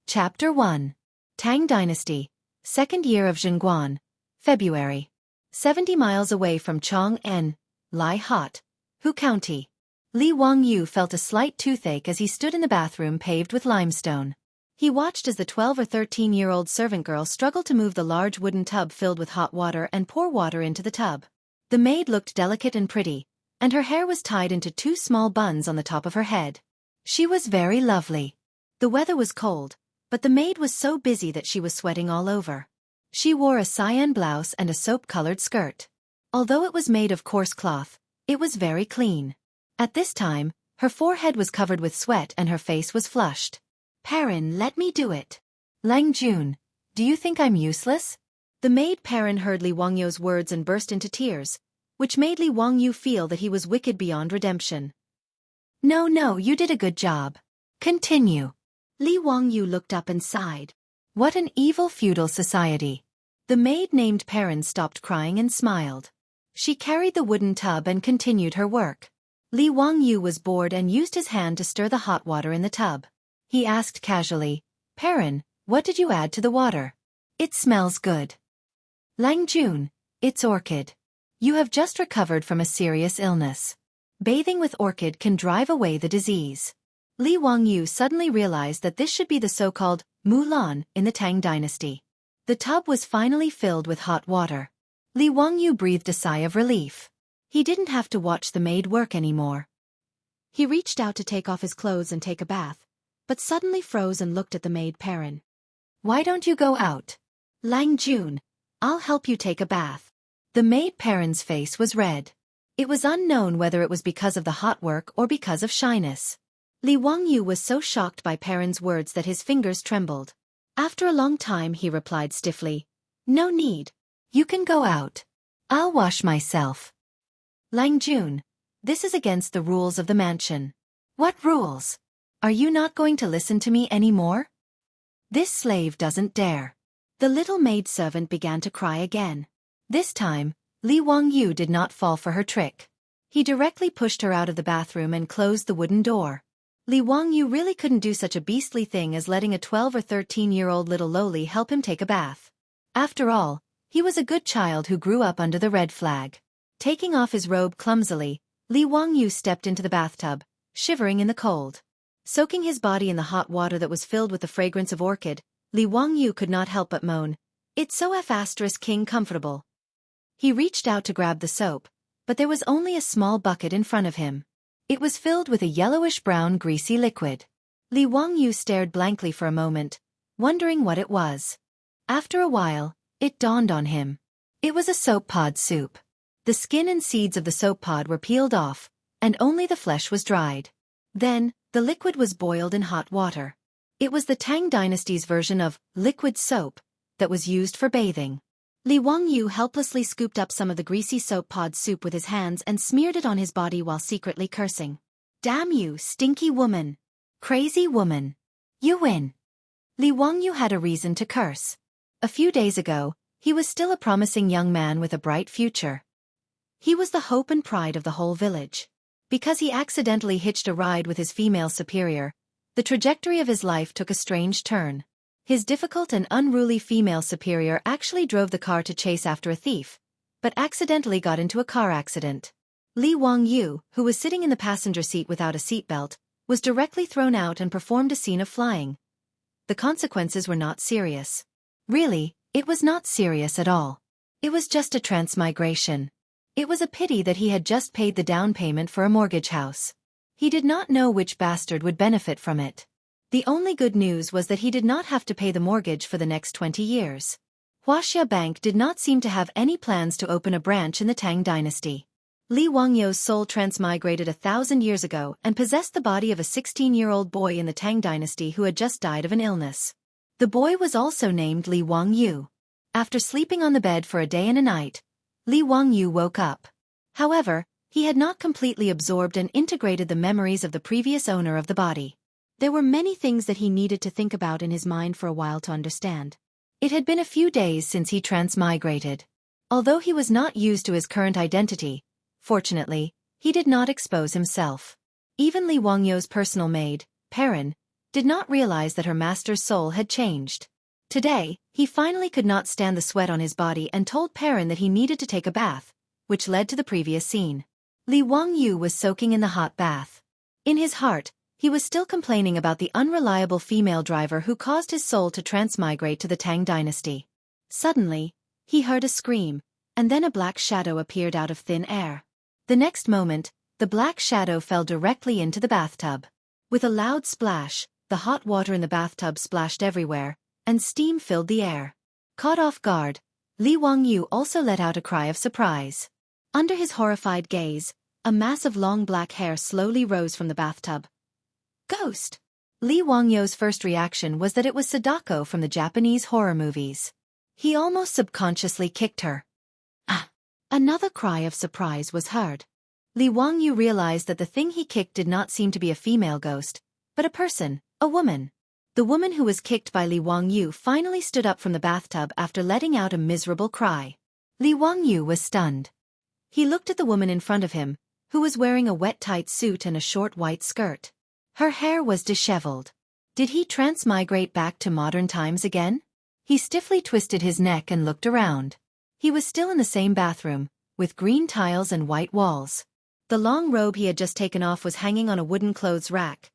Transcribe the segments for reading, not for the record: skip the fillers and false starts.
Chapter 1. Tang Dynasty, Second Year of Zhengguan, February. 70 miles away from Chong'an, Lai Hot, Hu County. Li Wangyu felt a slight toothache as he stood in the bathroom paved with limestone. He watched as the 12 or 13-year-old servant girl struggled to move the large wooden tub filled with hot water and pour water into the tub. The maid looked delicate and pretty, and her hair was tied into 2 small buns on the top of her head. She was very lovely. The weather was cold, but the maid was so busy that she was sweating all over. She wore a cyan blouse and a soap-colored skirt. Although it was made of coarse cloth, it was very clean. At this time, her forehead was covered with sweat and her face was flushed. "Perrin, let me do it." "Lang Jun, do you think I'm useless?" The maid Perrin heard Li Wangyu's words and burst into tears, which made Li Wangyu feel that he was wicked beyond redemption. No, you did a good job. Continue." Li Wangyu looked up and sighed. What an evil feudal society. The maid named Perrin stopped crying and smiled. She carried the wooden tub and continued her work. Li Wangyu was bored and used his hand to stir the hot water in the tub. He asked casually, "Perrin, what did you add to the water?" "It smells good." "Lang Jun, it's orchid. You have just recovered from a serious illness. Bathing with orchid can drive away the disease." Li Wangyu suddenly realized that this should be the so-called Mulan in the Tang Dynasty. The tub was finally filled with hot water. Li Wangyu breathed a sigh of relief. He didn't have to watch the maid work anymore. He reached out to take off his clothes and take a bath, but suddenly froze and looked at the maid Perrin. "Why don't you go out?" "Lang Jun, I'll help you take a bath." The maid Perrin's face was red. It was unknown whether it was because of the hot work or because of shyness. Li Wangyu was so shocked by Perrin's words that his fingers trembled. After a long time he replied stiffly, "No need. You can go out. I'll wash myself." "Lang Jun, this is against the rules of the mansion." "What rules? Are you not going to listen to me anymore?" "This slave doesn't dare." The little maidservant began to cry again. This time, Li Wangyu did not fall for her trick. He directly pushed her out of the bathroom and closed the wooden door. Li Wangyu really couldn't do such a beastly thing as letting a 12 or 13-year-old little lowly help him take a bath. After all, he was a good child who grew up under the red flag. Taking off his robe clumsily, Li Wangyu stepped into the bathtub, shivering in the cold. Soaking his body in the hot water that was filled with the fragrance of orchid, Li Wangyu could not help but moan, "It's so king comfortable." He reached out to grab the soap, but there was only a small bucket in front of him. It was filled with a yellowish-brown greasy liquid. Li Wangyu stared blankly for a moment, wondering what it was. After a while, it dawned on him. It was a soap pod soup. The skin and seeds of the soap pod were peeled off, and only the flesh was dried. Then, the liquid was boiled in hot water. It was the Tang Dynasty's version of liquid soap that was used for bathing. Li Wangyu helplessly scooped up some of the greasy soap pod soup with his hands and smeared it on his body while secretly cursing. "Damn you, stinky woman! Crazy woman! You win!" Li Wangyu had a reason to curse. A few days ago, he was still a promising young man with a bright future. He was the hope and pride of the whole village. Because he accidentally hitched a ride with his female superior, the trajectory of his life took a strange turn. His difficult and unruly female superior actually drove the car to chase after a thief, but accidentally got into a car accident. Li Wangyu, who was sitting in the passenger seat without a seatbelt, was directly thrown out and performed a scene of flying. The consequences were not serious. Really, it was not serious at all. It was just a transmigration. It was a pity that he had just paid the down payment for a mortgage house. He did not know which bastard would benefit from it. The only good news was that he did not have to pay the mortgage for the next 20 years. Wuxia Bank did not seem to have any plans to open a branch in the Tang Dynasty. Li Wangyu's soul transmigrated 1,000 years ago and possessed the body of a 16-year-old boy in the Tang Dynasty who had just died of an illness. The boy was also named Li Wangyu. After sleeping on the bed for a day and a night, Li Wangyu woke up. However, he had not completely absorbed and integrated the memories of the previous owner of the body. There were many things that he needed to think about in his mind for a while to understand. It had been a few days since he transmigrated. Although he was not used to his current identity, fortunately, he did not expose himself. Even Li Wangyu's personal maid, Perrin, did not realize that her master's soul had changed. Today, he finally could not stand the sweat on his body and told Perrin that he needed to take a bath, which led to the previous scene. Li Wangyu was soaking in the hot bath. In his heart, he was still complaining about the unreliable female driver who caused his soul to transmigrate to the Tang dynasty. Suddenly, he heard a scream, and then a black shadow appeared out of thin air. The next moment, the black shadow fell directly into the bathtub. With a loud splash, the hot water in the bathtub splashed everywhere, and steam filled the air. Caught off guard, Li Wangyu also let out a cry of surprise. Under his horrified gaze, a mass of long black hair slowly rose from the bathtub. Ghost! Li Wangyu's first reaction was that it was Sadako from the Japanese horror movies. He almost subconsciously kicked her. Ah! Another cry of surprise was heard. Li Wangyu realized that the thing he kicked did not seem to be a female ghost, but a person, a woman. The woman who was kicked by Li Wangyu finally stood up from the bathtub after letting out a miserable cry. Li Wangyu was stunned. He looked at the woman in front of him, who was wearing a wet-tight suit and a short white skirt. Her hair was disheveled. Did he transmigrate back to modern times again? He stiffly twisted his neck and looked around. He was still in the same bathroom, with green tiles and white walls. The long robe he had just taken off was hanging on a wooden clothes rack.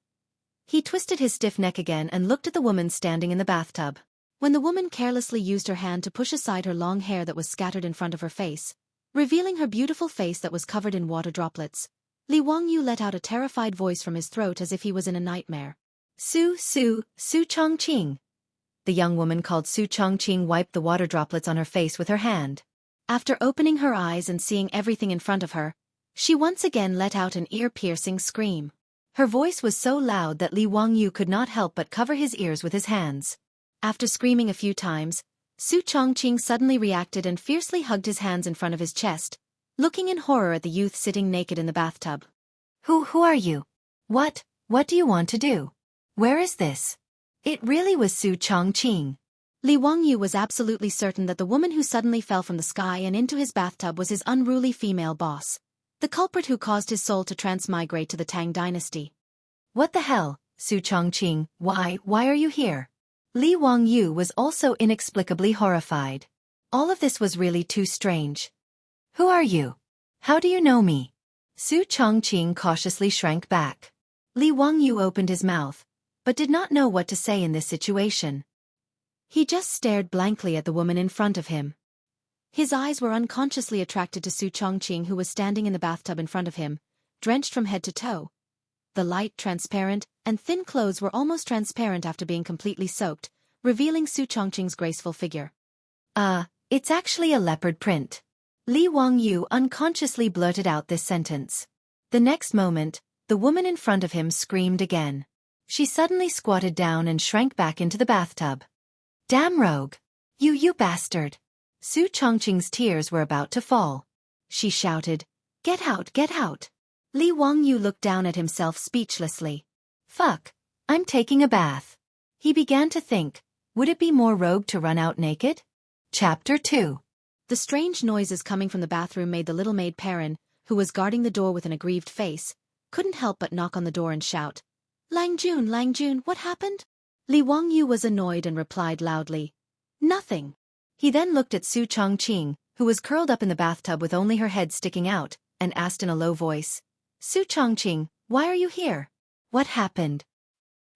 He twisted his stiff neck again and looked at the woman standing in the bathtub. When the woman carelessly used her hand to push aside her long hair that was scattered in front of her face, revealing her beautiful face that was covered in water droplets, Li Wangyu let out a terrified voice from his throat as if he was in a nightmare. Su Chongqing. The young woman called Su Chongqing wiped the water droplets on her face with her hand. After opening her eyes and seeing everything in front of her, she once again let out an ear-piercing scream. Her voice was so loud that Li Wangyu could not help but cover his ears with his hands. After screaming a few times, Su Chongqing suddenly reacted and fiercely hugged his hands in front of his chest, looking in horror at the youth sitting naked in the bathtub. Who are you? What do you want to do? Where is this? It really was Su Chongqing. Li Wangyu was absolutely certain that the woman who suddenly fell from the sky and into his bathtub was his unruly female boss, the culprit who caused his soul to transmigrate to the Tang dynasty. What the hell, Su Chongqing, why are you here? Li Wangyu was also inexplicably horrified. All of this was really too strange. Who are you? How do you know me? Su Chongqing cautiously shrank back. Li Wangyu opened his mouth, but did not know what to say in this situation. He just stared blankly at the woman in front of him. His eyes were unconsciously attracted to Su Chongqing, who was standing in the bathtub in front of him, drenched from head to toe. The light, transparent, and thin clothes were almost transparent after being completely soaked, revealing Su Chongqing's graceful figure. It's actually a leopard print. Li Wangyu unconsciously blurted out this sentence. The next moment, the woman in front of him screamed again. She suddenly squatted down and shrank back into the bathtub. Damn rogue! You bastard! Su Chongqing's tears were about to fall. She shouted, Get out, get out! Li Wangyu looked down at himself speechlessly. Fuck, I'm taking a bath. He began to think, would it be more rogue to run out naked? Chapter 2. The strange noises coming from the bathroom made the little maid Perrin, who was guarding the door with an aggrieved face, couldn't help but knock on the door and shout, Lang Jun, what happened? Li Wangyu was annoyed and replied loudly, Nothing. He then looked at Su Chongqing, who was curled up in the bathtub with only her head sticking out, and asked in a low voice, Su Chongqing, why are you here? What happened?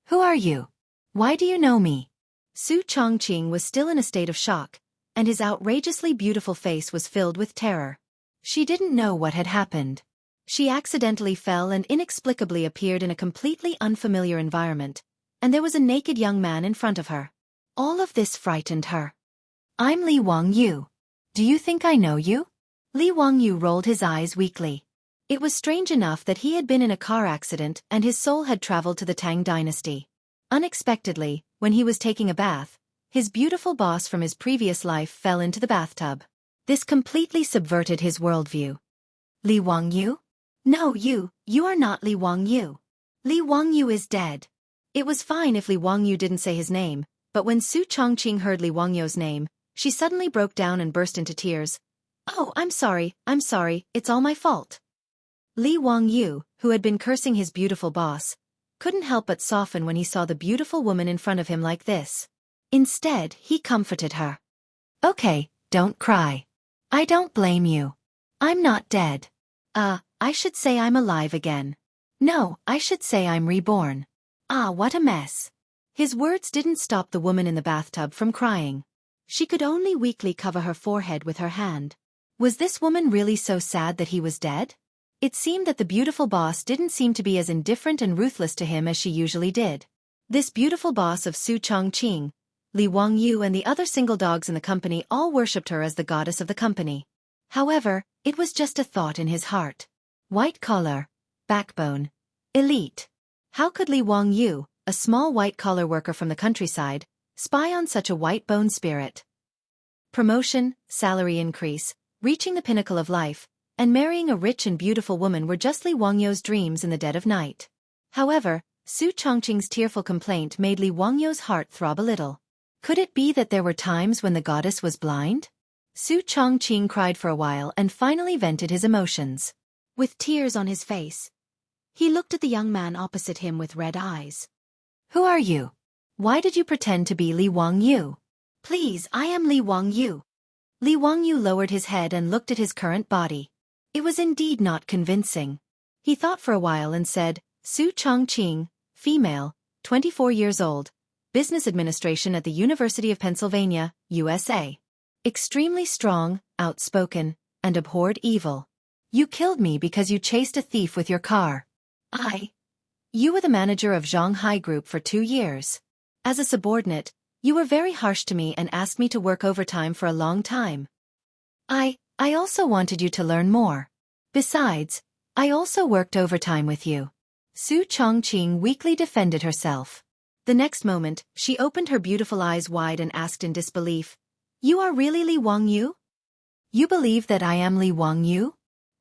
Who are you? Why do you know me? Su Chongqing was still in a state of shock, and his outrageously beautiful face was filled with terror. She didn't know what had happened. She accidentally fell and inexplicably appeared in a completely unfamiliar environment, and there was a naked young man in front of her. All of this frightened her. I'm Li Wangyu. Do you think I know you? Li Wangyu rolled his eyes weakly. It was strange enough that he had been in a car accident and his soul had traveled to the Tang dynasty. Unexpectedly, when he was taking a bath, his beautiful boss from his previous life fell into the bathtub. This completely subverted his worldview. Li Wangyu? No, you are not Li Wangyu. Li Wangyu is dead. It was fine if Li Wangyu didn't say his name, but when Su Chongqing heard Li Wangyu's name, she suddenly broke down and burst into tears. Oh, I'm sorry, it's all my fault. Li Wangyu, who had been cursing his beautiful boss, couldn't help but soften when he saw the beautiful woman in front of him like this. Instead, he comforted her. Okay, don't cry. I don't blame you. I'm not dead. I should say I'm alive again. No, I should say I'm reborn. Ah, what a mess. His words didn't stop the woman in the bathtub from crying. She could only weakly cover her forehead with her hand. Was this woman really so sad that he was dead? It seemed that the beautiful boss didn't seem to be as indifferent and ruthless to him as she usually did. This beautiful boss of Su Chongqing, Li Wangyu and the other single dogs in the company all worshipped her as the goddess of the company. However, it was just a thought in his heart. White collar, backbone, elite. How could Li Wangyu, a small white-collar worker from the countryside, spy on such a white-bone spirit? Promotion, salary increase, reaching the pinnacle of life, and marrying a rich and beautiful woman were just Li Wangyu's dreams in the dead of night. However, Su Chongqing's tearful complaint made Li Wangyu's heart throb a little. Could it be that there were times when the goddess was blind? Su Chongqing cried for a while and finally vented his emotions. With tears on his face, he looked at the young man opposite him with red eyes. Who are you? Why did you pretend to be Li Wangyu? Please, I am Li Wangyu. Li Wangyu lowered his head and looked at his current body. It was indeed not convincing. He thought for a while and said, Su Chongqing, female, 24 years old, business administration at the University of Pennsylvania, USA. Extremely strong, outspoken, and abhorred evil. You killed me because you chased a thief with your car. You were the manager of Zhonghai Group for 2 years. As a subordinate, you were very harsh to me and asked me to work overtime for a long time. I also wanted you to learn more. Besides, I also worked overtime with you. Su Chongqing weakly defended herself. The next moment, she opened her beautiful eyes wide and asked in disbelief, You are really Li Wangyu? You believe that I am Li Wangyu?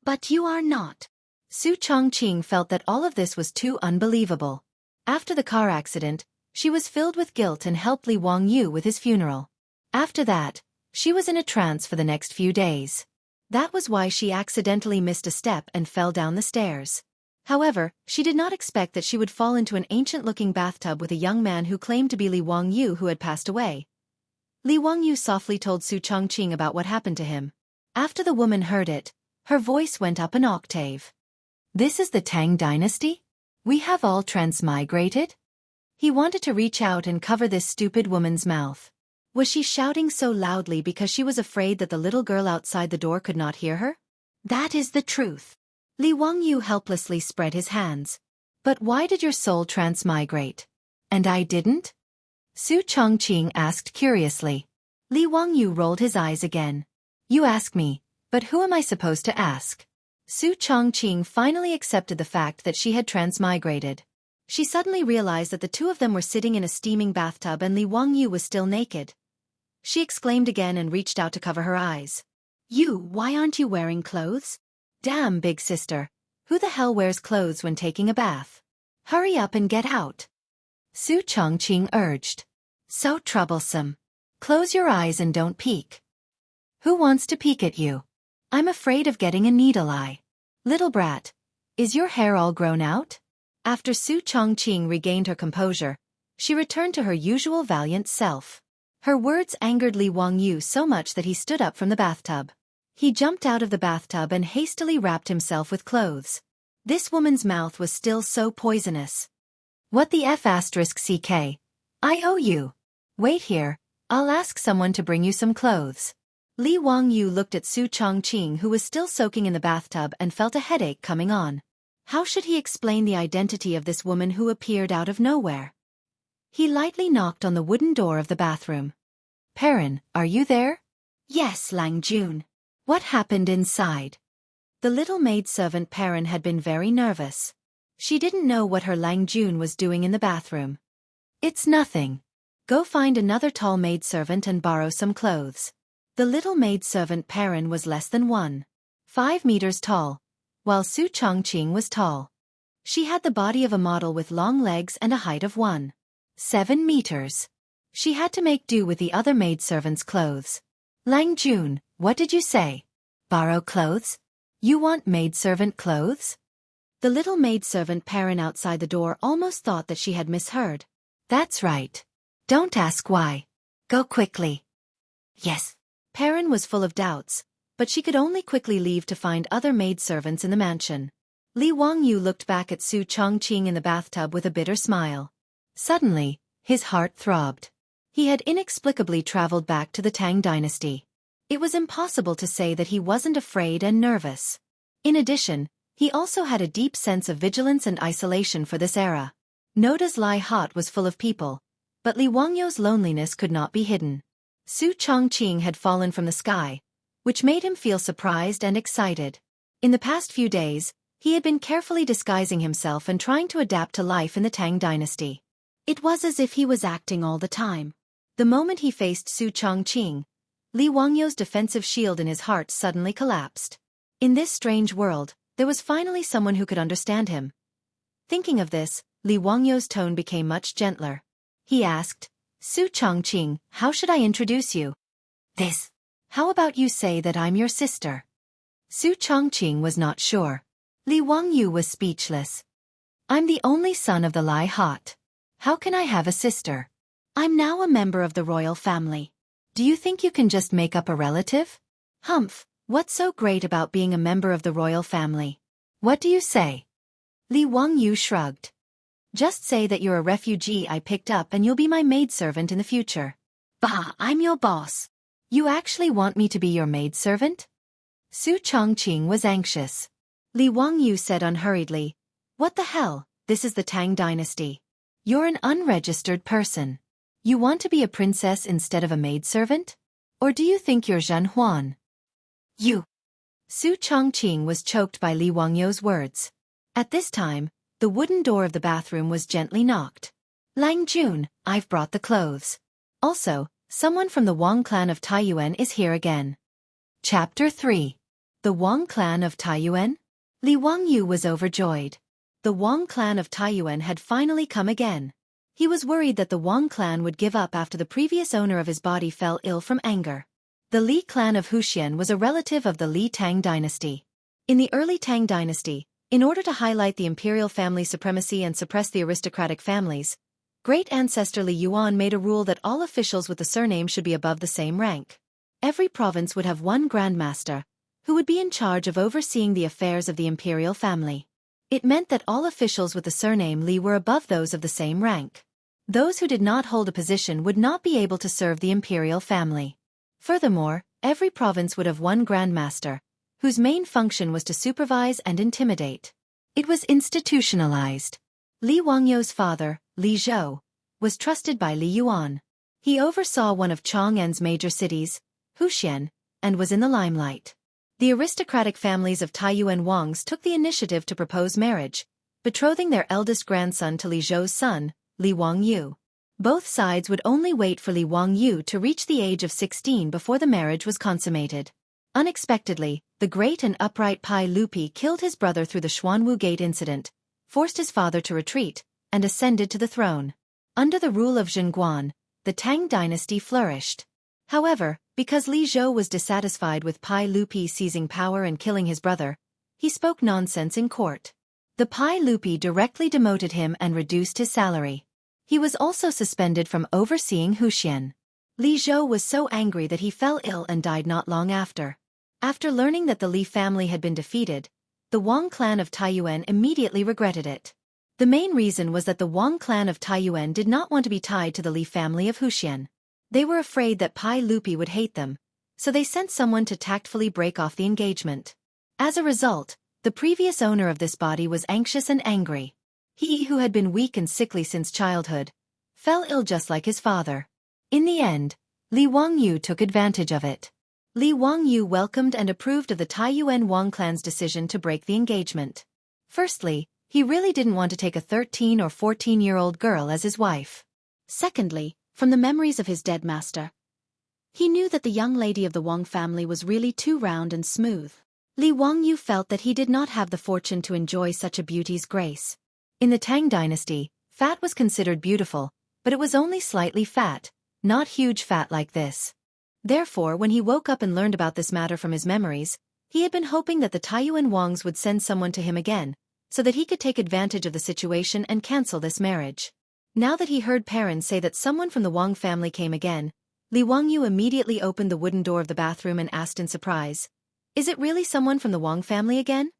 But you are not. Su Chongqing felt that all of this was too unbelievable. After the car accident, she was filled with guilt and helped Li Wangyu with his funeral. After that, she was in a trance for the next few days. That was why she accidentally missed a step and fell down the stairs. However, she did not expect that she would fall into an ancient-looking bathtub with a young man who claimed to be Li Wangyu who had passed away. Li Wangyu softly told Su Chongqing about what happened to him. After the woman heard it, her voice went up an octave. This is the Tang dynasty? We have all transmigrated? He wanted to reach out and cover this stupid woman's mouth. Was she shouting so loudly because she was afraid that the little girl outside the door could not hear her? That is the truth. Li Wangyu helplessly spread his hands. But why did your soul transmigrate? And I didn't? Su Chongqing asked curiously. Li Wangyu rolled his eyes again. You ask me, but who am I supposed to ask? Su Chongqing finally accepted the fact that she had transmigrated. She suddenly realized that the two of them were sitting in a steaming bathtub and Li Wangyu was still naked. She exclaimed again and reached out to cover her eyes. Why aren't you wearing clothes? Damn, big sister. Who the hell wears clothes when taking a bath? Hurry up and get out. Su Chongqing urged. So troublesome. Close your eyes and don't peek. Who wants to peek at you? I'm afraid of getting a needle eye. Little brat, is your hair all grown out? After Su Chongqing regained her composure, she returned to her usual valiant self. Her words angered Li Wangyu so much that he stood up from the bathtub. He jumped out of the bathtub and hastily wrapped himself with clothes. This woman's mouth was still so poisonous. What the F***ck? I owe you. Wait here, I'll ask someone to bring you some clothes. Li Wangyu looked at Su Chongqing who was still soaking in the bathtub and felt a headache coming on. How should he explain the identity of this woman who appeared out of nowhere? He lightly knocked on the wooden door of the bathroom. Perrin, are you there? Yes, Lang Jun. What happened inside? The little maidservant Perrin had been very nervous. She didn't know what her Lang Jun was doing in the bathroom. It's nothing. Go find another tall maidservant and borrow some clothes. The little maidservant Perrin was less than 1.5 meters tall, while Su Chongqing was tall. She had the body of a model with long legs and a height of 1.7 meters. She had to make do with the other maidservant's clothes. Lang Jun, what did you say? Borrow clothes? You want maidservant clothes? The little maidservant Perrin outside the door almost thought that she had misheard. That's right. Don't ask why. Go quickly. Yes. Perrin was full of doubts, but she could only quickly leave to find other maidservants in the mansion. Li Wangyu looked back at Su Chongqing in the bathtub with a bitter smile. Suddenly, his heart throbbed. He had inexplicably traveled back to the Tang dynasty. It was impossible to say that he wasn't afraid and nervous. In addition, he also had a deep sense of vigilance and isolation for this era. Noda's Lai Hot was full of people, but Li Wangyu's loneliness could not be hidden. Su Chongqing had fallen from the sky, which made him feel surprised and excited. In the past few days, he had been carefully disguising himself and trying to adapt to life in the Tang dynasty. It was as if he was acting all the time. The moment he faced Su Chongqing, Li Wangyu's defensive shield in his heart suddenly collapsed. In this strange world, there was finally someone who could understand him. Thinking of this, Li Wangyu's tone became much gentler. He asked, Su Chongqing, how should I introduce you? This. How about you say that I'm your sister? Su Chongqing was not sure. Li Wangyu was speechless. I'm the only son of the Lai Hot. How can I have a sister? I'm now a member of the royal family. Do you think you can just make up a relative? Humph, what's so great about being a member of the royal family? What do you say? Li Wangyu shrugged. Just say that you're a refugee I picked up and you'll be my maidservant in the future. Bah, I'm your boss. You actually want me to be your maidservant? Su Chongqing was anxious. Li Wangyu said unhurriedly, What the hell, this is the Tang dynasty. You're an unregistered person. You want to be a princess instead of a maidservant? Or do you think you're Zhen Huan? You. Su Chongqing was choked by Li Wangyu's words. At this time, the wooden door of the bathroom was gently knocked. Lang Jun, I've brought the clothes. Also, someone from the Wang clan of Taiyuan is here again. Chapter 3. The Wang clan of Taiyuan? Li Wangyu was overjoyed. The Wang clan of Taiyuan had finally come again. He was worried that the Wang clan would give up after the previous owner of his body fell ill from anger. The Li clan of Wuxia was a relative of the Li Tang dynasty. In the early Tang dynasty, in order to highlight the imperial family supremacy and suppress the aristocratic families, great ancestor Li Yuan made a rule that all officials with the surname should be above the same rank. Every province would have one grandmaster, who would be in charge of overseeing the affairs of the imperial family. It meant that all officials with the surname Li were above those of the same rank. Those who did not hold a position would not be able to serve the imperial family. Furthermore, every province would have one grandmaster, whose main function was to supervise and intimidate. It was institutionalized. Li Wangyu's father, Li Zhou, was trusted by Li Yuan. He oversaw one of Chang'an's major cities, Wuxia, and was in the limelight. The aristocratic families of Taiyuan Wangs took the initiative to propose marriage, betrothing their eldest grandson to Li Zhou's son, Li Wangyu. Both sides would only wait for Li Wangyu to reach the age of 16 before the marriage was consummated. Unexpectedly, the great and upright Pai Lupi killed his brother through the Xuanwu Gate incident, forced his father to retreat, and ascended to the throne. Under the rule of Zhenguan, the Tang dynasty flourished. However, because Li Zhou was dissatisfied with Pai Lupi seizing power and killing his brother, he spoke nonsense in court. The Pai Lupi directly demoted him and reduced his salary. He was also suspended from overseeing Wuxia. Li Zhou was so angry that he fell ill and died not long after. After learning that the Li family had been defeated, the Wang clan of Taiyuan immediately regretted it. The main reason was that the Wang clan of Taiyuan did not want to be tied to the Li family of Wuxia. They were afraid that Pai Lupi would hate them, so they sent someone to tactfully break off the engagement. As a result, the previous owner of this body was anxious and angry. He, who had been weak and sickly since childhood, fell ill just like his father. In the end, Li Wangyu took advantage of it. Li Wangyu welcomed and approved of the Taiyuan Wang clan's decision to break the engagement. Firstly, he really didn't want to take a 13 or 14-year-old girl as his wife. Secondly, from the memories of his dead master, he knew that the young lady of the Wang family was really too round and smooth. Li Wangyu felt that he did not have the fortune to enjoy such a beauty's grace. In the Tang dynasty, fat was considered beautiful, but it was only slightly fat, not huge fat like this. Therefore, when he woke up and learned about this matter from his memories, he had been hoping that the Taiyuan Wangs would send someone to him again, so that he could take advantage of the situation and cancel this marriage. Now that he heard Perrin say that someone from the Wang family came again, Li Wangyu immediately opened the wooden door of the bathroom and asked in surprise, "Is it really someone from the Wang family again?"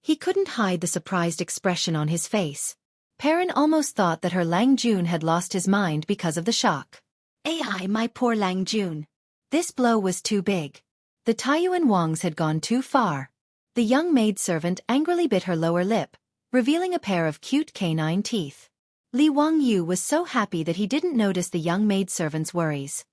He couldn't hide the surprised expression on his face. Perrin almost thought that her Lang Jun had lost his mind because of the shock. "Ai, my poor Lang Jun." This blow was too big. The Taiyuan Wangs had gone too far. The young maidservant angrily bit her lower lip, revealing a pair of cute canine teeth. Li Wangyu was so happy that he didn't notice the young maidservant's worries.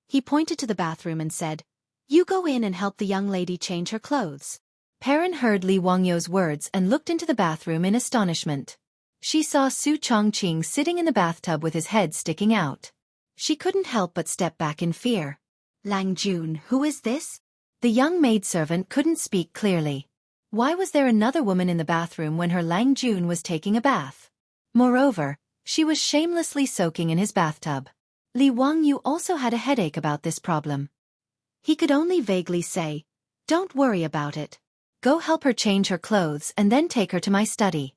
He pointed to the bathroom and said, "You go in and help the young lady change her clothes." Perrin heard Li Wangyu's words and looked into the bathroom in astonishment. She saw Su Chongqing sitting in the bathtub with his head sticking out. She couldn't help but step back in fear. "Lang Jun, who is this?" The young maidservant couldn't speak clearly. Why was there another woman in the bathroom when her Lang Jun was taking a bath? Moreover, she was shamelessly soaking in his bathtub. Li Wangyu also had a headache about this problem. He could only vaguely say, "Don't worry about it. Go help her change her clothes and then take her to my study."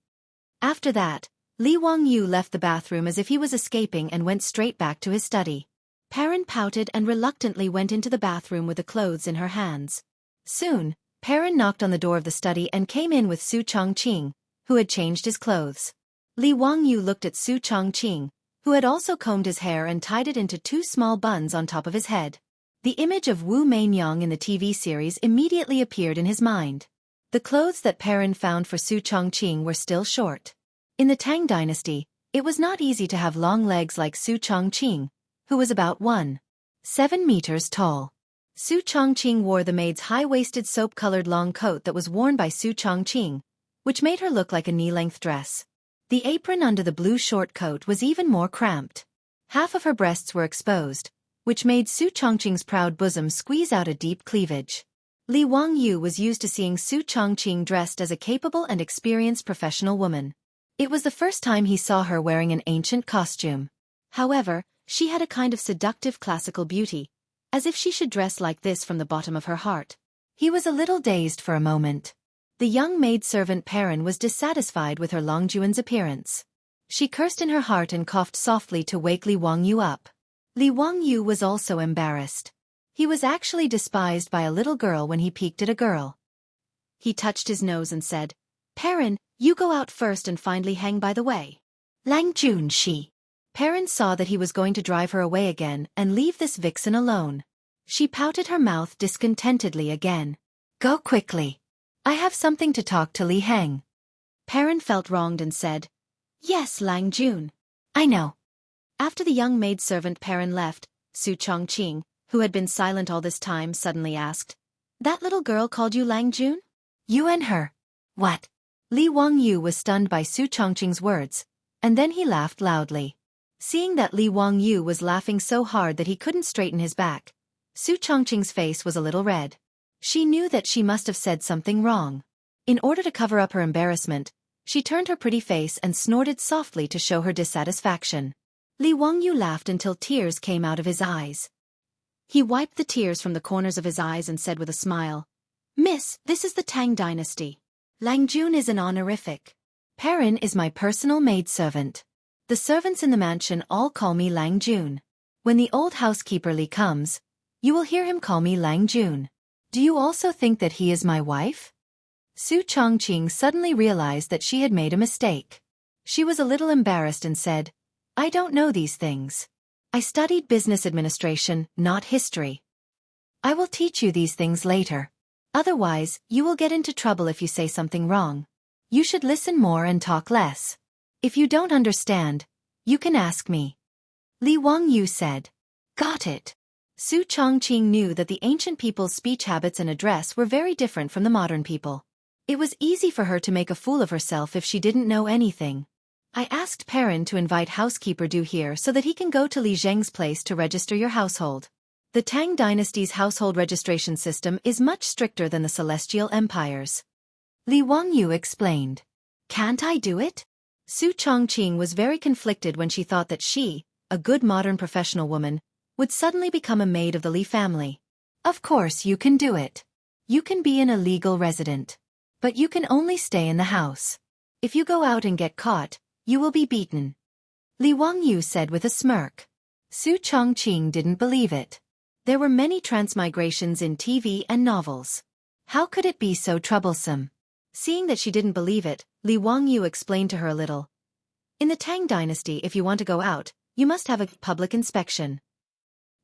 After that, Li Wangyu left the bathroom as if he was escaping and went straight back to his study. Perrin pouted and reluctantly went into the bathroom with the clothes in her hands. Soon, Perrin knocked on the door of the study and came in with Su Chongqing, who had changed his clothes. Li Wangyu looked at Su Chongqing, who had also combed his hair and tied it into two small buns on top of his head. The image of Wu Mainyang in the TV series immediately appeared in his mind. The clothes that Perrin found for Su Chongqing were still short. In the Tang dynasty, it was not easy to have long legs like Su Chongqing, who was about 1.7 meters tall. Su Chongqing wore the maid's high-waisted soap-colored long coat that was worn by Su Chongqing, which made her look like a knee-length dress. The apron under the blue short coat was even more cramped. Half of her breasts were exposed, which made Su Chongqing's proud bosom squeeze out a deep cleavage. Li Wangyu was used to seeing Su Chongqing dressed as a capable and experienced professional woman. It was the first time he saw her wearing an ancient costume. However, she had a kind of seductive classical beauty, as if she should dress like this from the bottom of her heart. He was a little dazed for a moment. The young maidservant Perrin was dissatisfied with her Longjuan's appearance. She cursed in her heart and coughed softly to wake Li Wangyu up. Li Wangyu was also embarrassed. He was actually despised by a little girl when he peeked at a girl. He touched his nose and said, "Perrin, you go out first and find Li Heng by the way." "Lang Jun, she." Perrin saw that he was going to drive her away again and leave this vixen alone. She pouted her mouth discontentedly again. "Go quickly. I have something to talk to Li Heng." Perrin felt wronged and said, "Yes, Lang Jun. I know." After the young maidservant Perrin left, Su Chongqing, who had been silent all this time, suddenly asked, "That little girl called you Lang Jun?" "You and her." "What?" Li Wangyu was stunned by Su Chongqing's words, and then he laughed loudly. Seeing that Li Wangyu was laughing so hard that he couldn't straighten his back, Su Chongqing's face was a little red. She knew that she must have said something wrong. In order to cover up her embarrassment, she turned her pretty face and snorted softly to show her dissatisfaction. Li Wangyu laughed until tears came out of his eyes. He wiped the tears from the corners of his eyes and said with a smile, "Miss, this is the Tang dynasty. Lang Jun is an honorific. Perrin is my personal maidservant. The servants in the mansion all call me Lang Jun. When the old housekeeper Li comes, you will hear him call me Lang Jun. Do you also think that he is my wife?" Su Chongqing suddenly realized that she had made a mistake. She was a little embarrassed and said, "I don't know these things. I studied business administration, not history. I will teach you these things later. Otherwise, you will get into trouble if you say something wrong. You should listen more and talk less. If you don't understand, you can ask me." Li Wangyu said, "Got it." Su Chongqing knew that the ancient people's speech habits and address were very different from the modern people. It was easy for her to make a fool of herself if she didn't know anything. "I asked Perrin to invite housekeeper Du here so that he can go to Li Zheng's place to register your household. The Tang dynasty's household registration system is much stricter than the Celestial Empire's." Li Wangyu explained. "Can't I do it?" Su Chongqing was very conflicted when she thought that she, a good modern professional woman, would suddenly become a maid of the Li family. "Of course you can do it. You can be an illegal resident. But you can only stay in the house. If you go out and get caught, you will be beaten. Li Wangyu said with a smirk. Su Chongqing didn't believe it. There were many transmigrations in TV and novels. How could it be so troublesome? Seeing that she didn't believe it, Li Wangyu explained to her a little. In the Tang dynasty, if you want to go out, you must have a public inspection.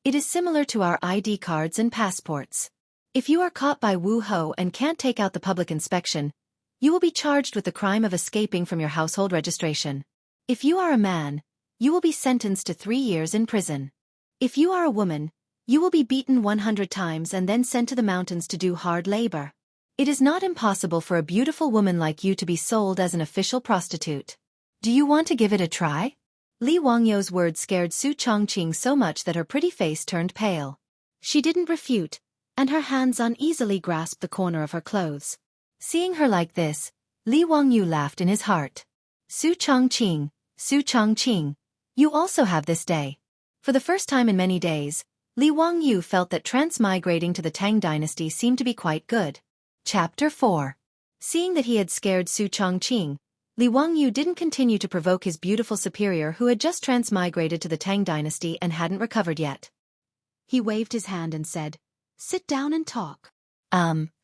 It is similar to our ID cards and passports. If you are caught by Wu Ho and can't take out the public inspection, you will be charged with the crime of escaping from your household registration. If you are a man, you will be sentenced to 3 years in prison. If you are a woman, you will be beaten 100 times and then sent to the mountains to do hard labor. It is not impossible for a beautiful woman like you to be sold as an official prostitute. Do you want to give it a try? Li Wangyu's words scared Su Chongqing so much that her pretty face turned pale. She didn't refute, and her hands uneasily grasped the corner of her clothes. Seeing her like this, Li Wangyu laughed in his heart. Su Chongqing, you also have this day. For the first time in many days, Li Wangyu felt that transmigrating to the Tang dynasty seemed to be quite good. Chapter 4. Seeing that he had scared Su Chongqing, Li Wangyu didn't continue to provoke his beautiful superior who had just transmigrated to the Tang dynasty and hadn't recovered yet. He waved his hand and said, "Sit down and talk."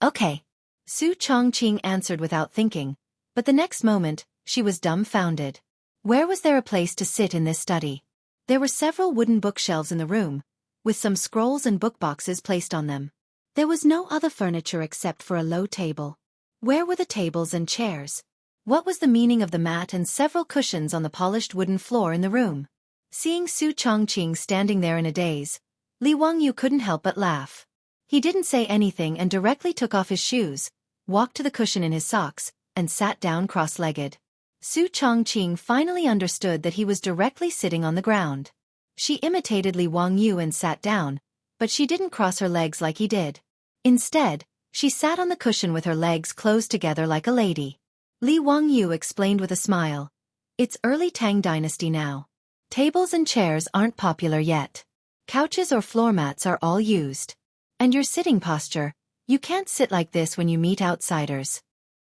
Okay. Su Chongqing answered without thinking, but the next moment, she was dumbfounded. Where was there a place to sit in this study? There were several wooden bookshelves in the room, with some scrolls and bookboxes placed on them. There was no other furniture except for a low table. Where were the tables and chairs? What was the meaning of the mat and several cushions on the polished wooden floor in the room? Seeing Su Chongqing standing there in a daze, Li Wangyu couldn't help but laugh. He didn't say anything and directly took off his shoes, walked to the cushion in his socks, and sat down cross-legged. Su Chongqing finally understood that he was directly sitting on the ground. She imitated Li Wangyu and sat down, but she didn't cross her legs like he did. Instead, she sat on the cushion with her legs closed together like a lady. Li Wangyu explained with a smile. It's early Tang dynasty now. Tables and chairs aren't popular yet. Couches or floor mats are all used. And your sitting posture, you can't sit like this when you meet outsiders.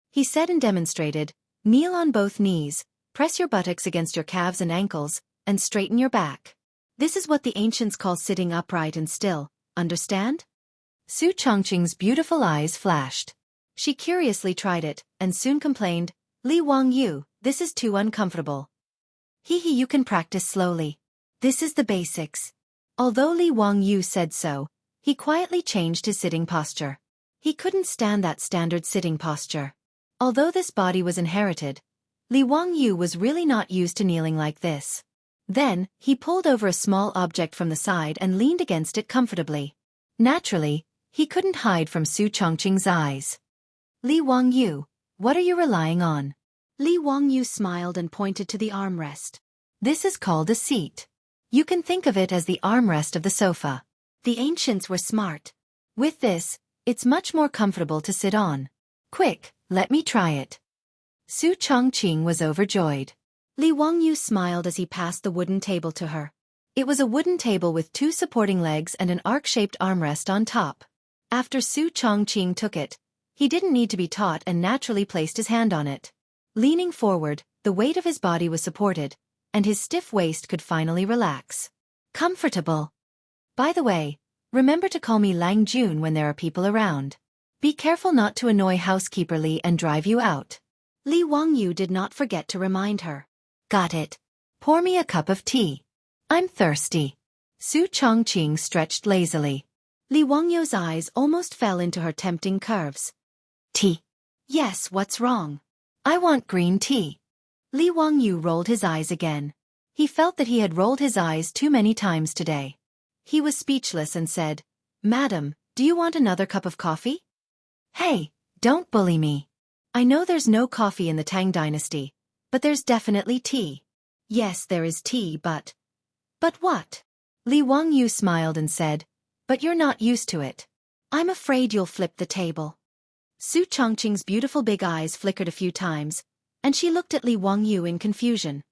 He said and demonstrated, kneel on both knees, press your buttocks against your calves and ankles, and straighten your back. This is what the ancients call sitting upright and still, understand? Su Chongqing's beautiful eyes flashed. She curiously tried it, and soon complained, Li Wangyu, this is too uncomfortable. You can practice slowly. This is the basics. Although Li Wangyu said so, he quietly changed his sitting posture. He couldn't stand that standard sitting posture. Although this body was inherited, Li Wangyu was really not used to kneeling like this. Then, he pulled over a small object from the side and leaned against it comfortably. Naturally, he couldn't hide from Su Chongqing's eyes. Li Wangyu, what are you relying on? Li Wangyu smiled and pointed to the armrest. This is called a seat. You can think of it as the armrest of the sofa. The ancients were smart. With this, it's much more comfortable to sit on. Quick, let me try it. Su Chongqing was overjoyed. Li Wangyu smiled as he passed the wooden table to her. It was a wooden table with 2 supporting legs and an arc-shaped armrest on top. After Su Chongqing took it, he didn't need to be taught and naturally placed his hand on it. Leaning forward, the weight of his body was supported, and his stiff waist could finally relax. Comfortable. By the way, remember to call me Lang Jun when there are people around. Be careful not to annoy housekeeper Li and drive you out. Li Wangyu did not forget to remind her. Got it. Pour me a cup of tea. I'm thirsty. Su Chongqing stretched lazily. Li Wangyu's eyes almost fell into her tempting curves. Tea. Yes, what's wrong? I want green tea. Li Wangyu rolled his eyes again. He felt that he had rolled his eyes too many times today. He was speechless and said, Madam, do you want another cup of coffee? Hey, don't bully me. I know there's no coffee in the Tang dynasty, but there's definitely tea. Yes, there is tea, but... But what? Li Wangyu smiled and said, but you're not used to it. I'm afraid you'll flip the table. Su Chongqing's beautiful big eyes flickered a few times, and she looked at Li Wangyu in confusion.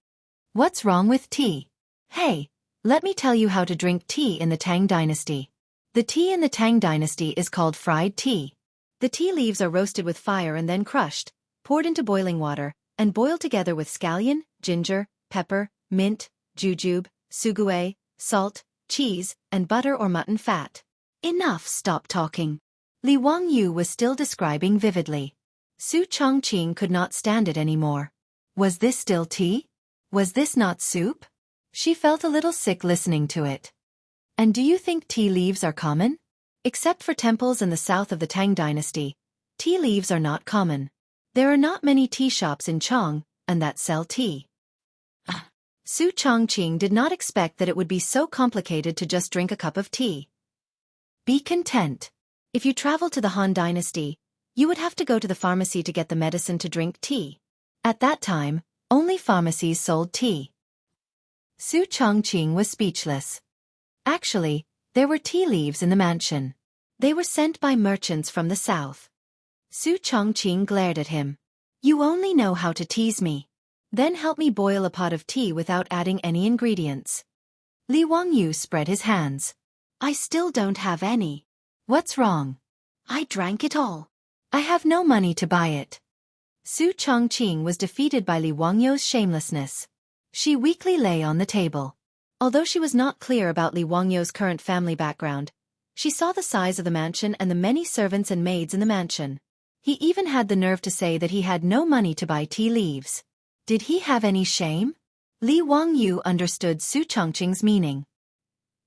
What's wrong with tea? Hey, let me tell you how to drink tea in the Tang dynasty. The tea in the Tang dynasty is called fried tea. The tea leaves are roasted with fire and then crushed, poured into boiling water, and boiled together with scallion, ginger, pepper, mint, jujube, sugué, salt, cheese, and butter or mutton fat. Enough, stop talking. Li Wangyu was still describing vividly. Su Chongqing could not stand it anymore. Was this still tea? Was this not soup? She felt a little sick listening to it. And do you think tea leaves are common? Except for temples in the south of the Tang dynasty, tea leaves are not common. There are not many tea shops in Chong, and that sell tea. Su Chongqing did not expect that it would be so complicated to just drink a cup of tea. Be content. If you travel to the Han dynasty, you would have to go to the pharmacy to get the medicine to drink tea. At that time, only pharmacies sold tea. Su Chongqing was speechless. Actually, there were tea leaves in the mansion. They were sent by merchants from the south. Su Chongqing glared at him. You only know how to tease me. Then help me boil a pot of tea without adding any ingredients. Li Wangyu spread his hands. I still don't have any. What's wrong? I drank it all. I have no money to buy it. Su Chongqing was defeated by Li Wangyu's shamelessness. She weakly lay on the table. Although she was not clear about Li Wangyu's current family background, she saw the size of the mansion and the many servants and maids in the mansion. He even had the nerve to say that he had no money to buy tea leaves. Did he have any shame? Li Wangyu understood Su Chongqing's meaning.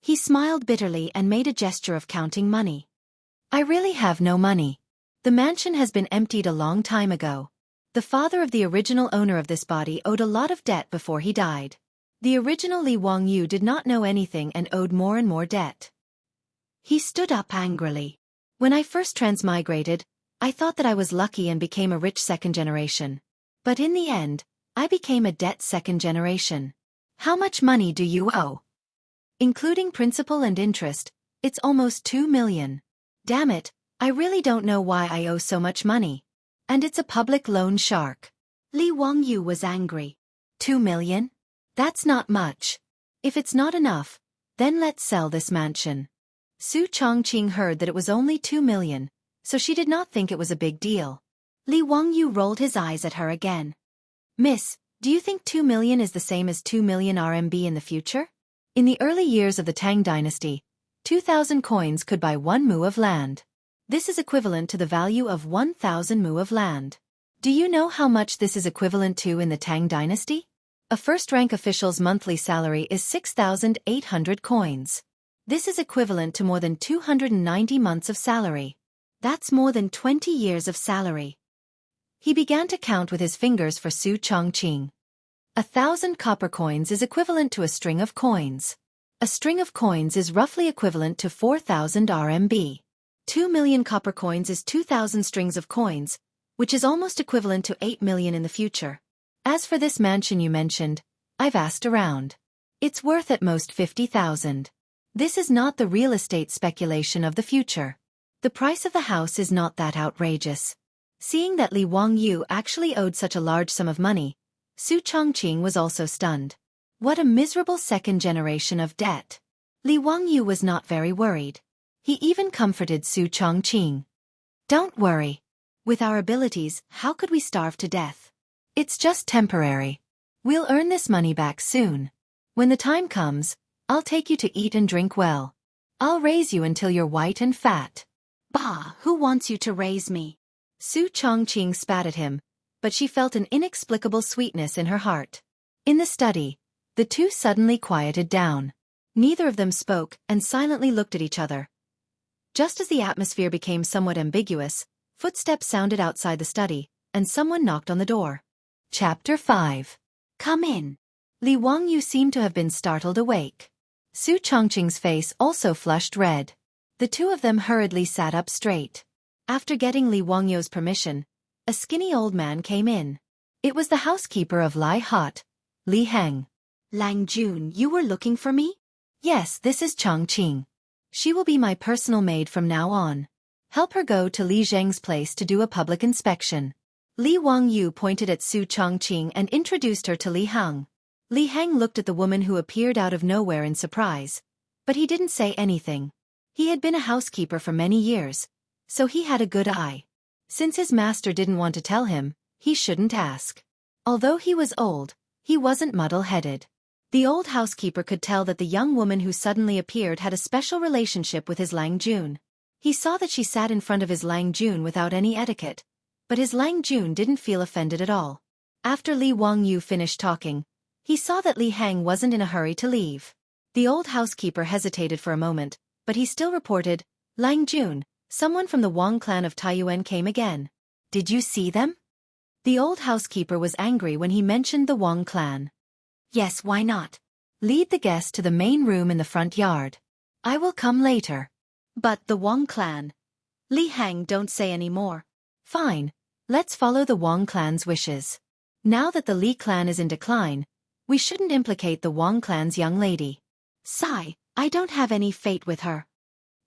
He smiled bitterly and made a gesture of counting money. I really have no money. The mansion has been emptied a long time ago. The father of the original owner of this body owed a lot of debt before he died. The original Li Wangyu did not know anything and owed more and more debt. He stood up angrily. When I first transmigrated, I thought that I was lucky and became a rich second generation. But in the end, I became a debt second generation. How much money do you owe? Including principal and interest, it's almost 2 million. Damn it, I really don't know why I owe so much money. And it's a public loan shark. Li Wangyu was angry. 2 million? That's not much. If it's not enough, then let's sell this mansion. Su Chongqing heard that it was only 2 million, so she did not think it was a big deal. Li Wangyu rolled his eyes at her again. Miss, do you think 2 million is the same as 2 million RMB in the future? In the early years of the Tang dynasty, 2,000 coins could buy 1 mu of land. This is equivalent to the value of 1,000 mu of land. Do you know how much this is equivalent to in the Tang dynasty? A first-rank official's monthly salary is 6,800 coins. This is equivalent to more than 290 months of salary. That's more than 20 years of salary. He began to count with his fingers for Su Chongqing. 1,000 copper coins is equivalent to a string of coins. A string of coins is roughly equivalent to 4,000 RMB. 2 million copper coins is 2,000 strings of coins, which is almost equivalent to 8 million in the future. As for this mansion you mentioned, I've asked around. It's worth at most 50,000. This is not the real estate speculation of the future. The price of the house is not that outrageous. Seeing that Li Wangyu actually owed such a large sum of money, Su Chongqing was also stunned. What a miserable second generation of debt. Li Wangyu was not very worried. He even comforted Su Chongqing. Don't worry. With our abilities, how could we starve to death? It's just temporary. We'll earn this money back soon. When the time comes, I'll take you to eat and drink well. I'll raise you until you're white and fat. Bah, who wants you to raise me? Su Chongqing spat at him, but she felt an inexplicable sweetness in her heart. In the study, the two suddenly quieted down. Neither of them spoke and silently looked at each other. Just as the atmosphere became somewhat ambiguous, footsteps sounded outside the study, and someone knocked on the door. Chapter 5. Come in. Li Wangyu seemed to have been startled awake. Su Chongqing's face also flushed red. The two of them hurriedly sat up straight. After getting Li Wangyu's permission, a skinny old man came in. It was the housekeeper of Lai Hot, Li Heng. Lang Jun, you were looking for me? Yes, this is Chongqing. She will be my personal maid from now on. Help her go to Li Zheng's place to do a public inspection. Li Wangyu pointed at Su Chongqing and introduced her to Li Heng. Li Heng looked at the woman who appeared out of nowhere in surprise, but he didn't say anything. He had been a housekeeper for many years, so he had a good eye. Since his master didn't want to tell him, he shouldn't ask. Although he was old, he wasn't muddle-headed. The old housekeeper could tell that the young woman who suddenly appeared had a special relationship with his Lang Jun. He saw that she sat in front of his Lang Jun without any etiquette, but his Lang Jun didn't feel offended at all. After Li Wangyu finished talking, he saw that Li Heng wasn't in a hurry to leave. The old housekeeper hesitated for a moment, but he still reported, "Lang Jun, someone from the Wang clan of Taiyuan came again. Did you see them?" The old housekeeper was angry when he mentioned the Wang clan. "Yes, why not? Lead the guest to the main room in the front yard. I will come later." "But the Wang clan." "Li Heng, don't say any more." "Fine, let's follow the Wang clan's wishes. Now that the Li clan is in decline, we shouldn't implicate the Wang clan's young lady." "Sigh, I don't have any fate with her."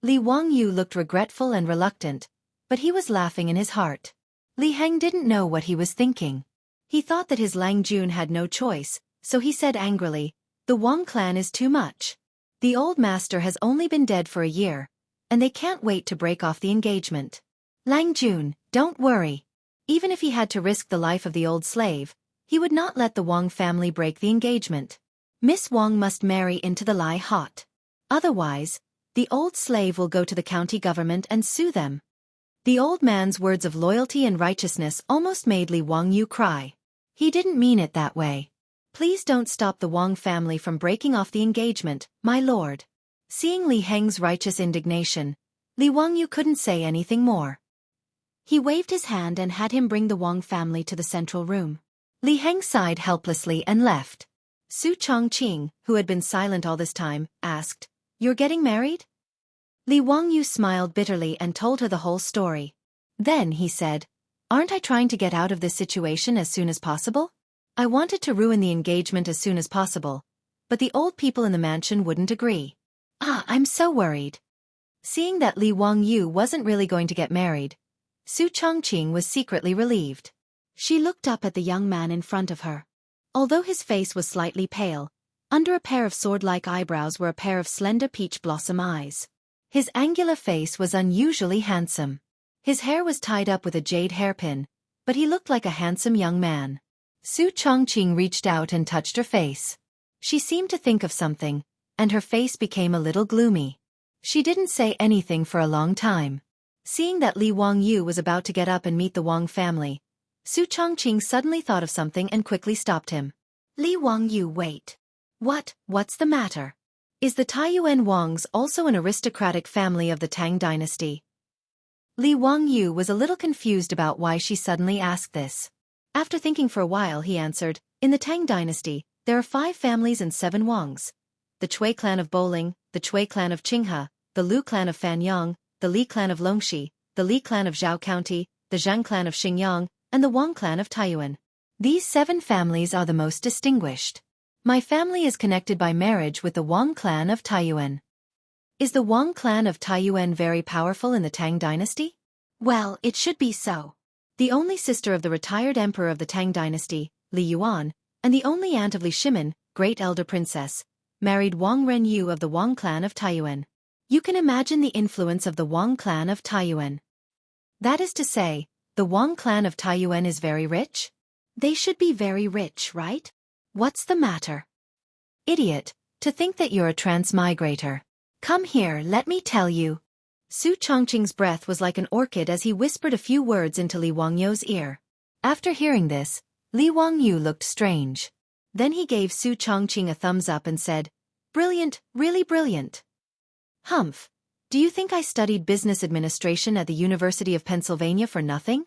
Li Wangyu looked regretful and reluctant, but he was laughing in his heart. Li Heng didn't know what he was thinking. He thought that his Lang Jun had no choice, so he said angrily, "The Wang clan is too much. The old master has only been dead for a year, and they can't wait to break off the engagement. Lang Jun, don't worry. Even if he had to risk the life of the old slave, he would not let the Wang family break the engagement. Miss Wang must marry into the Lai hot. Otherwise, the old slave will go to the county government and sue them." The old man's words of loyalty and righteousness almost made Li Wangyu cry. He didn't mean it that way. "Please don't stop the Wang family from breaking off the engagement, my lord." Seeing Li Heng's righteous indignation, Li Wangyu couldn't say anything more. He waved his hand and had him bring the Wang family to the central room. Li Heng sighed helplessly and left. Su Chongqing, who had been silent all this time, asked, "You're getting married?" Li Wangyu smiled bitterly and told her the whole story. Then he said, "Aren't I trying to get out of this situation as soon as possible? I wanted to ruin the engagement as soon as possible, but the old people in the mansion wouldn't agree. I'm so worried." Seeing that Li Wangyu wasn't really going to get married, Su Chongqing was secretly relieved. She looked up at the young man in front of her. Although his face was slightly pale, under a pair of sword-like eyebrows were a pair of slender peach blossom eyes. His angular face was unusually handsome. His hair was tied up with a jade hairpin, but he looked like a handsome young man. Su Chongqing reached out and touched her face. She seemed to think of something, and her face became a little gloomy. She didn't say anything for a long time. Seeing that Li Wangyu was about to get up and meet the Wang family, Su Chongqing suddenly thought of something and quickly stopped him. "Li Wangyu, wait. What's the matter? Is the Taiyuan Wangs also an aristocratic family of the Tang dynasty?" Li Wangyu was a little confused about why she suddenly asked this. After thinking for a while he answered, "In the Tang dynasty, there are 5 families and 7 Wangs. The Chui clan of Bowling, the Chui clan of Qinghe, the Lu clan of Fanyang, the Li clan of Longxi, the Li clan of Zhao County, the Zhang clan of Xingyang, and the Wang clan of Taiyuan. These 7 families are the most distinguished. My family is connected by marriage with the Wang clan of Taiyuan." "Is the Wang clan of Taiyuan very powerful in the Tang dynasty?" "Well, it should be so. The only sister of the retired emperor of the Tang dynasty, Li Yuan, and the only aunt of Li Shimin, great elder princess, married Wang Renyu of the Wang clan of Taiyuan. You can imagine the influence of the Wang clan of Taiyuan. That is to say, the Wang clan of Taiyuan is very rich? They should be very rich, right? What's the matter?" "Idiot, to think that you're a transmigrator. Come here, let me tell you." Su Chongqing's breath was like an orchid as he whispered a few words into Li Wangyu's ear. After hearing this, Li Wangyu looked strange. Then he gave Su Chongqing a thumbs up and said, "Brilliant, really brilliant. Humph, do you think I studied business administration at the University of Pennsylvania for nothing?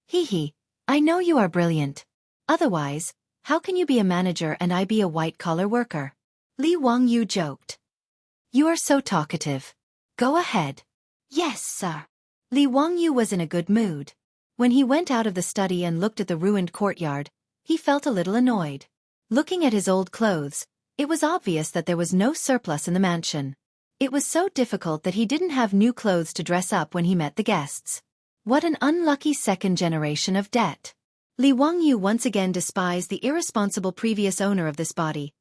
Hee, I know you are brilliant. Otherwise, how can you be a manager and I be a white-collar worker?" Li Wangyu joked. "You are so talkative. Go ahead." "Yes, sir." Li Wangyu was in a good mood. When he went out of the study and looked at the ruined courtyard, he felt a little annoyed. Looking at his old clothes, it was obvious that there was no surplus in the mansion. It was so difficult that he didn't have new clothes to dress up when he met the guests. What an unlucky second generation of debt. Li Wangyu once again despised the irresponsible previous owner of this body,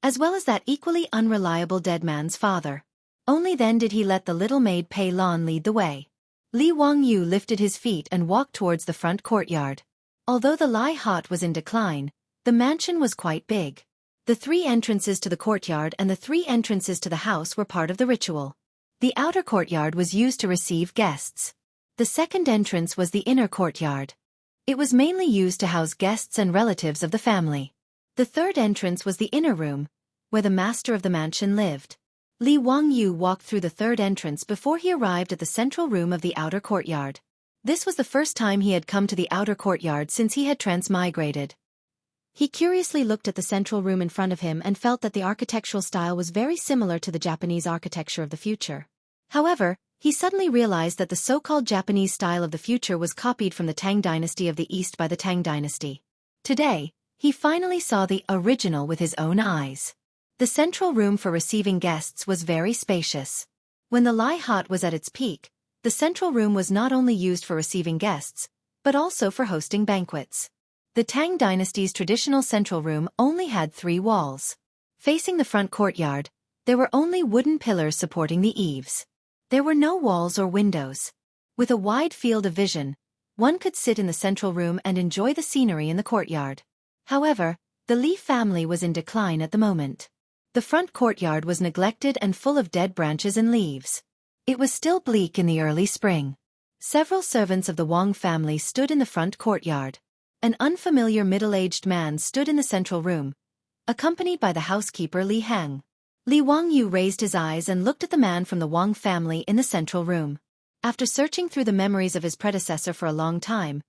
as well as that equally unreliable dead man's father. Only then did he let the little maid Pei Lan lead the way. Li Wangyu lifted his feet and walked towards the front courtyard. Although the Lai hut was in decline, the mansion was quite big. The 3 entrances to the courtyard and the 3 entrances to the house were part of the ritual. The outer courtyard was used to receive guests. The second entrance was the inner courtyard. It was mainly used to house guests and relatives of the family. The third entrance was the inner room, where the master of the mansion lived. Li Wangyu walked through the third entrance before he arrived at the central room of the outer courtyard. This was the first time he had come to the outer courtyard since he had transmigrated. He curiously looked at the central room in front of him and felt that the architectural style was very similar to the Japanese architecture of the future. However, he suddenly realized that the so-called Japanese style of the future was copied from the Tang dynasty of the East by the Tang dynasty. Today, he finally saw the original with his own eyes. The central room for receiving guests was very spacious. When the Lai hut was at its peak, the central room was not only used for receiving guests, but also for hosting banquets. The Tang dynasty's traditional central room only had 3 walls. Facing the front courtyard, there were only wooden pillars supporting the eaves. There were no walls or windows. With a wide field of vision, one could sit in the central room and enjoy the scenery in the courtyard. However, the Li family was in decline at the moment. The front courtyard was neglected and full of dead branches and leaves. It was still bleak in the early spring. Several servants of the Wang family stood in the front courtyard. An unfamiliar middle-aged man stood in the central room, accompanied by the housekeeper Li Hang. Li Wangyu raised his eyes and looked at the man from the Wang family in the central room. After searching through the memories of his predecessor for a long time,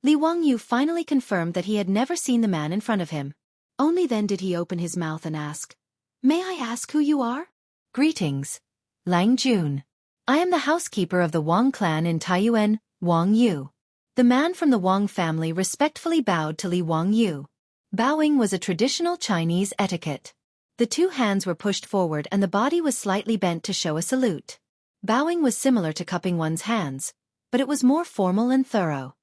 Li Wangyu finally confirmed that he had never seen the man in front of him. Only then did he open his mouth and ask, "May I ask who you are?" "Greetings, Lang Jun. I am the housekeeper of the Wang clan in Taiyuan, Wang Yu." The man from the Wang family respectfully bowed to Li Wangyu. Bowing was a traditional Chinese etiquette. The 2 hands were pushed forward and the body was slightly bent to show a salute. Bowing was similar to cupping one's hands, but it was more formal and thorough.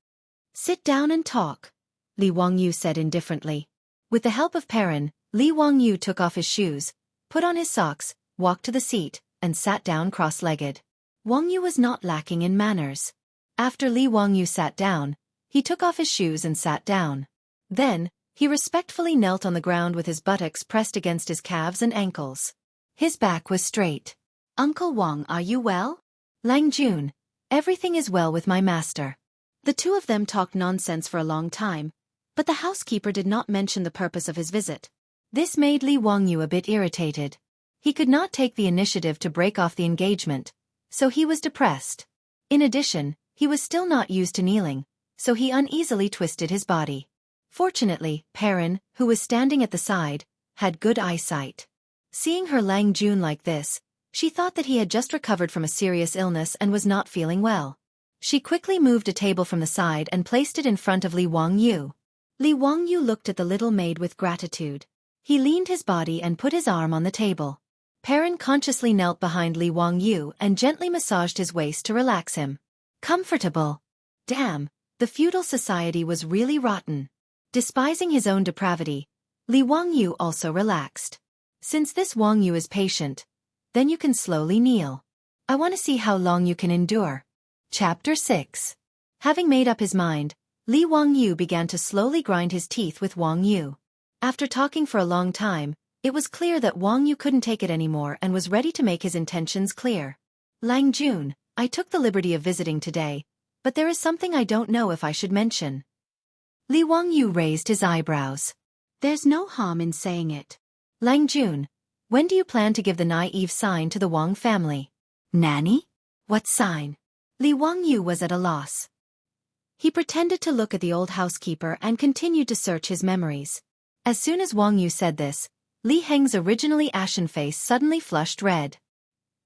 "Sit down and talk," Li Wangyu said indifferently. With the help of Perrin, Li Wangyu took off his shoes, put on his socks, walked to the seat, and sat down cross-legged. Wangyu was not lacking in manners. After Li Wangyu sat down, he took off his shoes and sat down. Then, he respectfully knelt on the ground with his buttocks pressed against his calves and ankles. His back was straight. "Uncle Wang, are you well?" "Lang Jun, everything is well with my master." The 2 of them talked nonsense for a long time, but the housekeeper did not mention the purpose of his visit. This made Li Wangyu a bit irritated. He could not take the initiative to break off the engagement, so he was depressed. In addition, he was still not used to kneeling, so he uneasily twisted his body. Fortunately, Perrin, who was standing at the side, had good eyesight. Seeing her Lang Jun like this, she thought that he had just recovered from a serious illness and was not feeling well. She quickly moved a table from the side and placed it in front of Li Wangyu. Li Wangyu looked at the little maid with gratitude. He leaned his body and put his arm on the table. Perrin consciously knelt behind Li Wangyu and gently massaged his waist to relax him. Comfortable. Damn, the feudal society was really rotten. Despising his own depravity, Li Wangyu also relaxed. Since this Wangyu is patient, then you can slowly kneel. I want to see how long you can endure. Chapter 6. Having made up his mind, Li Wangyu began to slowly grind his teeth with Wangyu. After talking for a long time, it was clear that Wangyu couldn't take it anymore and was ready to make his intentions clear. "Lang Jun, I took the liberty of visiting today, but there is something I don't know if I should mention." Li Wangyu raised his eyebrows. "There's no harm in saying it." "Lang Jun, when do you plan to give the naive sign to the Wang family?" "Nanny? What sign?" Li Wangyu was at a loss. He pretended to look at the old housekeeper and continued to search his memories. As soon as Wangyu said this, Li Heng's originally ashen face suddenly flushed red.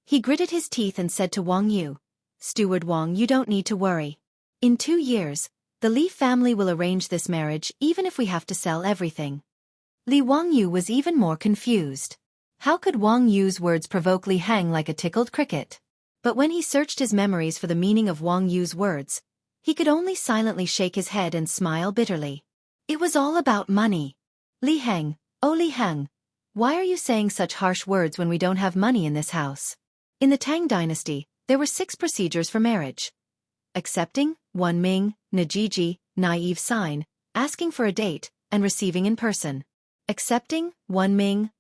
He gritted his teeth and said to Wangyu, "Steward Wang, you don't need to worry. In 2 years, the Li family will arrange this marriage even if we have to sell everything." Li Wangyu was even more confused. How could Wang Yu's words provoke Li Heng like a tickled cricket? But when he searched his memories for the meaning of Wang Yu's words, he could only silently shake his head and smile bitterly. It was all about money. "Li Heng, oh Li Heng, why are you saying such harsh words when we don't have money in this house?" In the Tang dynasty, there were 6 procedures for marriage. accepting, Wenming, Najiji, naive sign, asking for a date, and receiving in person. Accepting, Wenming,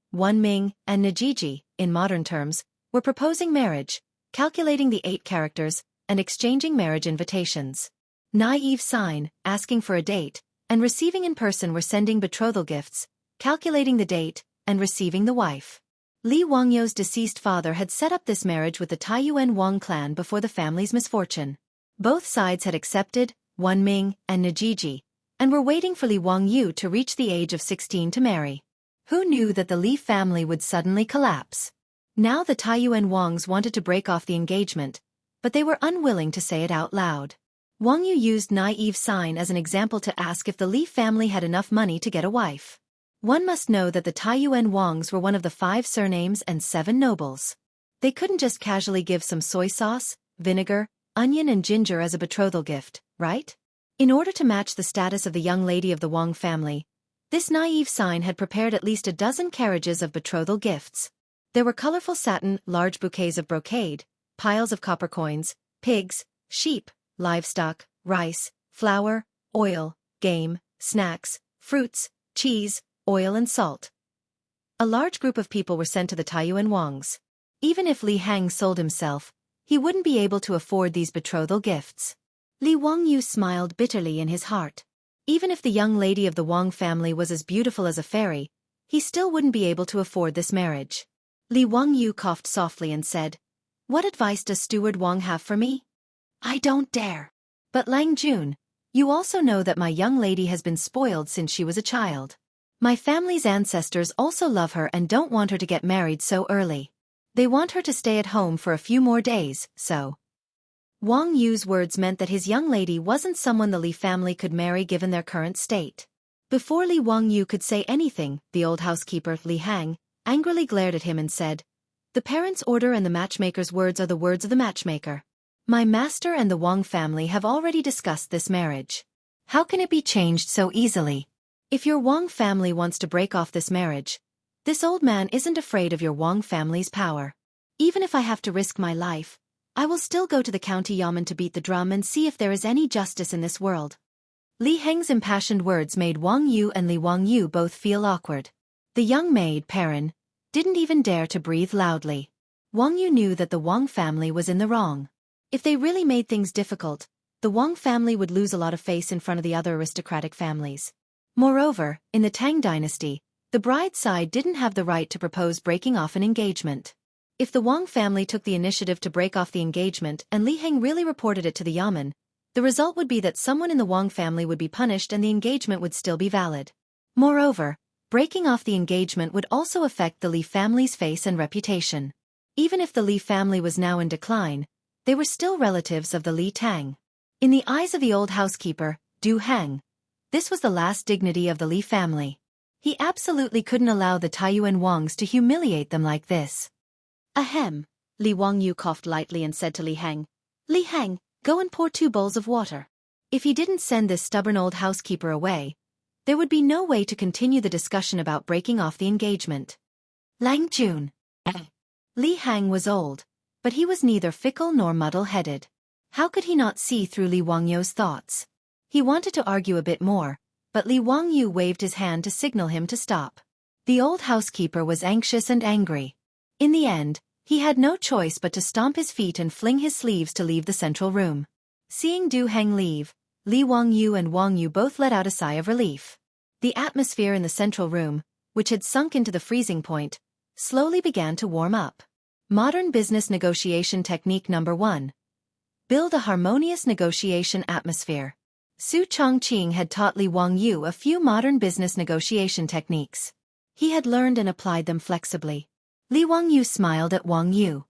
and Najiji, in modern terms, were proposing marriage, calculating the 8 characters, and exchanging marriage invitations. Naive sign, asking for a date, and receiving in person were sending betrothal gifts, calculating the date, and receiving the wife. Li Wangyu's deceased father had set up this marriage with the Taiyuan Wang clan before the family's misfortune. Both sides had accepted, Wenming and Najiji, and were waiting for Li Wangyu to reach the age of 16 to marry. Who knew that the Li family would suddenly collapse? Now the Taiyuan Wangs wanted to break off the engagement, but they were unwilling to say it out loud. Wang Yu used naive sign as an example to ask if the Li family had enough money to get a wife. One must know that the Taiyuan Wangs were one of the 5 surnames and 7 nobles. They couldn't just casually give some soy sauce, vinegar, onion and ginger as a betrothal gift, right? In order to match the status of the young lady of the Wang family, this naive sign had prepared at least a dozen carriages of betrothal gifts. There were colorful satin, large bouquets of brocade, piles of copper coins, pigs, sheep, livestock, rice, flour, oil, game, snacks, fruits, cheese, oil and salt. A large group of people were sent to the Taiyuan Wangs. Even if Li Hang sold himself, he wouldn't be able to afford these betrothal gifts. Li Wangyu smiled bitterly in his heart. Even if the young lady of the Wang family was as beautiful as a fairy, he still wouldn't be able to afford this marriage. Li Wangyu coughed softly and said, "What advice does Steward Wang have for me?" "I don't dare." "But Lang Jun, you also know that my young lady has been spoiled since she was a child. My family's ancestors also love her and don't want her to get married so early. They want her to stay at home for a few more days, so." Wang Yu's words meant that his young lady wasn't someone the Li family could marry given their current state. Before Li Wangyu could say anything, the old housekeeper, Li Hang, angrily glared at him and said, "The parents' order and the matchmaker's words are the words of the matchmaker. My master and the Wang family have already discussed this marriage. How can it be changed so easily? If your Wang family wants to break off this marriage, this old man isn't afraid of your Wang family's power. Even if I have to risk my life, I will still go to the county yamen to beat the drum and see if there is any justice in this world." Li Heng's impassioned words made Wang Yu and Li Wangyu both feel awkward. The young maid, Perrin, didn't even dare to breathe loudly. Wang Yu knew that the Wang family was in the wrong. If they really made things difficult, the Wang family would lose a lot of face in front of the other aristocratic families. Moreover, in the Tang dynasty, the bride's side didn't have the right to propose breaking off an engagement. If the Wang family took the initiative to break off the engagement and Li Heng really reported it to the yamen, the result would be that someone in the Wang family would be punished and the engagement would still be valid. Moreover, breaking off the engagement would also affect the Li family's face and reputation. Even if the Li family was now in decline, they were still relatives of the Li Tang. In the eyes of the old housekeeper, Du Heng, this was the last dignity of the Li family. He absolutely couldn't allow the Taiyuan Wangs to humiliate them like this. "Ahem," Li Wangyu coughed lightly and said to Li Heng, "Li Heng, go and pour 2 bowls of water." If he didn't send this stubborn old housekeeper away, there would be no way to continue the discussion about breaking off the engagement. Lang Jun. Li Heng was old, but he was neither fickle nor muddle-headed. How could he not see through Li Wangyu's thoughts? He wanted to argue a bit more, but Li Wangyu waved his hand to signal him to stop. The old housekeeper was anxious and angry. In the end, he had no choice but to stomp his feet and fling his sleeves to leave the central room. Seeing Du Heng leave, Li Wangyu and Wang Yu both let out a sigh of relief. The atmosphere in the central room, which had sunk into the freezing point, slowly began to warm up. Modern Business Negotiation Technique Number 1. Build a harmonious negotiation atmosphere. Su Chongqing had taught Li Wangyu a few modern business negotiation techniques. He had learned and applied them flexibly. Li Wangyu smiled at Wang Yu.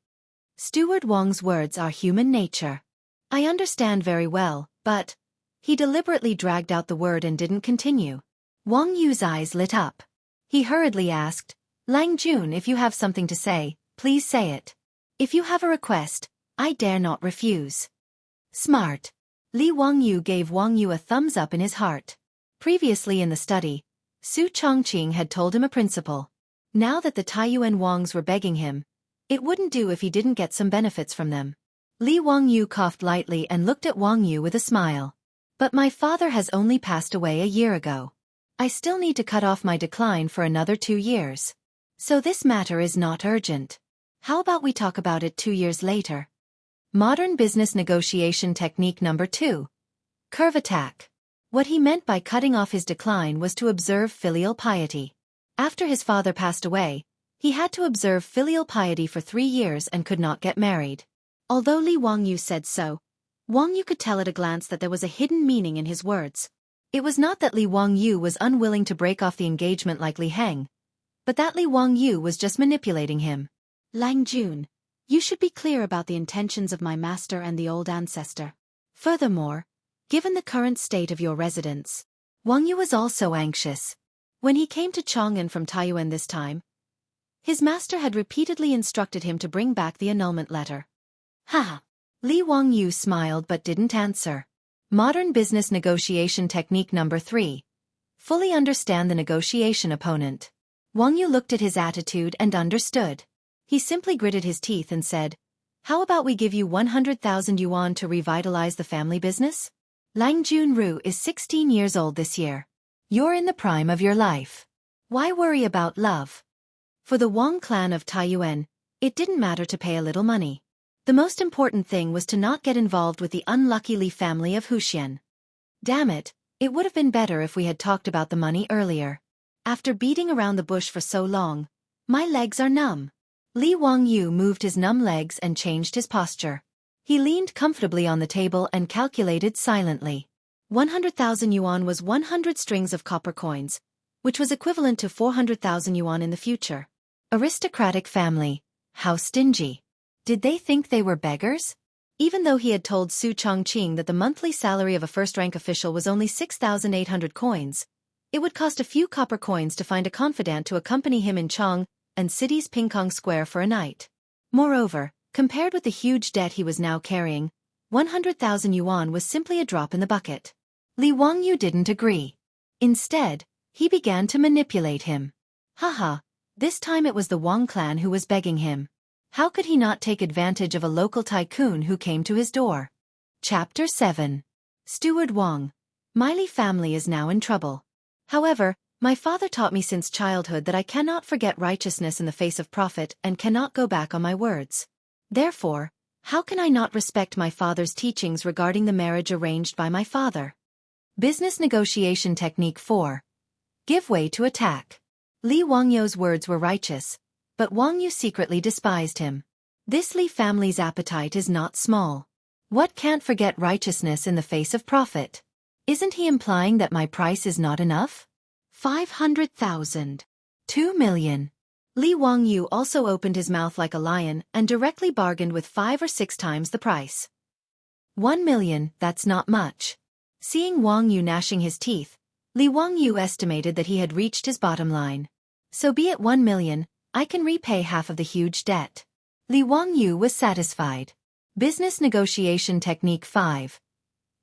"Steward Wang's words are human nature. I understand very well, but..." He deliberately dragged out the word and didn't continue. Wang Yu's eyes lit up. He hurriedly asked, "Lang Jun, if you have something to say, please say it. If you have a request, I dare not refuse." Smart. Li Wangyu gave Wang Yu a thumbs up in his heart. Previously in the study, Su Chongqing had told him a principle. Now that the Taiyuan Wangs were begging him, it wouldn't do if he didn't get some benefits from them. Li Wangyu coughed lightly and looked at Wang Yu with a smile. But my father has only passed away a year ago. I still need to cut off my decline for another 2 years. So this matter is not urgent. How about we talk about it 2 years later? Modern business negotiation technique number 2. Curve attack. What he meant by cutting off his decline was to observe filial piety. After his father passed away, he had to observe filial piety for 3 years and could not get married. Although Li Wangyu said so, Wang Yu could tell at a glance that there was a hidden meaning in his words. It was not that Li Wangyu was unwilling to break off the engagement like Li Heng, but that Li Wangyu was just manipulating him. Lang Jun, you should be clear about the intentions of my master and the old ancestor. Furthermore, given the current state of your residence, Wang Yu was also anxious. When he came to Chang'an from Taiyuan this time, his master had repeatedly instructed him to bring back the annulment letter. Haha. Li Wangyu smiled but didn't answer. Modern business negotiation technique number 3. Fully understand the negotiation opponent. Wang Yu looked at his attitude and understood. He simply gritted his teeth and said, "How about we give you 100,000 yuan to revitalize the family business? Lang Junru is 16 years old this year. You're in the prime of your life. Why worry about love?" For the Wang clan of Taiyuan, it didn't matter to pay a little money. The most important thing was to not get involved with the unlucky Li family of Huxian. Damn it, it would have been better if we had talked about the money earlier. After beating around the bush for so long, my legs are numb. Li Wangyu moved his numb legs and changed his posture. He leaned comfortably on the table and calculated silently. 100,000 yuan was 100 strings of copper coins, which was equivalent to 400,000 yuan in the future. Aristocratic family. How stingy. Did they think they were beggars? Even though he had told Su Chongqing that the monthly salary of a first-rank official was only 6,800 coins, it would cost a few copper coins to find a confidant to accompany him in Chang and city's Pingkong Square for a night. Moreover, compared with the huge debt he was now carrying, 100,000 yuan was simply a drop in the bucket. Li Wangyu didn't agree. Instead, he began to manipulate him. Haha, this time it was the Wang clan who was begging him. How could he not take advantage of a local tycoon who came to his door? Chapter 7. Steward Wang. My Li family is now in trouble. However, my father taught me since childhood that I cannot forget righteousness in the face of profit and cannot go back on my words. Therefore, how can I not respect my father's teachings regarding the marriage arranged by my father? Business negotiation technique 4. Give way to attack. Li Wangyu's words were righteous, but Wang Yu secretly despised him. This Li family's appetite is not small. What can't forget righteousness in the face of profit? Isn't he implying that my price is not enough? 500,000. 2 million. Li Wangyu also opened his mouth like a lion and directly bargained with 5 or 6 times the price. 1 million, that's not much. Seeing Wang Yu gnashing his teeth, Li Wangyu estimated that he had reached his bottom line. So be it 1 million, I can repay half of the huge debt. Li Wangyu was satisfied. Business negotiation technique 5.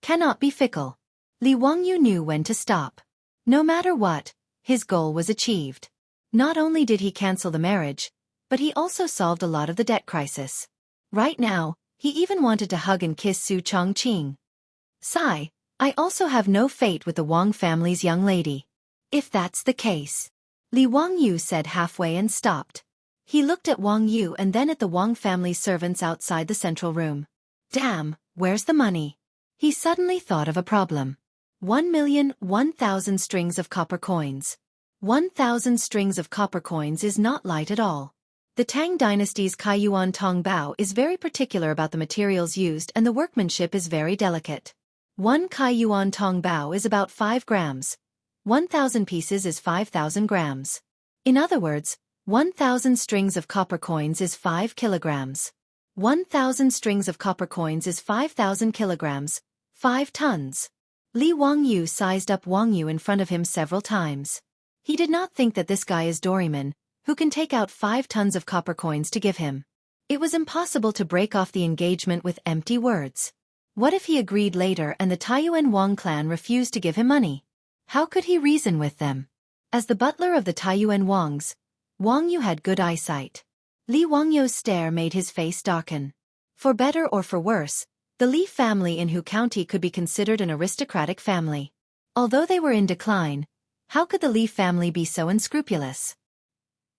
Cannot be fickle. Li Wangyu knew when to stop. No matter what, his goal was achieved. Not only did he cancel the marriage, but he also solved a lot of the debt crisis. Right now, he even wanted to hug and kiss Su Chongqing. Sigh, I also have no fate with the Wang family's young lady. If that's the case. Li Wangyu said halfway and stopped. He looked at Wang Yu and then at the Wang family's servants outside the central room. Damn, where's the money? He suddenly thought of a problem. 1,001,000 strings of copper coins. 1,000 strings of copper coins is not light at all. The Tang dynasty's Kaiyuan Tongbao is very particular about the materials used and the workmanship is very delicate. 1 Kaiyuan Tongbao is about 5 grams. 1,000 pieces is 5,000 grams. In other words, 1,000 strings of copper coins is 5 kilograms. 1,000 strings of copper coins is 5,000 kilograms, 5 tons. Li Wangyu sized up Wang Yu in front of him several times. He did not think that this guy is Doryman, who can take out 5 tons of copper coins to give him. It was impossible to break off the engagement with empty words. What if he agreed later and the Taiyuan Wang clan refused to give him money? How could he reason with them? As the butler of the Taiyuan Wangs, Wang Yu had good eyesight. Li Wangyu's stare made his face darken. For better or for worse, the Li family in Hu County could be considered an aristocratic family. Although they were in decline, how could the Li family be so unscrupulous?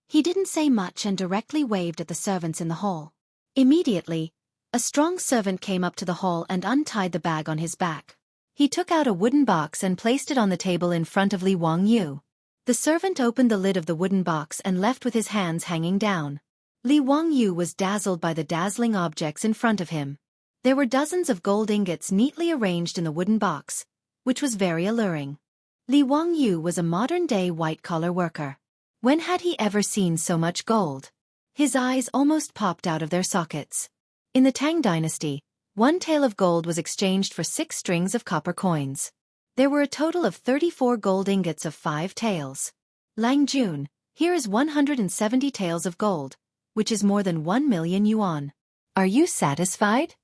He didn't say much and directly waved at the servants in the hall. Immediately, a strong servant came up to the hall and untied the bag on his back. He took out a wooden box and placed it on the table in front of Li Wangyu. The servant opened the lid of the wooden box and left with his hands hanging down. Li Wangyu was dazzled by the dazzling objects in front of him. There were dozens of gold ingots neatly arranged in the wooden box, which was very alluring. Li Wangyu was a modern-day white-collar worker. When had he ever seen so much gold? His eyes almost popped out of their sockets. In the Tang dynasty, one tael of gold was exchanged for 6 strings of copper coins. There were a total of 34 gold ingots of 5 taels. Lang Jun, here is 170 taels of gold, which is more than 1 million yuan. Are you satisfied?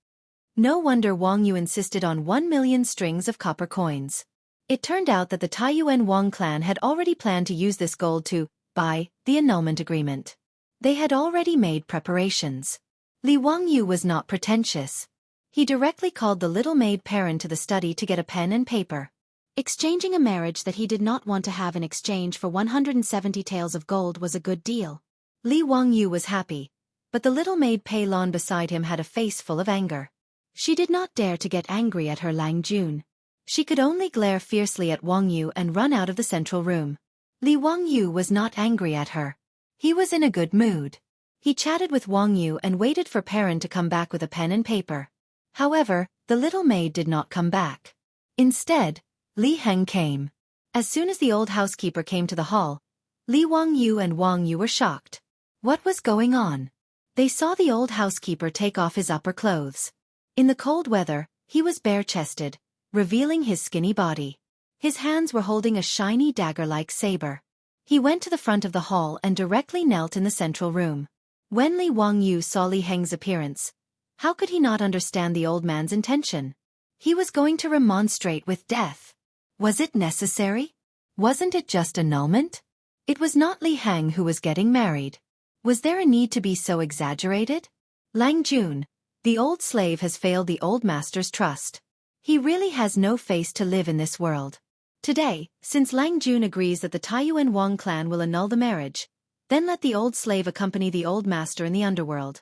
No wonder Wang Yu insisted on 1 million strings of copper coins. It turned out that the Taiyuan Wang clan had already planned to use this gold to buy the annulment agreement. They had already made preparations. Li Wangyu was not pretentious. He directly called the little maid Perrin to the study to get a pen and paper. Exchanging a marriage that he did not want to have in exchange for 170 taels of gold was a good deal. Li Wangyu was happy, but the little maid Pei Lon beside him had a face full of anger. She did not dare to get angry at her Lang Jun. She could only glare fiercely at Wang Yu and run out of the central room. Li Wangyu was not angry at her. He was in a good mood. He chatted with Wang Yu and waited for Perrin to come back with a pen and paper. However, the little maid did not come back. Instead, Li Heng came. As soon as the old housekeeper came to the hall, Li Wangyu and Wang Yu were shocked. What was going on? They saw the old housekeeper take off his upper clothes. In the cold weather, he was bare-chested, revealing his skinny body. His hands were holding a shiny dagger-like saber. He went to the front of the hall and directly knelt in the central room. When Li Wangyu saw Li Heng's appearance, how could he not understand the old man's intention? He was going to remonstrate with death. Was it necessary? Wasn't it just annulment? It was not Li Heng who was getting married. Was there a need to be so exaggerated? Lang Jun, the old slave, has failed the old master's trust. He really has no face to live in this world. Today, since Lang Jun agrees that the Taiyuan Wang clan will annul the marriage, then let the old slave accompany the old master in the underworld.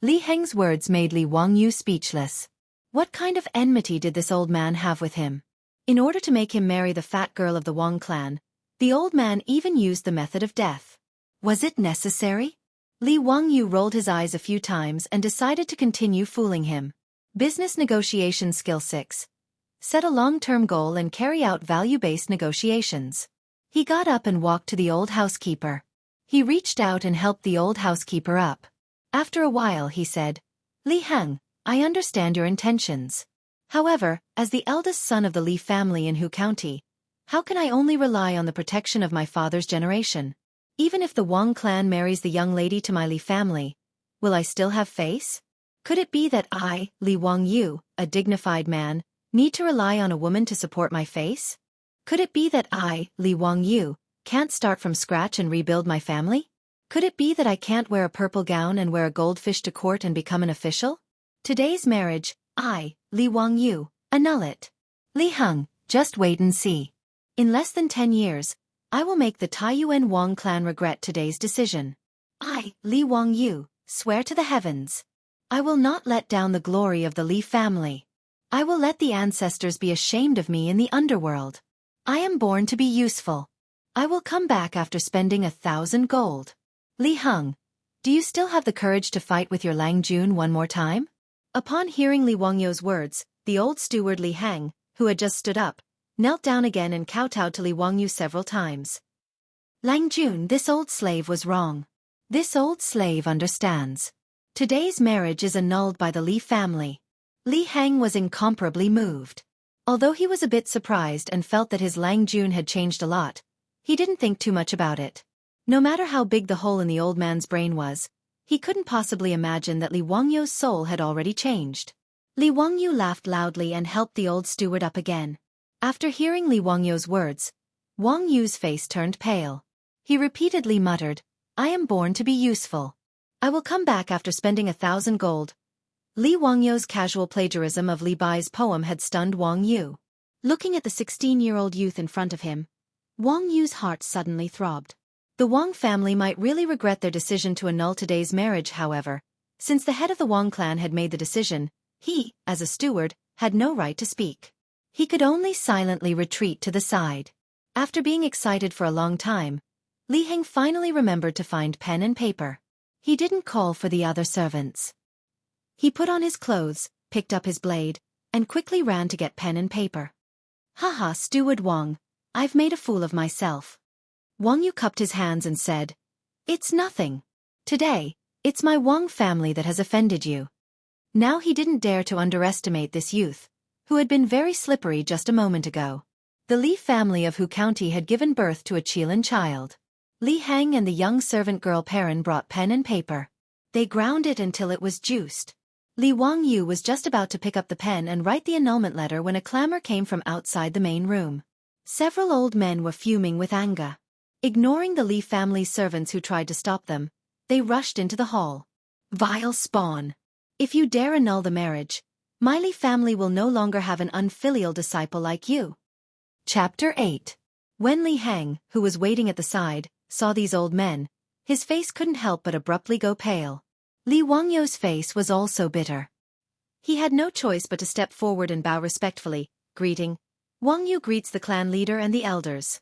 Li Heng's words made Li Wangyu speechless. What kind of enmity did this old man have with him? In order to make him marry the fat girl of the Wang clan, the old man even used the method of death. Was it necessary? Li Wangyu rolled his eyes a few times and decided to continue fooling him. Business negotiation skill 6. Set a long-term goal and carry out value-based negotiations. He got up and walked to the old housekeeper. He reached out and helped the old housekeeper up. After a while he said, Li Heng, I understand your intentions. However, as the eldest son of the Li family in Hu County, how can I only rely on the protection of my father's generation? Even if the Wang clan marries the young lady to my Li family, will I still have face? Could it be that I, Li Wangyu, a dignified man, need to rely on a woman to support my face? Could it be that I, Li Wangyu, can't start from scratch and rebuild my family? Could it be that I can't wear a purple gown and wear a goldfish to court and become an official? Today's marriage, I, Li Wangyu, annul it. Li Heng, just wait and see. In less than 10 years, I will make the Taiyuan Wang clan regret today's decision. I, Li Wangyu, swear to the heavens. I will not let down the glory of the Li family. I will let the ancestors be ashamed of me in the underworld. I am born to be useful. I will come back after spending 1,000 gold. Li Heng, do you still have the courage to fight with your Lang Jun one more time? Upon hearing Li Wangyu's words, the old steward Li Heng, who had just stood up, knelt down again and kowtowed to Li Wangyu several times. Lang Jun, this old slave was wrong. This old slave understands. Today's marriage is annulled by the Li family. Li Heng was incomparably moved. Although he was a bit surprised and felt that his Lang Jun had changed a lot, he didn't think too much about it. No matter how big the hole in the old man's brain was, he couldn't possibly imagine that Li Wangyu's soul had already changed. Li Wangyu laughed loudly and helped the old steward up again. After hearing Li Wangyu's words, Wang Yu's face turned pale. He repeatedly muttered, I am born to be useful. I will come back after spending 1,000 gold. Li Wangyu's casual plagiarism of Li Bai's poem had stunned Wang Yu. Looking at the 16-year-old youth in front of him, Wang Yu's heart suddenly throbbed. The Wang family might really regret their decision to annul today's marriage, however. Since the head of the Wang clan had made the decision, he, as a steward, had no right to speak. He could only silently retreat to the side. After being excited for a long time, Li Heng finally remembered to find pen and paper. He didn't call for the other servants. He put on his clothes, picked up his blade, and quickly ran to get pen and paper. "Haha, Steward Wang, I've made a fool of myself." Wang Yu cupped his hands and said, "It's nothing. Today, it's my Wang family that has offended you." Now he didn't dare to underestimate this youth, who had been very slippery just a moment ago. The Li family of Hu County had given birth to a Qilin child. Li Heng and the young servant girl Perrin brought pen and paper. They ground it until it was juiced. Li Wang Yu was just about to pick up the pen and write the annulment letter when a clamor came from outside the main room. Several old men were fuming with anger. Ignoring the Li family's servants who tried to stop them, they rushed into the hall. "Vile spawn! If you dare annul the marriage, my Li family will no longer have an unfilial disciple like you." Chapter 8. When Li Heng, who was waiting at the side, saw these old men, his face couldn't help but abruptly go pale. Li Wangyu's face was also bitter. He had no choice but to step forward and bow respectfully, greeting. Wang Yu greets the clan leader and the elders.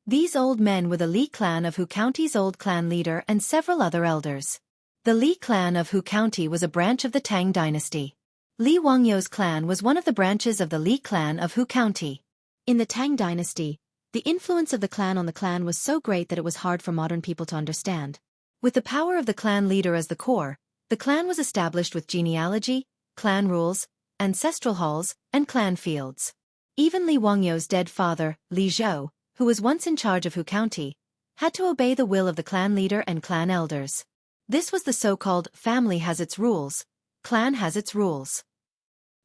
These old men were the Li clan of Hu County's old clan leader and several other elders. The Li clan of Hu County was a branch of the Tang dynasty. Li Wangyu's clan was one of the branches of the Li clan of Hu County. In the Tang dynasty, the influence of the clan on the clan was so great that it was hard for modern people to understand. With the power of the clan leader as the core, the clan was established with genealogy, clan rules, ancestral halls, and clan fields. Even Li Wangyu's dead father, Li Zhou, who was once in charge of Hu County, had to obey the will of the clan leader and clan elders. This was the so-called family has its rules, clan has its rules.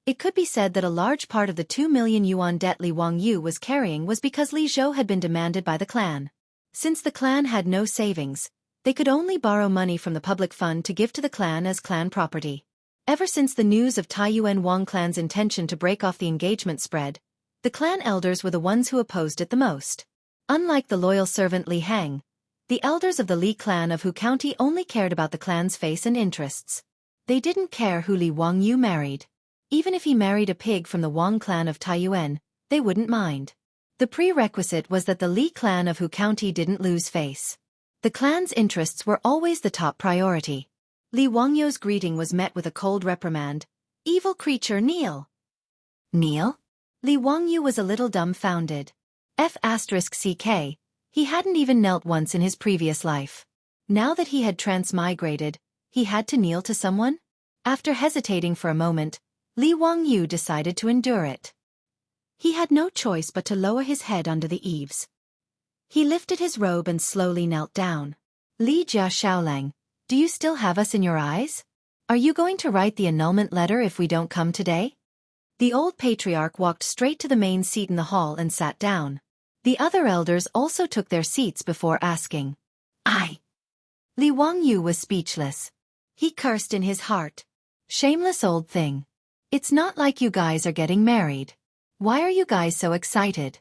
It could be said that a large part of the 2 million yuan debt Li Wangyu was carrying was because Li Zhou had been demanded by the clan. Since the clan had no savings, they could only borrow money from the public fund to give to the clan as clan property. Ever since the news of Taiyuan Wang clan's intention to break off the engagement spread, the clan elders were the ones who opposed it the most. Unlike the loyal servant Li Heng, the elders of the Li clan of Hu County only cared about the clan's face and interests. They didn't care who Li Wangyu married. Even if he married a pig from the Wang clan of Taiyuan, they wouldn't mind. The prerequisite was that the Li clan of Hu County didn't lose face. The clan's interests were always the top priority. Li Wangyu's greeting was met with a cold reprimand. "Evil creature, kneel." Kneel? Li Wangyu was a little dumbfounded. F***ck, he hadn't even knelt once in his previous life. Now that he had transmigrated, he had to kneel to someone? After hesitating for a moment, Li Wangyu decided to endure it. He had no choice but to lower his head under the eaves. He lifted his robe and slowly knelt down. "Li Jia Shaolang, do you still have us in your eyes? Are you going to write the annulment letter if we don't come today?" The old patriarch walked straight to the main seat in the hall and sat down. The other elders also took their seats before asking. "I." Li Wangyu was speechless. He cursed in his heart. "Shameless old thing. It's not like you guys are getting married. Why are you guys so excited?"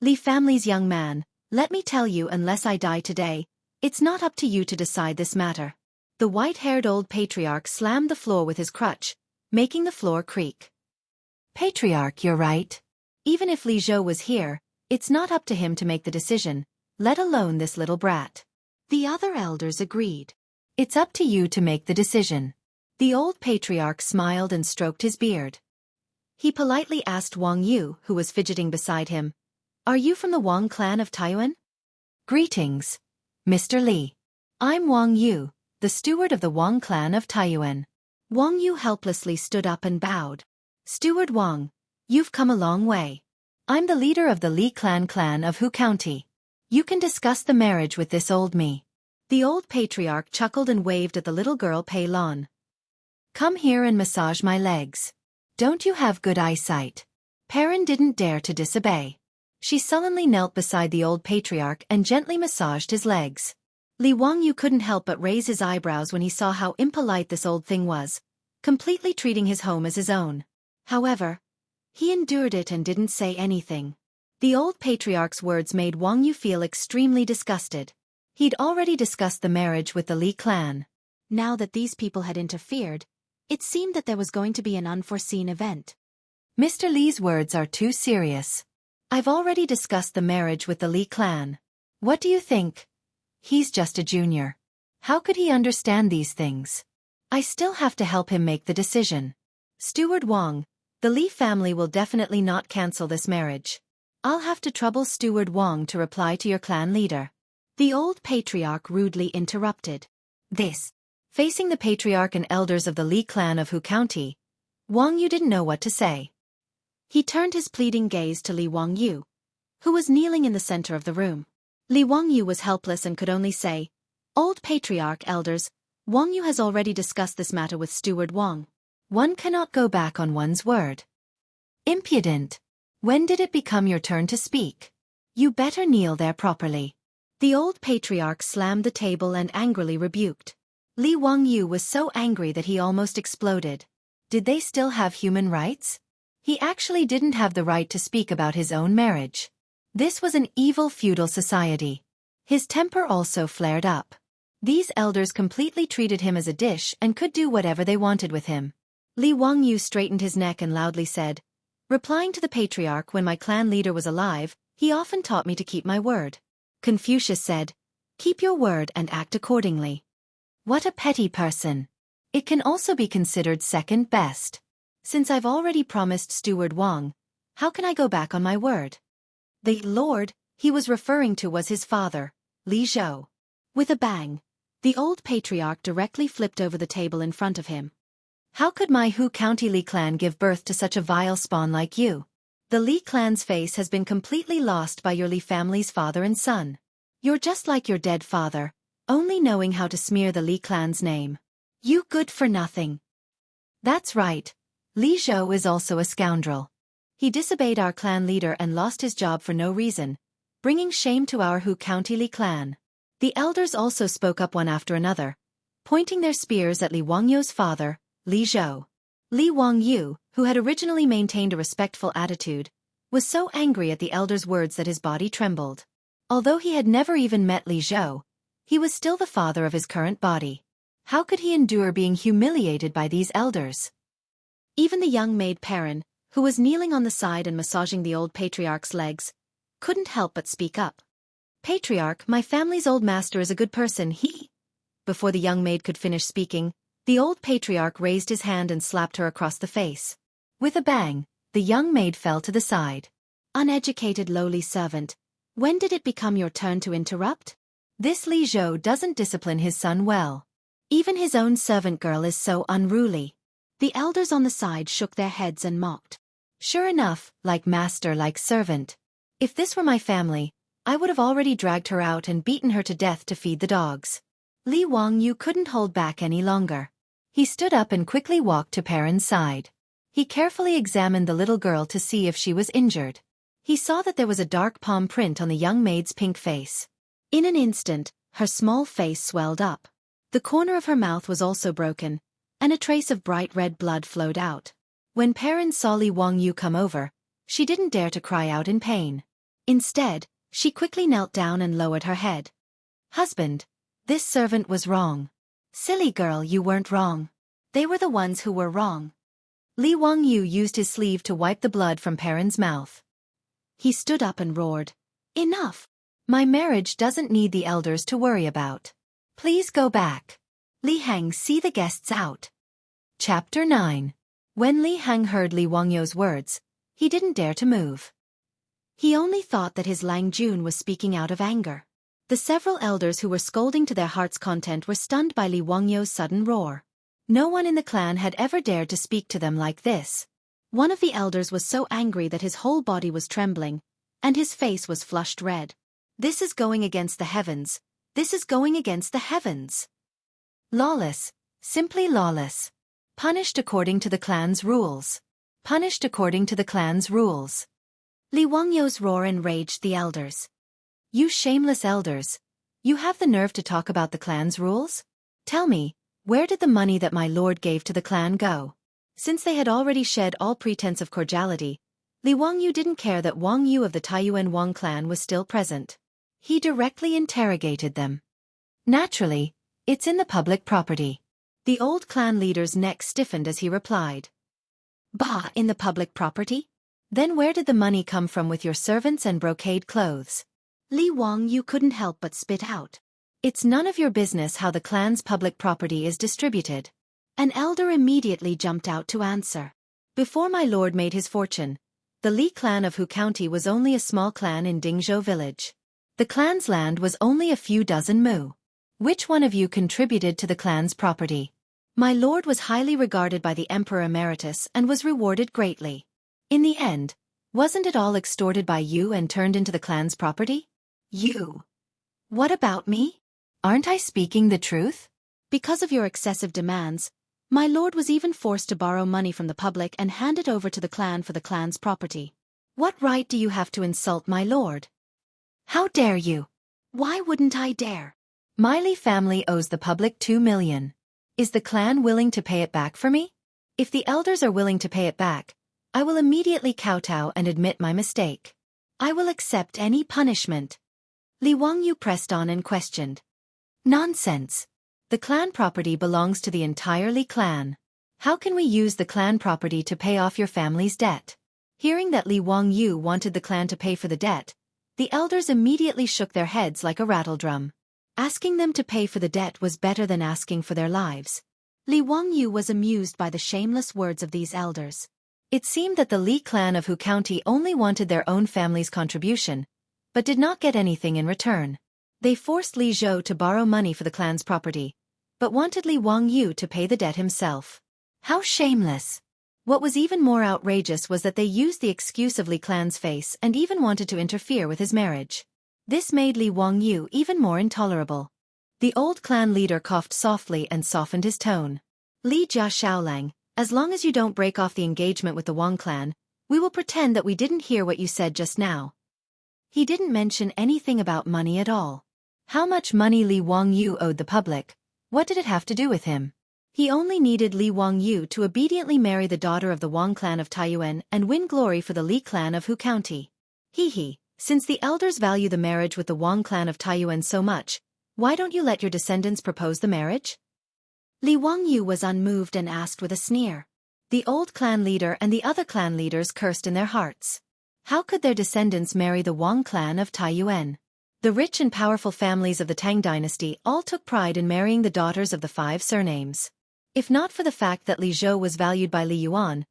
"Li family's young man, let me tell you, unless I die today, it's not up to you to decide this matter." The white-haired old patriarch slammed the floor with his crutch, making the floor creak. "Patriarch, you're right. Even if Li Zhou was here, it's not up to him to make the decision, let alone this little brat." The other elders agreed. "It's up to you to make the decision." The old patriarch smiled and stroked his beard. He politely asked Wang Yu, who was fidgeting beside him, "Are you from the Wang clan of Taiyuan?" "Greetings, Mr. Li. I'm Wang Yu, the steward of the Wang clan of Taiyuan." Wang Yu helplessly stood up and bowed. "Steward Wang, you've come a long way. I'm the leader of the Li clan of Hu County. You can discuss the marriage with this old me." The old patriarch chuckled and waved at the little girl Pei Lon. "Come here and massage my legs. Don't you have good eyesight?" Perrin didn't dare to disobey. She sullenly knelt beside the old patriarch and gently massaged his legs. Li Wangyu couldn't help but raise his eyebrows when he saw how impolite this old thing was. completely treating his home as his own. However, he endured it and didn't say anything. The old patriarch's words made Wang Yu feel extremely disgusted. He'd already discussed the marriage with the Li clan. Now that these people had interfered, it seemed that there was going to be an unforeseen event. Mr. Li's words are too serious. I've already discussed the marriage with the Li clan. What do you think? He's just a junior. How could he understand these things? I still have to help him make the decision. Steward Wang, the Li family will definitely not cancel this marriage. I'll have to trouble Steward Wang to reply to your clan leader. The old patriarch rudely interrupted. Facing the patriarch and elders of the Li clan of Hu County, Wang Yu didn't know what to say. He turned his pleading gaze to Li Wang Yu, who was kneeling in the center of the room. Li Wang Yu was helpless and could only say, "Old patriarch, elders, Wang Yu has already discussed this matter with Steward Wang. One cannot go back on one's word." Impudent! When did it become your turn to speak? You better kneel there properly. The old patriarch slammed the table and angrily rebuked. Li Wang Yu was so angry that he almost exploded. Did they still have human rights? He actually didn't have the right to speak about his own marriage. This was an evil feudal society. His temper also flared up. These elders completely treated him as a dish and could do whatever they wanted with him. Li Wang Yu straightened his neck and loudly said, "Replying to the patriarch when my clan leader was alive, he often taught me to keep my word." Confucius said, "Keep your word and act accordingly." What a petty person. It can also be considered second best. Since I've already promised Steward Wang, how can I go back on my word? The lord he was referring to was his father, Li Zhou. With a bang, the old patriarch directly flipped over the table in front of him. How could my Hu County Li clan give birth to such a vile spawn like you? The Li clan's face has been completely lost by your Li family's father and son. You're just like your dead father, only knowing how to smear the Li clan's name. You good for nothing. That's right. Li Zhou is also a scoundrel. He disobeyed our clan leader and lost his job for no reason, bringing shame to our Hu County Li clan. The elders also spoke up one after another, pointing their spears at Li Wang Yu's father, Li Zhou. Li Wang Yu, who had originally maintained a respectful attitude, was so angry at the elders' words that his body trembled. Although he had never even met Li Zhou, he was still the father of his current body. How could he endure being humiliated by these elders? Even the young maid Perrin, who was kneeling on the side and massaging the old patriarch's legs, couldn't help but speak up. "Patriarch, my family's old master is a good person, he—" Before the young maid could finish speaking, the old patriarch raised his hand and slapped her across the face. With a bang, the young maid fell to the side. "Uneducated lowly servant, when did it become your turn to interrupt? This Li Zhou doesn't discipline his son well. Even his own servant girl is so unruly." The elders on the side shook their heads and mocked. "Sure enough, like master like servant. If this were my family, I would have already dragged her out and beaten her to death to feed the dogs." Li Wang Yu couldn't hold back any longer. He stood up and quickly walked to Perrin's side. He carefully examined the little girl to see if she was injured. He saw that there was a dark palm print on the young maid's pink face. In an instant, her small face swelled up. The corner of her mouth was also broken, and a trace of bright red blood flowed out. When Perrin saw Li Wang Yu come over, she didn't dare to cry out in pain. Instead, she quickly knelt down and lowered her head. "Husband, this servant was wrong." "Silly girl, you weren't wrong. They were the ones who were wrong." Li Wang Yu used his sleeve to wipe the blood from Perrin's mouth. He stood up and roared, "Enough! My marriage doesn't need the elders to worry about. Please go back. Li Hang, see the guests out." Chapter 9. When Li Hang heard Li Wang Yu's words, he didn't dare to move. He only thought that his Lang Jun was speaking out of anger. The several elders who were scolding to their heart's content were stunned by Li Wang Yu's sudden roar. No one in the clan had ever dared to speak to them like this. One of the elders was so angry that his whole body was trembling, and his face was flushed red. "This is going against the heavens. This is going against the heavens." Lawless, simply lawless. Punished according to the clan's rules. Punished according to the clan's rules. Li Wang Yu's roar enraged the elders. "You shameless elders! You have the nerve to talk about the clan's rules? Tell me, Where did the money that my lord gave to the clan go? Since they had already shed all pretense of cordiality, Li Wangyu didn't care that Wang Yu of the Taiyuan Wang clan was still present. He directly interrogated them. Naturally, it's in the public property. The old clan leader's neck stiffened as he replied. Bah, in the public property? Then where did the money come from with your servants and brocade clothes? Li Wangyu couldn't help but spit out. It's none of your business how the clan's public property is distributed. An elder immediately jumped out to answer. Before my lord made his fortune, the Li clan of Hu County was only a small clan in Dingzhou village. The clan's land was only a few dozen mu. Which one of you contributed to the clan's property? My lord was highly regarded by the Emperor Emeritus and was rewarded greatly. In the end, wasn't it all extorted by you and turned into the clan's property? You. What about me? Aren't I speaking the truth? Because of your excessive demands, my lord was even forced to borrow money from the public and hand it over to the clan for the clan's property. What right do you have to insult my lord? How dare you? Why wouldn't I dare? My Li family owes the public 2 million. Is the clan willing to pay it back for me? If the elders are willing to pay it back, I will immediately kowtow and admit my mistake. I will accept any punishment. Li Wangyu pressed on and questioned. Nonsense. The clan property belongs to the entire Li clan. How can we use the clan property to pay off your family's debt? Hearing that Li Wangyu wanted the clan to pay for the debt, the elders immediately shook their heads like a rattledrum. Asking them to pay for the debt was better than asking for their lives. Li Wangyu was amused by the shameless words of these elders. It seemed that the Li clan of Hu County only wanted their own family's contribution, but did not get anything in return. They forced Li Zhou to borrow money for the clan's property, but wanted Li Wangyu to pay the debt himself. How shameless! What was even more outrageous was that they used the excuse of Li clan's face and even wanted to interfere with his marriage. This made Li Wangyu even more intolerable. The old clan leader coughed softly and softened his tone. Li Jia Xiaolang, as long as you don't break off the engagement with the Wang clan, we will pretend that we didn't hear what you said just now. He didn't mention anything about money at all. How much money Li Wangyu owed the public, what did it have to do with him? He only needed Li Wangyu to obediently marry the daughter of the Wang clan of Taiyuan and win glory for the Li clan of Hu County. Since the elders value the marriage with the Wang clan of Taiyuan so much, why don't you let your descendants propose the marriage? Li Wangyu was unmoved and asked with a sneer. The old clan leader and the other clan leaders cursed in their hearts. How could their descendants marry the Wang clan of Taiyuan? The rich and powerful families of the Tang dynasty all took pride in marrying the daughters of the 5 surnames. If not for the fact that Li Zhou was valued by Li Yuan,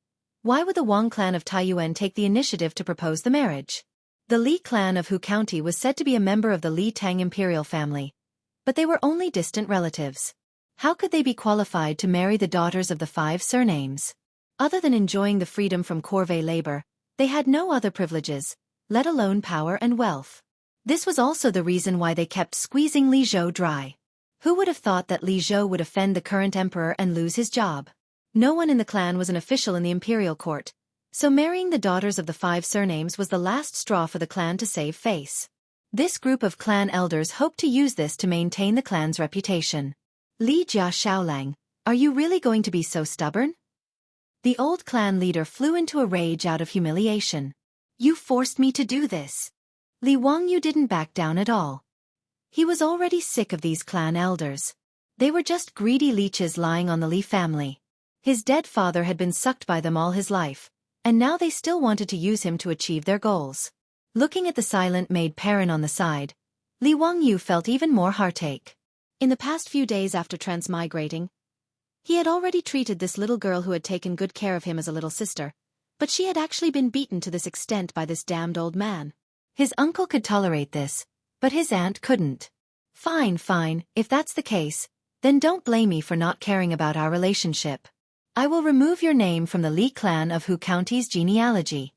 why would the Wang clan of Taiyuan take the initiative to propose the marriage? The Li clan of Hu County was said to be a member of the Li Tang imperial family, but they were only distant relatives. How could they be qualified to marry the daughters of the 5 surnames? Other than enjoying the freedom from corvée labor, they had no other privileges, let alone power and wealth. This was also the reason why they kept squeezing Li Zhou dry. Who would have thought that Li Zhou would offend the current emperor and lose his job? No one in the clan was an official in the imperial court, so marrying the daughters of the 5 surnames was the last straw for the clan to save face. This group of clan elders hoped to use this to maintain the clan's reputation. Li Jia Xiaolang, are you really going to be so stubborn? The old clan leader flew into a rage out of humiliation. You forced me to do this. Li Wangyu didn't back down at all. He was already sick of these clan elders. They were just greedy leeches lying on the Li family. His dead father had been sucked by them all his life, and now they still wanted to use him to achieve their goals. Looking at the silent maid Perrin on the side, Li Wangyu felt even more heartache. In the past few days after transmigrating, he had already treated this little girl who had taken good care of him as a little sister, but she had actually been beaten to this extent by this damned old man. His uncle could tolerate this, but his aunt couldn't. Fine, if that's the case, then don't blame me for not caring about our relationship. I will remove your name from the Li clan of Hu County's genealogy.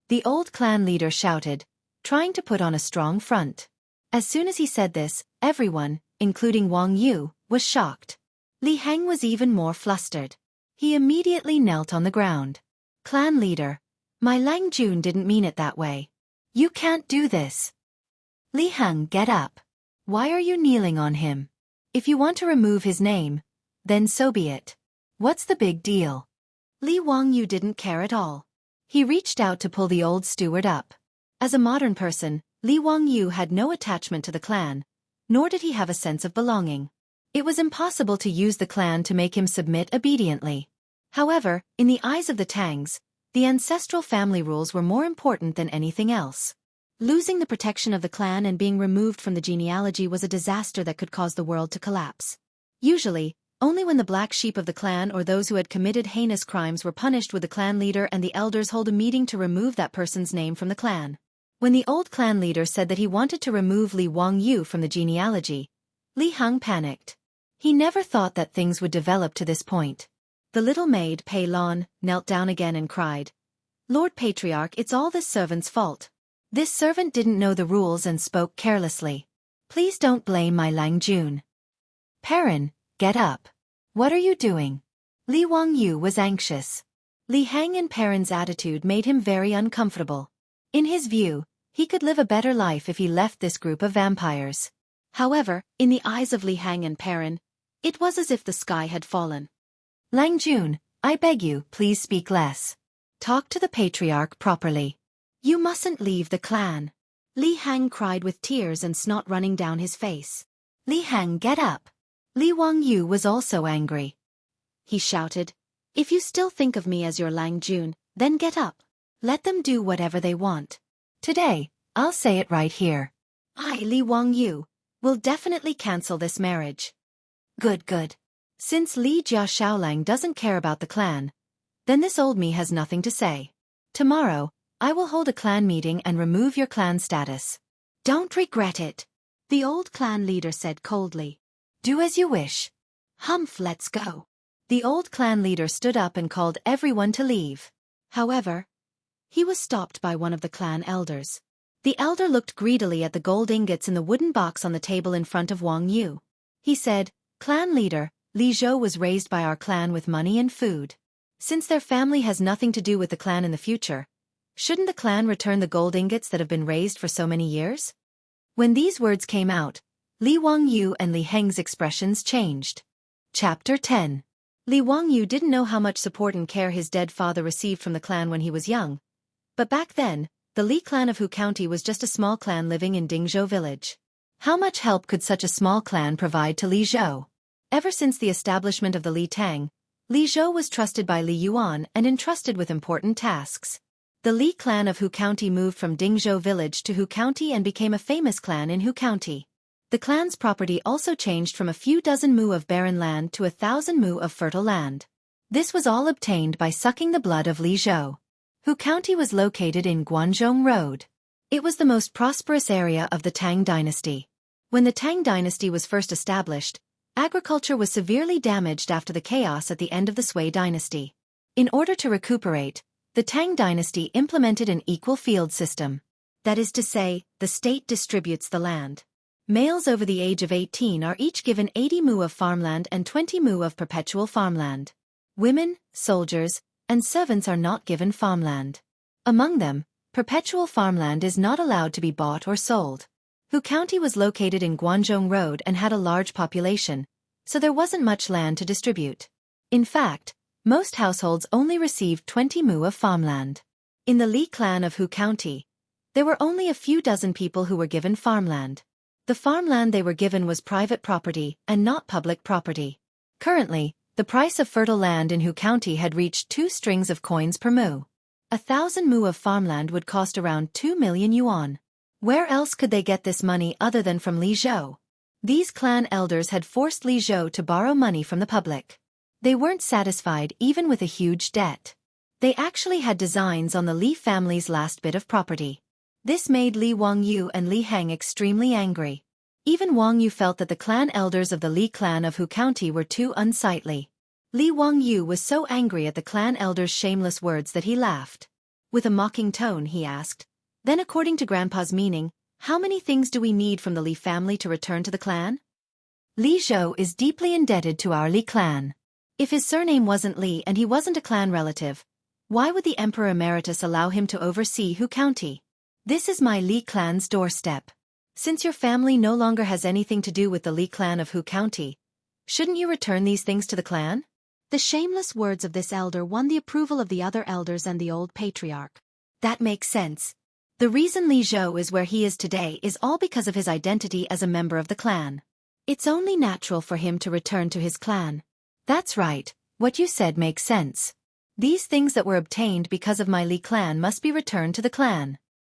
The old clan leader shouted, trying to put on a strong front. As soon as he said this, everyone, including Wang Yu, was shocked. Li Heng was even more flustered. He immediately knelt on the ground. Clan leader, my Lang Jun didn't mean it that way. You can't do this. Li Heng, get up. Why are you kneeling on him? If you want to remove his name, then so be it. What's the big deal? Li Wangyu didn't care at all. He reached out to pull the old steward up. As a modern person, Li Wangyu had no attachment to the clan, nor did he have a sense of belonging. It was impossible to use the clan to make him submit obediently. However, in the eyes of the Tangs, the ancestral family rules were more important than anything else. Losing the protection of the clan and being removed from the genealogy was a disaster that could cause the world to collapse. Usually, only when the black sheep of the clan or those who had committed heinous crimes were punished would the clan leader and the elders hold a meeting to remove that person's name from the clan. When the old clan leader said that he wanted to remove Li Wangyu from the genealogy, Li Heng panicked. He never thought that things would develop to this point. The little maid, Pei Lon, knelt down again and cried, "Lord Patriarch, it's all this servant's fault. This servant didn't know the rules and spoke carelessly. Please don't blame my Lang Jun." "Perrin, get up. What are you doing?" Li Wangyu was anxious. Li Heng and Perrin's attitude made him very uncomfortable. In his view, he could live a better life if he left this group of vampires. However, in the eyes of Li Heng and Perrin, it was as if the sky had fallen. "Lang Jun, I beg you, please speak less. Talk to the patriarch properly. You mustn't leave the clan." Li Heng cried with tears and snot running down his face. "Li Heng, get up." Li Wangyu was also angry. He shouted, "If you still think of me as your Lang Jun, then get up. Let them do whatever they want. Today, I'll say it right here. I, Li Wangyu, will definitely cancel this marriage." Good. Since Li Jia Shaolang doesn't care about the clan, then this old me has nothing to say. Tomorrow, I will hold a clan meeting and remove your clan status. Don't regret it, the old clan leader said coldly. Do as you wish. Humph, let's go. The old clan leader stood up and called everyone to leave. However, he was stopped by one of the clan elders. The elder looked greedily at the gold ingots in the wooden box on the table in front of Wang Yu. He said, "Clan leader, Li Zhou was raised by our clan with money and food. Since their family has nothing to do with the clan in the future, shouldn't the clan return the gold ingots that have been raised for so many years?" When these words came out, Li Wangyu and Li Heng's expressions changed. Chapter 10. Li Wangyu didn't know how much support and care his dead father received from the clan when he was young. But back then, the Li clan of Hu County was just a small clan living in Dingzhou village. How much help could such a small clan provide to Li Zhou? Ever since the establishment of the Li Tang, Li Zhou was trusted by Li Yuan and entrusted with important tasks. The Li clan of Hu County moved from Dingzhou village to Hu County and became a famous clan in Hu County. The clan's property also changed from a few dozen mu of barren land to 1,000 mu of fertile land. This was all obtained by sucking the blood of Li Zhou. Hu County was located in Guanzhong Road. It was the most prosperous area of the Tang dynasty. When the Tang dynasty was first established, agriculture was severely damaged after the chaos at the end of the Sui dynasty. In order to recuperate, the Tang dynasty implemented an equal field system. That is to say, the state distributes the land. Males over the age of 18 are each given 80 mu of farmland and 20 mu of perpetual farmland. Women, soldiers, and servants are not given farmland. Among them, perpetual farmland is not allowed to be bought or sold. Hu County was located in Guanzhong Road and had a large population, so there wasn't much land to distribute. In fact, most households only received 20 mu of farmland. In the Li clan of Hu County, there were only a few dozen people who were given farmland. The farmland they were given was private property and not public property. Currently, the price of fertile land in Hu County had reached 2 strings of coins per mu. 1,000 mu of farmland would cost around 2 million yuan. Where else could they get this money other than from Li Zhou? These clan elders had forced Li Zhou to borrow money from the public. They weren't satisfied even with a huge debt. They actually had designs on the Li family's last bit of property. This made Li Wangyu and Li Heng extremely angry. Even Wangyu felt that the clan elders of the Li clan of Hu County were too unsightly. Li Wangyu was so angry at the clan elders' shameless words that he laughed. With a mocking tone he asked, "Then according to Grandpa's meaning, how many things do we need from the Li family to return to the clan?" Li Zhou is deeply indebted to our Li clan. If his surname wasn't Li and he wasn't a clan relative, why would the Emperor Emeritus allow him to oversee Hu County? This is my Li clan's doorstep. Since your family no longer has anything to do with the Li clan of Hu County, Shouldn't you return these things to the clan? The shameless words of this elder won the approval of the other elders and the old patriarch. That makes sense. The reason Li Zhou is where he is today is all because of his identity as a member of the clan. It's only natural for him to return to his clan. That's right, what you said makes sense. These things that were obtained because of my Li clan must be returned to the clan.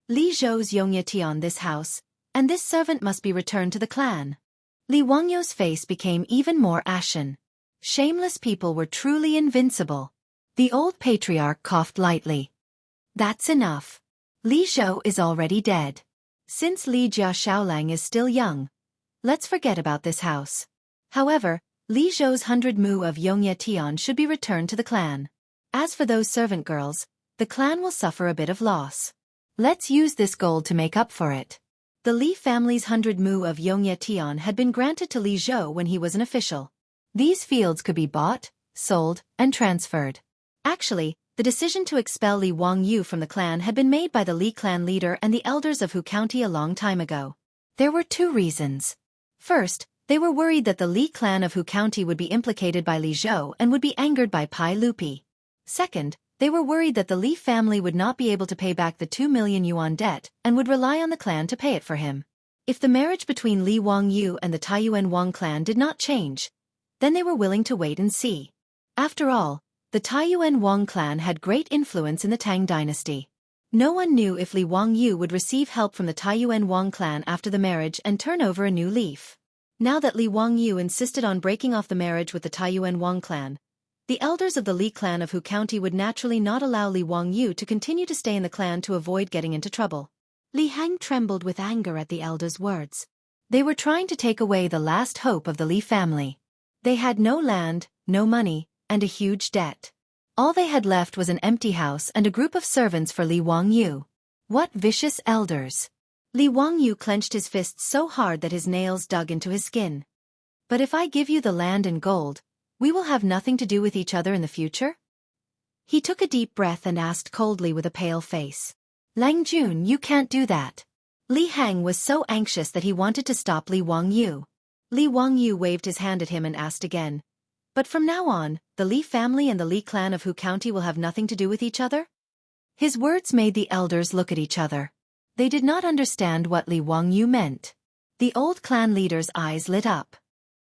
Li Zhou's Yongye on this house, and this servant must be returned to the clan. Li Wangyou's face became even more ashen. Shameless people were truly invincible. The old patriarch coughed lightly. That's enough. Li Zhou is already dead. Since Li Jia Xiaolang is still young, let's forget about this house. However, Li Zhou's 100 mu of Yongye Tian should be returned to the clan. As for those servant girls, the clan will suffer a bit of loss. Let's use this gold to make up for it. The Li family's 100 mu of Yongye Tian had been granted to Li Zhou when he was an official. These fields could be bought, sold, and transferred. Actually, the decision to expel Li Wangyu from the clan had been made by the Li clan leader and the elders of Hu County a long time ago. There were two reasons. First, they were worried that the Li clan of Hu County would be implicated by Li Zhou and would be angered by Pai Lupi. Second, they were worried that the Li family would not be able to pay back the 2 million yuan debt and would rely on the clan to pay it for him. If the marriage between Li Wangyu and the Taiyuan Wang clan did not change, then they were willing to wait and see. After all, the Taiyuan Wang clan had great influence in the Tang dynasty. No one knew if Li Wangyu would receive help from the Taiyuan Wang clan after the marriage and turn over a new leaf. Now that Li Wangyu insisted on breaking off the marriage with the Taiyuan Wang clan, the elders of the Li clan of Hu County would naturally not allow Li Wangyu to continue to stay in the clan to avoid getting into trouble. Li Hang trembled with anger at the elders' words. They were trying to take away the last hope of the Li family. They had no land, no money, and a huge debt. All they had left was an empty house and a group of servants for Li Wangyu. What vicious elders! Li Wangyu clenched his fists so hard that his nails dug into his skin. But if I give you the land and gold, we will have nothing to do with each other in the future? He took a deep breath and asked coldly with a pale face. Lang Jun, you can't do that. Li Hang was so anxious that he wanted to stop Li Wangyu. Li Wangyu waved his hand at him and asked again. But from now on, the Li family and the Li clan of Hu County will have nothing to do with each other? His words made the elders look at each other. They did not understand what Li Wangyu meant. The old clan leader's eyes lit up.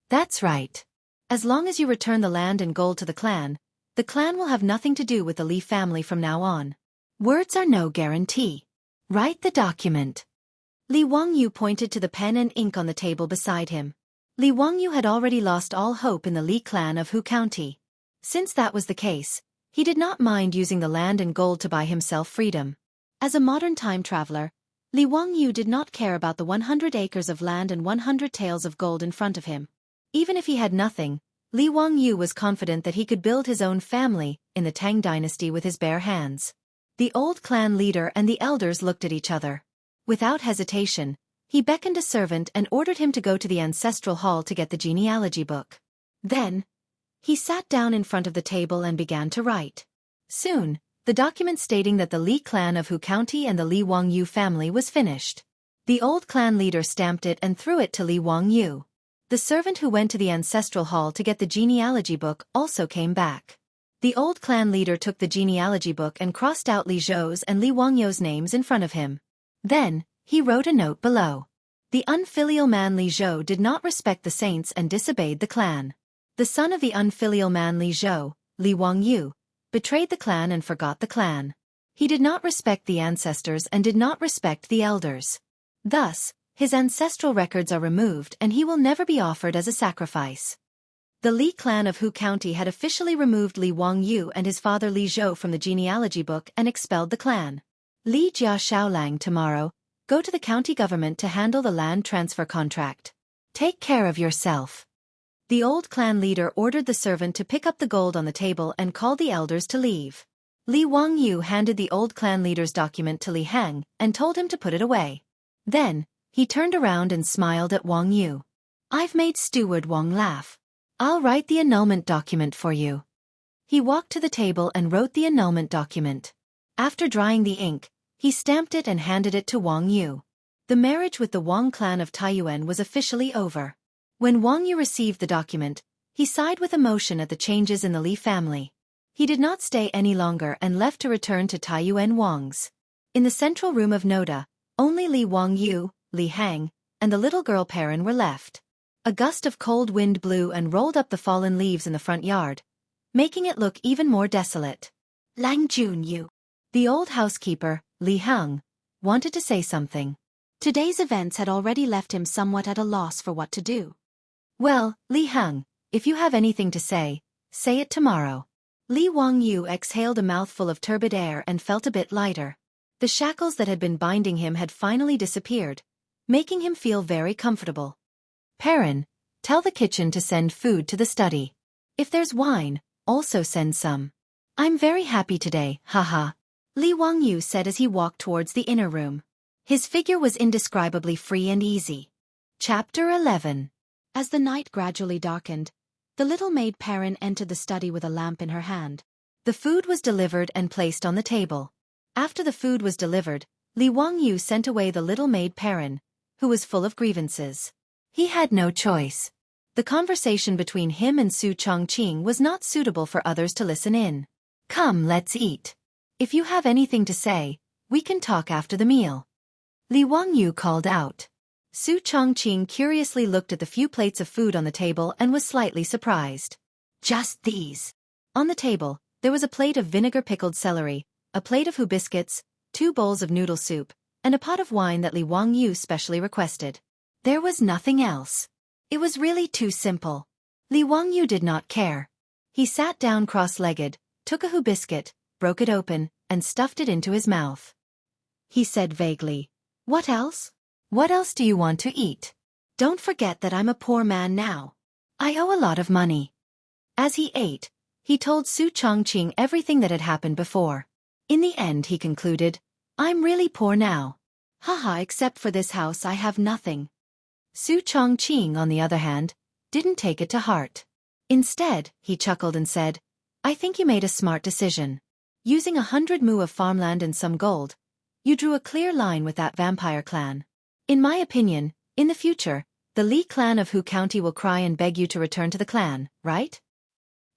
That's right. As long as you return the land and gold to the clan will have nothing to do with the Li family from now on. Words are no guarantee. Write the document. Li Wangyu pointed to the pen and ink on the table beside him. Li Wangyu had already lost all hope in the Li clan of Hu County. Since that was the case, he did not mind using the land and gold to buy himself freedom. As a modern time traveler, Li Wangyu did not care about the 100 acres of land and 100 taels of gold in front of him. Even if he had nothing, Li Wangyu was confident that he could build his own family in the Tang dynasty with his bare hands. The old clan leader and the elders looked at each other. Without hesitation, he beckoned a servant and ordered him to go to the ancestral hall to get the genealogy book. Then, he sat down in front of the table and began to write. Soon, the document stating that the Li clan of Hu County and the Li Wangyu family was finished. The old clan leader stamped it and threw it to Li Wangyu. The servant who went to the ancestral hall to get the genealogy book also came back. The old clan leader took the genealogy book and crossed out Li Zhou's and Li Wangyou's names in front of him. Then, he wrote a note below. The unfilial man Li Zhou did not respect the saints and disobeyed the clan. The son of the unfilial man Li Zhou, Li Wangyu, betrayed the clan and forgot the clan. He did not respect the ancestors and did not respect the elders. Thus, his ancestral records are removed and he will never be offered as a sacrifice. The Li clan of Hu County had officially removed Li Wangyu and his father Li Zhou from the genealogy book and expelled the clan. Li Jia Xiaolang tomorrow, go to the county government to handle the land transfer contract. Take care of yourself. The old clan leader ordered the servant to pick up the gold on the table and called the elders to leave. Li Wangyu handed the old clan leader's document to Li Hang and told him to put it away. Then, he turned around and smiled at Wangyu. I've made Steward Wang laugh. I'll write the annulment document for you. He walked to the table and wrote the annulment document. After drying the ink, he stamped it and handed it to Wangyu. The marriage with the Wang clan of Taiyuan was officially over. When Wang Yu received the document, he sighed with emotion at the changes in the Li family. He did not stay any longer and left to return to Taiyuan Wang's. In the central room of Noda, only Li Wang Yu, Li Hang, and the little girl Perrin were left. A gust of cold wind blew and rolled up the fallen leaves in the front yard, making it look even more desolate. Lang Junyu, the old housekeeper, Li Hang, wanted to say something. Today's events had already left him somewhat at a loss for what to do. Well, Li Hang, if you have anything to say it tomorrow. Li Wang Yu exhaled a mouthful of turbid air and felt a bit lighter. The shackles that had been binding him had finally disappeared, making him feel very comfortable. Perrin, tell the kitchen to send food to the study. If there's wine, also send some. I'm very happy today, haha. Li Wang Yu said as he walked towards the inner room. His figure was indescribably free and easy. Chapter 11. As the night gradually darkened, the little maid Perrin entered the study with a lamp in her hand. The food was delivered and placed on the table. After the food was delivered, Li Wang Yu sent away the little maid Perrin, who was full of grievances. He had no choice. The conversation between him and Su Chongqing was not suitable for others to listen in. Come, let's eat. If you have anything to say, we can talk after the meal. Li Wang Yu called out. Su Chongqing curiously looked at the few plates of food on the table and was slightly surprised. Just these. On the table, there was a plate of vinegar-pickled celery, a plate of biscuits, 2 bowls of noodle soup, and a pot of wine that Li Wang Yu specially requested. There was nothing else. It was really too simple. Li Wang Yu did not care. He sat down cross-legged, took a biscuit, broke it open, and stuffed it into his mouth. He said vaguely, "What else? What else do you want to eat? Don't forget that I'm a poor man now. I owe a lot of money." As he ate, he told Su Chongqing everything that had happened before. In the end he concluded, "I'm really poor now. Haha, except for this house I have nothing." Su Chongqing, on the other hand, didn't take it to heart. Instead, he chuckled and said, "I think you made a smart decision. Using 100 mu of farmland and some gold, you drew a clear line with that vampire clan. In my opinion, in the future, the Li clan of Hu County will cry and beg you to return to the clan, right?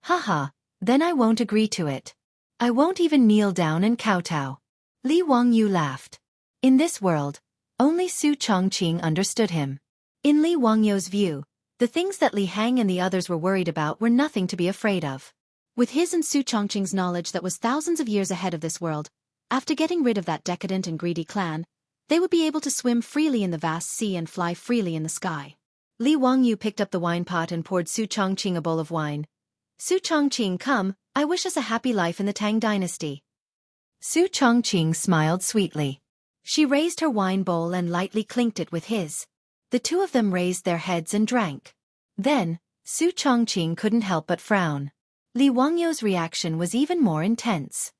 Haha, then I won't agree to it. I won't even kneel down and kowtow." Li Wang Yu laughed. In this world, only Su Chongqing understood him. In Li Wang Yu's view, the things that Li Hang and the others were worried about were nothing to be afraid of. With his and Su Chongqing's knowledge that was thousands of years ahead of this world, after getting rid of that decadent and greedy clan, they would be able to swim freely in the vast sea and fly freely in the sky. Li Wang Yu picked up the wine pot and poured Su Chongqing a bowl of wine. "Su Chongqing, come, I wish us a happy life in the Tang dynasty." Su Chongqing smiled sweetly. She raised her wine bowl and lightly clinked it with his. The two of them raised their heads and drank. Then, Su Chongqing couldn't help but frown. Li Wang Yu's reaction was even more intense.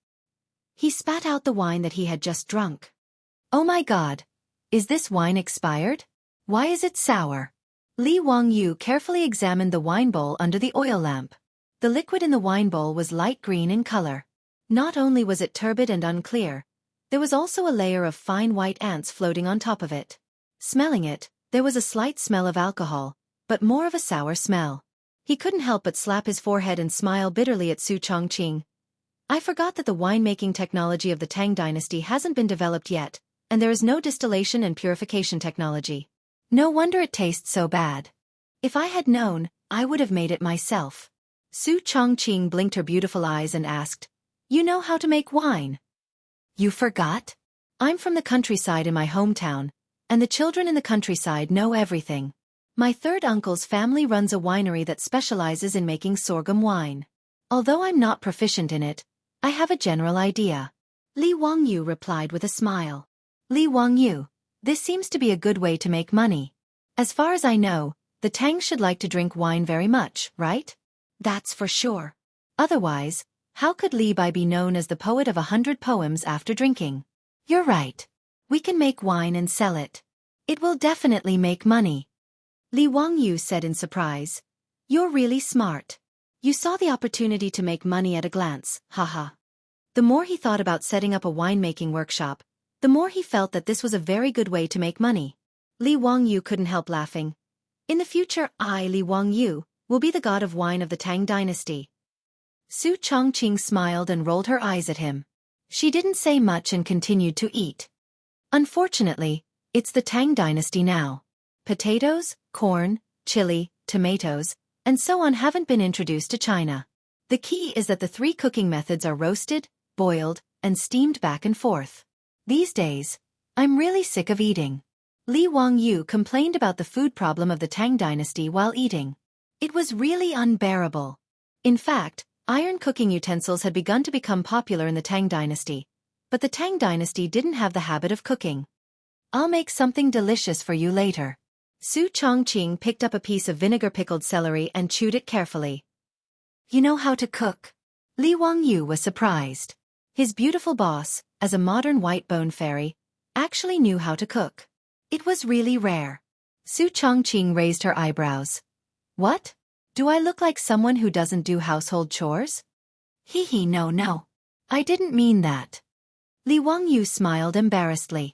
He spat out the wine that he had just drunk. "Oh my God! Is this wine expired? Why is it sour?" Li Wang Yu carefully examined the wine bowl under the oil lamp. The liquid in the wine bowl was light green in color. Not only was it turbid and unclear, there was also a layer of fine white ants floating on top of it. Smelling it, there was a slight smell of alcohol, but more of a sour smell. He couldn't help but slap his forehead and smile bitterly at Su Chongqing. "I forgot that the winemaking technology of the Tang dynasty hasn't been developed yet, and there is no distillation and purification technology. No wonder it tastes so bad. If I had known, I would have made it myself." Su Chongqing blinked her beautiful eyes and asked, "You know how to make wine?" "You forgot? I'm from the countryside in my hometown, and the children in the countryside know everything. My third uncle's family runs a winery that specializes in making sorghum wine. Although I'm not proficient in it, I have a general idea." Li Wang Yu replied with a smile. "Li Wang Yu, this seems to be a good way to make money. As far as I know, the Tangs should like to drink wine very much, right?" "That's for sure. Otherwise, how could Li Bai be known as the poet of 100 poems after drinking?" "You're right. We can make wine and sell it. It will definitely make money." Li Wang Yu said in surprise. "You're really smart. You saw the opportunity to make money at a glance, haha." The more he thought about setting up a winemaking workshop, the more he felt that this was a very good way to make money. Li Wang Yu couldn't help laughing. In the future I, Li Wangyu, will be the god of wine of the Tang dynasty. Su Chongqing smiled and rolled her eyes at him. She didn't say much and continued to eat. Unfortunately, it's the Tang dynasty now. Potatoes, corn, chili, tomatoes, and so on haven't been introduced to China. The key is that the 3 cooking methods are roasted, boiled, and steamed back and forth. These days, I'm really sick of eating. Li Wangyu complained about the food problem of the Tang dynasty while eating. It was really unbearable. In fact, iron cooking utensils had begun to become popular in the Tang dynasty, but the Tang dynasty didn't have the habit of cooking. I'll make something delicious for you later. Su Chongqing picked up a piece of vinegar-pickled celery and chewed it carefully. You know how to cook? Li Wangyu was surprised. His beautiful boss, as a modern white-bone fairy, actually knew how to cook. It was really rare. Su Chongqing raised her eyebrows. What? Do I look like someone who doesn't do household chores? Hee, no. I didn't mean that. Li Wangyu smiled embarrassedly.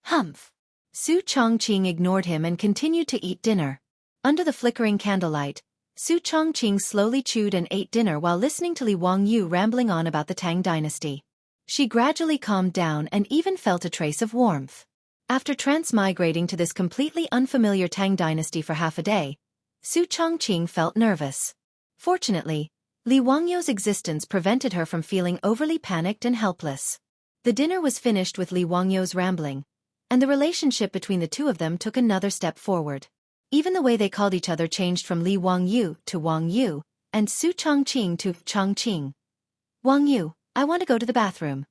Humph. Su Chongqing ignored him and continued to eat dinner. Under the flickering candlelight, Su Chongqing slowly chewed and ate dinner while listening to Li Wangyu rambling on about the Tang dynasty. She gradually calmed down and even felt a trace of warmth. After transmigrating to this completely unfamiliar Tang dynasty for half a day, Su Chongqing felt nervous. Fortunately, Li Wangyu's existence prevented her from feeling overly panicked and helpless. The dinner was finished with Li Wangyu's rambling, and the relationship between the two of them took another step forward. Even the way they called each other changed from Li Wangyu to Wangyu, and Su Chongqing to Chongqing. Wangyu, I want to go to the bathroom.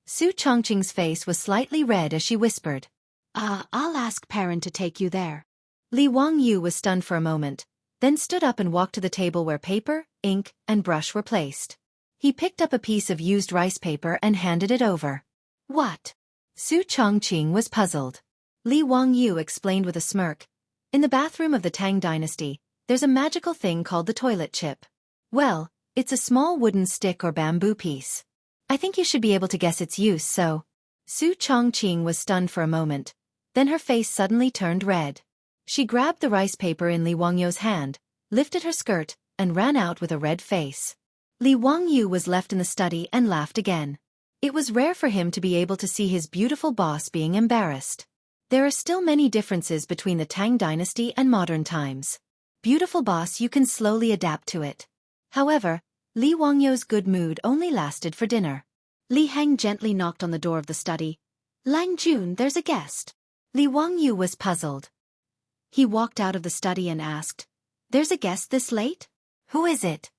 Su Chongqing's face was slightly red as she whispered. I'll ask Perrin to take you there. Li Wangyu was stunned for a moment, then stood up and walked to the table where paper, ink, and brush were placed. He picked up a piece of used rice paper and handed it over. What? Su Chongqing was puzzled. Li Wangyu explained with a smirk. In the bathroom of the Tang dynasty, there's a magical thing called the toilet chip. Well, it's a small wooden stick or bamboo piece. I think you should be able to guess its use, so... Su Chongqing was stunned for a moment. Then her face suddenly turned red. She grabbed the rice paper in Li Wangyu's hand, lifted her skirt, and ran out with a red face. Li Wangyu was left in the study and laughed again. It was rare for him to be able to see his beautiful boss being embarrassed. There are still many differences between the Tang dynasty and modern times. Beautiful boss, you can slowly adapt to it. However, Li Wangyu's good mood only lasted for dinner. Li Heng gently knocked on the door of the study. Lang Jun, there's a guest. Li Wangyu was puzzled. He walked out of the study and asked, There's a guest this late? Who is it?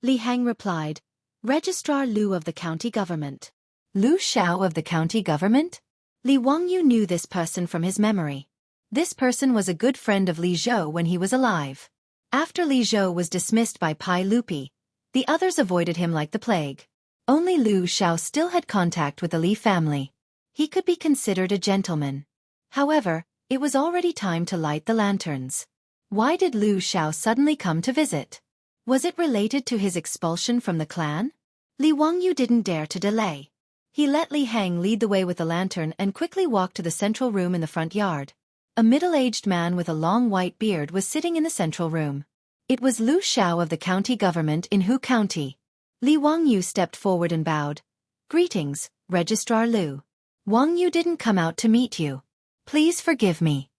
Li Heng replied, Registrar Liu of the county government. Liu Xiao of the county government? Li Wangyu knew this person from his memory. This person was a good friend of Li Zhou when he was alive. After Li Zhou was dismissed by Pai Lupi, the others avoided him like the plague. Only Liu Xiao still had contact with the Li family. He could be considered a gentleman. However, it was already time to light the lanterns. Why did Liu Xiao suddenly come to visit? Was it related to his expulsion from the clan? Li Wangyu didn't dare to delay. He let Li Heng lead the way with the lantern and quickly walked to the central room in the front yard. A middle-aged man with a long white beard was sitting in the central room. It was Liu Xiao of the county government in Hu County. Li Wangyu stepped forward and bowed. Greetings, Registrar Liu. Wangyu didn't come out to meet you. Please forgive me.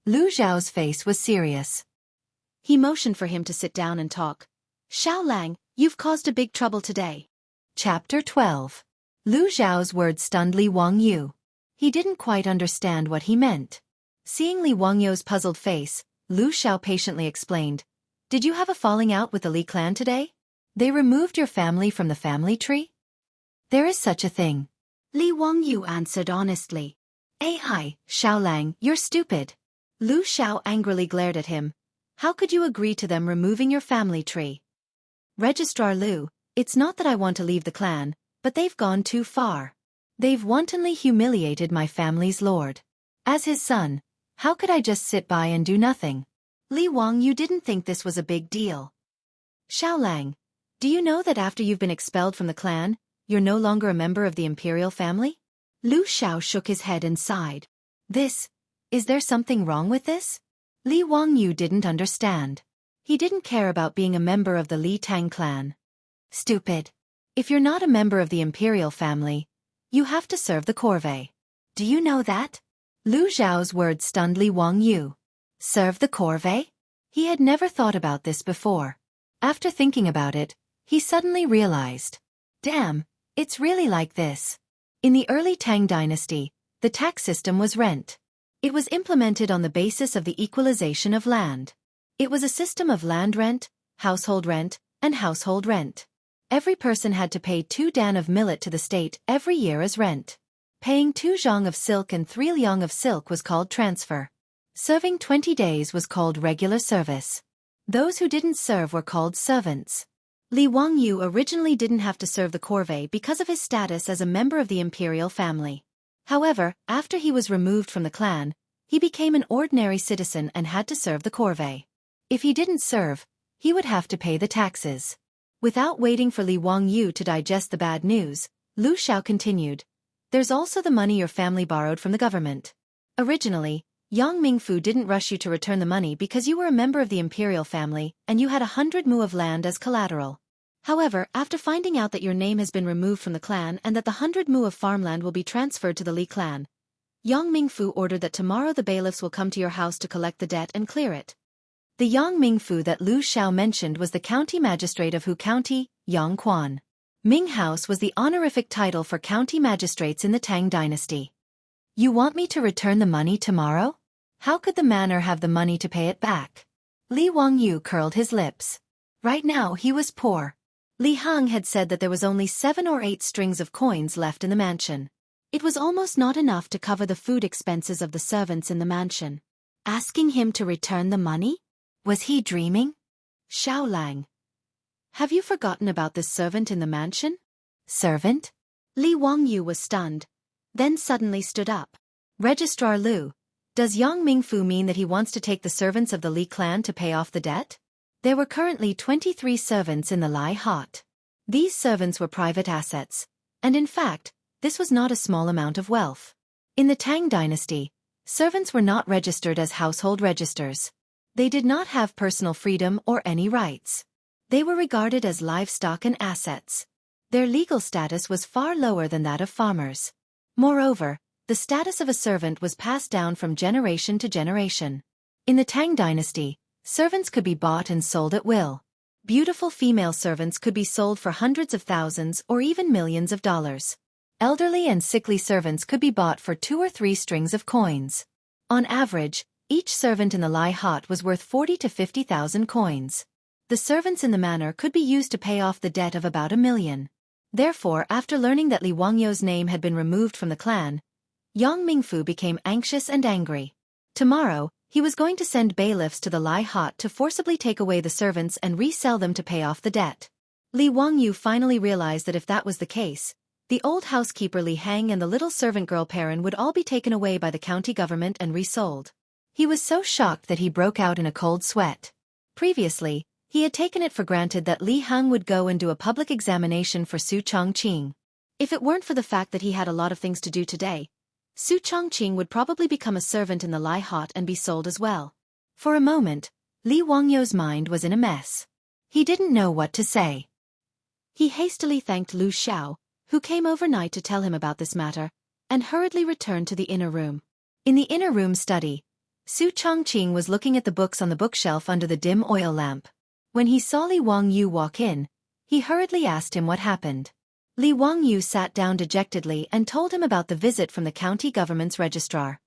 Liu Zhao's face was serious. He motioned for him to sit down and talk. Xiao Lang, you've caused a big trouble today. Chapter 12. Liu Zhao's words stunned Li Wangyu. He didn't quite understand what he meant. Seeing Li Wangyu's puzzled face, Liu Xiao patiently explained, Did you have a falling out with the Li clan today? They removed your family from the family tree? There is such a thing. Li Wangyu answered honestly. Ai, Xiao Lang, you're stupid. Liu Xiao angrily glared at him. How could you agree to them removing your family tree? Registrar Liu, it's not that I want to leave the clan, but they've gone too far. They've wantonly humiliated my family's lord. As his son, how could I just sit by and do nothing? Li Wangyu didn't think this was a big deal. Xiao Lang, do you know that after you've been expelled from the clan, you're no longer a member of the imperial family? Liu Xiao shook his head and sighed. Is there something wrong with this? Li Wangyu didn't understand. He didn't care about being a member of the Li Tang clan. Stupid. If you're not a member of the imperial family, you have to serve the corvée. Do you know that? Lu Zhao's words stunned Li Wangyu. Serve the corvée? He had never thought about this before. After thinking about it, he suddenly realized. Damn, it's really like this. In the early Tang dynasty, the tax system was rent. It was implemented on the basis of the equalization of land. It was a system of land rent, household rent, and household rent. Every person had to pay 2 dan of millet to the state every year as rent. Paying 2 zhang of silk and 3 liang of silk was called transfer. Serving 20 days was called regular service. Those who didn't serve were called servants. Li Wangyu originally didn't have to serve the corvée because of his status as a member of the imperial family. However, after he was removed from the clan, he became an ordinary citizen and had to serve the corvée. If he didn't serve, he would have to pay the taxes. Without waiting for Li Wangyu to digest the bad news, Lu Xiao continued. There's also the money your family borrowed from the government. Originally, Yang Mingfu didn't rush you to return the money because you were a member of the imperial family and you had 100 mu of land as collateral. However, after finding out that your name has been removed from the clan and that the 100 mu of farmland will be transferred to the Li clan, Yang Mingfu ordered that tomorrow the bailiffs will come to your house to collect the debt and clear it. The Yang Mingfu that Lu Xiao mentioned was the county magistrate of Hu County, Yang Quan. Ming House was the honorific title for county magistrates in the Tang dynasty. You want me to return the money tomorrow? How could the manor have the money to pay it back? Li Wangyu curled his lips. Right now he was poor. Li Heng had said that there was only 7 or 8 strings of coins left in the mansion. It was almost not enough to cover the food expenses of the servants in the mansion. Asking him to return the money? Was he dreaming? Xiaolang. Have you forgotten about this servant in the mansion? Servant? Li Wangyu was stunned, then suddenly stood up. Registrar Lu, does Yang Mingfu mean that he wants to take the servants of the Li clan to pay off the debt? There were currently 23 servants in the Lai Hot. These servants were private assets, and in fact, this was not a small amount of wealth. In the Tang dynasty, servants were not registered as household registers. They did not have personal freedom or any rights. They were regarded as livestock and assets. Their legal status was far lower than that of farmers. Moreover, the status of a servant was passed down from generation to generation. In the Tang dynasty, servants could be bought and sold at will. Beautiful female servants could be sold for hundreds of thousands or even millions of dollars. Elderly and sickly servants could be bought for 2 or 3 strings of coins. On average, each servant in the Lai Hot was worth 40 to 50,000 coins. The servants in the manor could be used to pay off the debt of about 1 million. Therefore, after learning that Li Wangyu's name had been removed from the clan, Yang Mingfu became anxious and angry. Tomorrow, he was going to send bailiffs to the Lai Hot to forcibly take away the servants and resell them to pay off the debt. Li Wangyu finally realized that if that was the case, the old housekeeper Li Heng and the little servant girl Perrin would all be taken away by the county government and resold. He was so shocked that he broke out in a cold sweat. Previously, he had taken it for granted that Li Heng would go and do a public examination for Su Chongqing. If it weren't for the fact that he had a lot of things to do today, Su Chongqing would probably become a servant in the Lai Hot and be sold as well. For a moment, Li Wangyu's mind was in a mess. He didn't know what to say. He hastily thanked Lu Xiao, who came overnight to tell him about this matter, and hurriedly returned to the inner room. In the inner room study, Su Chongqing was looking at the books on the bookshelf under the dim oil lamp. When he saw Li Wangyu walk in, he hurriedly asked him what happened. Li Wangyu sat down dejectedly and told him about the visit from the county government's registrar.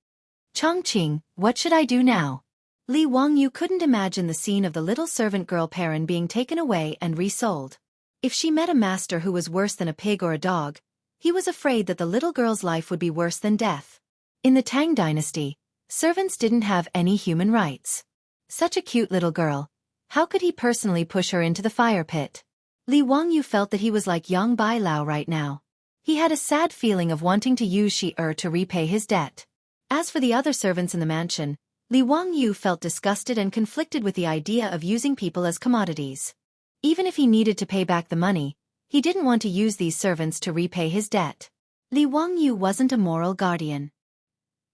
Chongqing, what should I do now? Li Wangyu couldn't imagine the scene of the little servant girl Perrin being taken away and resold. If she met a master who was worse than a pig or a dog, he was afraid that the little girl's life would be worse than death. In the Tang dynasty, servants didn't have any human rights. Such a cute little girl. How could he personally push her into the fire pit? Li Wangyu felt that he was like Yang Bailao right now. He had a sad feeling of wanting to use Shi-Er to repay his debt. As for the other servants in the mansion, Li Wangyu felt disgusted and conflicted with the idea of using people as commodities. Even if he needed to pay back the money, he didn't want to use these servants to repay his debt. Li Wangyu wasn't a moral guardian.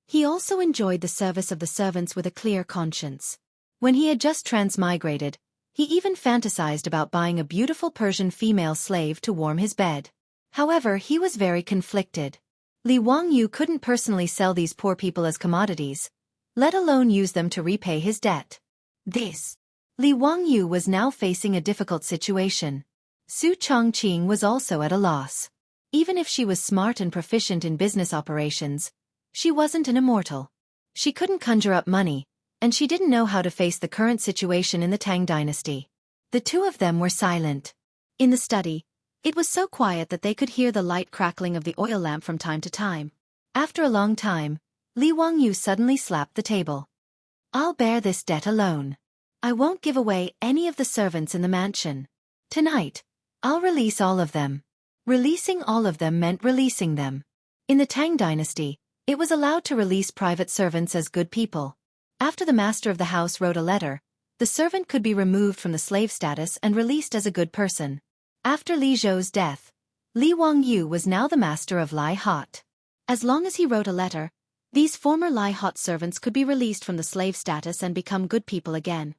He also enjoyed the service of the servants with a clear conscience. When he had just transmigrated, he even fantasized about buying a beautiful Persian female slave to warm his bed. However, he was very conflicted. Li Wangyu couldn't personally sell these poor people as commodities, let alone use them to repay his debt. Li Wangyu was now facing a difficult situation. Su Chongqing was also at a loss. Even if she was smart and proficient in business operations, she wasn't an immortal. She couldn't conjure up money, and she didn't know how to face the current situation in the Tang dynasty. The two of them were silent. In the study, it was so quiet that they could hear the light crackling of the oil lamp from time to time. After a long time, Li Wangyu suddenly slapped the table. "I'll bear this debt alone. I won't give away any of the servants in the mansion. Tonight, I'll release all of them." Releasing all of them meant releasing them. In the Tang dynasty, it was allowed to release private servants as good people. After the master of the house wrote a letter, the servant could be removed from the slave status and released as a good person. After Li Zhou's death, Li Wangyu was now the master of Lai Hot. As long as he wrote a letter, these former Lai Hot servants could be released from the slave status and become good people again.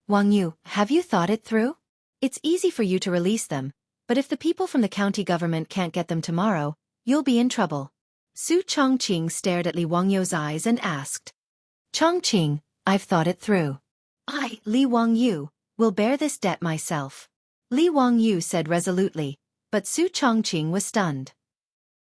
"Wangyu, have you thought it through? It's easy for you to release them, but if the people from the county government can't get them tomorrow, you'll be in trouble." Su Chongqing stared at Li Wangyu's eyes and asked. "Chongqing, I've thought it through. I, Li Wangyu, will bear this debt myself." Li Wangyu said resolutely, but Su Chongqing was stunned.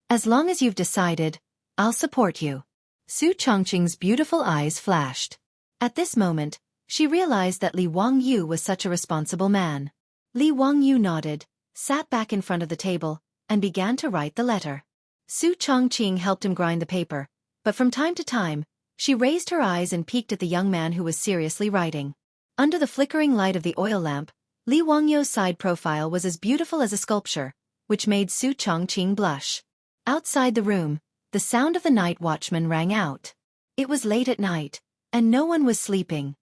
"As long as you've decided, I'll support you." Su Chongqing's beautiful eyes flashed. At this moment, she realized that Li Wangyu was such a responsible man. Li Wangyu nodded, sat back in front of the table, and began to write the letter. Su Chongqing helped him grind the paper, but from time to time, she raised her eyes and peeked at the young man who was seriously writing. Under the flickering light of the oil lamp, Li Wangyu's side profile was as beautiful as a sculpture, which made Su Chongqing blush. Outside the room, the sound of the night watchman rang out. It was late at night, and no one was sleeping.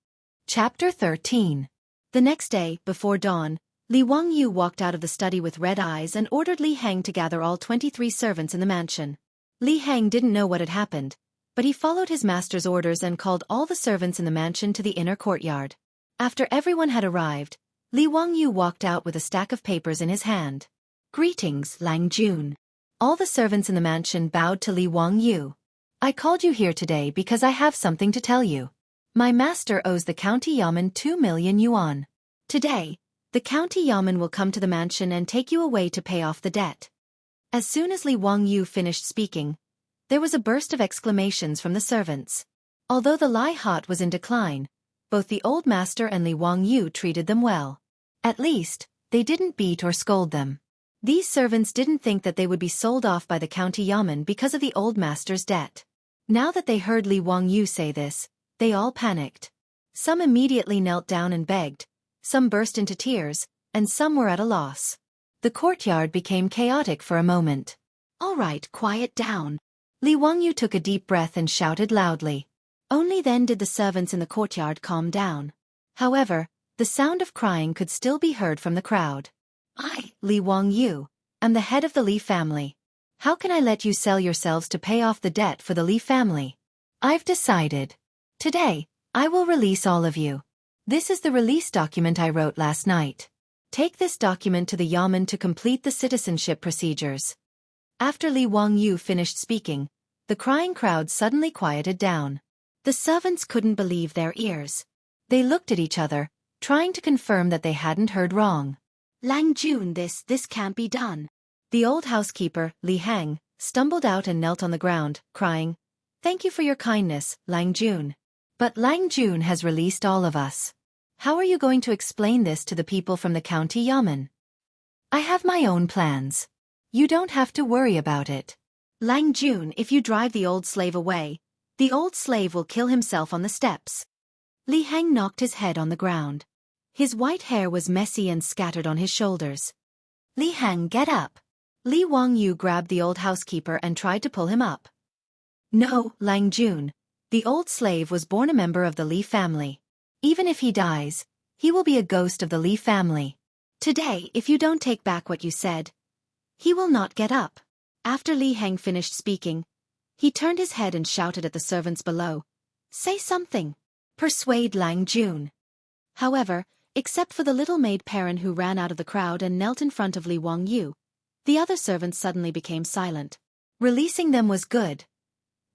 Chapter 13. The next day, before dawn, Li Wangyu walked out of the study with red eyes and ordered Li Heng to gather all 23 servants in the mansion. Li Heng didn't know what had happened, but he followed his master's orders and called all the servants in the mansion to the inner courtyard. After everyone had arrived, Li Wangyu walked out with a stack of papers in his hand. "Greetings, Lang Jun." All the servants in the mansion bowed to Li Wangyu. "I called you here today because I have something to tell you. My master owes the county yamen 2 million yuan. Today, the county yamen will come to the mansion and take you away to pay off the debt." As soon as Li Wangyu finished speaking, there was a burst of exclamations from the servants. Although the Lai Hot was in decline, both the old master and Li Wangyu treated them well. At least, they didn't beat or scold them. These servants didn't think that they would be sold off by the county yamen because of the old master's debt. Now that they heard Li Wangyu say this, they all panicked. Some immediately knelt down and begged, some burst into tears, and some were at a loss. The courtyard became chaotic for a moment. "All right, quiet down." Li Wangyu took a deep breath and shouted loudly. Only then did the servants in the courtyard calm down. However, the sound of crying could still be heard from the crowd. "I, Li Wangyu, am the head of the Li family. How can I let you sell yourselves to pay off the debt for the Li family? I've decided. Today, I will release all of you. This is the release document I wrote last night. Take this document to the yamen to complete the citizenship procedures." After Li Wangyu finished speaking, the crying crowd suddenly quieted down. The servants couldn't believe their ears. They looked at each other, trying to confirm that they hadn't heard wrong. "Lang Jun, this can't be done." The old housekeeper, Li Heng, stumbled out and knelt on the ground, crying, "Thank you for your kindness, Lang Jun. But Lang Jun has released all of us. How are you going to explain this to the people from the county yamen?" "I have my own plans. You don't have to worry about it. Lang Jun, if you drive the old slave away, the old slave will kill himself on the steps." Li Heng knocked his head on the ground. His white hair was messy and scattered on his shoulders. "Li Heng, get up." Li Wangyu grabbed the old housekeeper and tried to pull him up. "No, Lang Jun. The old slave was born a member of the Li family. Even if he dies, he will be a ghost of the Li family. Today, if you don't take back what you said, he will not get up." After Li Heng finished speaking, He turned his head and shouted at the servants below. Say something. Persuade Lang Jun. However, except for the little maid Perrin who ran out of the crowd and knelt in front of Li Wangyu, the other servants suddenly became silent. Releasing them was good.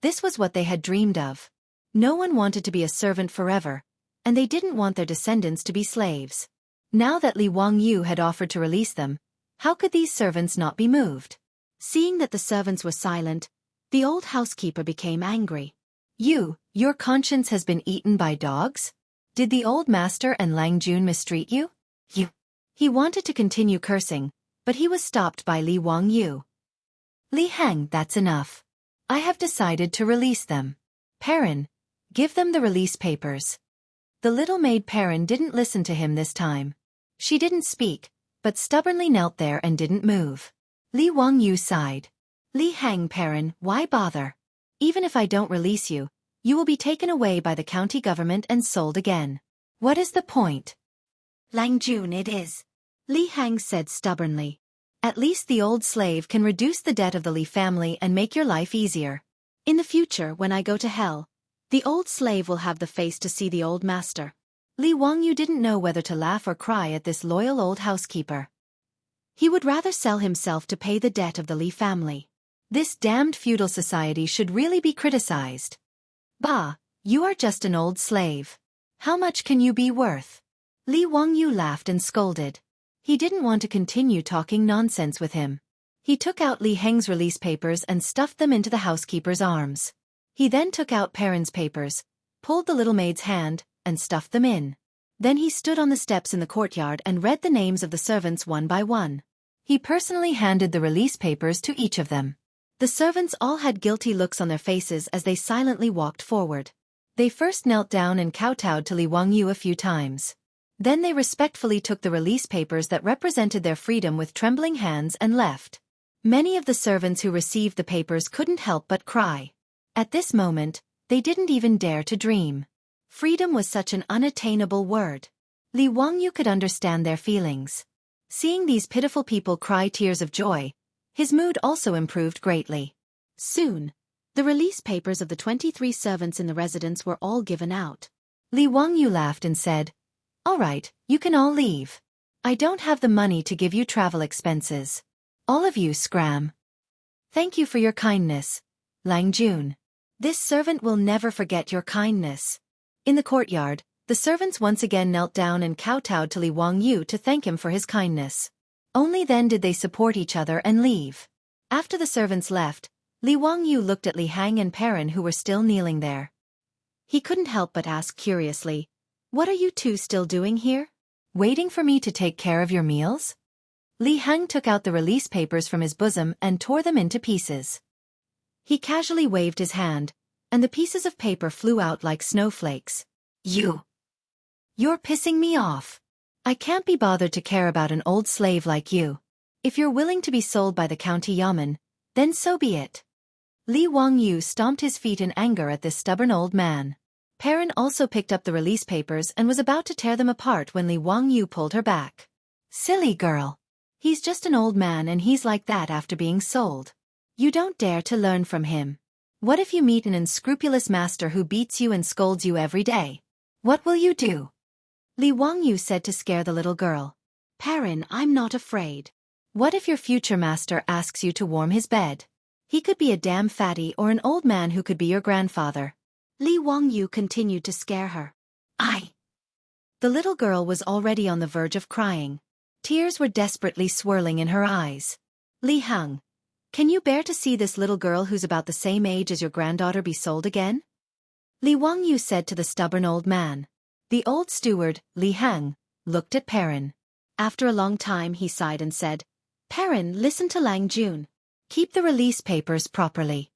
This was what they had dreamed of. No one wanted to be a servant forever, and they didn't want their descendants to be slaves. Now that Li Wangyu had offered to release them, how could these servants not be moved? Seeing that the servants were silent, the old housekeeper became angry. Your conscience has been eaten by dogs? Did the old master and Lang Jun mistreat you? He wanted to continue cursing, but he was stopped by Li Wangyu. Li Hang, that's enough. I have decided to release them. Perrin, give them the release papers. The little maid Perrin didn't listen to him this time. She didn't speak, but stubbornly knelt there and didn't move. Li Wangyu sighed. Li Hang, Perrin, why bother? Even if I don't release you, you will be taken away by the county government and sold again. What is the point? Lang Jun, it is. Li Hang said stubbornly. At least the old slave can reduce the debt of the Li family and make your life easier. In the future, when I go to hell, the old slave will have the face to see the old master. Li Wangyu didn't know whether to laugh or cry at this loyal old housekeeper. He would rather sell himself to pay the debt of the Li family. This damned feudal society should really be criticized. Bah, you are just an old slave. How much can you be worth? Li Wangyu laughed and scolded. He didn't want to continue talking nonsense with him. He took out Li Heng's release papers and stuffed them into the housekeeper's arms. He then took out Perrin's papers, pulled the little maid's hand, and stuffed them in. Then he stood on the steps in the courtyard and read the names of the servants one by one. He personally handed the release papers to each of them. The servants all had guilty looks on their faces as they silently walked forward. They first knelt down and kowtowed to Li Wangyu a few times. Then they respectfully took the release papers that represented their freedom with trembling hands and left. Many of the servants who received the papers couldn't help but cry. At this moment, they didn't even dare to dream. Freedom was such an unattainable word. Li Wangyu could understand their feelings. Seeing these pitiful people cry tears of joy, his mood also improved greatly. Soon, the release papers of the 23 servants in the residence were all given out. Li Wangyu laughed and said, "All right, you can all leave. I don't have the money to give you travel expenses. All of you scram. Thank you for your kindness, Lang Jun. This servant will never forget your kindness." In the courtyard, the servants once again knelt down and kowtowed to Li Wangyu to thank him for his kindness. Only then did they support each other and leave. After the servants left, Li Wangyu looked at Li Hang and Perrin who were still kneeling there. He couldn't help but ask curiously, "What are you two still doing here? Waiting for me to take care of your meals?" Li Hang took out the release papers from his bosom and tore them into pieces. He casually waved his hand, and the pieces of paper flew out like snowflakes. You're pissing me off. I can't be bothered to care about an old slave like you. If you're willing to be sold by the county yamen, then so be it. Li Wangyu stomped his feet in anger at this stubborn old man. Perrin also picked up the release papers and was about to tear them apart when Li Wangyu pulled her back. "Silly girl. He's just an old man and he's like that after being sold. You don't dare to learn from him. What if you meet an unscrupulous master who beats you and scolds you every day? What will you do?" Li Wangyu said to scare the little girl. "Perrin, I'm not afraid. What if your future master asks you to warm his bed? He could be a damn fatty or an old man who could be your grandfather." Li Wangyu continued to scare her. The little girl was already on the verge of crying. Tears were desperately swirling in her eyes. "Li Hang, can you bear to see this little girl who's about the same age as your granddaughter be sold again?" Li Wangyu said to the stubborn old man. The old steward, Li Hang, looked at Perrin. After a long time he sighed and said, "Perrin, listen to Lang Jun. Keep the release papers properly."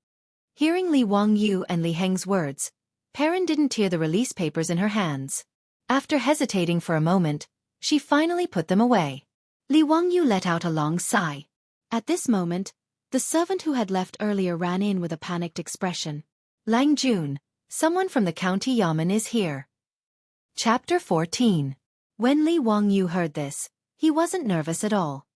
Hearing Li Wangyu and Li Heng's words, Perrin didn't tear the release papers in her hands. After hesitating for a moment, she finally put them away. Li Wangyu let out a long sigh. At this moment, the servant who had left earlier ran in with a panicked expression. "Lang Jun, someone from the county yamen is here." Chapter 14. When Li Wangyu heard this, he wasn't nervous at all.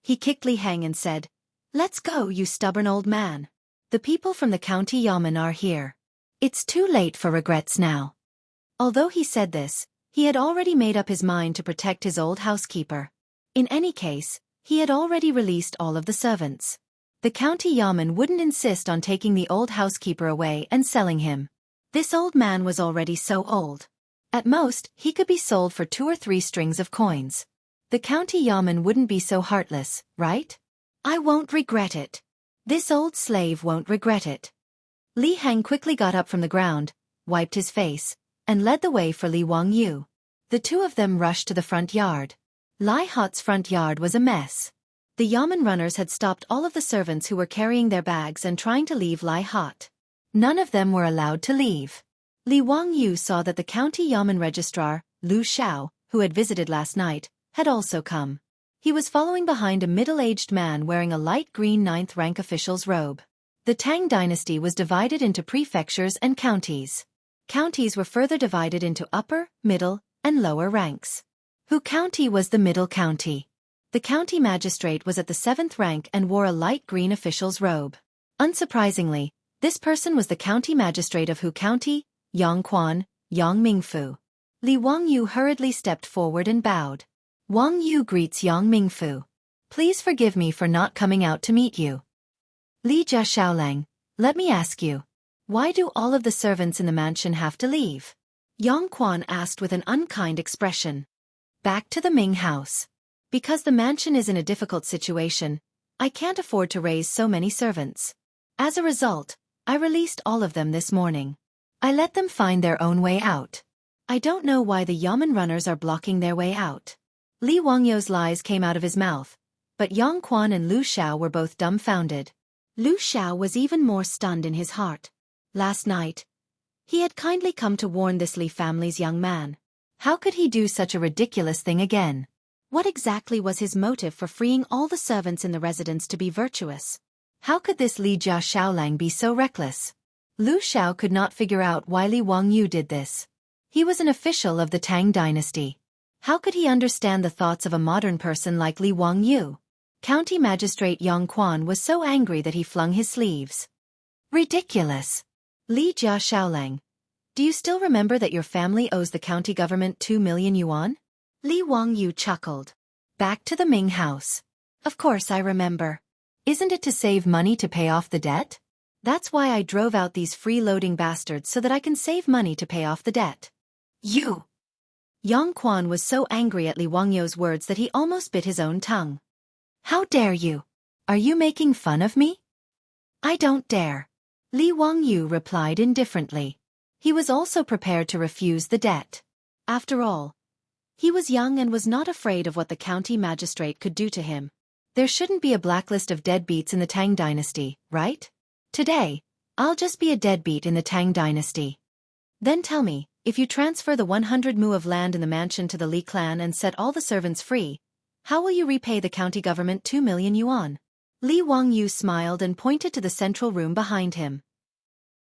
He kicked Li Heng and said, "Let's go, you stubborn old man. The people from the county yamen are here. It's too late for regrets now. Although he said this, he had already made up his mind to protect his old housekeeper. In any case, he had already released all of the servants. The county yamen wouldn't insist on taking the old housekeeper away and selling him. This old man was already so old. At most, he could be sold for 2 or 3 strings of coins. The county yamen wouldn't be so heartless, right? I won't regret it. This old slave won't regret it. Li Heng quickly got up from the ground, wiped his face, and led the way for Li Wangyu. The two of them rushed to the front yard. Lai Hot's front yard was a mess. The yamen runners had stopped all of the servants who were carrying their bags and trying to leave Lai Hot. None of them were allowed to leave. Li Wangyu saw that the county yamen registrar, Lu Xiao, who had visited last night, had also come. He was following behind a middle-aged man wearing a light green 9th-rank official's robe. The Tang dynasty was divided into prefectures and counties. Counties were further divided into upper, middle, and lower ranks. Hu County was the middle county. The county magistrate was at the 7th rank and wore a light green official's robe. Unsurprisingly, this person was the county magistrate of Hu County, Yang Quan, Yang Mingfu. Li Wangyu hurriedly stepped forward and bowed. Wang Yu greets Yang Mingfu. Please forgive me for not coming out to meet you. Li Jia Xiaolang, let me ask you, why do all of the servants in the mansion have to leave? Yang Quan asked with an unkind expression. Back to the Ming house. Because the mansion is in a difficult situation, I can't afford to raise so many servants. As a result, I released all of them this morning. I let them find their own way out. I don't know why the yamen runners are blocking their way out. Li Wangyu's lies came out of his mouth, but Yang Quan and Lu Xiao were both dumbfounded. Lu Xiao was even more stunned in his heart. Last night, he had kindly come to warn this Li family's young man. How could he do such a ridiculous thing again? What exactly was his motive for freeing all the servants in the residence to be virtuous? How could this Li Jia Xiaolang be so reckless? Lu Xiao could not figure out why Li Wangyu did this. He was an official of the Tang dynasty. How could he understand the thoughts of a modern person like Li Wangyu? County Magistrate Yang Quan was so angry that he flung his sleeves. Ridiculous! Li Jia Xiaolang, do you still remember that your family owes the county government 2 million yuan? Li Wangyu chuckled. Back to the Ming house. Of course I remember. Isn't it to save money to pay off the debt? That's why I drove out these freeloading bastards so that I can save money to pay off the debt. You! Yang Quan was so angry at Li Wangyu's words that he almost bit his own tongue. How dare you? Are you making fun of me? I don't dare. Li Wangyu replied indifferently. He was also prepared to refuse the debt. After all, he was young and was not afraid of what the county magistrate could do to him. There shouldn't be a blacklist of deadbeats in the Tang dynasty, right? Today, I'll just be a deadbeat in the Tang dynasty. Then tell me, if you transfer the 100 mu of land in the mansion to the Li clan and set all the servants free, how will you repay the county government 2 million yuan? Li Wangyu smiled and pointed to the central room behind him.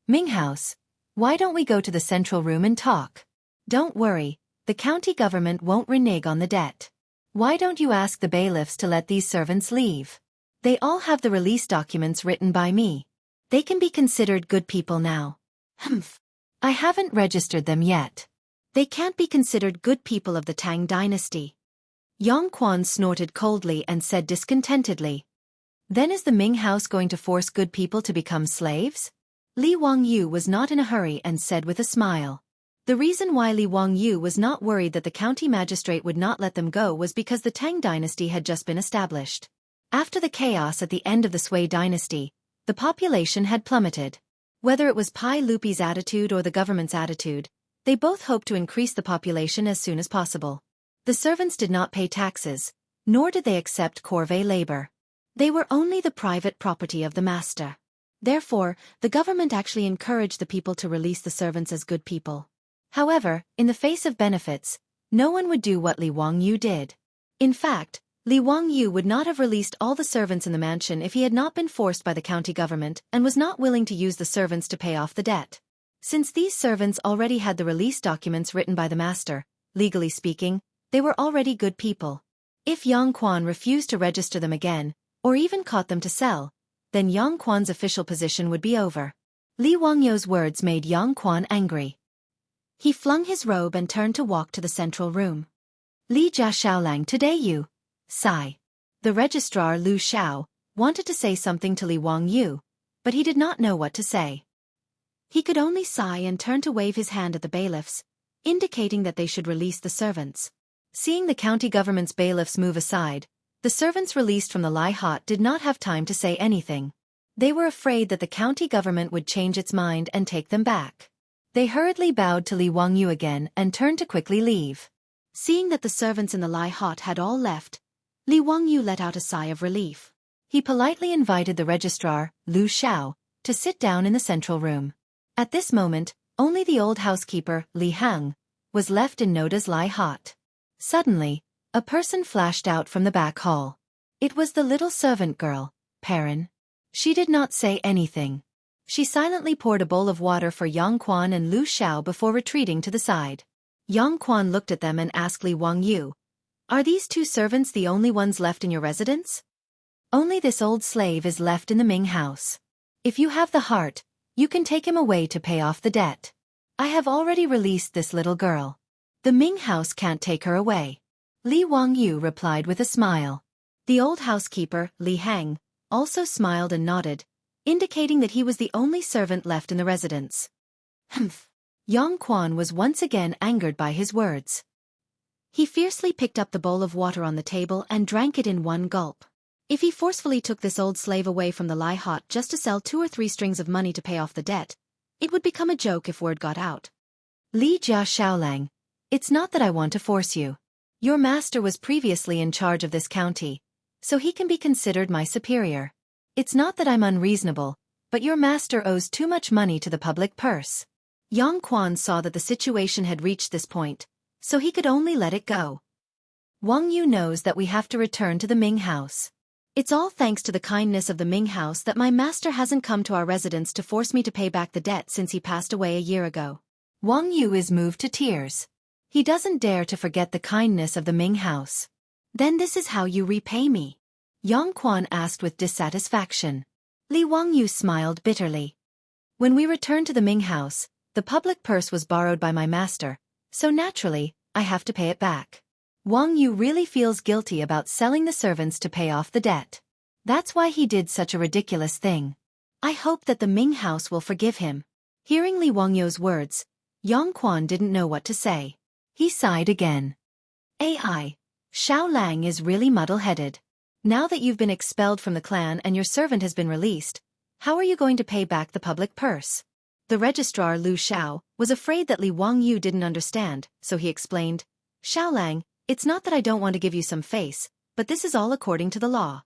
Ming house, why don't we go to the central room and talk? Don't worry, the county government won't renege on the debt. Why don't you ask the bailiffs to let these servants leave? They all have the release documents written by me. They can be considered good people now. Humph. I haven't registered them yet. They can't be considered good people of the Tang dynasty. Yang Quan snorted coldly and said discontentedly. Then is the Ming house going to force good people to become slaves? Li Wangyu was not in a hurry and said with a smile. The reason why Li Wangyu was not worried that the county magistrate would not let them go was because the Tang dynasty had just been established. After the chaos at the end of the Sui dynasty, the population had plummeted. Whether it was Pai Lupi's attitude or the government's attitude, they both hoped to increase the population as soon as possible. The servants did not pay taxes, nor did they accept corvée labor. They were only the private property of the master. Therefore, the government actually encouraged the people to release the servants as good people. However, in the face of benefits, no one would do what Li Wangyu did. In fact, Li Wangyu would not have released all the servants in the mansion if he had not been forced by the county government and was not willing to use the servants to pay off the debt. Since these servants already had the release documents written by the master, legally speaking, they were already good people. If Yang Quan refused to register them again, or even caught them to sell, then Yang Quan's official position would be over. Li Wangyu's words made Yang Quan angry. He flung his robe and turned to walk to the central room. Li Jia Xiaolang, today you. Sigh. The registrar Lu Xiao wanted to say something to Li Wangyu, but he did not know what to say. He could only sigh and turn to wave his hand at the bailiffs, indicating that they should release the servants. Seeing the county government's bailiffs move aside, the servants released from the Lai Hot did not have time to say anything. They were afraid that the county government would change its mind and take them back. They hurriedly bowed to Li Wangyu again and turned to quickly leave. Seeing that the servants in the Lai Hot had all left, Li Wangyu let out a sigh of relief. He politely invited the registrar, Lu Xiao, to sit down in the central room. At this moment, only the old housekeeper, Li Hang, was left in Noda's Lai Hot. Suddenly, a person flashed out from the back hall. It was the little servant girl, Perrin. She did not say anything. She silently poured a bowl of water for Yang Quan and Lu Xiao before retreating to the side. Yang Quan looked at them and asked Li Wangyu, "Are these two servants the only ones left in your residence?" "Only this old slave is left in the Ming house. If you have the heart, you can take him away to pay off the debt. I have already released this little girl. The Ming house can't take her away." Li Wangyu replied with a smile. The old housekeeper, Li Hang, also smiled and nodded, indicating that he was the only servant left in the residence. Humph. Yang Quan was once again angered by his words. He fiercely picked up the bowl of water on the table and drank it in one gulp. If he forcefully took this old slave away from the Lai Hot just to sell 2 or 3 strings of money to pay off the debt, it would become a joke if word got out. "Li Jia Xiaolang, it's not that I want to force you. Your master was previously in charge of this county, so he can be considered my superior. It's not that I'm unreasonable, but your master owes too much money to the public purse." Yang Quan saw that the situation had reached this point, so he could only let it go. "Wang Yu knows that we have to return to the Ming house. It's all thanks to the kindness of the Ming house that my master hasn't come to our residence to force me to pay back the debt since he passed away a year ago." Wang Yu is moved to tears. He doesn't dare to forget the kindness of the Ming house. "Then this is how you repay me?" Yang Quan asked with dissatisfaction. Li Wangyu smiled bitterly. "When we returned to the Ming house, the public purse was borrowed by my master, so naturally, I have to pay it back. Wang Yu really feels guilty about selling the servants to pay off the debt. That's why he did such a ridiculous thing. I hope that the Ming house will forgive him." Hearing Li Wangyu's words, Yang Quan didn't know what to say. He sighed again. "AI, Xiao Lang is really muddle-headed. Now that you've been expelled from the clan and your servant has been released, how are you going to pay back the public purse?" The registrar Lu Xiao was afraid that Li Wangyu didn't understand, so he explained, "Xiao Lang, it's not that I don't want to give you some face, but this is all according to the law."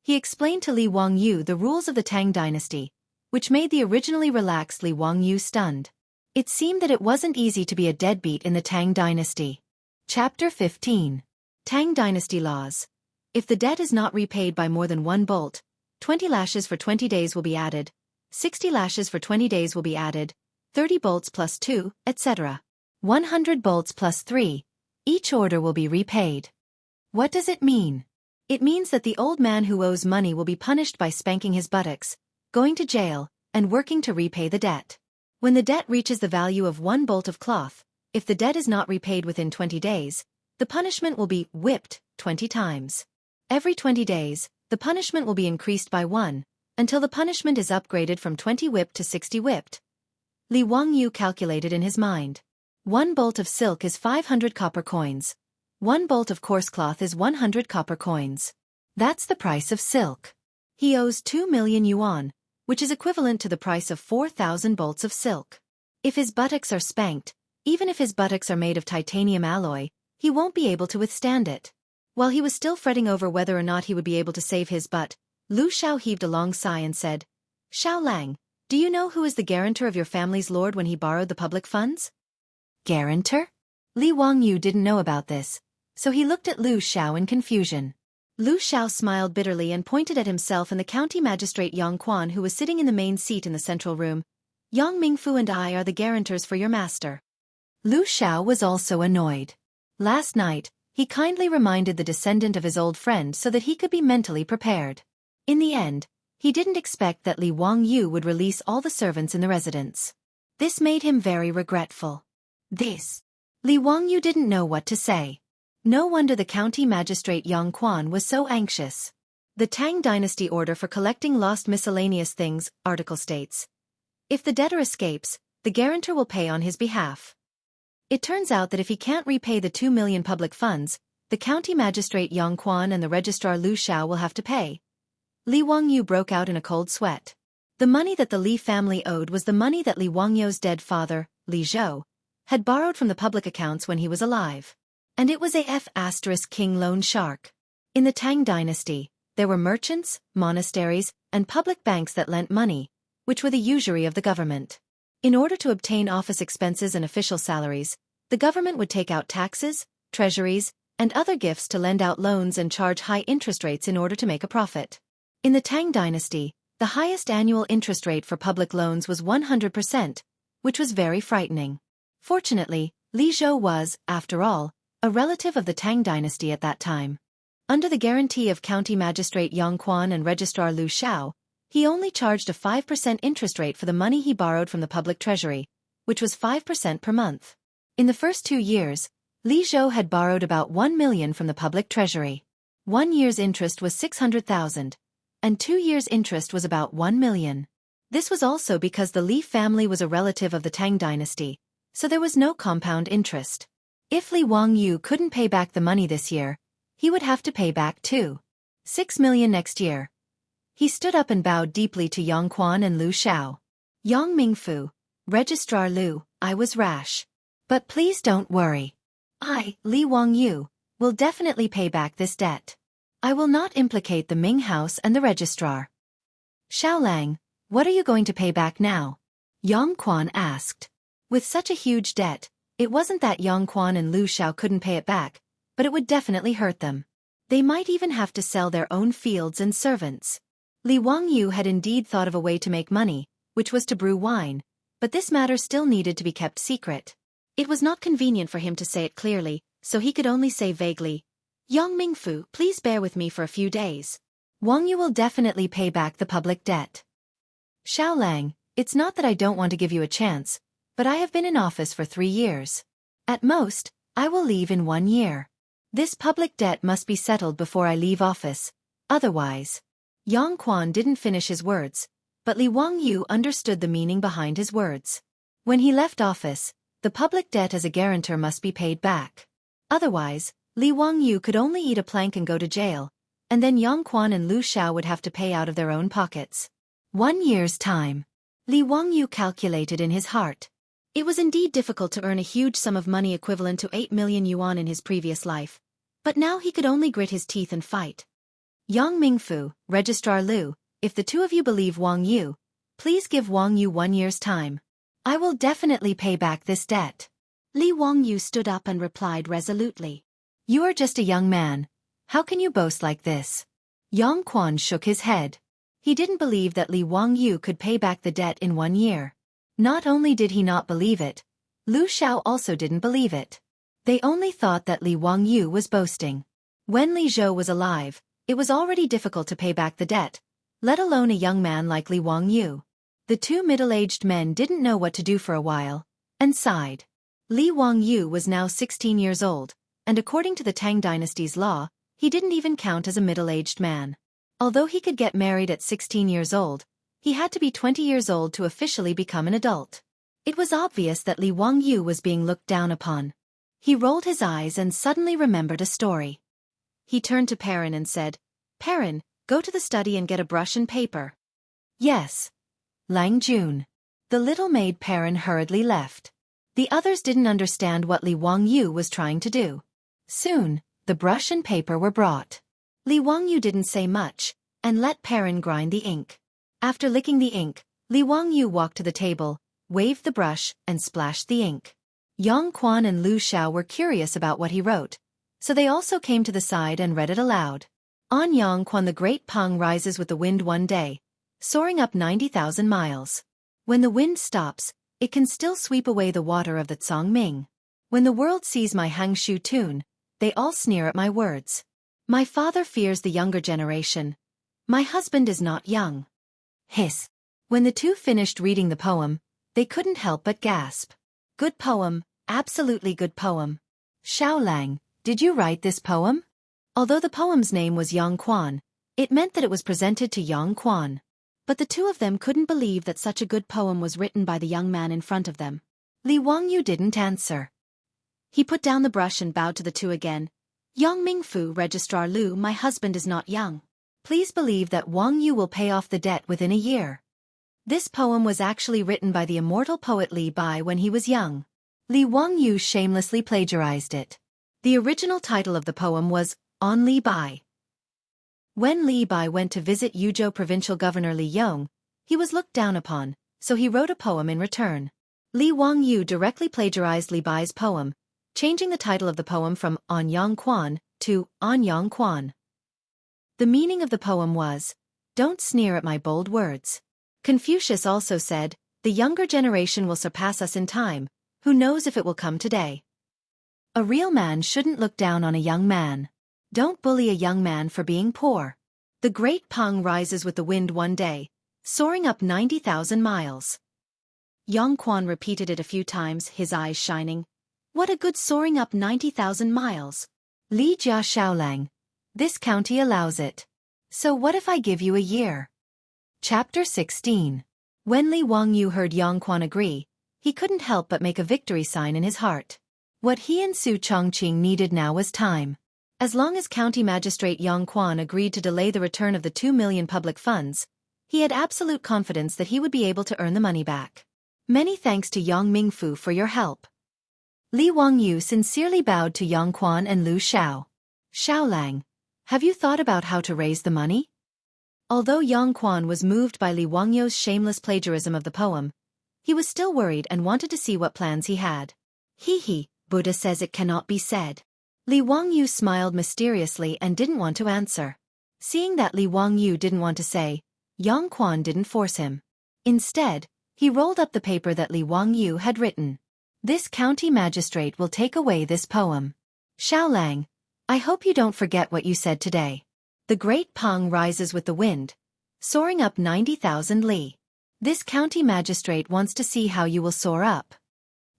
He explained to Li Wangyu the rules of the Tang dynasty, which made the originally relaxed Li Wangyu stunned. It seemed that it wasn't easy to be a deadbeat in the Tang dynasty. Chapter 15. Tang Dynasty Laws. If the debt is not repaid by more than 1 bolt, 20 lashes for 20 days will be added, 60 lashes for 20 days will be added, 30 bolts plus 2, etc. 100 bolts plus 3. Each order will be repaid. What does it mean? It means that the old man who owes money will be punished by spanking his buttocks, going to jail, and working to repay the debt. When the debt reaches the value of 1 bolt of cloth, if the debt is not repaid within 20 days, the punishment will be whipped 20 times. Every 20 days, the punishment will be increased by 1, until the punishment is upgraded from 20 whipped to 60 whipped. Li Wangyu calculated in his mind. 1 bolt of silk is 500 copper coins. 1 bolt of coarse cloth is 100 copper coins. That's the price of silk. He owes 2 million yuan, which is equivalent to the price of 4,000 bolts of silk. If his buttocks are spanked, even if his buttocks are made of titanium alloy, he won't be able to withstand it. While he was still fretting over whether or not he would be able to save his butt, Lu Xiao heaved a long sigh and said, "Xiao Lang, do you know who is the guarantor of your family's lord when he borrowed the public funds?" Guarantor? Li Wangyu didn't know about this, so he looked at Lu Xiao in confusion. Lu Xiao smiled bitterly and pointed at himself and the county magistrate Yang Quan who was sitting in the main seat in the central room. "Yang Mingfu and I are the guarantors for your master." Lu Xiao was also annoyed. Last night, he kindly reminded the descendant of his old friend so that he could be mentally prepared. In the end, He didn't expect that Li Wangyu would release all the servants in the residence. This made him very regretful. Li Wangyu didn't know what to say. No wonder the county magistrate Yang Quan was so anxious. The Tang Dynasty order for collecting lost miscellaneous things, article states. If the debtor escapes, the guarantor will pay on his behalf. It turns out that if he can't repay the 2 million public funds, the county magistrate Yang Quan and the registrar Lu Xiao will have to pay. Li Wangyu broke out in a cold sweat. The money that the Li family owed was the money that Li Wangyu's dead father, Li Zhou, had borrowed from the public accounts when he was alive. And it was a King loan shark. In the Tang Dynasty, there were merchants, monasteries, and public banks that lent money, which were the usury of the government. In order to obtain office expenses and official salaries, the government would take out taxes, treasuries, and other gifts to lend out loans and charge high interest rates in order to make a profit. In the Tang Dynasty, the highest annual interest rate for public loans was 100%, which was very frightening. Fortunately, Li Zhou was, after all, a relative of the Tang Dynasty at that time. Under the guarantee of County Magistrate Yang Quan and Registrar Lu Xiao, he only charged a 5% interest rate for the money he borrowed from the public treasury, which was 5% per month. In the first 2 years, Li Zhou had borrowed about 1 million from the public treasury. 1 year's interest was 600,000, and 2 years' interest was about 1 million. This was also because the Li family was a relative of the Tang Dynasty, so there was no compound interest. If Li Wangyu couldn't pay back the money this year, he would have to pay back 6 million next year. He stood up and bowed deeply to Yang Quan and Lu Xiao. Yang Mingfu, Registrar Lu, I was rash. But please don't worry. I, Li Wangyu, will definitely pay back this debt. I will not implicate the Ming House and the registrar. Xiaolang, what are you going to pay back now? Yang Quan asked. With such a huge debt, it wasn't that Yang Quan and Lu Xiao couldn't pay it back, but it would definitely hurt them. They might even have to sell their own fields and servants. Li Wangyu had indeed thought of a way to make money, which was to brew wine, but this matter still needed to be kept secret. It was not convenient for him to say it clearly, so he could only say vaguely, Yang Mingfu, please bear with me for a few days. Wangyu will definitely pay back the public debt. Xiaolang, it's not that I don't want to give you a chance, but I have been in office for 3 years. At most, I will leave in 1 year. This public debt must be settled before I leave office, otherwise. Yang Quan didn't finish his words, but Li Wangyu understood the meaning behind his words. When he left office, the public debt as a guarantor must be paid back. Otherwise, Li Wangyu could only eat a plank and go to jail, and then Yang Quan and Lu Xiao would have to pay out of their own pockets. 1 year's time. Li Wangyu calculated in his heart. It was indeed difficult to earn a huge sum of money equivalent to 8 million yuan in his previous life, but now he could only grit his teeth and fight. Yang Mingfu, Registrar Lu, if the two of you believe Wang Yu, please give Wang Yu 1 year's time. I will definitely pay back this debt. Li Wangyu stood up and replied resolutely. You are just a young man. How can you boast like this? Yang Quan shook his head. He didn't believe that Li Wangyu could pay back the debt in 1 year. Not only did he not believe it, Lu Xiao also didn't believe it. They only thought that Li Wangyu was boasting. When Li Zhou was alive, it was already difficult to pay back the debt, let alone a young man like Li Wangyu. The two middle-aged men didn't know what to do for a while, and sighed. Li Wangyu was now 16 years old, and according to the Tang Dynasty's law, he didn't even count as a middle-aged man. Although he could get married at 16 years old, he had to be 20 years old to officially become an adult. It was obvious that Li Wangyu was being looked down upon. He rolled his eyes and suddenly remembered a story. He turned to Perrin and said, Perrin, go to the study and get a brush and paper. Yes. Lang Jun. The little maid Perrin hurriedly left. The others didn't understand what Li Wangyu was trying to do. Soon, the brush and paper were brought. Li Wangyu didn't say much, and let Perrin grind the ink. After licking the ink, Li Wangyu walked to the table, waved the brush, and splashed the ink. Yang Quan and Lu Xiao were curious about what he wrote, so they also came to the side and read it aloud. On Yang Quan, the great Peng rises with the wind one day, soaring up 90,000 miles. When the wind stops, it can still sweep away the water of the Tsongming. When the world sees my Hangshu tune, they all sneer at my words. My father fears the younger generation. My husband is not young. Hiss. When the two finished reading the poem, they couldn't help but gasp. Good poem, absolutely good poem. Xiaolang, did you write this poem? Although the poem's name was Yang Quan, it meant that it was presented to Yang Quan. But the two of them couldn't believe that such a good poem was written by the young man in front of them. Li Wangyu didn't answer. He put down the brush and bowed to the two again. Yang Mingfu, Registrar Lu, my husband is not young. Please believe that Wang Yu will pay off the debt within a year. This poem was actually written by the immortal poet Li Bai when he was young. Li Wangyu shamelessly plagiarized it. The original title of the poem was On Li Bai. When Li Bai went to visit Yuzhou provincial governor Li Yong, he was looked down upon, so he wrote a poem in return. Li Wangyu directly plagiarized Li Bai's poem, changing the title of the poem from On Yang Quan to On Yang Quan. The meaning of the poem was, "Don't sneer at my bold words." Confucius also said, "The younger generation will surpass us in time, who knows if it will come today." A real man shouldn't look down on a young man. Don't bully a young man for being poor. The great Peng rises with the wind one day, soaring up 90,000 miles. Yang Quan repeated it a few times, his eyes shining. What a good soaring up 90,000 miles. Li Jia Xiaolang. This county allows it. So what if I give you a year? Chapter 16. When Li Wangyu heard Yang Quan agree, he couldn't help but make a victory sign in his heart. What he and Su Chongqing needed now was time. As long as County Magistrate Yang Quan agreed to delay the return of the 2 million public funds, he had absolute confidence that he would be able to earn the money back. Many thanks to Yang Mingfu for your help. Li Wangyu sincerely bowed to Yang Quan and Lu Xiao. Xiaolang, have you thought about how to raise the money? Although Yang Quan was moved by Li Wangyu's shameless plagiarism of the poem, he was still worried and wanted to see what plans he had. He, Buddha says it cannot be said. Li Wangyu smiled mysteriously and didn't want to answer. Seeing that Li Wangyu didn't want to say, Yang Quan didn't force him. Instead, he rolled up the paper that Li Wangyu had written. This county magistrate will take away this poem. Xiaolang, I hope you don't forget what you said today. The great Peng rises with the wind, soaring up 90,000 li. This county magistrate wants to see how you will soar up.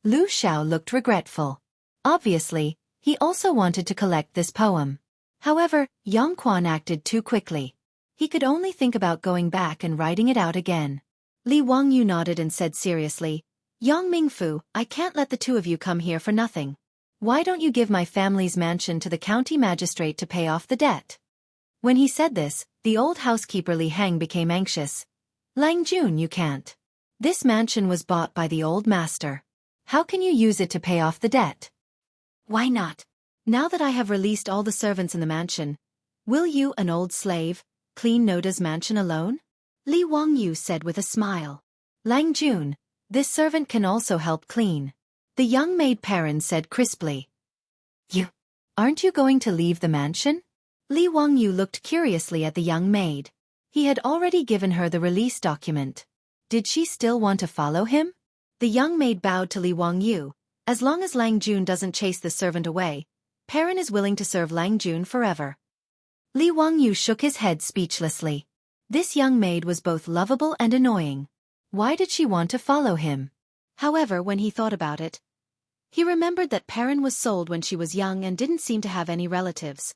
Lu Xiao looked regretful. Obviously, he also wanted to collect this poem. However, Yang Quan acted too quickly. He could only think about going back and writing it out again. Li Wangyu nodded and said seriously, Yang Mingfu, I can't let the two of you come here for nothing. Why don't you give my family's mansion to the county magistrate to pay off the debt? When he said this, the old housekeeper Li Heng became anxious. Lang Jun, you can't. This mansion was bought by the old master. How can you use it to pay off the debt? Why not? Now that I have released all the servants in the mansion, will you, an old slave, clean Noda's mansion alone? Li Wangyu said with a smile. Lang Jun, this servant can also help clean. The young maid Perrin said crisply. Aren't you going to leave the mansion? Li Wangyu looked curiously at the young maid. He had already given her the release document. Did she still want to follow him? The young maid bowed to Li Wangyu. As long as Lang Jun doesn't chase the servant away, Perrin is willing to serve Lang Jun forever. Li Wangyu shook his head speechlessly. This young maid was both lovable and annoying. Why did she want to follow him? However, when he thought about it, he remembered that Perrin was sold when she was young and didn't seem to have any relatives.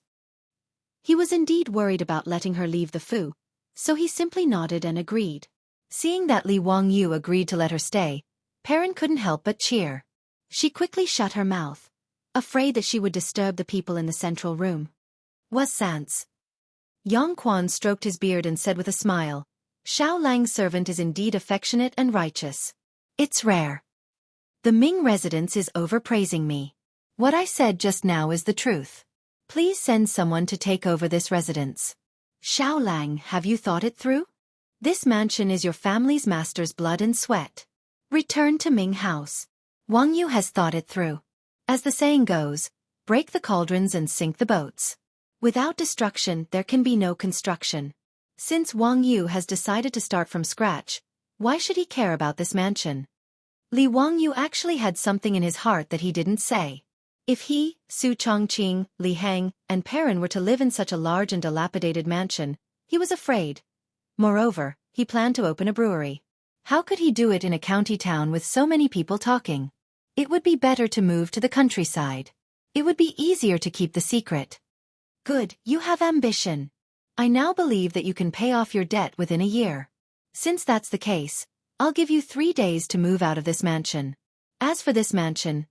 He was indeed worried about letting her leave the Fu, so he simply nodded and agreed. Seeing that Li Wangyu agreed to let her stay, Perrin couldn't help but cheer. She quickly shut her mouth, afraid that she would disturb the people in the central room. Was sans. Yang Quan stroked his beard and said with a smile, Xiao Lang's servant is indeed affectionate and righteous. It's rare. The Ming residence is overpraising me. What I said just now is the truth. Please send someone to take over this residence. Xiao Lang, have you thought it through? This mansion is your family's master's blood and sweat. Return to Ming House. Wang Yu has thought it through. As the saying goes, break the cauldrons and sink the boats. Without destruction, there can be no construction. Since Wang Yu has decided to start from scratch, why should he care about this mansion? Li Wangyu actually had something in his heart that he didn't say. If he, Su Chongqing, Li Heng, and Perrin were to live in such a large and dilapidated mansion, he was afraid. Moreover, he planned to open a brewery. How could he do it in a county town with so many people talking? It would be better to move to the countryside. It would be easier to keep the secret. Good, you have ambition. I now believe that you can pay off your debt within a year. Since that's the case, I'll give you 3 days to move out of this mansion. As for this mansion,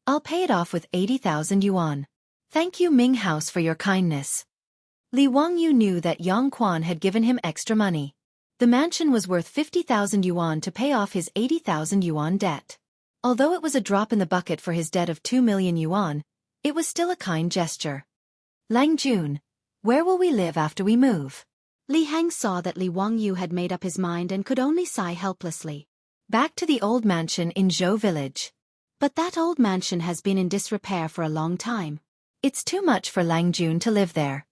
I'll pay it off with 80,000 yuan. Thank you Ming House for your kindness. Li Wangyu knew that Yang Quan had given him extra money. The mansion was worth 50,000 yuan to pay off his 80,000 yuan debt. Although it was a drop in the bucket for his debt of 2 million yuan, it was still a kind gesture. Lang Jun, where will we live after we move? Li Hang saw that Li Wangyu had made up his mind and could only sigh helplessly. Back to the old mansion in Zhou village. But that old mansion has been in disrepair for a long time. It's too much for Lang Jun to live there.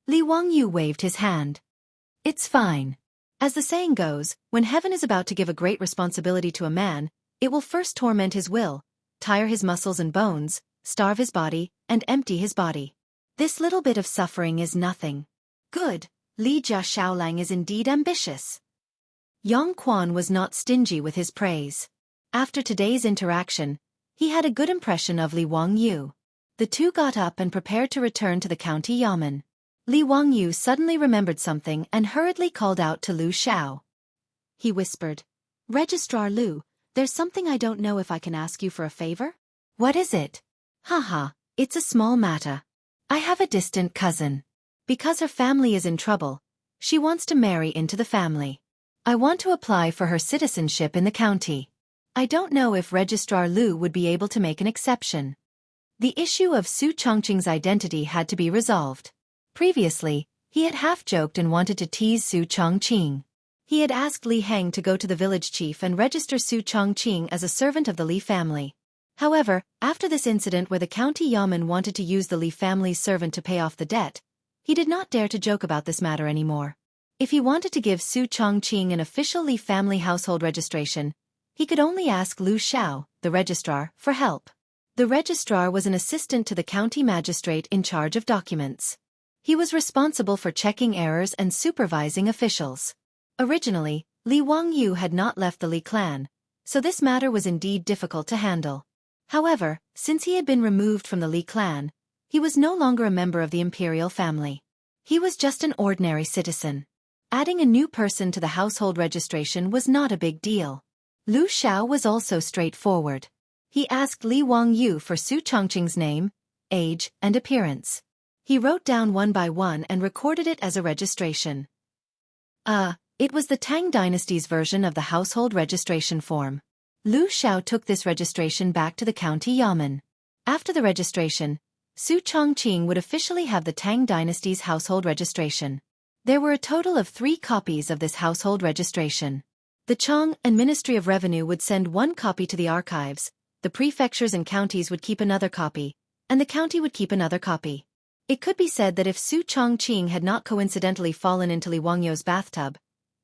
Li Wangyu waved his hand. It's fine. As the saying goes, when heaven is about to give a great responsibility to a man, it will first torment his will, tire his muscles and bones, starve his body, and empty his body. This little bit of suffering is nothing. Good, Li Jia Shaolang is indeed ambitious. Yang Quan was not stingy with his praise. After today's interaction, he had a good impression of Li Wangyu. The two got up and prepared to return to the county yamen. Li Wangyu suddenly remembered something and hurriedly called out to Lu Xiao. He whispered, Registrar Lu, there's something I don't know if I can ask you for a favor? What is it? Haha, it's a small matter. I have a distant cousin. Because her family is in trouble, she wants to marry into the family. I want to apply for her citizenship in the county. I don't know if Registrar Lu would be able to make an exception. The issue of Su Chongqing's identity had to be resolved. Previously, he had half-joked and wanted to tease Su Chongqing. He had asked Li Heng to go to the village chief and register Su Chongqing as a servant of the Li family. However, after this incident where the county yamen wanted to use the Li family's servant to pay off the debt, he did not dare to joke about this matter anymore. If he wanted to give Su Chongqing an official Li family household registration, he could only ask Lu Xiao, the registrar, for help. The registrar was an assistant to the county magistrate in charge of documents. He was responsible for checking errors and supervising officials. Originally, Li Wangyu had not left the Li clan, so this matter was indeed difficult to handle. However, since he had been removed from the Li clan, he was no longer a member of the imperial family. He was just an ordinary citizen. Adding a new person to the household registration was not a big deal. Lu Xiao was also straightforward. He asked Li Wangyu for Su Chongqing's name, age, and appearance. He wrote down one by one and recorded it as a registration. It was the Tang dynasty's version of the household registration form. Lu Xiao took this registration back to the county yamen. After the registration, Su Chongqing would officially have the Tang dynasty's household registration. There were a total of 3 copies of this household registration. The Chong and Ministry of Revenue would send 1 copy to the archives, the prefectures and counties would keep another copy, and the county would keep another copy. It could be said that if Su Chongqing had not coincidentally fallen into Li Wangyu's bathtub,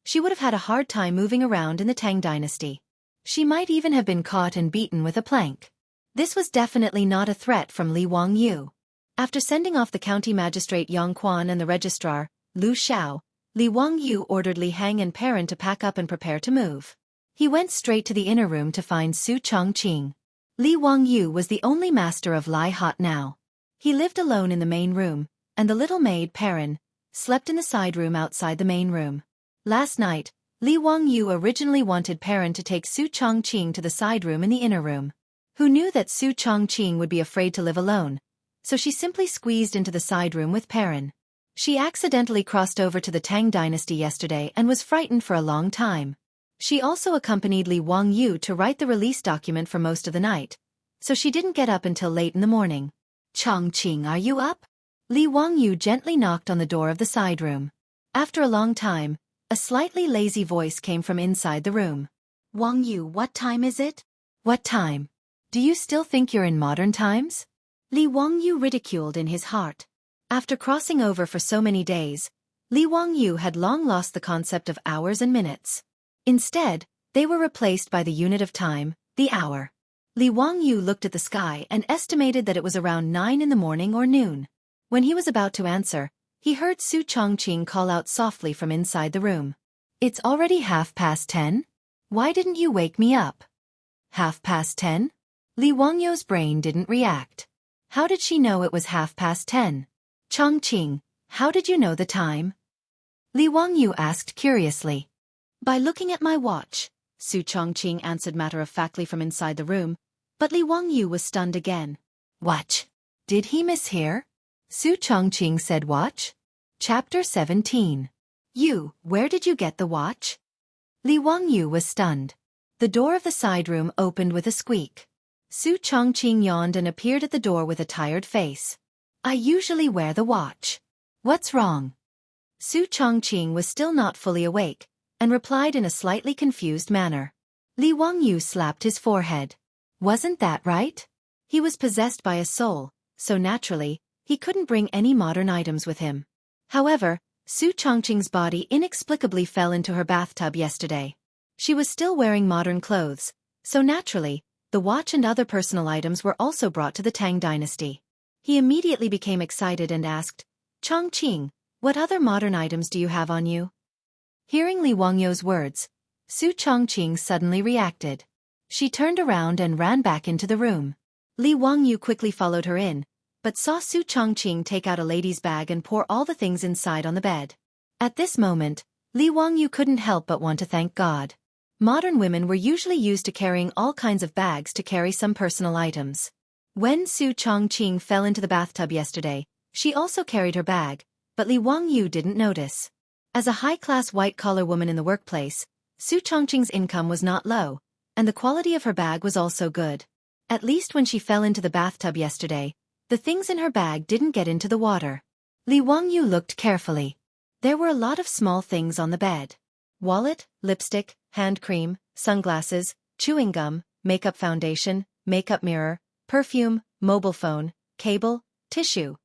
she would have had a hard time moving around in the Tang dynasty. She might even have been caught and beaten with a plank. This was definitely not a threat from Li Wangyu. After sending off the county magistrate Yang Quan and the registrar, Lu Xiao, Li Wangyu ordered Li Heng and Perrin to pack up and prepare to move. He went straight to the inner room to find Su Chongqing. Li Wangyu was the only master of Lai Hot now. He lived alone in the main room, and the little maid Perrin slept in the side room outside the main room. Last night, Li Wangyu originally wanted Perrin to take Su Chongqing to the side room in the inner room. Who knew that Su Chongqing would be afraid to live alone, so she simply squeezed into the side room with Perrin. She accidentally crossed over to the Tang dynasty yesterday and was frightened for a long time. She also accompanied Li Wangyu to write the release document for most of the night, so she didn't get up until late in the morning. Chongqing, are you up? Li Wangyu gently knocked on the door of the side room. After a long time, a slightly lazy voice came from inside the room. Wangyu, what time is it? What time? Do you still think you're in modern times? Li Wangyu ridiculed in his heart. After crossing over for so many days, Li Wangyu had long lost the concept of hours and minutes. Instead, they were replaced by the unit of time, the hour. Li Wangyu looked at the sky and estimated that it was around 9 in the morning or noon. When he was about to answer, he heard Su Chongqing call out softly from inside the room. It's already 10:30? Why didn't you wake me up? 10:30? Li Wangyou's brain didn't react. How did she know it was 10:30? Chongqing, how did you know the time? Li Wangyou asked curiously. By looking at my watch, Su Chongqing answered matter-of-factly from inside the room, but Li Wangyou was stunned again. What? Did he mishear? Su Chongqing said watch? Chapter 17. Where did you get the watch? Li Wangyou was stunned. The door of the side room opened with a squeak. Su Chongqing yawned and appeared at the door with a tired face. I usually wear the watch. What's wrong? Su Chongqing was still not fully awake, and replied in a slightly confused manner. Li Wangyou slapped his forehead. Wasn't that right? He was possessed by a soul, so naturally, he couldn't bring any modern items with him. However, Su Chongqing's body inexplicably fell into her bathtub yesterday. She was still wearing modern clothes, so naturally, the watch and other personal items were also brought to the Tang dynasty. He immediately became excited and asked, Chongqing, what other modern items do you have on you? Hearing Li Wangyou's words, Su Chongqing suddenly reacted. She turned around and ran back into the room. Li Wangyou quickly followed her in, but saw Su Chongqing take out a lady's bag and pour all the things inside on the bed. At this moment, Li Wangyou couldn't help but want to thank God. Modern women were usually used to carrying all kinds of bags to carry some personal items. When Su Chongqing fell into the bathtub yesterday, she also carried her bag, but Li Wangyou didn't notice. As a high-class white-collar woman in the workplace, Su Chongqing's income was not low, and the quality of her bag was also good. At least when she fell into the bathtub yesterday, the things in her bag didn't get into the water. Li Wangyou looked carefully. There were a lot of small things on the bed. Wallet, lipstick, hand cream, sunglasses, chewing gum, makeup foundation, makeup mirror, perfume, mobile phone, cable, tissue.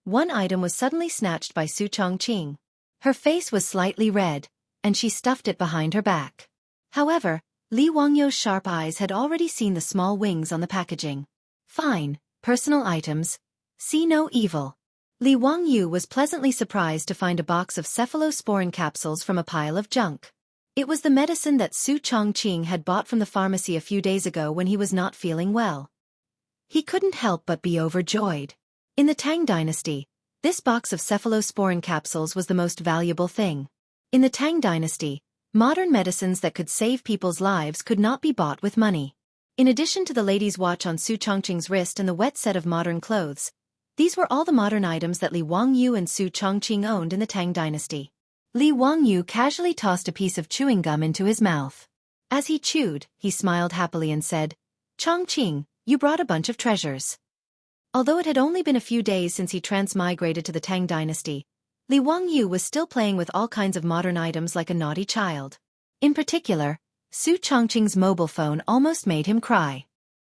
One item was suddenly snatched by Su Chongqing. Her face was slightly red, and she stuffed it behind her back. However, Li Wangyou's sharp eyes had already seen the small wings on the packaging. Fine, personal items. See no evil. Li Wangyou was pleasantly surprised to find a box of cephalosporin capsules from a pile of junk. It was the medicine that Su Chongqing had bought from the pharmacy a few days ago when he was not feeling well. He couldn't help but be overjoyed. In the Tang dynasty, this box of cephalosporin capsules was the most valuable thing. In the Tang dynasty, modern medicines that could save people's lives could not be bought with money. In addition to the lady's watch on Su Chongqing's wrist and the wet set of modern clothes, these were all the modern items that Li Wangyou and Su Chongqing owned in the Tang dynasty. Li Wangyou casually tossed a piece of chewing gum into his mouth. As he chewed, he smiled happily and said, Chongqing, you brought a bunch of treasures. Although it had only been a few days since he transmigrated to the Tang dynasty, Li Wangyou was still playing with all kinds of modern items like a naughty child. In particular, Su Chongqing's mobile phone almost made him cry.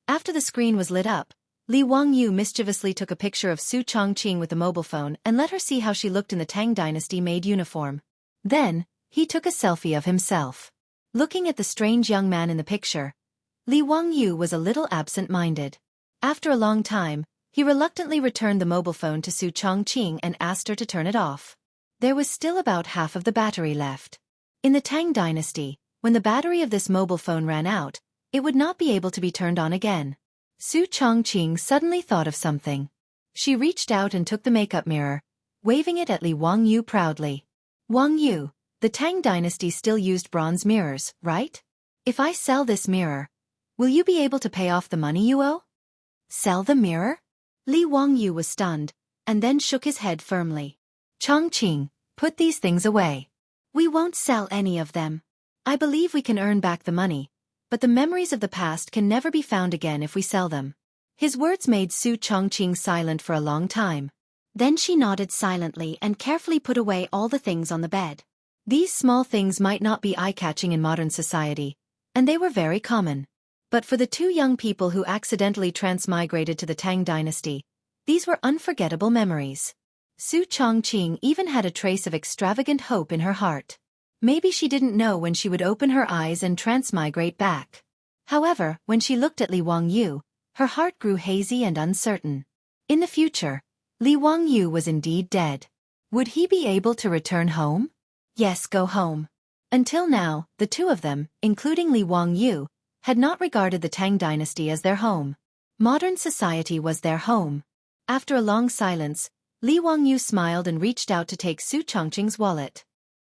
After the screen was lit up, Li Wangyou mischievously took a picture of Su Chongqing with the mobile phone and let her see how she looked in the Tang dynasty-made uniform. Then, he took a selfie of himself. Looking at the strange young man in the picture, Li Wangyou was a little absent-minded. After a long time, he reluctantly returned the mobile phone to Su Chongqing and asked her to turn it off. There was still about half of the battery left. In the Tang dynasty, when the battery of this mobile phone ran out, it would not be able to be turned on again. Su Chongqing suddenly thought of something. She reached out and took the makeup mirror, waving it at Li Wangyou proudly. Wangyou, the Tang dynasty still used bronze mirrors, right? If I sell this mirror, will you be able to pay off the money you owe? Sell the mirror? Li Wangyou was stunned, and then shook his head firmly. Chongqing, put these things away. We won't sell any of them. I believe we can earn back the money, but the memories of the past can never be found again if we sell them. His words made Su Chongqing silent for a long time. Then she nodded silently and carefully put away all the things on the bed. These small things might not be eye-catching in modern society, and they were very common. But for the two young people who accidentally transmigrated to the Tang dynasty, these were unforgettable memories. Su Chongqing even had a trace of extravagant hope in her heart. Maybe she didn't know when she would open her eyes and transmigrate back. However, when she looked at Li Wangyou, her heart grew hazy and uncertain. In the future, Li Wangyou was indeed dead. Would he be able to return home? Yes, go home. Until now, the two of them, including Li Wangyu, had not regarded the Tang dynasty as their home. Modern society was their home. After a long silence, Li Wangyu smiled and reached out to take Su Chongqing's wallet.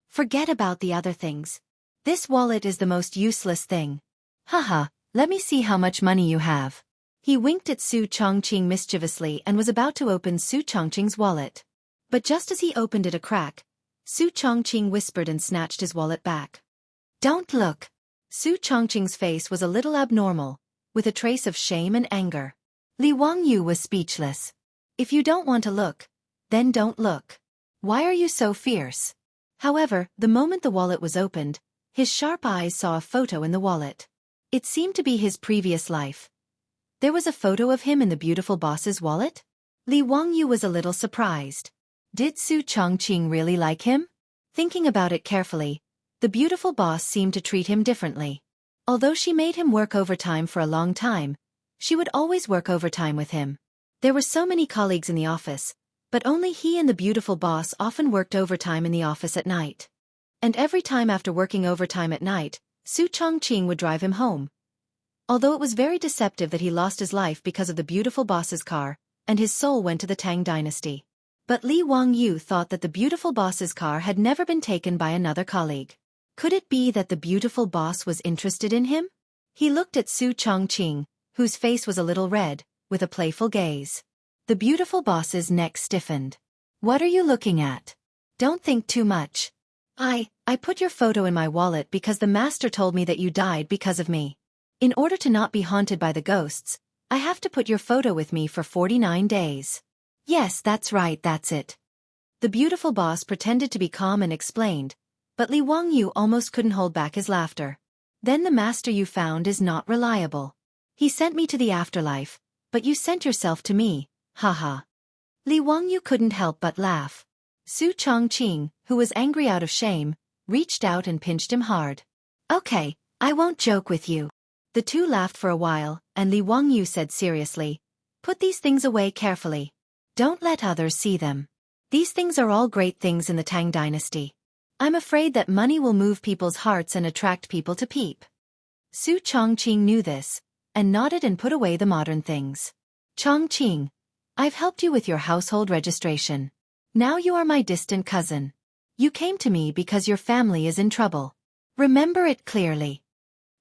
Forget about the other things. This wallet is the most useless thing. Haha, let me see how much money you have. He winked at Su Chongqing mischievously and was about to open Su Chongqing's wallet. But just as he opened it a crack, Su Chongqing whispered and snatched his wallet back. Don't look. Su Chongqing's face was a little abnormal, with a trace of shame and anger. Li Wangyu was speechless. If you don't want to look, then don't look. Why are you so fierce? However, the moment the wallet was opened, his sharp eyes saw a photo in the wallet. It seemed to be his previous life. There was a photo of him in the beautiful boss's wallet? Li Wangyu was a little surprised. Did Su Chongqing really like him? Thinking about it carefully, the beautiful boss seemed to treat him differently. Although she made him work overtime for a long time, she would always work overtime with him. There were so many colleagues in the office, but only he and the beautiful boss often worked overtime in the office at night. And every time after working overtime at night, Su Chongqing would drive him home. Although it was very deceptive that he lost his life because of the beautiful boss's car, and his soul went to the Tang dynasty. But Li Wangyu thought that the beautiful boss's car had never been taken by another colleague. Could it be that the beautiful boss was interested in him? He looked at Su Chongqing, whose face was a little red, with a playful gaze. The beautiful boss's neck stiffened. What are you looking at? Don't think too much. I put your photo in my wallet because the master told me that you died because of me. In order to not be haunted by the ghosts, I have to put your photo with me for 49 days. Yes, that's right, that's it. The beautiful boss pretended to be calm and explained, but Li Wangyu almost couldn't hold back his laughter. Then the master you found is not reliable. He sent me to the afterlife, but you sent yourself to me, haha. Li Wangyu couldn't help but laugh. Su Chongqing, who was angry out of shame, reached out and pinched him hard. Okay, I won't joke with you. The two laughed for a while, and Li Wangyu said seriously, put these things away carefully. Don't let others see them. These things are all great things in the Tang dynasty. I'm afraid that money will move people's hearts and attract people to peep. Su Chongqing knew this, and nodded and put away the modern things. Chongqing, I've helped you with your household registration. Now you are my distant cousin. You came to me because your family is in trouble. Remember it clearly.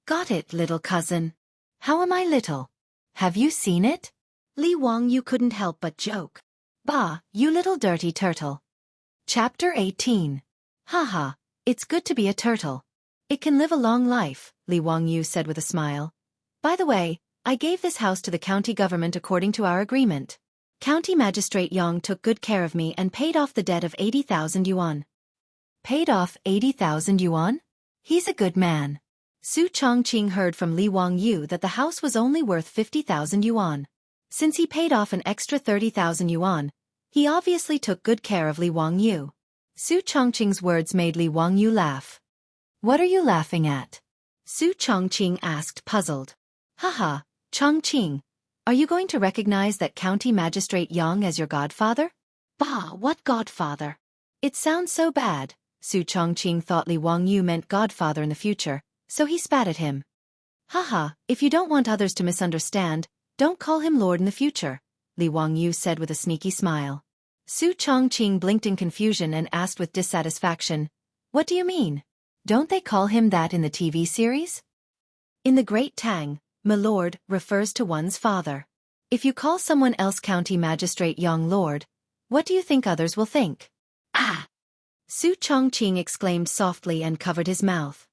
Got it, little cousin. How am I little? Have you seen it? Li Wangyu couldn't help but joke. Bah, you little dirty turtle. Chapter 18. Haha, it's good to be a turtle. It can live a long life, Li Wangyu said with a smile. By the way, I gave this house to the county government according to our agreement. County Magistrate Yang took good care of me and paid off the debt of 80,000 yuan. Paid off 80,000 yuan? He's a good man. Su Chongqing heard from Li Wangyu that the house was only worth 50,000 yuan. Since he paid off an extra 30,000 yuan, he obviously took good care of Li Wangyu. Su Chongqing's words made Li Wangyu laugh. What are you laughing at? Su Chongqing asked, puzzled. Haha, Chongqing, are you going to recognize that County Magistrate Yang as your godfather? Bah, what godfather? It sounds so bad. Su Chongqing thought Li Wangyu meant godfather in the future, so he spat at him. Haha, if you don't want others to misunderstand, don't call him Lord in the future, Li Wangyu said with a sneaky smile. Su Chongqing blinked in confusion and asked with dissatisfaction, what do you mean? Don't they call him that in the TV series? In the Great Tang, my lord refers to one's father. If you call someone else County Magistrate Yang Lord, what do you think others will think? Ah! Su Chongqing exclaimed softly and covered his mouth.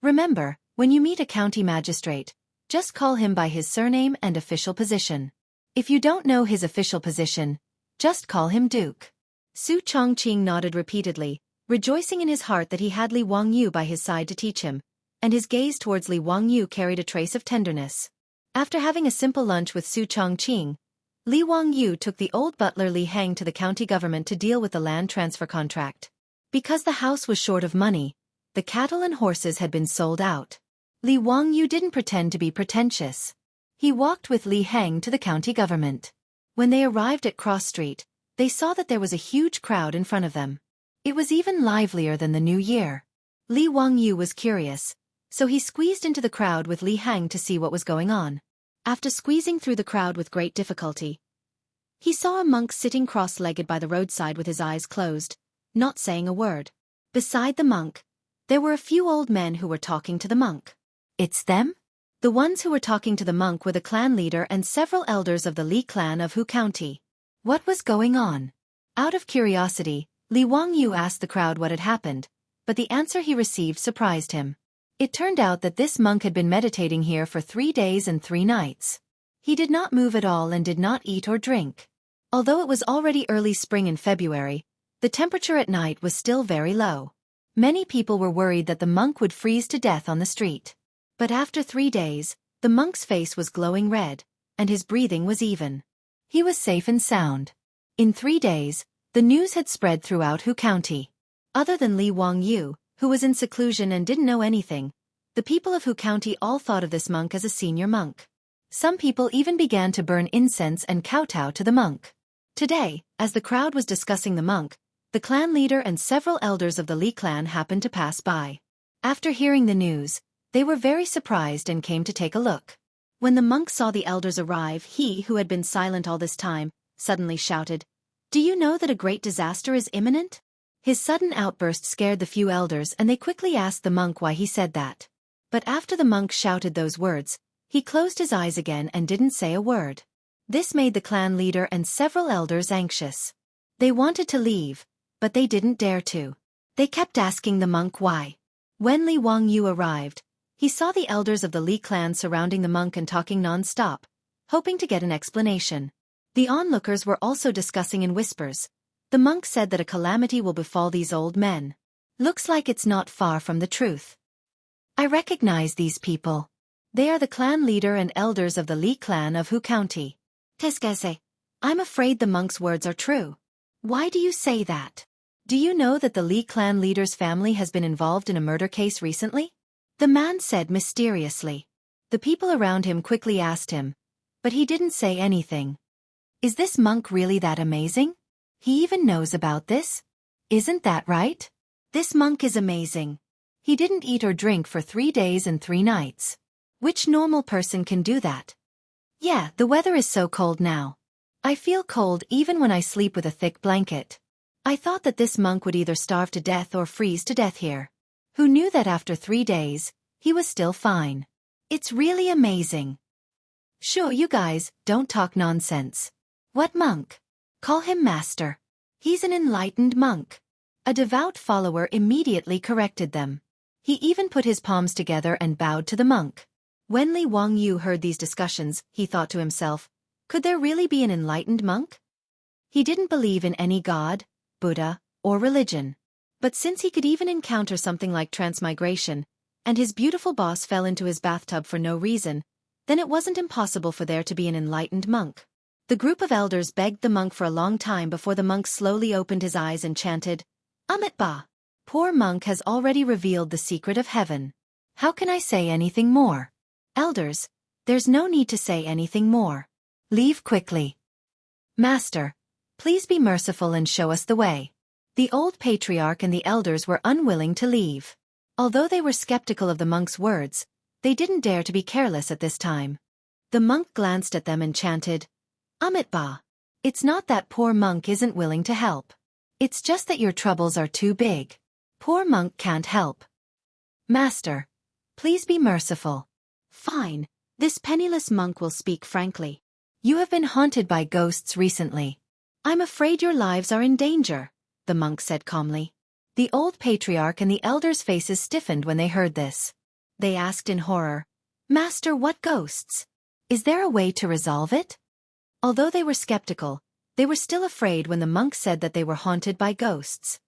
Remember, when you meet a county magistrate, just call him by his surname and official position. If you don't know his official position, just call him Duke. Su Chongqing nodded repeatedly, rejoicing in his heart that he had Li Wangyu by his side to teach him, and his gaze towards Li Wangyu carried a trace of tenderness. After having a simple lunch with Su Chongqing, Li Wangyu took the old butler Li Heng to the county government to deal with the land transfer contract. Because the house was short of money, the cattle and horses had been sold out. Li Wangyu didn't pretend to be pretentious. He walked with Li Heng to the county government. When they arrived at Cross Street, they saw that there was a huge crowd in front of them. It was even livelier than the New Year. Li Wangyu was curious, so he squeezed into the crowd with Li Hang to see what was going on. After squeezing through the crowd with great difficulty, he saw a monk sitting cross-legged by the roadside with his eyes closed, not saying a word. Beside the monk, there were a few old men who were talking to the monk. It's them? The ones who were talking to the monk were the clan leader and several elders of the Li clan of Hu County. What was going on? Out of curiosity, Li Wangyu asked the crowd what had happened, but the answer he received surprised him. It turned out that this monk had been meditating here for 3 days and 3 nights. He did not move at all and did not eat or drink. Although it was already early spring in February, the temperature at night was still very low. Many people were worried that the monk would freeze to death on the street. But after 3 days, the monk's face was glowing red, and his breathing was even. He was safe and sound. In 3 days, the news had spread throughout Hu County. Other than Li Wangyu, who was in seclusion and didn't know anything, the people of Hu County all thought of this monk as a senior monk. Some people even began to burn incense and kowtow to the monk. Today, as the crowd was discussing the monk, the clan leader and several elders of the Li clan happened to pass by. After hearing the news, they were very surprised and came to take a look. When the monk saw the elders arrive, he, who had been silent all this time, suddenly shouted, "Do you know that a great disaster is imminent?" His sudden outburst scared the few elders and they quickly asked the monk why he said that. But after the monk shouted those words, he closed his eyes again and didn't say a word. This made the clan leader and several elders anxious. They wanted to leave, but they didn't dare to. They kept asking the monk why. When Li Wangyu arrived, he saw the elders of the Li clan surrounding the monk and talking non-stop, hoping to get an explanation. The onlookers were also discussing in whispers. The monk said that a calamity will befall these old men. Looks like it's not far from the truth. I recognize these people. They are the clan leader and elders of the Li clan of Hu County. Teskese, I'm afraid the monk's words are true. Why do you say that? Do you know that the Li clan leader's family has been involved in a murder case recently? The man said mysteriously. The people around him quickly asked him, but he didn't say anything. Is this monk really that amazing? He even knows about this? Isn't that right? This monk is amazing. He didn't eat or drink for 3 days and 3 nights. Which normal person can do that? Yeah, the weather is so cold now. I feel cold even when I sleep with a thick blanket. I thought that this monk would either starve to death or freeze to death here. Who knew that after 3 days, he was still fine? It's really amazing. Sure, you guys, don't talk nonsense. What monk? Call him master. He's an enlightened monk. A devout follower immediately corrected them. He even put his palms together and bowed to the monk. When Li Wangyu heard these discussions, he thought to himself, could there really be an enlightened monk? He didn't believe in any god, Buddha, or religion. But since he could even encounter something like transmigration, and his beautiful boss fell into his bathtub for no reason, then it wasn't impossible for there to be an enlightened monk. The group of elders begged the monk for a long time before the monk slowly opened his eyes and chanted, Amitba. Poor monk has already revealed the secret of heaven. How can I say anything more? Elders, there's no need to say anything more. Leave quickly. Master, please be merciful and show us the way. The old patriarch and the elders were unwilling to leave. Although they were skeptical of the monk's words, they didn't dare to be careless at this time. The monk glanced at them and chanted, Amitba. It's not that poor monk isn't willing to help. It's just that your troubles are too big. Poor monk can't help. Master, please be merciful. Fine, this penniless monk will speak frankly. You have been haunted by ghosts recently. I'm afraid your lives are in danger, the monk said calmly. The old patriarch and the elders' faces stiffened when they heard this. They asked in horror, Master, what ghosts? Is there a way to resolve it? Although they were skeptical, they were still afraid when the monk said that they were haunted by ghosts.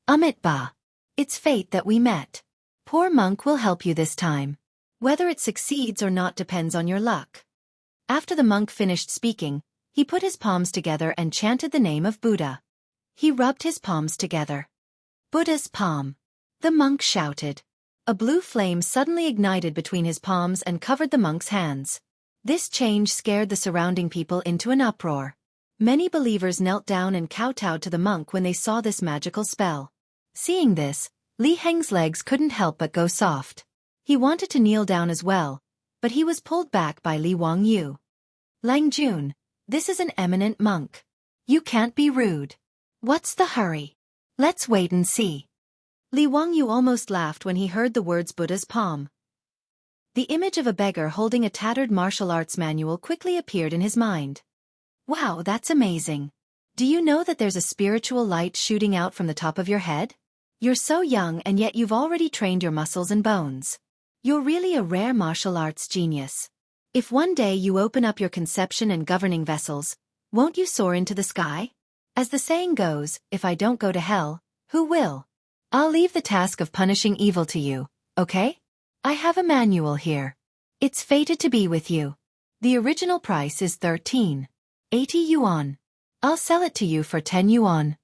Amitba. It's fate that we met. Poor monk will help you this time. Whether it succeeds or not depends on your luck. After the monk finished speaking, he put his palms together and chanted the name of Buddha. He rubbed his palms together. Buddha's palm. The monk shouted. A blue flame suddenly ignited between his palms and covered the monk's hands. This change scared the surrounding people into an uproar. Many believers knelt down and kowtowed to the monk when they saw this magical spell. Seeing this, Li Heng's legs couldn't help but go soft. He wanted to kneel down as well, but he was pulled back by Li Wangyu. Lang Jun, this is an eminent monk. You can't be rude. What's the hurry? Let's wait and see. Li Wangyu almost laughed when he heard the words Buddha's palm. The image of a beggar holding a tattered martial arts manual quickly appeared in his mind. Wow, that's amazing. Do you know that there's a spiritual light shooting out from the top of your head? You're so young and yet you've already trained your muscles and bones. You're really a rare martial arts genius. If one day you open up your conception and governing vessels, won't you soar into the sky? As the saying goes, if I don't go to hell, who will? I'll leave the task of punishing evil to you, okay? I have a manual here. It's fated to be with you. The original price is 13.80 yuan. I'll sell it to you for 10 yuan.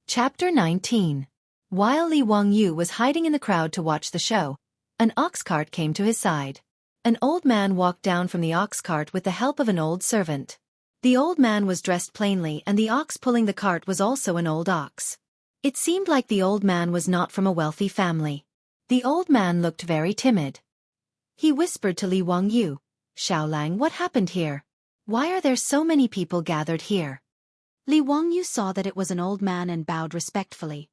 Chapter 19. While Li Wangyu was hiding in the crowd to watch the show, an ox cart came to his side. An old man walked down from the ox cart with the help of an old servant. The old man was dressed plainly and the ox pulling the cart was also an old ox. It seemed like the old man was not from a wealthy family. The old man looked very timid. He whispered to Li Wangyu, Xiaolang, what happened here? Why are there so many people gathered here? Li Wangyu saw that it was an old man and bowed respectfully.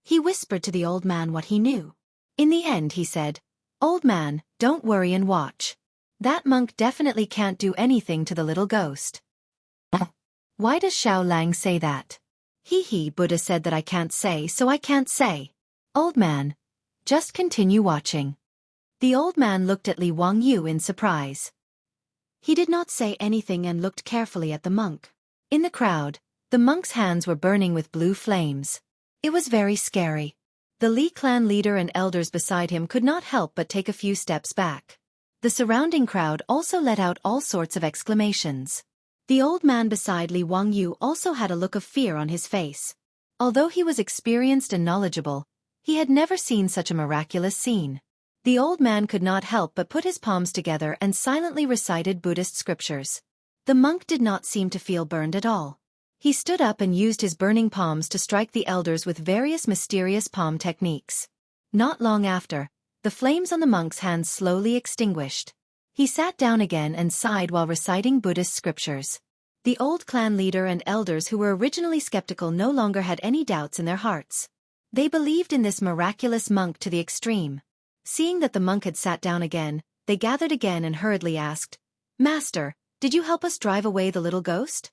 He whispered to the old man what he knew. In the end he said, Old man, don't worry and watch. That monk definitely can't do anything to the little ghost. Why does Xiaolang say that? Hee, Buddha said that I can't say, so I can't say. Old man, just continue watching. The old man looked at Li Wangyu in surprise. He did not say anything and looked carefully at the monk. In the crowd, the monk's hands were burning with blue flames. It was very scary. The Li clan leader and elders beside him could not help but take a few steps back. The surrounding crowd also let out all sorts of exclamations. The old man beside Li Wangyu also had a look of fear on his face. Although he was experienced and knowledgeable, he had never seen such a miraculous scene. The old man could not help but put his palms together and silently recited Buddhist scriptures. The monk did not seem to feel burned at all. He stood up and used his burning palms to strike the elders with various mysterious palm techniques. Not long after, the flames on the monk's hands slowly extinguished. He sat down again and sighed while reciting Buddhist scriptures. The old clan leader and elders who were originally skeptical no longer had any doubts in their hearts. They believed in this miraculous monk to the extreme. Seeing that the monk had sat down again, they gathered again and hurriedly asked, Master, did you help us drive away the little ghost?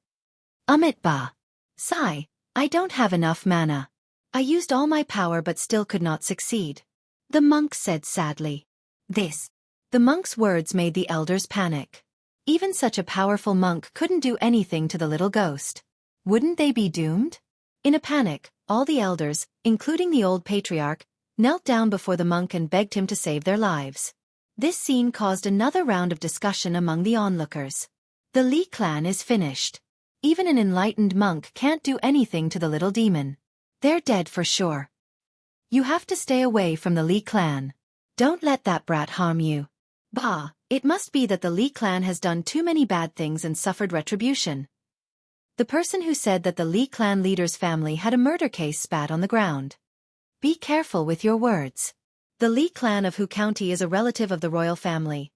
Ba. Sigh, I don't have enough mana. I used all my power but still could not succeed. The monk said sadly. The monk's words made the elders panic. Even such a powerful monk couldn't do anything to the little ghost. Wouldn't they be doomed? In a panic, all the elders, including the old patriarch, knelt down before the monk and begged him to save their lives. This scene caused another round of discussion among the onlookers. The Li clan is finished. Even an enlightened monk can't do anything to the little demon. They're dead for sure. You have to stay away from the Li clan. Don't let that brat harm you. Bah, it must be that the Li clan has done too many bad things and suffered retribution. The person who said that the Li clan leader's family had a murder case spat on the ground. Be careful with your words. The Li clan of Hu County is a relative of the royal family.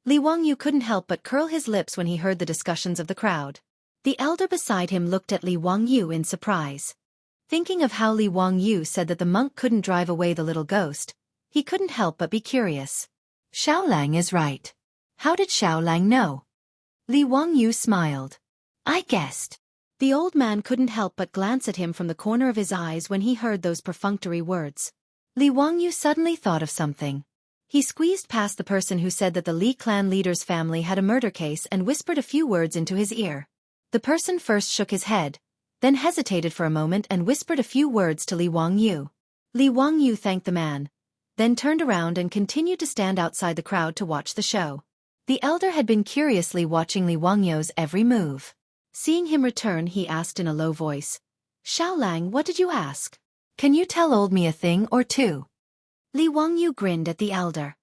Li Wangyu couldn't help but curl his lips when he heard the discussions of the crowd. The elder beside him looked at Li Wangyu in surprise. Thinking of how Li Wangyu said that the monk couldn't drive away the little ghost, he couldn't help but be curious. Xiaolang is right. How did Xiaolang know? Li Wangyu smiled. I guessed. The old man couldn't help but glance at him from the corner of his eyes when he heard those perfunctory words. Li Wangyu suddenly thought of something. He squeezed past the person who said that the Li clan leader's family had a murder case and whispered a few words into his ear. The person first shook his head, then hesitated for a moment and whispered a few words to Li Wangyu. Li Wangyu thanked the man, then turned around and continued to stand outside the crowd to watch the show. The elder had been curiously watching Li Wangyu's every move. Seeing him return, he asked in a low voice, Xiaolang, what did you ask? Can you tell old me a thing or two? Li Wangyu grinned at the elder.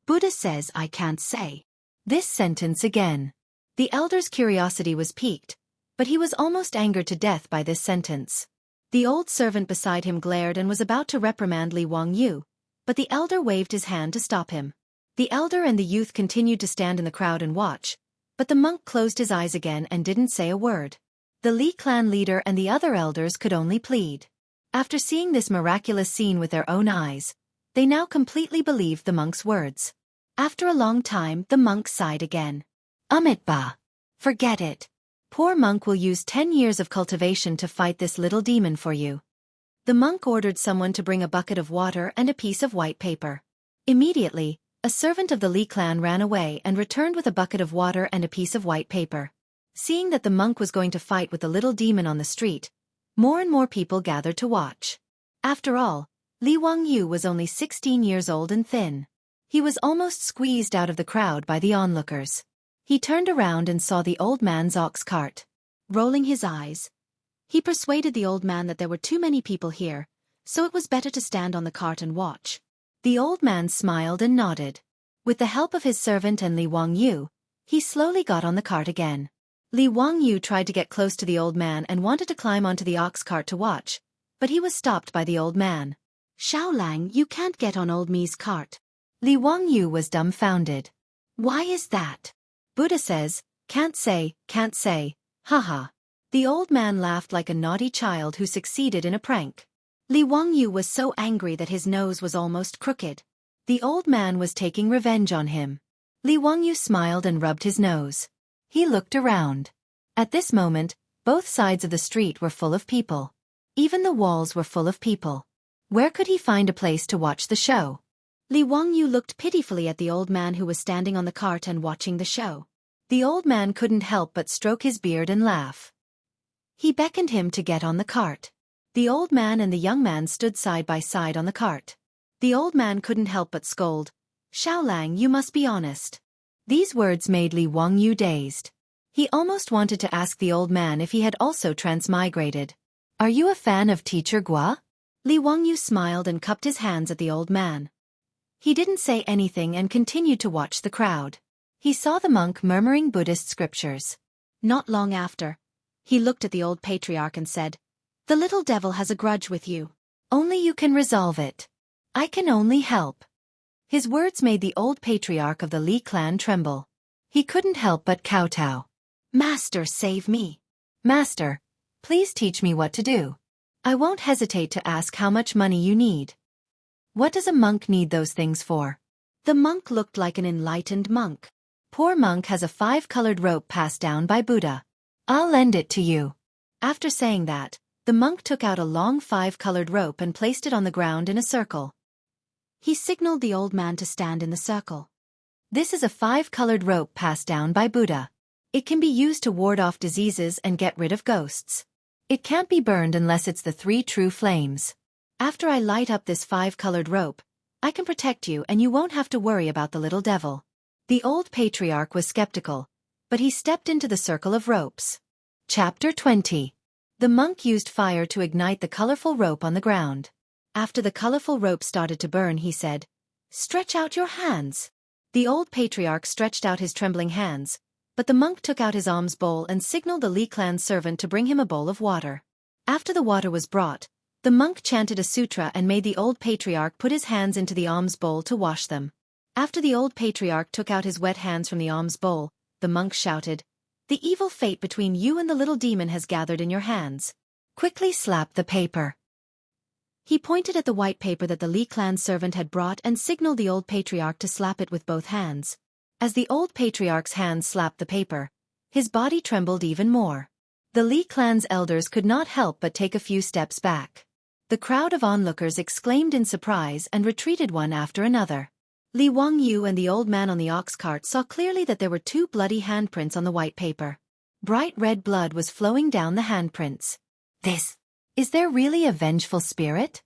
Buddha says I can't say this sentence again. The elder's curiosity was piqued, but he was almost angered to death by this sentence. The old servant beside him glared and was about to reprimand Li Wangyu, but the elder waved his hand to stop him. The elder and the youth continued to stand in the crowd and watch, but the monk closed his eyes again and didn't say a word. The Li clan leader and the other elders could only plead. After seeing this miraculous scene with their own eyes, they now completely believed the monk's words. After a long time, the monk sighed again. Ba. Forget it. Poor monk will use 10 years of cultivation to fight this little demon for you. The monk ordered someone to bring a bucket of water and a piece of white paper. Immediately, a servant of the Li clan ran away and returned with a bucket of water and a piece of white paper. Seeing that the monk was going to fight with the little demon on the street, more and more people gathered to watch. After all, Li Wangyu was only 16 years old and thin. He was almost squeezed out of the crowd by the onlookers. He turned around and saw the old man's ox cart. Rolling his eyes, he persuaded the old man that there were too many people here, so it was better to stand on the cart and watch. The old man smiled and nodded. With the help of his servant and Li Wangyu, he slowly got on the cart again. Li Wangyu tried to get close to the old man and wanted to climb onto the ox cart to watch, but he was stopped by the old man. Xiaolang, you can't get on old me's cart. Li Wangyu was dumbfounded. Why is that? Buddha says, can't say, haha. The old man laughed like a naughty child who succeeded in a prank. Li Wangyu was so angry that his nose was almost crooked. The old man was taking revenge on him. Li Wangyu smiled and rubbed his nose. He looked around. At this moment, both sides of the street were full of people. Even the walls were full of people. Where could he find a place to watch the show? Li Wangyu looked pitifully at the old man who was standing on the cart and watching the show. The old man couldn't help but stroke his beard and laugh. He beckoned him to get on the cart. The old man and the young man stood side by side on the cart. The old man couldn't help but scold, Xiaolang, you must be honest. These words made Li Wangyu dazed. He almost wanted to ask the old man if he had also transmigrated. Are you a fan of Teacher Gua? Li Wangyu smiled and cupped his hands at the old man. He didn't say anything and continued to watch the crowd. He saw the monk murmuring Buddhist scriptures. Not long after, he looked at the old patriarch and said, The little devil has a grudge with you. Only you can resolve it. I can only help. His words made the old patriarch of the Li clan tremble. He couldn't help but kowtow. Master, save me. Master, please teach me what to do. I won't hesitate to ask how much money you need. What does a monk need those things for? The monk looked like an enlightened monk. Poor monk has a 5-colored rope passed down by Buddha. I'll lend it to you. After saying that, the monk took out a long 5-colored rope and placed it on the ground in a circle. He signaled the old man to stand in the circle. This is a 5-colored rope passed down by Buddha. It can be used to ward off diseases and get rid of ghosts. It can't be burned unless it's the 3 true flames. After I light up this 5-colored rope, I can protect you and you won't have to worry about the little devil. The old patriarch was skeptical, but he stepped into the circle of ropes. Chapter 20. The monk used fire to ignite the colorful rope on the ground. After the colorful rope started to burn, he said, Stretch out your hands. The old patriarch stretched out his trembling hands, but the monk took out his alms bowl and signaled the Li clan servant to bring him a bowl of water. After the water was brought, the monk chanted a sutra and made the old patriarch put his hands into the alms bowl to wash them. After the old patriarch took out his wet hands from the alms bowl, the monk shouted, The evil fate between you and the little demon has gathered in your hands. Quickly slap the paper. He pointed at the white paper that the Li clan servant had brought and signaled the old patriarch to slap it with both hands. As the old patriarch's hands slapped the paper, his body trembled even more. The Li clan's elders could not help but take a few steps back. The crowd of onlookers exclaimed in surprise and retreated one after another. Li Wangyu and the old man on the ox cart saw clearly that there were 2 bloody handprints on the white paper. Bright red blood was flowing down the handprints. Is there really a vengeful spirit?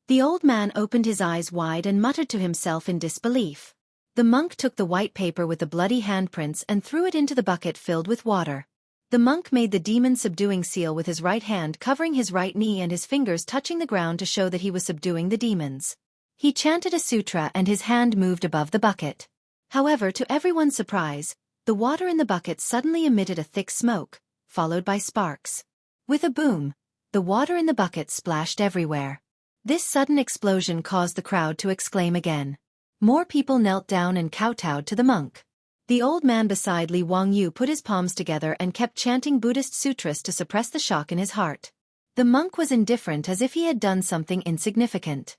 The old man opened his eyes wide and muttered to himself in disbelief. The monk took the white paper with the bloody handprints and threw it into the bucket filled with water. The monk made the demon-subduing seal with his right hand, covering his right knee and his fingers touching the ground to show that he was subduing the demons. He chanted a sutra and his hand moved above the bucket. However, to everyone's surprise, the water in the bucket suddenly emitted a thick smoke, followed by sparks. With a boom, The water in the bucket splashed everywhere. This sudden explosion caused the crowd to exclaim again. More people knelt down and kowtowed to the monk. The old man beside Li Wangyu put his palms together and kept chanting Buddhist sutras to suppress the shock in his heart. The monk was indifferent, as if he had done something insignificant.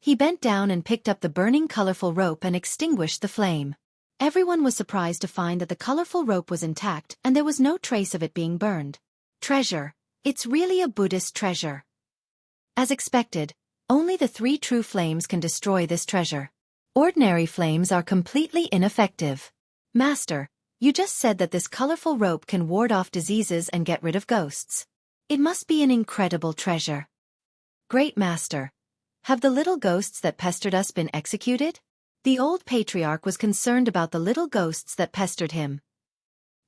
He bent down and picked up the burning colorful rope and extinguished the flame. Everyone was surprised to find that the colorful rope was intact and there was no trace of it being burned. Treasure. It's really a Buddhist treasure. As expected, only the 3 true flames can destroy this treasure. Ordinary flames are completely ineffective. Master, you just said that this colorful rope can ward off diseases and get rid of ghosts. It must be an incredible treasure. Great Master, have the little ghosts that pestered us been executed? The old patriarch was concerned about the little ghosts that pestered him.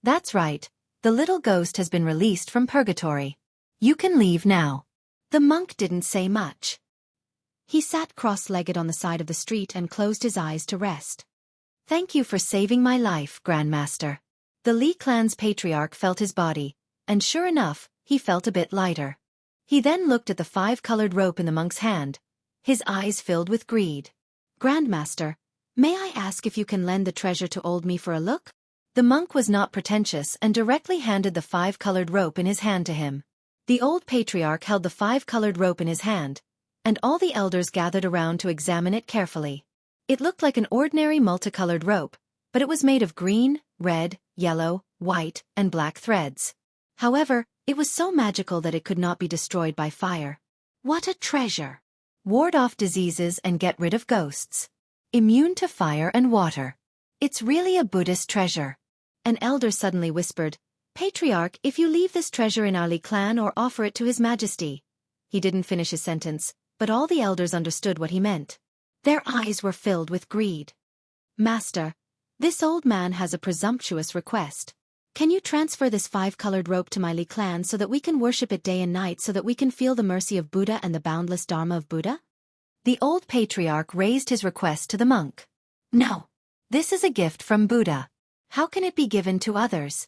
That's right, the little ghost has been released from purgatory. You can leave now. The monk didn't say much. He sat cross-legged on the side of the street and closed his eyes to rest. Thank you for saving my life, Grandmaster. The Li clan's patriarch felt his body, and sure enough, he felt a bit lighter. He then looked at the 5-colored rope in the monk's hand, his eyes filled with greed. Grandmaster, may I ask if you can lend the treasure to old me for a look? The monk was not pretentious and directly handed the 5-colored rope in his hand to him. The old patriarch held the 5-colored rope in his hand, and all the elders gathered around to examine it carefully. It looked like an ordinary multicolored rope, but it was made of green, red, yellow, white, and black threads. However, it was so magical that it could not be destroyed by fire. What a treasure! Ward off diseases and get rid of ghosts. Immune to fire and water. It's really a Buddhist treasure. An elder suddenly whispered, Patriarch, if you leave this treasure in our Li clan or offer it to His Majesty. He didn't finish his sentence, but all the elders understood what he meant. Their eyes were filled with greed. Master, this old man has a presumptuous request. Can you transfer this 5-colored rope to my Li clan so that we can worship it day and night, so that we can feel the mercy of Buddha and the boundless Dharma of Buddha? The old patriarch raised his request to the monk. No. This is a gift from Buddha. How can it be given to others?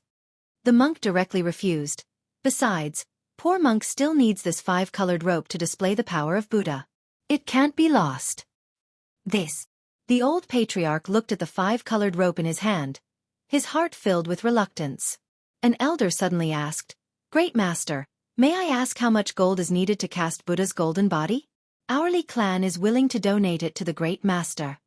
The monk directly refused. Besides, poor monk still needs this 5-colored rope to display the power of Buddha. It can't be lost. The old patriarch looked at the 5-colored rope in his hand, his heart filled with reluctance. An elder suddenly asked, Great Master, may I ask how much gold is needed to cast Buddha's golden body? Our Li clan is willing to donate it to the Great Master.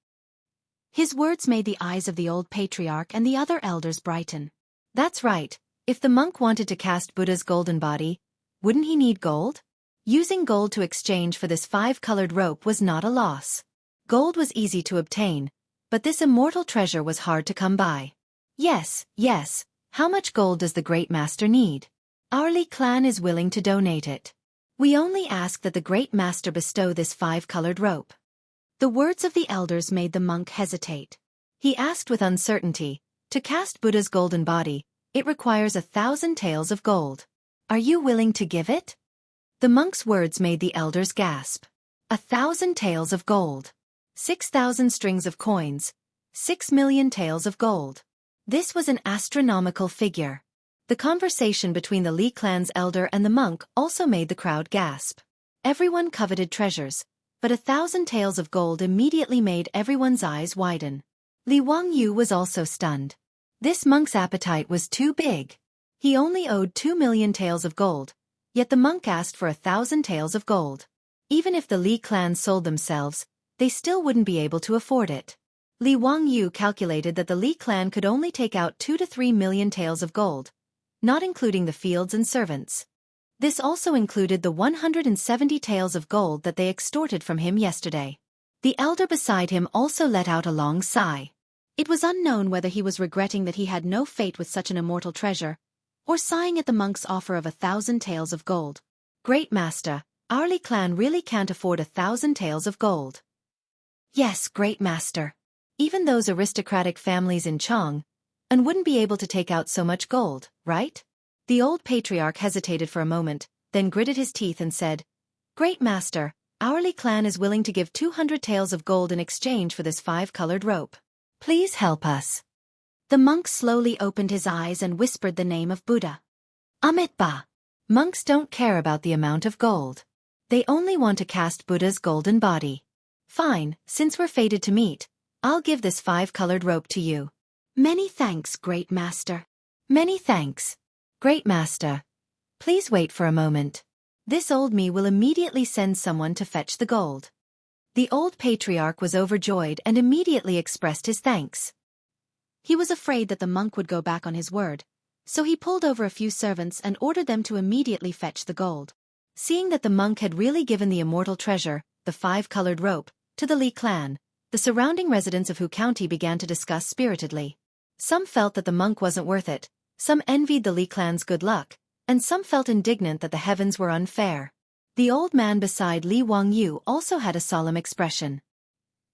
His words made the eyes of the old patriarch and the other elders brighten. That's right, if the monk wanted to cast Buddha's golden body, wouldn't he need gold? Using gold to exchange for this 5-colored rope was not a loss. Gold was easy to obtain, but this immortal treasure was hard to come by. Yes, how much gold does the Great Master need? Our Li clan is willing to donate it. We only ask that the Great Master bestow this 5-colored rope. The words of the elders made the monk hesitate. He asked with uncertainty, to cast Buddha's golden body, it requires 1,000 taels of gold. Are you willing to give it? The monk's words made the elders gasp. 1,000 taels of gold. 6,000 strings of coins. 6 million taels of gold. This was an astronomical figure. The conversation between the Li clan's elder and the monk also made the crowd gasp. Everyone coveted treasures, but 1,000 taels of gold immediately made everyone's eyes widen. Li Wangyu was also stunned. This monk's appetite was too big. He only owed 2 million taels of gold, yet the monk asked for 1,000 taels of gold. Even if the Li clan sold themselves, they still wouldn't be able to afford it. Li Wangyu calculated that the Li clan could only take out 2 to 3 million taels of gold, not including the fields and servants. This also included the 170 taels of gold that they extorted from him yesterday. The elder beside him also let out a long sigh. It was unknown whether he was regretting that he had no fate with such an immortal treasure, or sighing at the monk's offer of 1,000 taels of gold. Great Master, our Li clan really can't afford 1,000 taels of gold. Yes, Great Master. Even those aristocratic families in Chong, and wouldn't be able to take out so much gold, right? The old patriarch hesitated for a moment, then gritted his teeth and said, Great Master, our Li clan is willing to give 200 taels of gold in exchange for this 5-colored rope. Please help us. The monk slowly opened his eyes and whispered the name of Buddha. Amitabha. Monks don't care about the amount of gold. They only want to cast Buddha's golden body. Fine, since we're fated to meet, I'll give this 5-colored rope to you. Many thanks, Great Master. Many thanks. Great Master. Please wait for a moment. This old me will immediately send someone to fetch the gold. The old patriarch was overjoyed and immediately expressed his thanks. He was afraid that the monk would go back on his word, so he pulled over a few servants and ordered them to immediately fetch the gold. Seeing that the monk had really given the immortal treasure, the 5-colored rope, to the Li clan, the surrounding residents of Hu County began to discuss spiritedly. Some felt that the monk wasn't worth it, some envied the Li clan's good luck, and some felt indignant that the heavens were unfair. The old man beside Li Wangyu also had a solemn expression.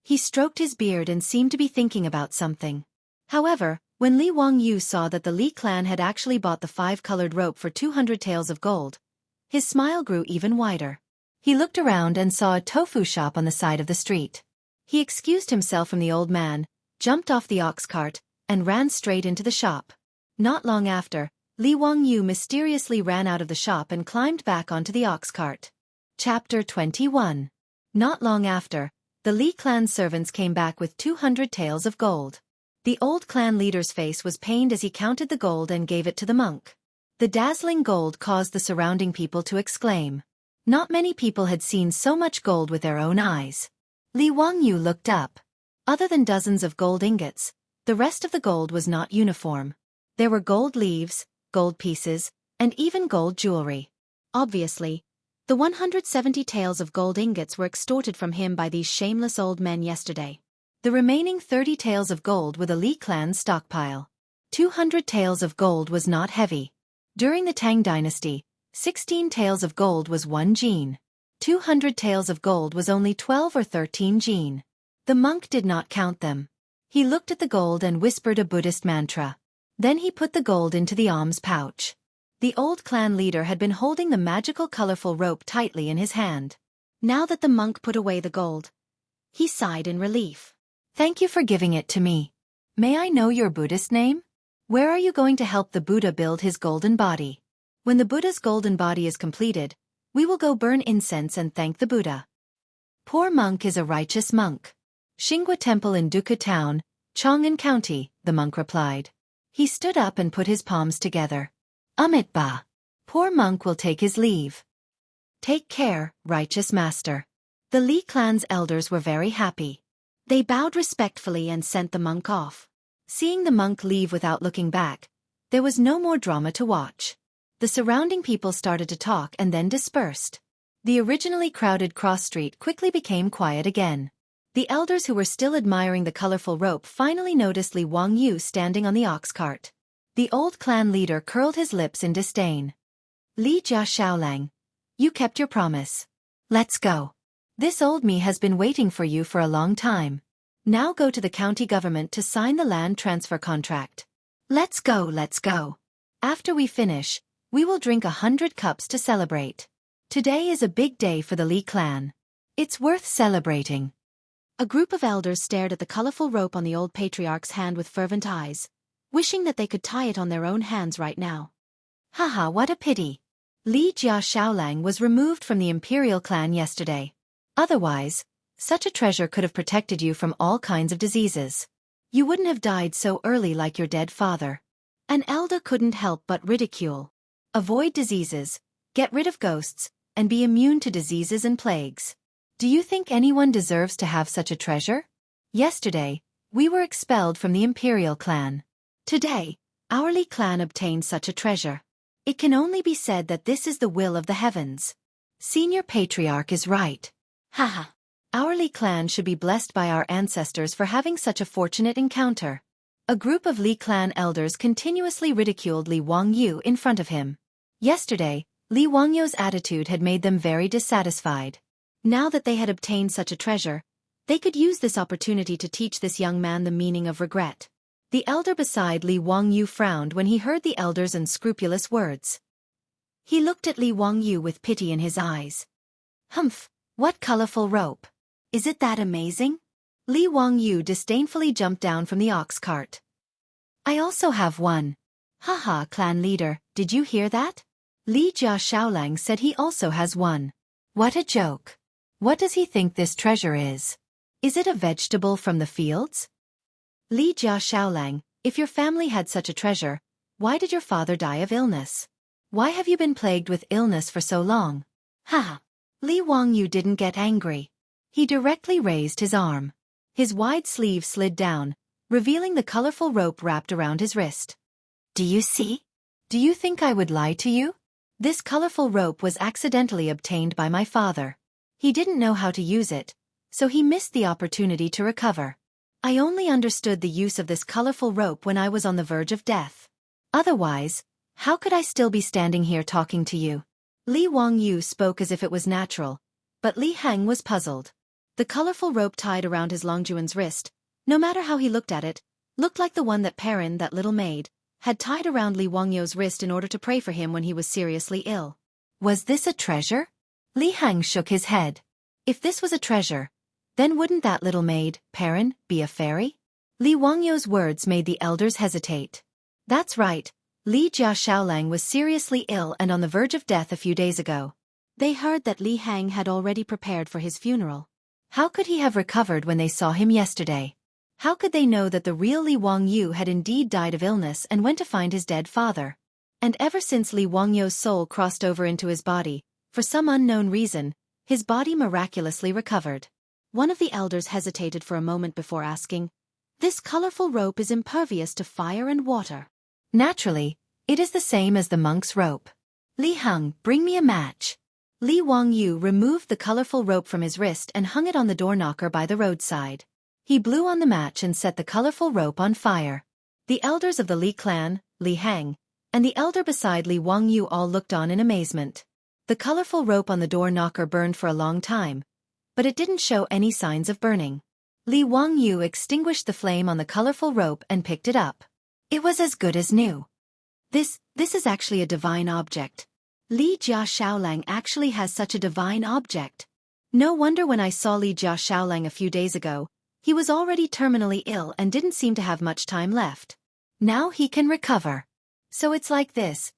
He stroked his beard and seemed to be thinking about something. However, when Li Wangyu saw that the Li clan had actually bought the 5-colored rope for 200 taels of gold, his smile grew even wider. He looked around and saw a tofu shop on the side of the street. He excused himself from the old man, jumped off the ox cart, and ran straight into the shop. Not long after, Li Wangyu mysteriously ran out of the shop and climbed back onto the ox cart. Chapter 21. Not long after, the Li clan servants came back with 200 taels of gold. The old clan leader's face was pained as he counted the gold and gave it to the monk. The dazzling gold caused the surrounding people to exclaim. Not many people had seen so much gold with their own eyes. Li Wangyu looked up. Other than dozens of gold ingots, the rest of the gold was not uniform. There were gold leaves, gold pieces, and even gold jewelry. Obviously, the 170 taels of gold ingots were extorted from him by these shameless old men yesterday. The remaining 30 taels of gold were the Li clan's stockpile. 200 taels of gold was not heavy. During the Tang dynasty, 16 taels of gold was 1 jin. 200 taels of gold was only 12 or 13 jin. The monk did not count them. He looked at the gold and whispered a Buddhist mantra. Then he put the gold into the alms pouch. The old clan leader had been holding the magical colorful rope tightly in his hand. Now that the monk put away the gold, he sighed in relief. Thank you for giving it to me. May I know your Buddhist name? Where are you going to help the Buddha build his golden body? When the Buddha's golden body is completed, we will go burn incense and thank the Buddha. Poor monk is a righteous monk. Xinghua Temple in Duke Town, Chang'an County, the monk replied. He stood up and put his palms together. Ba. Poor monk will take his leave. Take care, righteous master. The Li clan's elders were very happy. They bowed respectfully and sent the monk off. Seeing the monk leave without looking back, there was no more drama to watch. The surrounding people started to talk and then dispersed. The originally crowded cross street quickly became quiet again. The elders who were still admiring the colorful rope finally noticed Li Wangyu standing on the ox cart. The old clan leader curled his lips in disdain. Li Jia Xiaolang, you kept your promise. Let's go. This old me has been waiting for you for a long time. Now go to the county government to sign the land transfer contract. Let's go, let's go. After we finish, we will drink 100 cups to celebrate. Today is a big day for the Li clan. It's worth celebrating. A group of elders stared at the colorful rope on the old patriarch's hand with fervent eyes, wishing that they could tie it on their own hands right now. Haha, what a pity. Li Jia Xiaolang was removed from the imperial clan yesterday. Otherwise, such a treasure could have protected you from all kinds of diseases. You wouldn't have died so early like your dead father. An elder couldn't help but ridicule. Avoid diseases, get rid of ghosts, and be immune to diseases and plagues. Do you think anyone deserves to have such a treasure? Yesterday, we were expelled from the imperial clan. Today, our Li clan obtained such a treasure. It can only be said that this is the will of the heavens. Senior Patriarch is right. Haha. Our Li clan should be blessed by our ancestors for having such a fortunate encounter. A group of Li clan elders continuously ridiculed Li Wangyu in front of him. Yesterday, Li Wangyu's attitude had made them very dissatisfied. Now that they had obtained such a treasure, they could use this opportunity to teach this young man the meaning of regret. The elder beside Li Wangyu frowned when he heard the elder's unscrupulous words. He looked at Li Wangyu with pity in his eyes. Humph, what colorful rope. Is it that amazing? Li Wangyu disdainfully jumped down from the ox cart. I also have one. Haha, clan leader, did you hear that? Li Jia Shaolang said he also has one. What a joke. What does he think this treasure is? Is it a vegetable from the fields? Li Jia Shaolang, if your family had such a treasure, why did your father die of illness? Why have you been plagued with illness for so long? Ha! Li Wangyu didn't get angry. He directly raised his arm. His wide sleeve slid down, revealing the colorful rope wrapped around his wrist. Do you see? Do you think I would lie to you? This colorful rope was accidentally obtained by my father. He didn't know how to use it, so he missed the opportunity to recover. I only understood the use of this colorful rope when I was on the verge of death. Otherwise, how could I still be standing here talking to you? Li Wangyu spoke as if it was natural, but Li Heng was puzzled. The colorful rope tied around his Longjuan's wrist, no matter how he looked at it, looked like the one that Perrin, that little maid, had tied around Li Wangyu's wrist in order to pray for him when he was seriously ill. Was this a treasure? Li Heng shook his head. If this was a treasure, then wouldn't that little maid, Perrin, be a fairy? Li Wangyu's words made the elders hesitate. That's right, Li Jia Shaolang was seriously ill and on the verge of death a few days ago. They heard that Li Heng had already prepared for his funeral. How could he have recovered when they saw him yesterday? How could they know that the real Li Wangyu had indeed died of illness and went to find his dead father? And ever since Li Wangyu's soul crossed over into his body, for some unknown reason, his body miraculously recovered. One of the elders hesitated for a moment before asking, "This colorful rope is impervious to fire and water." Naturally, it is the same as the monk's rope. Li Heng, bring me a match. Li Wangyu removed the colorful rope from his wrist and hung it on the door knocker by the roadside. He blew on the match and set the colorful rope on fire. The elders of the Li clan, Li Heng, and the elder beside Li Wangyu all looked on in amazement. The colorful rope on the door knocker burned for a long time, but it didn't show any signs of burning. Li Wangyu extinguished the flame on the colorful rope and picked it up. It was as good as new. This is actually a divine object. Li Jia Shaolang actually has such a divine object. No wonder when I saw Li Jia Shaolang a few days ago, he was already terminally ill and didn't seem to have much time left. Now he can recover. So it's like this.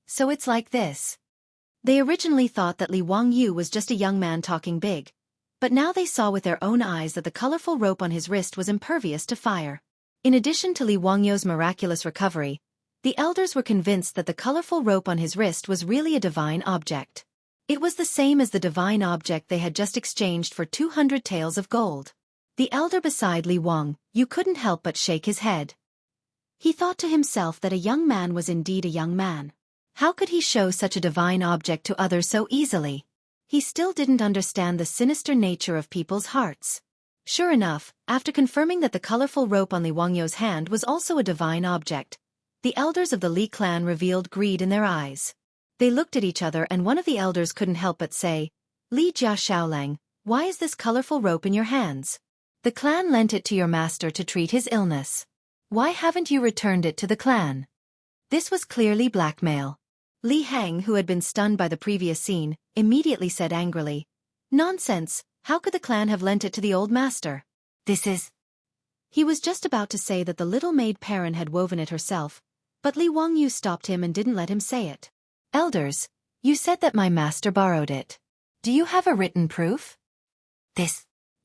They originally thought that Li Wangyu was just a young man talking big, but now they saw with their own eyes that the colorful rope on his wrist was impervious to fire. In addition to Li Wangyu's miraculous recovery, the elders were convinced that the colorful rope on his wrist was really a divine object. It was the same as the divine object they had just exchanged for 200 taels of gold. The elder beside Li Wangyu couldn't help but shake his head. He thought to himself that a young man was indeed a young man. How could he show such a divine object to others so easily? He still didn't understand the sinister nature of people's hearts. Sure enough, after confirming that the colorful rope on Li Wangyu's hand was also a divine object, the elders of the Li clan revealed greed in their eyes. They looked at each other and one of the elders couldn't help but say, "Li Jia Shaolang, why is this colorful rope in your hands? The clan lent it to your master to treat his illness. Why haven't you returned it to the clan?" This was clearly blackmail. Li Heng, who had been stunned by the previous scene, immediately said angrily, "Nonsense, how could the clan have lent it to the old master? This is..." He was just about to say that the little maid Perrin had woven it herself, but Li Wangyu stopped him and didn't let him say it. "Elders, you said that my master borrowed it. Do you have a written proof?"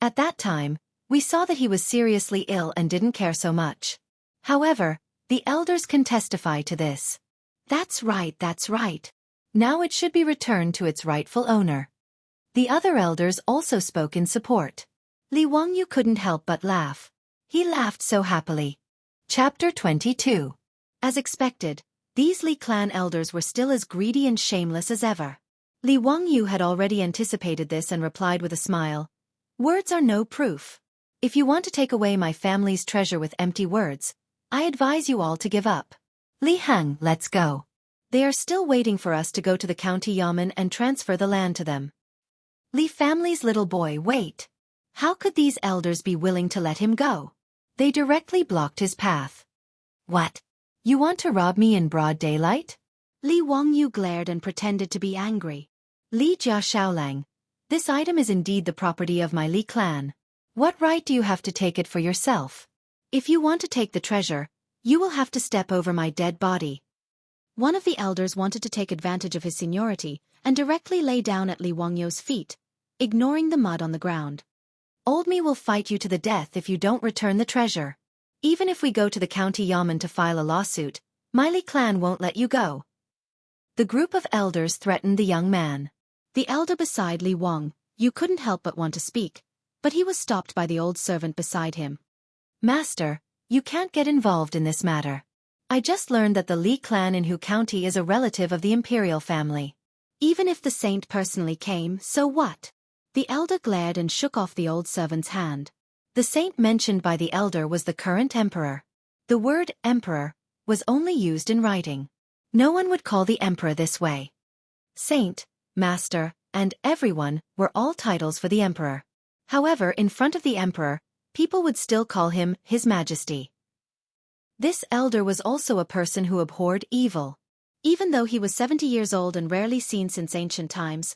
At that time, we saw that he was seriously ill and didn't care so much. However, the elders can testify to this. That's right. Now it should be returned to its rightful owner. The other elders also spoke in support. Li Wangyu couldn't help but laugh. He laughed so happily. Chapter 22. As expected, these Li clan elders were still as greedy and shameless as ever. Li Wangyu had already anticipated this and replied with a smile, "Words are no proof. If you want to take away my family's treasure with empty words, I advise you all to give up. Li Heng, let's go. They are still waiting for us to go to the county yamen and transfer the land to them." Li family's little boy, wait. How could these elders be willing to let him go? They directly blocked his path. What? You want to rob me in broad daylight? Li Wangyu glared and pretended to be angry. Li Jia Shaolang, this item is indeed the property of my Li clan. What right do you have to take it for yourself? If you want to take the treasure, you will have to step over my dead body. One of the elders wanted to take advantage of his seniority and directly lay down at Li Wangyu's feet, ignoring the mud on the ground. Old me will fight you to the death if you don't return the treasure. Even if we go to the county yamen to file a lawsuit, my Li clan won't let you go. The group of elders threatened the young man. The elder beside Li Wangyu couldn't help but want to speak, but he was stopped by the old servant beside him. Master, you can't get involved in this matter. I just learned that the Li clan in Hu County is a relative of the imperial family. Even if the saint personally came, so what? The elder glared and shook off the old servant's hand. The saint mentioned by the elder was the current emperor. The word emperor was only used in writing. No one would call the emperor this way. Saint, master, and everyone were all titles for the emperor. However, in front of the emperor, people would still call him His Majesty. This elder was also a person who abhorred evil. Even though he was 70 years old and rarely seen since ancient times,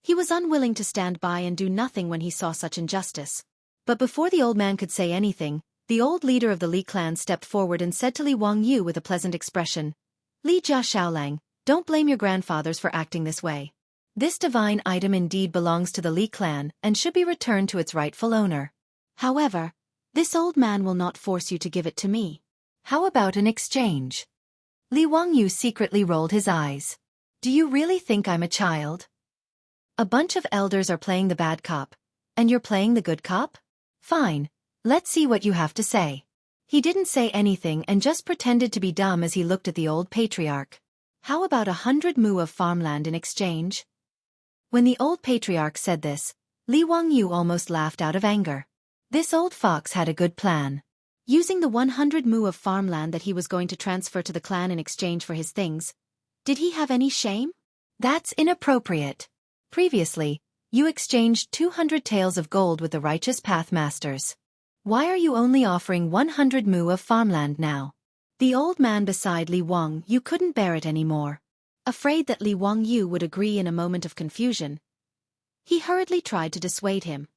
he was unwilling to stand by and do nothing when he saw such injustice. But before the old man could say anything, the old leader of the Li clan stepped forward and said to Li Wangyu with a pleasant expression, Li Jia Xiaolang, don't blame your grandfathers for acting this way. This divine item indeed belongs to the Li clan and should be returned to its rightful owner. However, this old man will not force you to give it to me. How about an exchange? Li Wangyu secretly rolled his eyes. Do you really think I'm a child? A bunch of elders are playing the bad cop, and you're playing the good cop? Fine, let's see what you have to say. He didn't say anything and just pretended to be dumb as he looked at the old patriarch. How about 100 mu of farmland in exchange? When the old patriarch said this, Li Wangyu almost laughed out of anger. This old fox had a good plan. Using the 100 mu of farmland that he was going to transfer to the clan in exchange for his things, did he have any shame? That's inappropriate. Previously, you exchanged 200 taels of gold with the righteous path masters. Why are you only offering 100 mu of farmland now? The old man beside Li Wangyu couldn't bear it anymore. Afraid that Li Wangyu would agree in a moment of confusion, he hurriedly tried to dissuade him.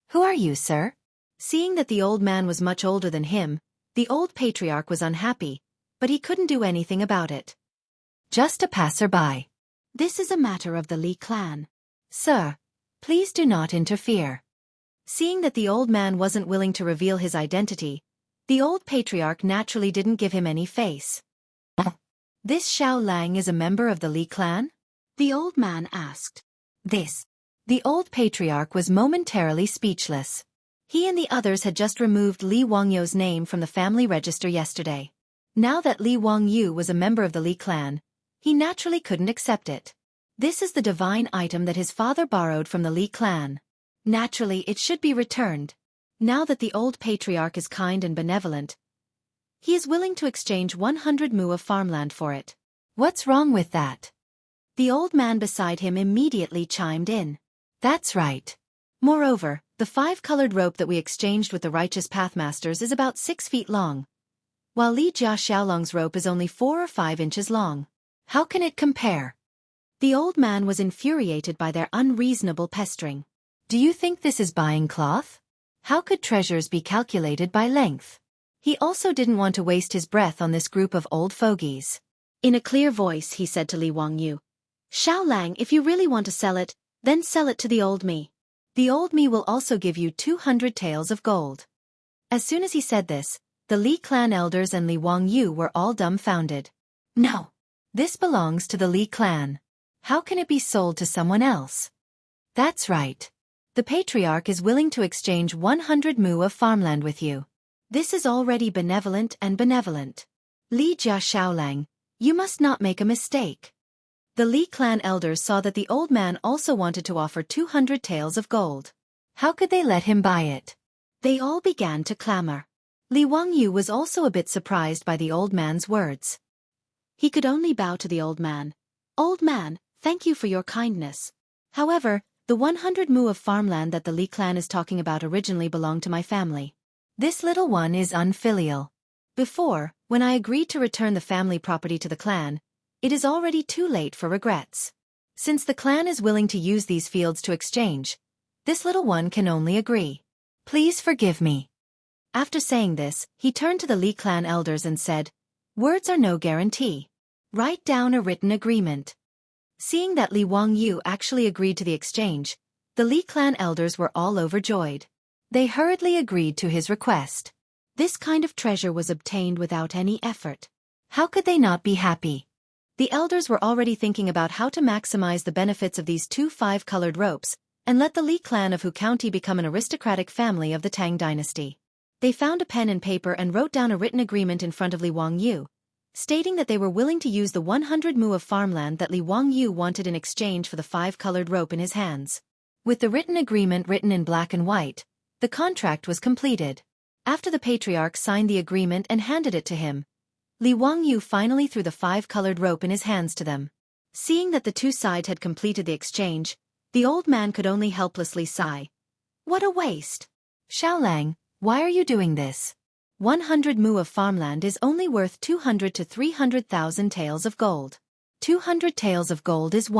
Who are you, sir? Seeing that the old man was much older than him, the old patriarch was unhappy, but he couldn't do anything about it. Just a passerby. This is a matter of the Li clan. Sir, please do not interfere. Seeing that the old man wasn't willing to reveal his identity, the old patriarch naturally didn't give him any face. This Xiao Lang is a member of the Li clan? The old man asked. The old patriarch was momentarily speechless. He and the others had just removed Li Wangyu's name from the family register yesterday. Now that Li Wangyu was a member of the Li clan, he naturally couldn't accept it. This is the divine item that his father borrowed from the Li clan. Naturally, it should be returned. Now that the old patriarch is kind and benevolent, he is willing to exchange 100 mu of farmland for it. What's wrong with that? The old man beside him immediately chimed in. That's right. Moreover, the 5-colored rope that we exchanged with the righteous pathmasters is about 6 feet long, while Li Jia Xiaolong's rope is only 4 or 5 inches long. How can it compare? The old man was infuriated by their unreasonable pestering. Do you think this is buying cloth? How could treasures be calculated by length? He also didn't want to waste his breath on this group of old fogies. In a clear voice, he said to Li Wangyu, Xiao Lang, if you really want to sell it, then sell it to the old me. The old me will also give you 200 taels of gold. As soon as he said this, the Li clan elders and Li Wangyu were all dumbfounded. No. This belongs to the Li clan. How can it be sold to someone else? That's right. The patriarch is willing to exchange 100 mu of farmland with you. This is already benevolent and benevolent. Li Jia Xiaolang, you must not make a mistake. The Li clan elders saw that the old man also wanted to offer 200 taels of gold. How could they let him buy it? They all began to clamor. Li Wangyu was also a bit surprised by the old man's words. He could only bow to the old man. Old man, thank you for your kindness. However, the 100 mu of farmland that the Li clan is talking about originally belonged to my family. This little one is unfilial. Before, when I agreed to return the family property to the clan, it is already too late for regrets. Since the clan is willing to use these fields to exchange, this little one can only agree. Please forgive me. After saying this, he turned to the Li clan elders and said, Words are no guarantee. Write down a written agreement. Seeing that Li Wangyu actually agreed to the exchange, the Li clan elders were all overjoyed. They hurriedly agreed to his request. This kind of treasure was obtained without any effort. How could they not be happy? The elders were already thinking about how to maximize the benefits of these two five-colored ropes and let the Li clan of Hu County become an aristocratic family of the Tang dynasty. They found a pen and paper and wrote down a written agreement in front of Li Wangyu, stating that they were willing to use the 100 mu of farmland that Li Wangyu wanted in exchange for the five-colored rope in his hands. With the written agreement written in black and white, the contract was completed. After the patriarch signed the agreement and handed it to him, Li Wangyu finally threw the five-colored rope in his hands to them. Seeing that the two sides had completed the exchange, the old man could only helplessly sigh. What a waste! Xiaolang, why are you doing this? 100 mu of farmland is only worth 200 to 300,000 taels of gold. 200 taels of gold is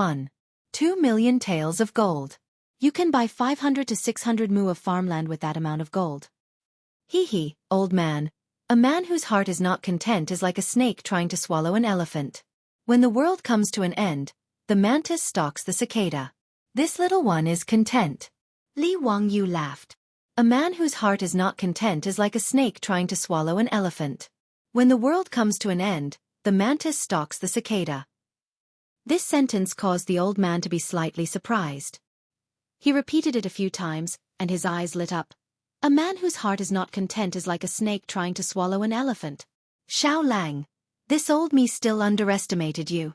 2 million taels of gold. You can buy 500 to 600 mu of farmland with that amount of gold. Hee, old man. A man whose heart is not content is like a snake trying to swallow an elephant. When the world comes to an end, the mantis stalks the cicada. This little one is content. Li Wangyu laughed. A man whose heart is not content is like a snake trying to swallow an elephant. When the world comes to an end, the mantis stalks the cicada. This sentence caused the old man to be slightly surprised. He repeated it a few times, and his eyes lit up. A man whose heart is not content is like a snake trying to swallow an elephant. Xiaolang, this old me still underestimated you.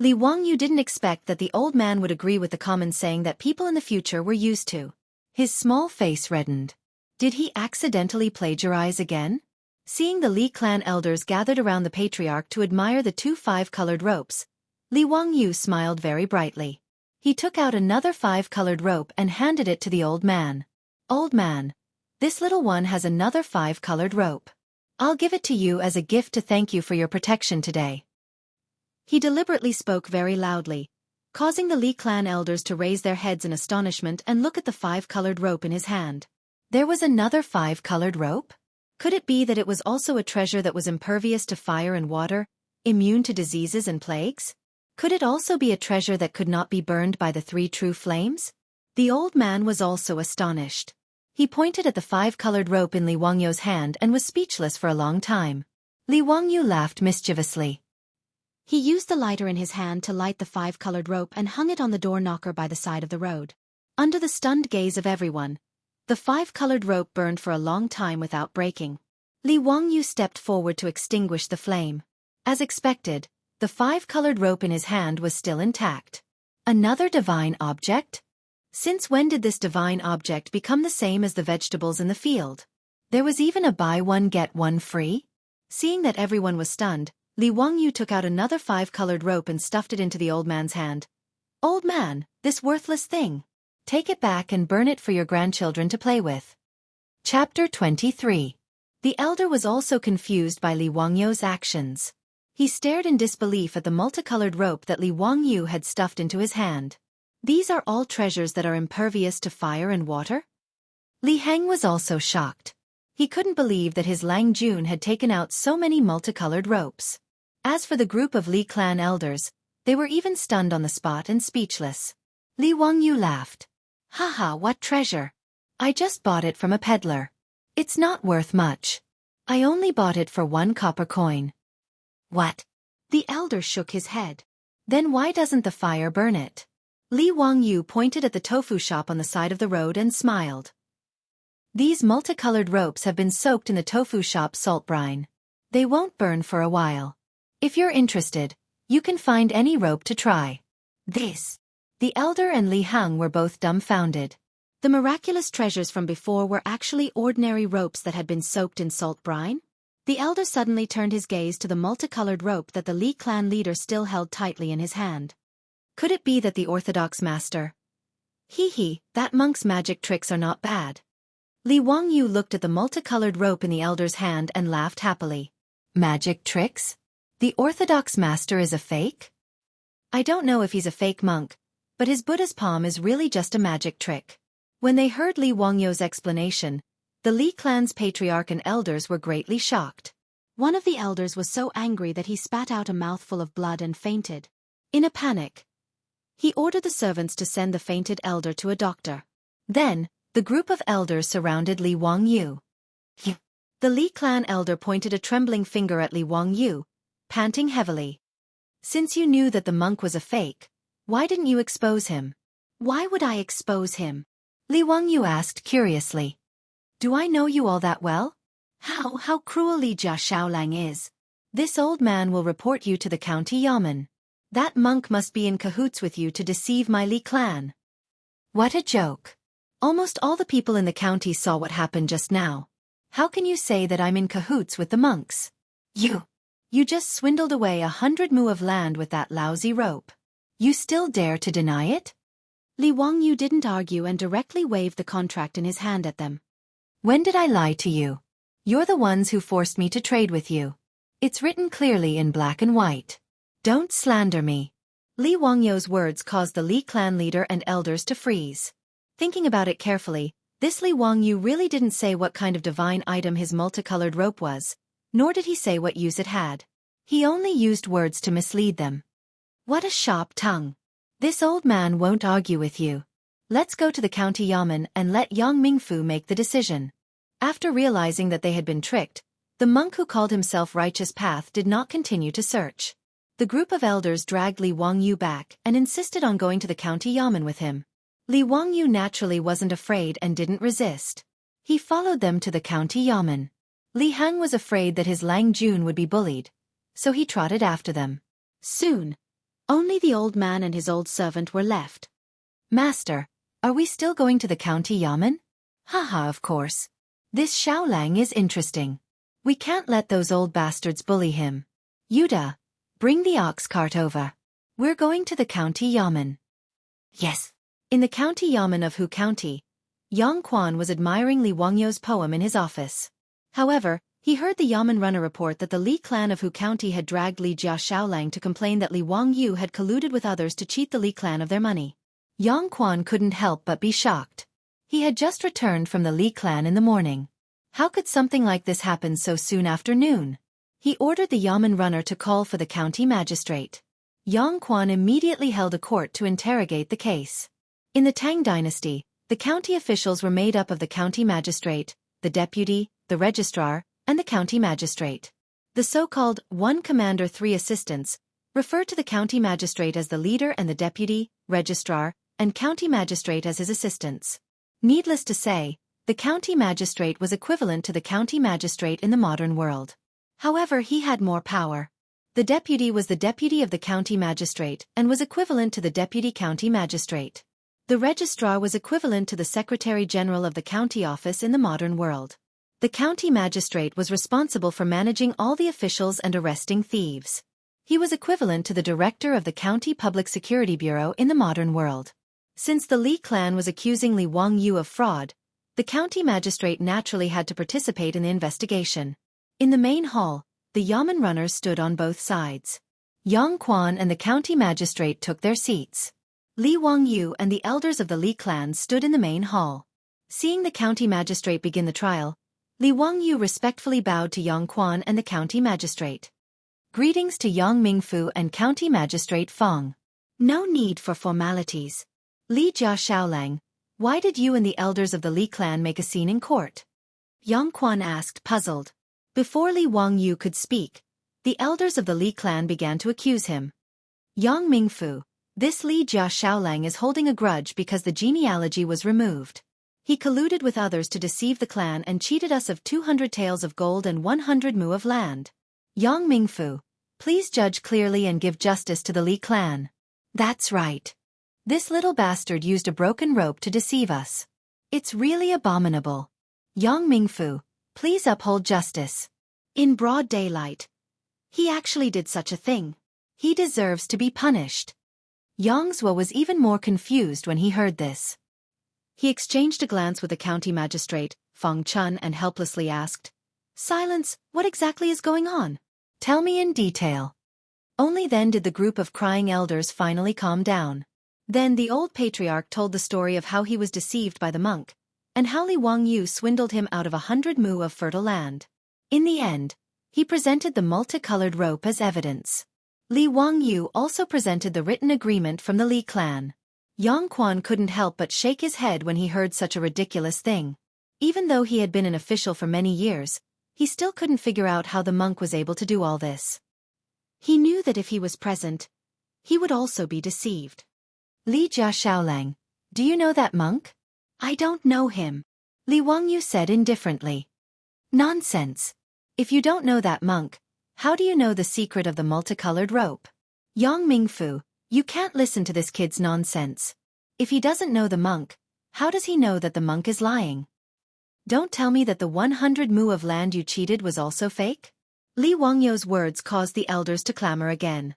Li Wangyu didn't expect that the old man would agree with the common saying that people in the future were used to. His small face reddened. Did he accidentally plagiarize again? Seeing the Li clan elders gathered around the patriarch to admire the two five-colored ropes, Li Wangyu smiled very brightly. He took out another five-colored rope and handed it to the old man. Old man, this little one has another five-colored rope. I'll give it to you as a gift to thank you for your protection today. He deliberately spoke very loudly, causing the Li clan elders to raise their heads in astonishment and look at the five-colored rope in his hand. There was another five-colored rope? Could it be that it was also a treasure that was impervious to fire and water, immune to diseases and plagues? Could it also be a treasure that could not be burned by the three true flames? The old man was also astonished. He pointed at the five-colored rope in Li Wangyu's hand and was speechless for a long time. Li Wangyu laughed mischievously. He used the lighter in his hand to light the five-colored rope and hung it on the door knocker by the side of the road. Under the stunned gaze of everyone, the five-colored rope burned for a long time without breaking. Li Wangyu stepped forward to extinguish the flame. As expected, the five-colored rope in his hand was still intact. Another divine object? Since when did this divine object become the same as the vegetables in the field? There was even a buy one get one free? Seeing that everyone was stunned, Li Wangyu took out another five-colored rope and stuffed it into the old man's hand. Old man, this worthless thing. Take it back and burn it for your grandchildren to play with. Chapter 23. The elder was also confused by Li Wangyu's actions. He stared in disbelief at the multicolored rope that Li Wangyu had stuffed into his hand. These are all treasures that are impervious to fire and water? Li Heng was also shocked. He couldn't believe that his Lang Jun had taken out so many multicolored ropes. As for the group of Li clan elders, they were even stunned on the spot and speechless. Li Wangyu laughed. Haha, what treasure! I just bought it from a peddler. It's not worth much. I only bought it for 1 copper coin. What? The elder shook his head. Then why doesn't the fire burn it? Li Wangyu pointed at the tofu shop on the side of the road and smiled. These multicolored ropes have been soaked in the tofu shop's salt brine. They won't burn for a while. If you're interested, you can find any rope to try. This. The elder and Li Heng were both dumbfounded. The miraculous treasures from before were actually ordinary ropes that had been soaked in salt brine? The elder suddenly turned his gaze to the multicolored rope that the Li clan leader still held tightly in his hand. Could it be that the orthodox master? That monk's magic tricks are not bad. Li Wangyu looked at the multicolored rope in the elder's hand and laughed happily. Magic tricks? The orthodox master is a fake? I don't know if he's a fake monk, but his Buddha's palm is really just a magic trick. When they heard Li Wangyu's explanation, the Li clan's patriarch and elders were greatly shocked. One of the elders was so angry that he spat out a mouthful of blood and fainted. In a panic, he ordered the servants to send the fainted elder to a doctor. Then, the group of elders surrounded Li Wangyu. The Li clan elder pointed a trembling finger at Li Wangyu, panting heavily. Since you knew that the monk was a fake, why didn't you expose him? Why would I expose him? Li Wangyu asked curiously. Do I know you all that well? How cruel Li Xiaolang is. This old man will report you to the county yamen. That monk must be in cahoots with you to deceive my Li clan. What a joke. Almost all the people in the county saw what happened just now. How can you say that I'm in cahoots with the monks? You just swindled away 100 mu of land with that lousy rope. You still dare to deny it? Li Wangyu didn't argue and directly waved the contract in his hand at them. When did I lie to you? You're the ones who forced me to trade with you. It's written clearly in black and white. Don't slander me. Li Wangyu's words caused the Li clan leader and elders to freeze. Thinking about it carefully, this Li Wangyu really didn't say what kind of divine item his multicolored rope was, nor did he say what use it had. He only used words to mislead them. What a sharp tongue. This old man won't argue with you. Let's go to the county yamen and let Yang Mingfu make the decision. After realizing that they had been tricked, the monk who called himself Righteous Path did not continue to search. The group of elders dragged Li Wangyu back and insisted on going to the county yamen with him. Li Wangyu naturally wasn't afraid and didn't resist. He followed them to the county yamen. Li Hang was afraid that his Lang Jun would be bullied, so he trotted after them. Soon, only the old man and his old servant were left. Master, are we still going to the county yamen? Haha, of course. This Xiaolang is interesting. We can't let those old bastards bully him. Yuda, bring the ox cart over. We're going to the county yamen. Yes. In the county yamen of Hu County, Yang Quan was admiring Li Wangyu's poem in his office. However, he heard the yamen runner report that the Li clan of Hu County had dragged Li Xiaolang to complain that Li Wangyu had colluded with others to cheat the Li clan of their money. Yang Quan couldn't help but be shocked. He had just returned from the Li clan in the morning. How could something like this happen so soon after noon? He ordered the yamen runner to call for the county magistrate. Yang Quan immediately held a court to interrogate the case. In the Tang dynasty, the county officials were made up of the county magistrate, the deputy, the registrar, and the county magistrate. The so-called one commander, three assistants referred to the county magistrate as the leader and the deputy, registrar, and county magistrate as his assistants. Needless to say, the county magistrate was equivalent to the county magistrate in the modern world. However, he had more power. The deputy was the deputy of the county magistrate and was equivalent to the deputy county magistrate. The registrar was equivalent to the secretary general of the county office in the modern world. The county magistrate was responsible for managing all the officials and arresting thieves. He was equivalent to the director of the county public security bureau in the modern world. Since the Li clan was accusing Li Wangyu of fraud, the county magistrate naturally had to participate in the investigation. In the main hall, the yamen runners stood on both sides. Yang Quan and the county magistrate took their seats. Li Wangyu and the elders of the Li clan stood in the main hall. Seeing the county magistrate begin the trial, Li Wangyu respectfully bowed to Yang Quan and the county magistrate. Greetings to Yang Mingfu and county magistrate Feng. No need for formalities. Li Xiaolang, why did you and the elders of the Li clan make a scene in court? Yang Quan asked, puzzled. Before Li Wangyu could speak, the elders of the Li clan began to accuse him. Yang Mingfu, this Li Xiaolang is holding a grudge because the genealogy was removed. He colluded with others to deceive the clan and cheated us of 200 taels of gold and 100 mu of land. Yang Mingfu, please judge clearly and give justice to the Li clan. That's right. This little bastard used a broken rope to deceive us. It's really abominable. Yang Mingfu, please uphold justice. In broad daylight. He actually did such a thing. He deserves to be punished. Yang Zhuo was even more confused when he heard this. He exchanged a glance with the county magistrate, Feng Chun, and helplessly asked, Silence, what exactly is going on? Tell me in detail. Only then did the group of crying elders finally calm down. Then the old patriarch told the story of how he was deceived by the monk, and how Li Wangyu swindled him out of 100 mu of fertile land. In the end, He presented the multicolored rope as evidence. Li Wangyu also presented the written agreement from the Li clan. Yang Quan couldn't help but shake his head when he heard such a ridiculous thing. Even though he had been an official for many years, he still couldn't figure out how the monk was able to do all this. He knew that if he was present, he would also be deceived. Li Jia Xiaolang, do you know that monk? I don't know him, Li Wangyu said indifferently. Nonsense. If you don't know that monk, how do you know the secret of the multicolored rope? Yang Mingfu, you can't listen to this kid's nonsense. If he doesn't know the monk, how does he know that the monk is lying? Don't tell me that the 100 mu of land you cheated was also fake? Li Wangyu's words caused the elders to clamor again.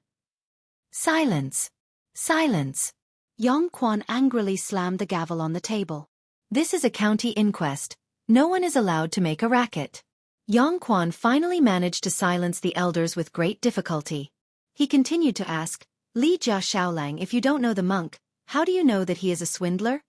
Silence. Silence. Yang Quan angrily slammed the gavel on the table. This is a county inquest. No one is allowed to make a racket. Yang Quan finally managed to silence the elders with great difficulty. He continued to ask, Li Jia Xiaolang, if you don't know the monk, how do you know that he is a swindler?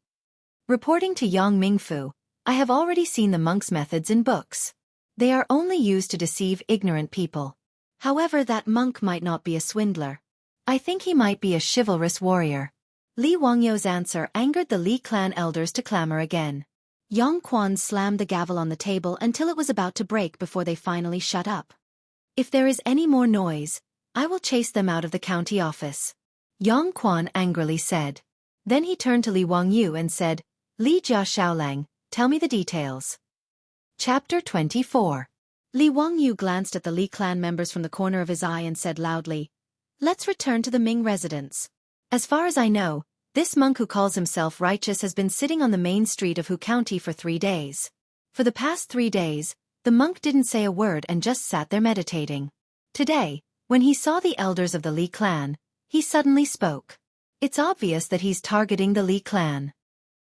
Reporting to Yang Mingfu, I have already seen the monk's methods in books. They are only used to deceive ignorant people. However, that monk might not be a swindler. I think he might be a chivalrous warrior. Li Wangyu's answer angered the Li clan elders to clamor again. Yang Quan slammed the gavel on the table until it was about to break before they finally shut up. If there is any more noise, I will chase them out of the county office. Yang Quan angrily said. Then he turned to Li Wangyu and said, Li Jia Xiaolang, tell me the details. Chapter 24. Li Wangyu glanced at the Li clan members from the corner of his eye and said loudly, Let's return to the Ming residence. As far as I know, this monk who calls himself righteous has been sitting on the main street of Hu County for 3 days. For the past 3 days, the monk didn't say a word and just sat there meditating. Today, when he saw the elders of the Li clan, he suddenly spoke. It's obvious that he's targeting the Li clan.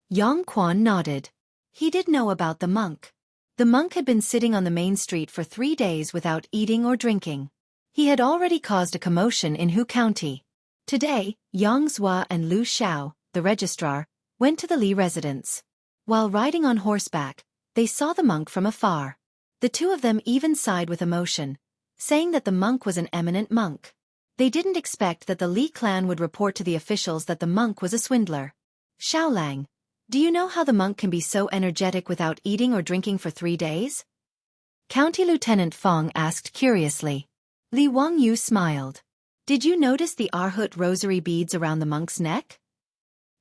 Yang Quan nodded. He did know about the monk. The monk had been sitting on the main street for 3 days without eating or drinking. He had already caused a commotion in Hu County. Today, Yang Zhua and Lu Xiao, the registrar, went to the Li residence. While riding on horseback, they saw the monk from afar. The two of them even sighed with emotion, saying that the monk was an eminent monk. They didn't expect that the Li clan would report to the officials that the monk was a swindler. Xiaolang, do you know how the monk can be so energetic without eating or drinking for 3 days? County Lieutenant Fong asked curiously. Li Wangyu smiled. Did you notice the Arhut rosary beads around the monk's neck?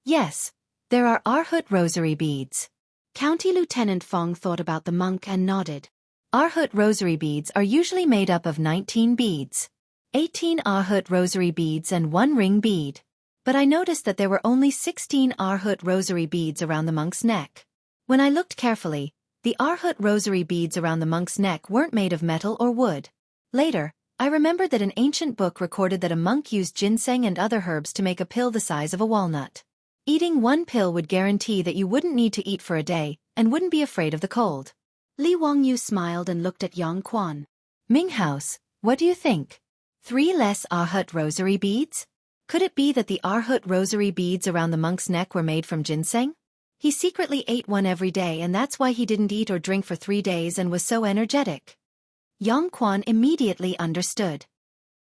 Yes, there are Arhut rosary beads. County Lieutenant Fong thought about the monk and nodded. Arhut rosary beads are usually made up of 19 beads. 18 Arhut rosary beads and 1 ring bead. But I noticed that there were only 16 Arhut rosary beads around the monk's neck. When I looked carefully, the Arhut rosary beads around the monk's neck weren't made of metal or wood. Later, I remembered that an ancient book recorded that a monk used ginseng and other herbs to make a pill the size of a walnut. Eating 1 pill would guarantee that you wouldn't need to eat for a day and wouldn't be afraid of the cold. Li Wangyu smiled and looked at Yang Quan. Ming House, what do you think? 3 less Arhut rosary beads? Could it be that the Arhut rosary beads around the monk's neck were made from ginseng? He secretly ate 1 every day and that's why he didn't eat or drink for 3 days and was so energetic. Yang Quan immediately understood.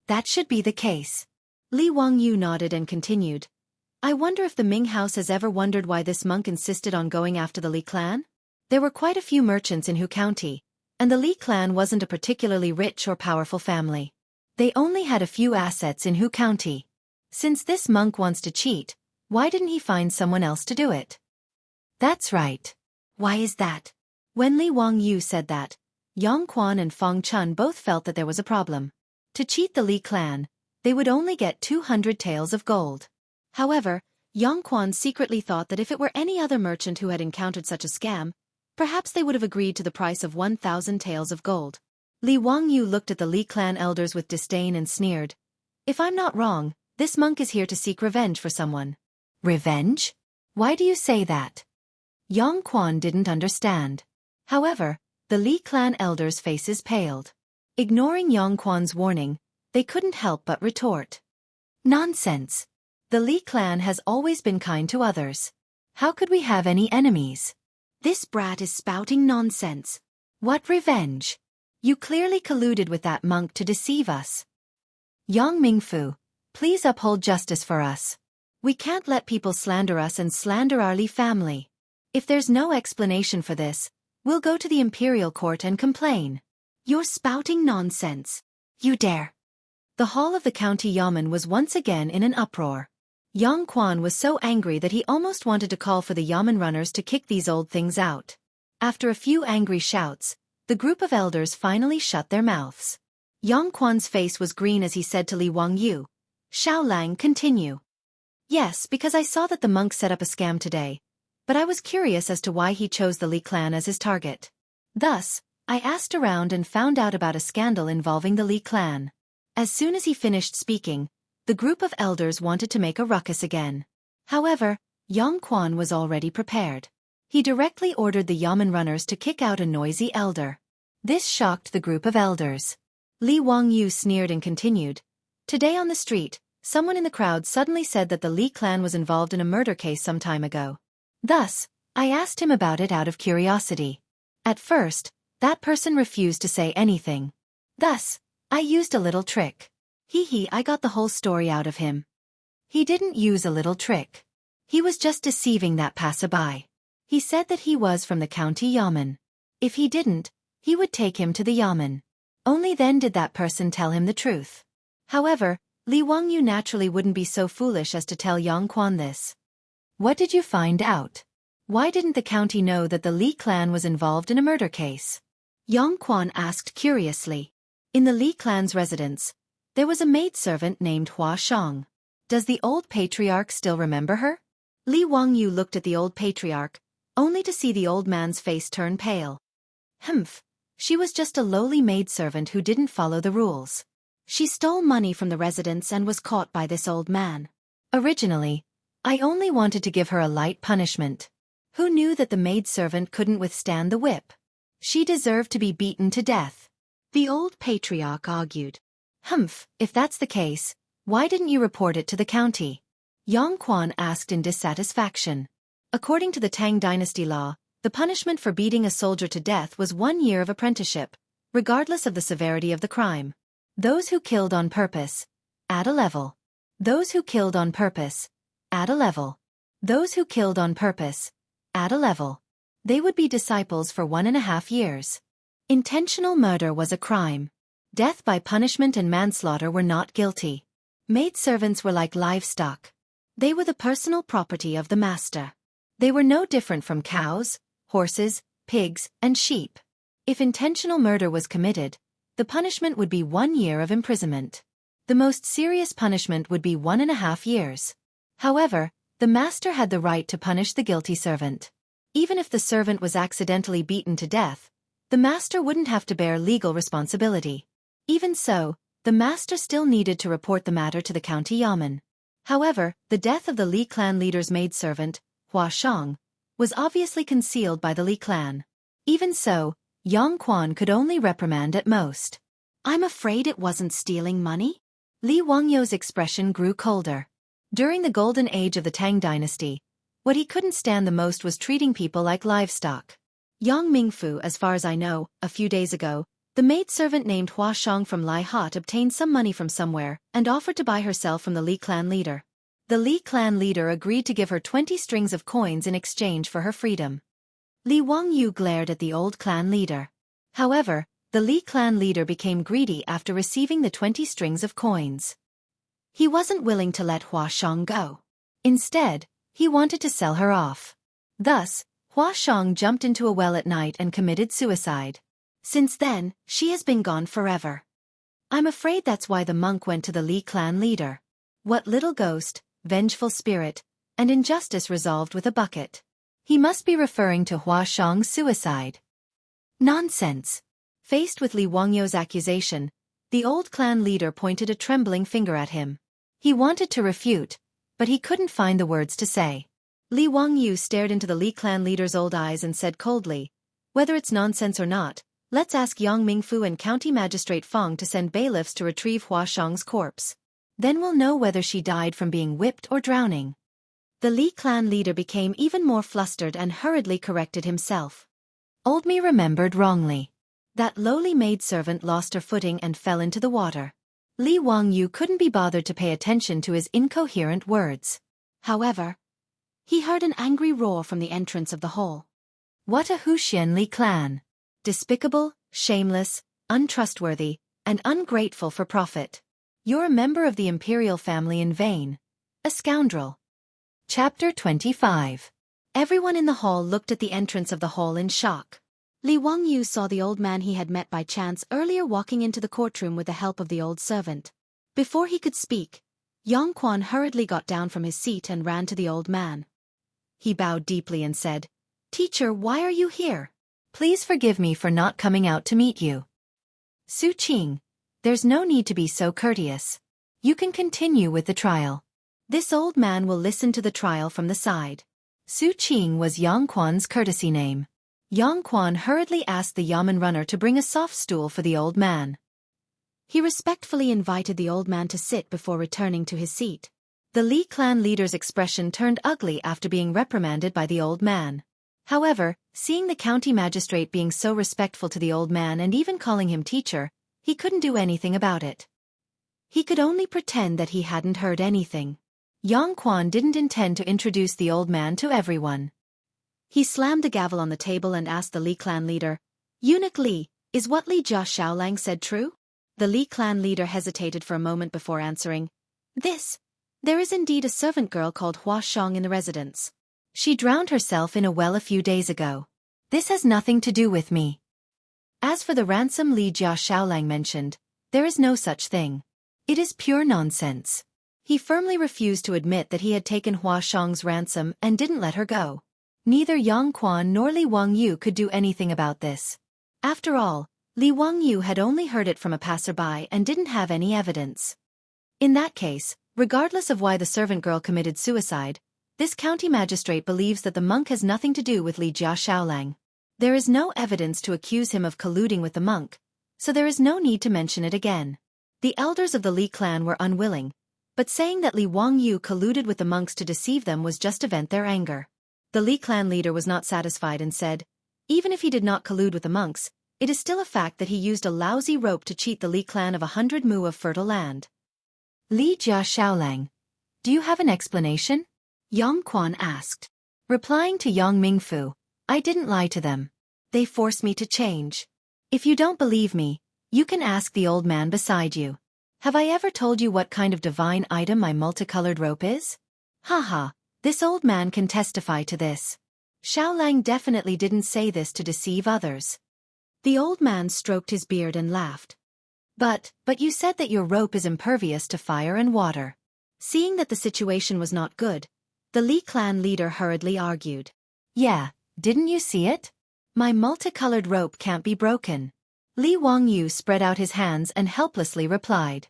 That should be the case. Li Wangyu nodded and continued. I wonder if the Ming house has ever wondered why this monk insisted on going after the Li clan? There were quite a few merchants in Hu County, and the Li clan wasn't a particularly rich or powerful family. They only had a few assets in Hu County. Since this monk wants to cheat, why didn't he find someone else to do it? That's right. Why is that? When Li Wangyu said that, Yang Quan and Fong Chun both felt that there was a problem. To cheat the Li clan, they would only get 200 taels of gold. However, Yang Quan secretly thought that if it were any other merchant who had encountered such a scam, perhaps they would have agreed to the price of 1,000 taels of gold. Li Wangyu looked at the Li clan elders with disdain and sneered. If I'm not wrong, this monk is here to seek revenge for someone. Revenge? Why do you say that? Yang Quan didn't understand. However, the Li clan elders' faces paled. Ignoring Yang Quan's warning, they couldn't help but retort. Nonsense. The Li clan has always been kind to others. How could we have any enemies? This brat is spouting nonsense. What revenge? You clearly colluded with that monk to deceive us. Yang Mingfu, please uphold justice for us. We can't let people slander us and slander our Li family. If there's no explanation for this, we'll go to the imperial court and complain. You're spouting nonsense. You dare. The hall of the county yamen was once again in an uproar. Yang Quan was so angry that he almost wanted to call for the yamen runners to kick these old things out. After a few angry shouts, the group of elders finally shut their mouths. Yang Quan's face was green as he said to Li Wangyu, "Xiao Lang, continue." "Yes, because I saw that the monk set up a scam today, but I was curious as to why he chose the Li clan as his target. Thus, I asked around and found out about a scandal involving the Li clan." As soon as he finished speaking, the group of elders wanted to make a ruckus again. However, Yang Quan was already prepared. He directly ordered the yamen runners to kick out a noisy elder. This shocked the group of elders. Li Wangyu sneered and continued, "Today on the street, someone in the crowd suddenly said that the Li clan was involved in a murder case some time ago. Thus, I asked him about it out of curiosity. At first, that person refused to say anything. Thus, I used a little trick. I got the whole story out of him." He didn't use a little trick. He was just deceiving that passerby. He said that he was from the county yamen. If he didn't, he would take him to the yamen. Only then did that person tell him the truth. However, Li Wangyu naturally wouldn't be so foolish as to tell Yang Quan this. "What did you find out? Why didn't the county know that the Li clan was involved in a murder case?" Yang Quan asked curiously. In the Li clan's residence, there was a maidservant named Hua Shang. Does the old patriarch still remember her? Li Wangyu looked at the old patriarch, only to see the old man's face turn pale. "Humph, she was just a lowly maidservant who didn't follow the rules. She stole money from the residence and was caught by this old man. Originally, I only wanted to give her a light punishment. Who knew that the maidservant couldn't withstand the whip? She deserved to be beaten to death," the old patriarch argued. "Humph, if that's the case, why didn't you report it to the county?" Yang Quan asked in dissatisfaction. According to the Tang dynasty law, the punishment for beating a soldier to death was 1 year of apprenticeship, regardless of the severity of the crime. Those who killed on purpose, add a level. Those who killed on purpose, add a level. Those who killed on purpose, add a level. They would be disciples for 1.5 years. Intentional murder was a crime. Death by punishment and manslaughter were not guilty. Maidservants were like livestock. They were the personal property of the master. They were no different from cows, horses, pigs, and sheep. If intentional murder was committed, the punishment would be 1 year of imprisonment. The most serious punishment would be 1.5 years. However, the master had the right to punish the guilty servant. Even if the servant was accidentally beaten to death, the master wouldn't have to bear legal responsibility. Even so, the master still needed to report the matter to the county yamen. However, the death of the Li clan leader's maidservant, Hua Shang, was obviously concealed by the Li clan. Even so, Yang Quan could only reprimand at most. "I'm afraid it wasn't stealing money?" Li Wangyu's expression grew colder. During the golden age of the Tang dynasty, what he couldn't stand the most was treating people like livestock. Yang Mingfu, as far as I know, a few days ago, the maidservant named Hua Shang from Lai Hot obtained some money from somewhere and offered to buy herself from the Li clan leader. The Li clan leader agreed to give her 20 strings of coins in exchange for her freedom. Li Wangyu glared at the old clan leader. However, the Li clan leader became greedy after receiving the 20 strings of coins. He wasn't willing to let Hua Shang go. Instead, he wanted to sell her off. Thus, Hua Shang jumped into a well at night and committed suicide. Since then, she has been gone forever. I'm afraid that's why the monk went to the Li clan leader. What little ghost, vengeful spirit, and injustice resolved with a bucket. He must be referring to Hua Shang's suicide. Nonsense. Faced with Li Wangyu's accusation, the old clan leader pointed a trembling finger at him. He wanted to refute, but he couldn't find the words to say. Li Wangyu stared into the Li clan leader's old eyes and said coldly, "Whether it's nonsense or not, let's ask Yang Mingfu and County Magistrate Feng to send bailiffs to retrieve Hua Shang's corpse. Then we'll know whether she died from being whipped or drowning." The Li clan leader became even more flustered and hurriedly corrected himself. "Old me remembered wrongly. That lowly maidservant lost her footing and fell into the water. Li Wangyu couldn't be bothered to pay attention to his incoherent words. However, he heard an angry roar from the entrance of the hall. What a Huxianli clan! Despicable, shameless, untrustworthy, and ungrateful for profit. You're a member of the imperial family in vain. A scoundrel. Chapter 25. Everyone in the hall looked at the entrance of the hall in shock. Li Wangyu saw the old man he had met by chance earlier walking into the courtroom with the help of the old servant. Before he could speak, Yongquan hurriedly got down from his seat and ran to the old man. He bowed deeply and said, "Teacher, why are you here? Please forgive me for not coming out to meet you." Su Qing, there's no need to be so courteous. You can continue with the trial. This old man will listen to the trial from the side. Su Qing was Yongquan's courtesy name. Yongquan hurriedly asked the yamen runner to bring a soft stool for the old man. He respectfully invited the old man to sit before returning to his seat. The Li clan leader's expression turned ugly after being reprimanded by the old man. However, seeing the county magistrate being so respectful to the old man and even calling him teacher, he couldn't do anything about it. He could only pretend that he hadn't heard anything. Yongquan didn't intend to introduce the old man to everyone. He slammed the gavel on the table and asked the Li clan leader, "Eunuch Li, is what Li Jia Xiaolang said true?" The Li clan leader hesitated for a moment before answering, "There is indeed a servant girl called Hua Shang in the residence. She drowned herself in a well a few days ago. This has nothing to do with me. As for the ransom Li Jia Xiaolang mentioned, there is no such thing. It is pure nonsense." He firmly refused to admit that he had taken Hua Shang's ransom and didn't let her go. Neither Yongquan nor Li Wangyu could do anything about this. After all, Li Wangyu had only heard it from a passerby and didn't have any evidence. In that case, regardless of why the servant girl committed suicide, this county magistrate believes that the monk has nothing to do with Li Jia Xiaolang. There is no evidence to accuse him of colluding with the monk, so there is no need to mention it again. The elders of the Li clan were unwilling, but saying that Li Wangyu colluded with the monks to deceive them was just to vent their anger. The Li clan leader was not satisfied and said, "Even if he did not collude with the monks, it is still a fact that he used a lousy rope to cheat the Li clan of 100 mu of fertile land." "Li Jia Xiaolang, do you have an explanation?" Yongquan asked. Replying to Yang Mingfu, "I didn't lie to them. They forced me to change. If you don't believe me, you can ask the old man beside you. Have I ever told you what kind of divine item my multicolored rope is? Haha, this old man can testify to this. Xiaolang definitely didn't say this to deceive others." The old man stroked his beard and laughed. But you said that your rope is impervious to fire and water." Seeing that the situation was not good, the Li clan leader hurriedly argued. "Yeah, didn't you see it? My multicolored rope can't be broken." Li Wangyu spread out his hands and helplessly replied,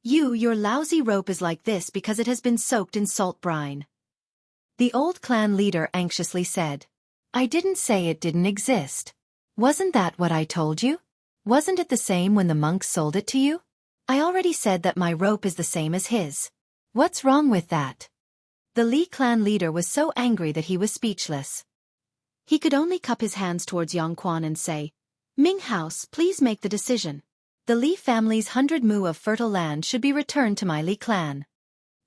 Your lousy rope is like this because it has been soaked in salt brine." The old clan leader anxiously said, "I didn't say it didn't exist. Wasn't that what I told you? Wasn't it the same when the monks sold it to you? I already said that my rope is the same as his. What's wrong with that?" The Li clan leader was so angry that he was speechless. He could only cup his hands towards Yongquan and say, "Ming House, please make the decision. The Li family's 100 mu of fertile land should be returned to my Li clan."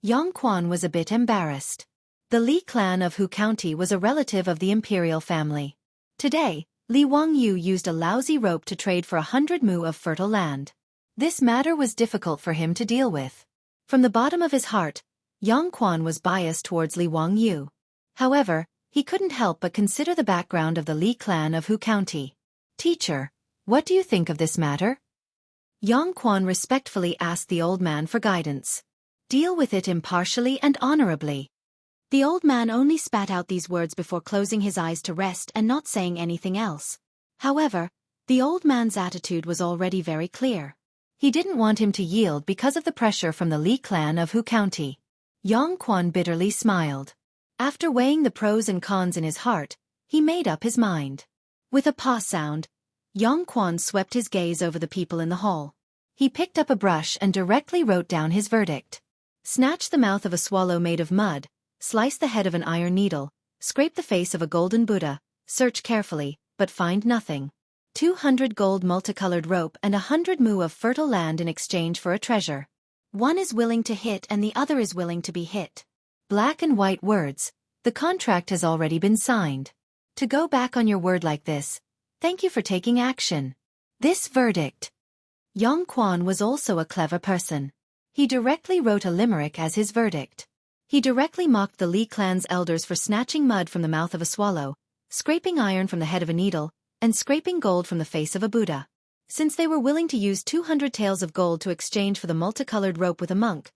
Yongquan was a bit embarrassed. The Li clan of Hu County was a relative of the imperial family. Today, Li Wangyu used a lousy rope to trade for 100 mu of fertile land. This matter was difficult for him to deal with. From the bottom of his heart, Yongquan was biased towards Li Wangyu. However, he couldn't help but consider the background of the Li clan of Hu County. "Teacher, what do you think of this matter?" Yongquan respectfully asked the old man for guidance. "Deal with it impartially and honorably." The old man only spat out these words before closing his eyes to rest and not saying anything else. However, the old man's attitude was already very clear. He didn't want him to yield because of the pressure from the Li clan of Hu County. Yongquan bitterly smiled. After weighing the pros and cons in his heart, he made up his mind. With a paw sound, Yongquan swept his gaze over the people in the hall. He picked up a brush and directly wrote down his verdict. Snatch the mouth of a swallow made of mud, slice the head of an iron needle, scrape the face of a golden Buddha, search carefully, but find nothing. 200 gold multicolored rope and 100 mu of fertile land in exchange for a treasure. One is willing to hit and the other is willing to be hit. Black and white words. The contract has already been signed. To go back on your word like this, thank you for taking action. This verdict. Yang Quan was also a clever person. He directly wrote a limerick as his verdict. He directly mocked the Li clan's elders for snatching mud from the mouth of a swallow, scraping iron from the head of a needle, and scraping gold from the face of a Buddha. Since they were willing to use 200 taels of gold to exchange for the multicolored rope with a monk,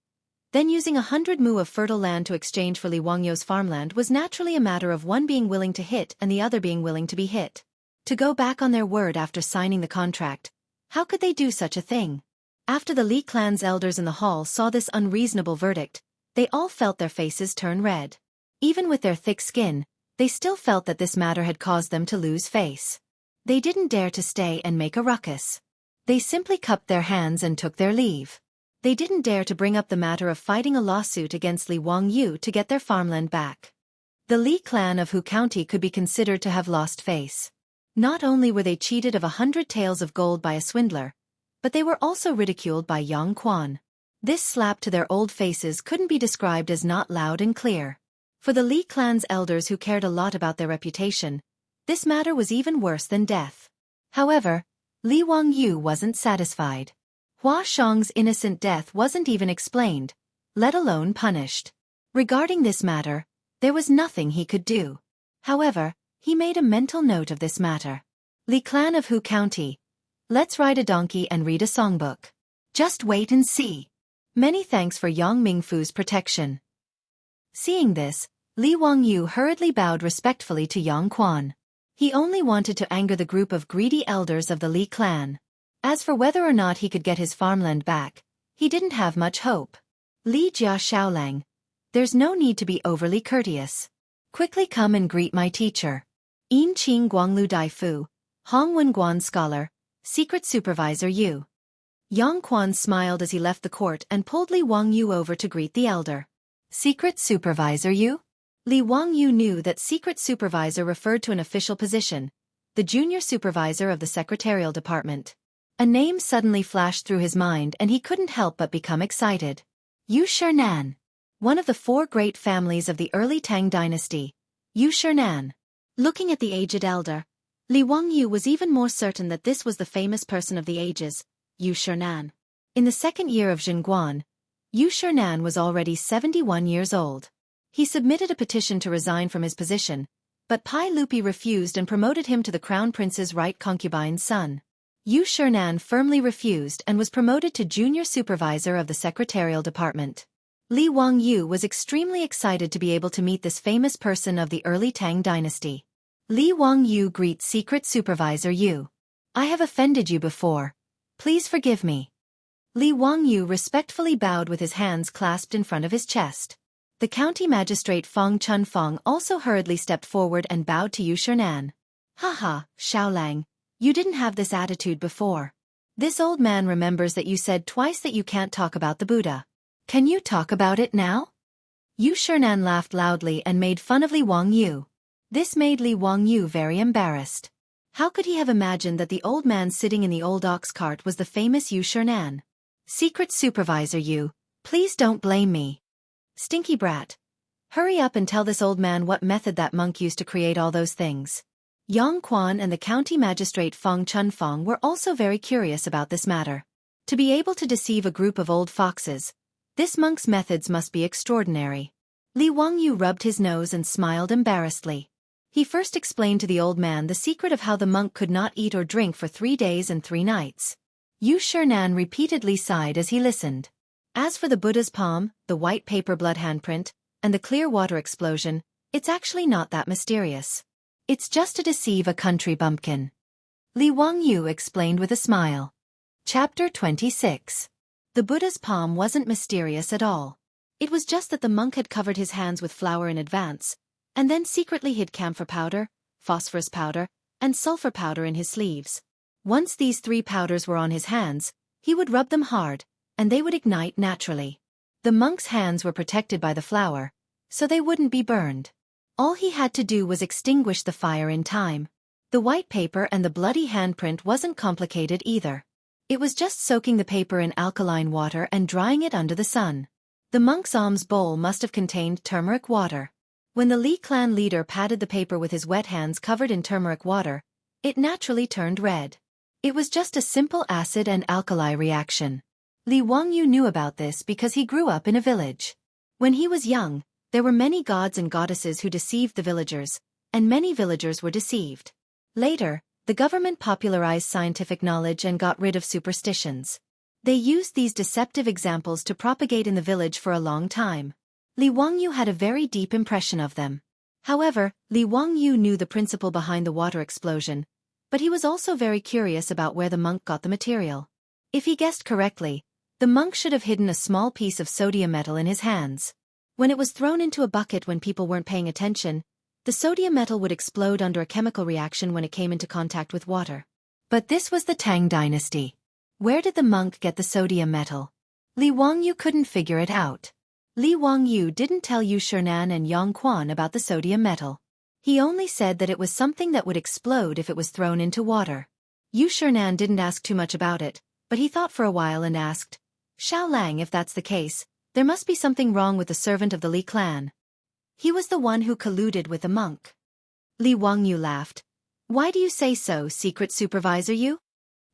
then using 100 mu of fertile land to exchange for Li Wangyu's farmland was naturally a matter of one being willing to hit and the other being willing to be hit. To go back on their word after signing the contract, how could they do such a thing? After the Li clan's elders in the hall saw this unreasonable verdict, they all felt their faces turn red. Even with their thick skin, they still felt that this matter had caused them to lose face. They didn't dare to stay and make a ruckus. They simply cupped their hands and took their leave. They didn't dare to bring up the matter of fighting a lawsuit against Li Wangyu to get their farmland back. The Li clan of Hu County could be considered to have lost face. Not only were they cheated of 100 taels of gold by a swindler, but they were also ridiculed by Yang Quan. This slap to their old faces couldn't be described as not loud and clear. For the Li clan's elders who cared a lot about their reputation, this matter was even worse than death. However, Li Wangyu wasn't satisfied. Hua Shang's innocent death wasn't even explained, let alone punished. Regarding this matter, there was nothing he could do. However, he made a mental note of this matter. Li clan of Hu County, let's ride a donkey and read a songbook. Just wait and see. Many thanks for Yang Mingfu's protection. Seeing this, Li Wangyu hurriedly bowed respectfully to Yang Quan. He only wanted to anger the group of greedy elders of the Li clan. As for whether or not he could get his farmland back, he didn't have much hope. Li Jia Xiaolang, there's no need to be overly courteous. Quickly come and greet my teacher. Yin Qing Guanglu Dai Fu, Hongwen Guan Scholar, Secret Supervisor Yu. Yang Quan smiled as he left the court and pulled Li Wangyu over to greet the elder. Secret Supervisor Yu? Li Wangyu knew that Secret Supervisor referred to an official position, the junior supervisor of the secretarial department. A name suddenly flashed through his mind and he couldn't help but become excited. Yu Shernan. One of the four great families of the early Tang dynasty. Yu Shernan. Looking at the aged elder, Li Wangyu was even more certain that this was the famous person of the ages, Yu Shernan. In the second year of Zhenguan, Yu Shernan was already 71 years old. He submitted a petition to resign from his position, but Pai Lupi refused and promoted him to the crown prince's right concubine's son. Yu Shernan firmly refused and was promoted to junior supervisor of the secretarial department. Li Wangyu was extremely excited to be able to meet this famous person of the early Tang dynasty. Li Wangyu greets Secret Supervisor Yu. I have offended you before. Please forgive me. Li Wangyu respectfully bowed with his hands clasped in front of his chest. The county magistrate Fong Chun Fong also hurriedly stepped forward and bowed to Yu Shernan. Haha, Xiaolang, you didn't have this attitude before. This old man remembers that you said twice that you can't talk about the Buddha. Can you talk about it now? Yu Shernan laughed loudly and made fun of Li Wangyu. This made Li Wangyu very embarrassed. How could he have imagined that the old man sitting in the old ox cart was the famous Yu Shernan? Secret Supervisor Yu, please don't blame me. Stinky brat. Hurry up and tell this old man what method that monk used to create all those things. Yang Quan and the county magistrate Fong Chun Fong were also very curious about this matter. To be able to deceive a group of old foxes, this monk's methods must be extraordinary. Li Wangyu rubbed his nose and smiled embarrassedly. He first explained to the old man the secret of how the monk could not eat or drink for 3 days and 3 nights. Yu Shernan repeatedly sighed as he listened. As for the Buddha's palm, the white paper blood handprint, and the clear water explosion, it's actually not that mysterious. It's just to deceive a country bumpkin. Li Wangyu explained with a smile. Chapter 26. The Buddha's palm wasn't mysterious at all. It was just that the monk had covered his hands with flour in advance, and then secretly hid camphor powder, phosphorus powder, and sulfur powder in his sleeves. Once these 3 powders were on his hands, he would rub them hard, and they would ignite naturally. The monk's hands were protected by the flour, so they wouldn't be burned. All he had to do was extinguish the fire in time. The white paper and the bloody handprint wasn't complicated either. It was just soaking the paper in alkaline water and drying it under the sun. The monk's alms bowl must have contained turmeric water. When the Li clan leader patted the paper with his wet hands covered in turmeric water, it naturally turned red. It was just a simple acid and alkali reaction. Li Wangyu knew about this because he grew up in a village. When he was young, there were many gods and goddesses who deceived the villagers, and many villagers were deceived. Later, the government popularized scientific knowledge and got rid of superstitions. They used these deceptive examples to propagate in the village for a long time. Li Wangyu had a very deep impression of them. However, Li Wangyu knew the principle behind the water explosion, but he was also very curious about where the monk got the material. If he guessed correctly, the monk should have hidden a small piece of sodium metal in his hands. When it was thrown into a bucket when people weren't paying attention, the sodium metal would explode under a chemical reaction when it came into contact with water. But this was the Tang dynasty. Where did the monk get the sodium metal? Li Wangyu couldn't figure it out. Li Wangyu didn't tell Yu Shernan and Yang Quan about the sodium metal. He only said that it was something that would explode if it was thrown into water. Yu Shernan didn't ask too much about it, but he thought for a while and asked, "Xiao Lang, if that's the case, there must be something wrong with the servant of the Li clan. He was the one who colluded with the monk." Li Wangyu laughed. "Why do you say so, secret supervisor you?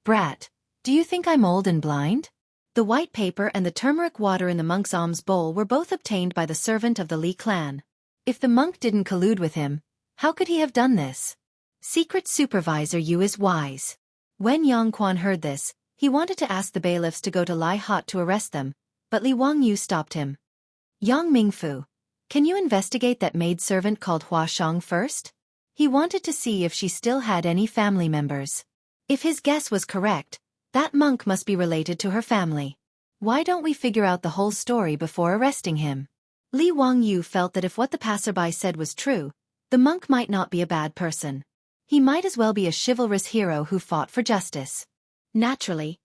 Brat, do you think I'm old and blind?" The white paper and the turmeric water in the monk's alms bowl were both obtained by the servant of the Li clan. If the monk didn't collude with him, how could he have done this? Secret supervisor Yu is wise. When Yang Quan heard this, he wanted to ask the bailiffs to go to Lai Hot to arrest them, but Li Wangyu stopped him. "Yang Mingfu, can you investigate that maidservant called Hua Shang first?" He wanted to see if she still had any family members. If his guess was correct, that monk must be related to her family. Why don't we figure out the whole story before arresting him? Li Wangyu felt that if what the passerby said was true, the monk might not be a bad person. He might as well be a chivalrous hero who fought for justice. Naturally,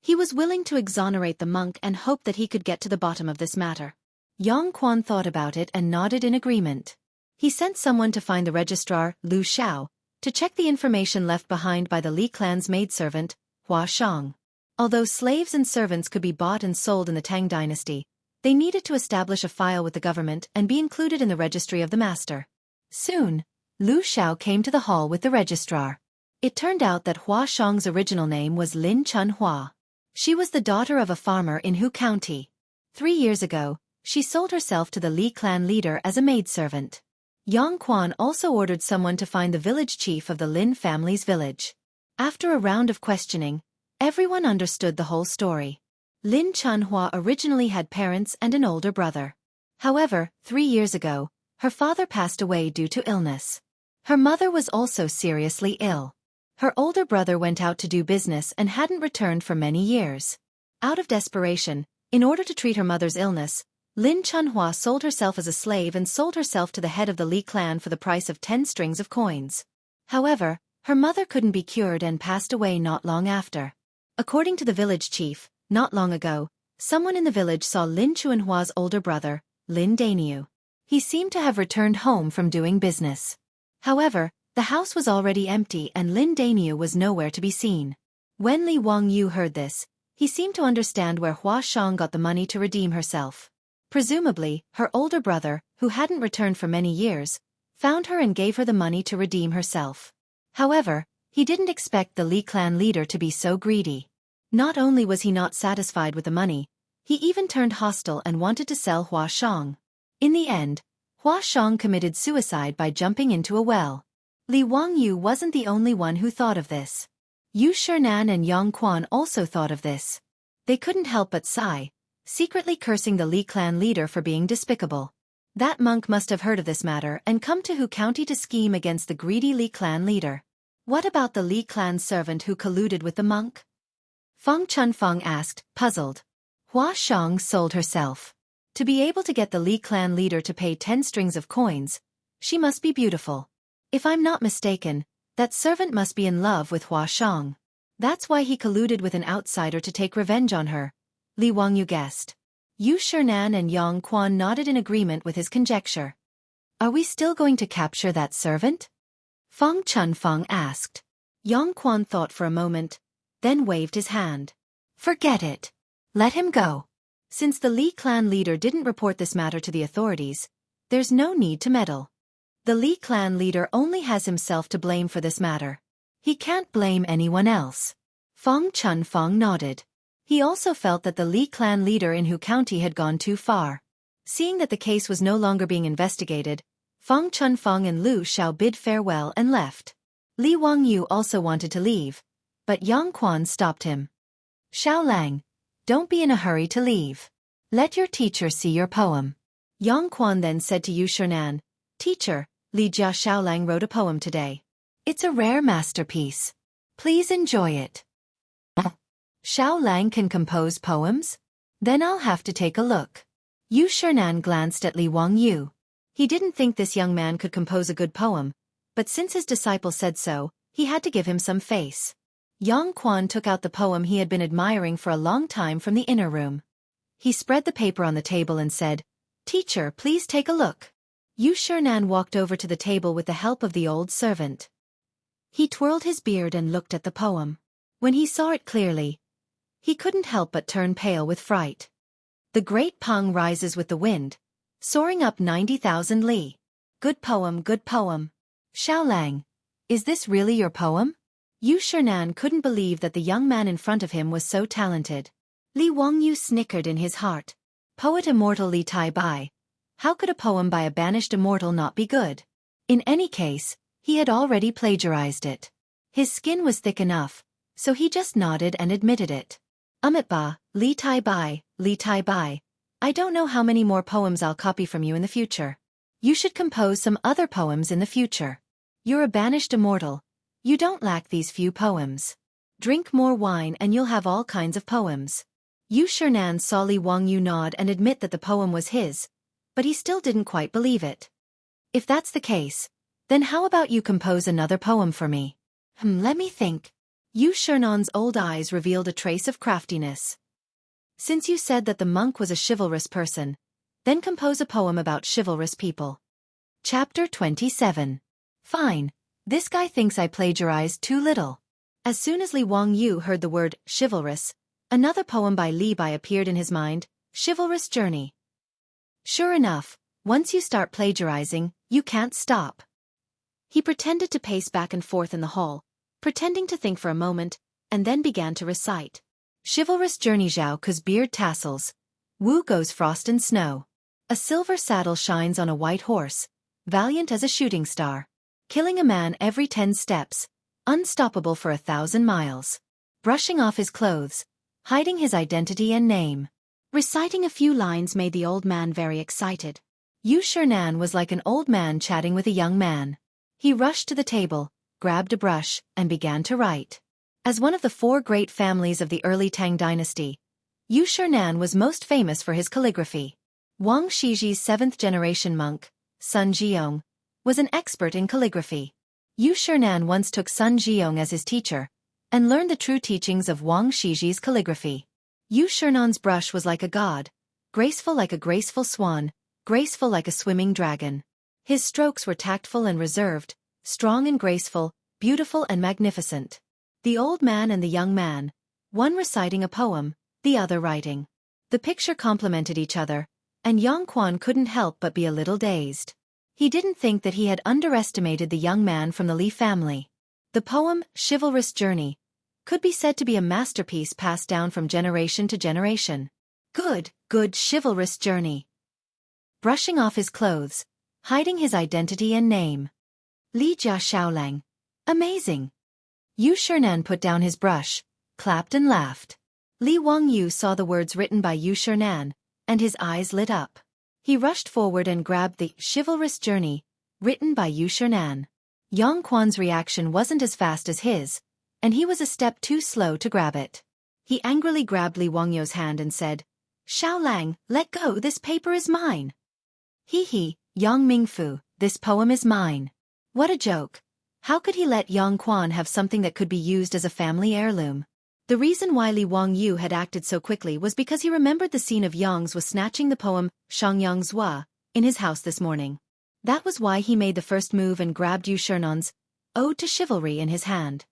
he was willing to exonerate the monk and hoped that he could get to the bottom of this matter. Yang Quan thought about it and nodded in agreement. He sent someone to find the registrar, Lu Xiao, to check the information left behind by the Li clan's maidservant, Hua Shang. Although slaves and servants could be bought and sold in the Tang dynasty, they needed to establish a file with the government and be included in the registry of the master. Soon, Lu Xiao came to the hall with the registrar. It turned out that Hua Shang's original name was Lin Chun Hua. She was the daughter of a farmer in Hu County. 3 years ago, she sold herself to the Li clan leader as a maidservant. Yang Quan also ordered someone to find the village chief of the Lin family's village. After a round of questioning, everyone understood the whole story. Lin Chun Hua originally had parents and an older brother. However, 3 years ago, her father passed away due to illness. Her mother was also seriously ill. Her older brother went out to do business and hadn't returned for many years. Out of desperation, in order to treat her mother's illness, Lin Chun Hua sold herself as a slave and sold herself to the head of the Li clan for the price of 10 strings of coins. However, her mother couldn't be cured and passed away not long after. According to the village chief, not long ago, someone in the village saw Lin Chun Hua's older brother, Lin Daniu. He seemed to have returned home from doing business. However, the house was already empty and Lin Daniu was nowhere to be seen. When Li Wangyu heard this, he seemed to understand where Hua Shang got the money to redeem herself. Presumably, her older brother, who hadn't returned for many years, found her and gave her the money to redeem herself. However, he didn't expect the Li clan leader to be so greedy. Not only was he not satisfied with the money, he even turned hostile and wanted to sell Hua Shang. In the end, Hua Shang committed suicide by jumping into a well. Li Wangyu wasn't the only one who thought of this. Yu Shernan and Yang Quan also thought of this. They couldn't help but sigh, secretly cursing the Li clan leader for being despicable. That monk must have heard of this matter and come to Hu County to scheme against the greedy Li clan leader. What about the Li clan servant who colluded with the monk? Feng Chunfeng asked, puzzled. Hua Shang sold herself. To be able to get the Li clan leader to pay 10 strings of coins, she must be beautiful. If I'm not mistaken, that servant must be in love with Hua Shang. That's why he colluded with an outsider to take revenge on her, Li Wangyu guessed. Yu Shernan and Yang Quan nodded in agreement with his conjecture. Are we still going to capture that servant? Feng Chunfeng asked. Yang Quan thought for a moment, then waved his hand. Forget it. Let him go. Since the Li clan leader didn't report this matter to the authorities, there's no need to meddle. The Li clan leader only has himself to blame for this matter. He can't blame anyone else. Feng Chunfeng nodded. He also felt that the Li clan leader in Hu County had gone too far. Seeing that the case was no longer being investigated, Feng Chunfeng and Lu Xiao bid farewell and left. Li Wangyu also wanted to leave, but Yang Quan stopped him. Xiaolang, don't be in a hurry to leave. Let your teacher see your poem. Yang Quan then said to Yu Shernan, Teacher, Li Jia Xiaolang wrote a poem today. It's a rare masterpiece. Please enjoy it. Xiaolang can compose poems? Then I'll have to take a look. Yu Shernan glanced at Li Wangyu. He didn't think this young man could compose a good poem, but since his disciple said so, he had to give him some face. Yang Quan took out the poem he had been admiring for a long time from the inner room. He spread the paper on the table and said, Teacher, please take a look. Yu Shernan walked over to the table with the help of the old servant. He twirled his beard and looked at the poem. When he saw it clearly, he couldn't help but turn pale with fright. The great Peng rises with the wind, soaring up 90,000 li. Good poem, good poem. Xiaolang, is this really your poem? Yu Shernan couldn't believe that the young man in front of him was so talented. Li Wangyu snickered in his heart. Poet immortal Li Tai Bai. How could a poem by a banished immortal not be good? In any case, he had already plagiarized it. His skin was thick enough, so he just nodded and admitted it. Ba, Li Tai Bai, Li Tai Bai. I don't know how many more poems I'll copy from you in the future. You should compose some other poems in the future. You're a banished immortal. You don't lack these few poems. Drink more wine and you'll have all kinds of poems. Yu Shernan saw Li Wangyu nod and admit that the poem was his, but he still didn't quite believe it. If that's the case, then how about you compose another poem for me? Let me think. Yu Shernan's old eyes revealed a trace of craftiness. Since you said that the monk was a chivalrous person, then compose a poem about chivalrous people. Chapter 27. Fine. This guy thinks I plagiarized too little. As soon as Li Wangyu heard the word chivalrous, another poem by Li Bai appeared in his mind, Chivalrous Journey. Sure enough, once you start plagiarizing, you can't stop. He pretended to pace back and forth in the hall, pretending to think for a moment, and then began to recite. Chivalrous journey Zhao Ke's beard tassels. Wu goes frost and snow. A silver saddle shines on a white horse, valiant as a shooting star. Killing a man every 10 steps, unstoppable for 1,000 miles. Brushing off his clothes, hiding his identity and name. Reciting a few lines made the old man very excited. Yu Shernan was like an old man chatting with a young man. He rushed to the table, grabbed a brush, and began to write. As one of the 4 great families of the early Tang dynasty, Yu Shernan was most famous for his calligraphy. Wang Shiji's 7th-generation monk, Sun Jiong, was an expert in calligraphy. Yu Shernan once took Sun Jiong as his teacher, and learned the true teachings of Wang Shiji's calligraphy. Yu Shernan's brush was like a god, graceful like a graceful swan, graceful like a swimming dragon. His strokes were tactful and reserved, strong and graceful, beautiful and magnificent. The old man and the young man, one reciting a poem, the other writing. The picture complemented each other, and Yang Quan couldn't help but be a little dazed. He didn't think that he had underestimated the young man from the Li family. The poem, Chivalrous Journey, could be said to be a masterpiece passed down from generation to generation. Good chivalrous journey. Brushing off his clothes, hiding his identity and name. Li Jia Xiaolang. Amazing. Yu Shernan put down his brush, clapped and laughed. Li Wangyu saw the words written by Yu Shernan, and his eyes lit up. He rushed forward and grabbed the Chivalrous Journey, written by Yu Shernan. Yang Quan's reaction wasn't as fast as his, and he was a step too slow to grab it. He angrily grabbed Li Wangyu's hand and said, Xiaolang, let go, this paper is mine. He, Yang Mingfu, this poem is mine. What a joke. How could he let Yang Quan have something that could be used as a family heirloom? The reason why Li Wangyu had acted so quickly was because he remembered the scene of Yang's was snatching the poem, Shangyang Zhua, in his house this morning. That was why he made the first move and grabbed Yu Shernan's Ode to Chivalry in his hand.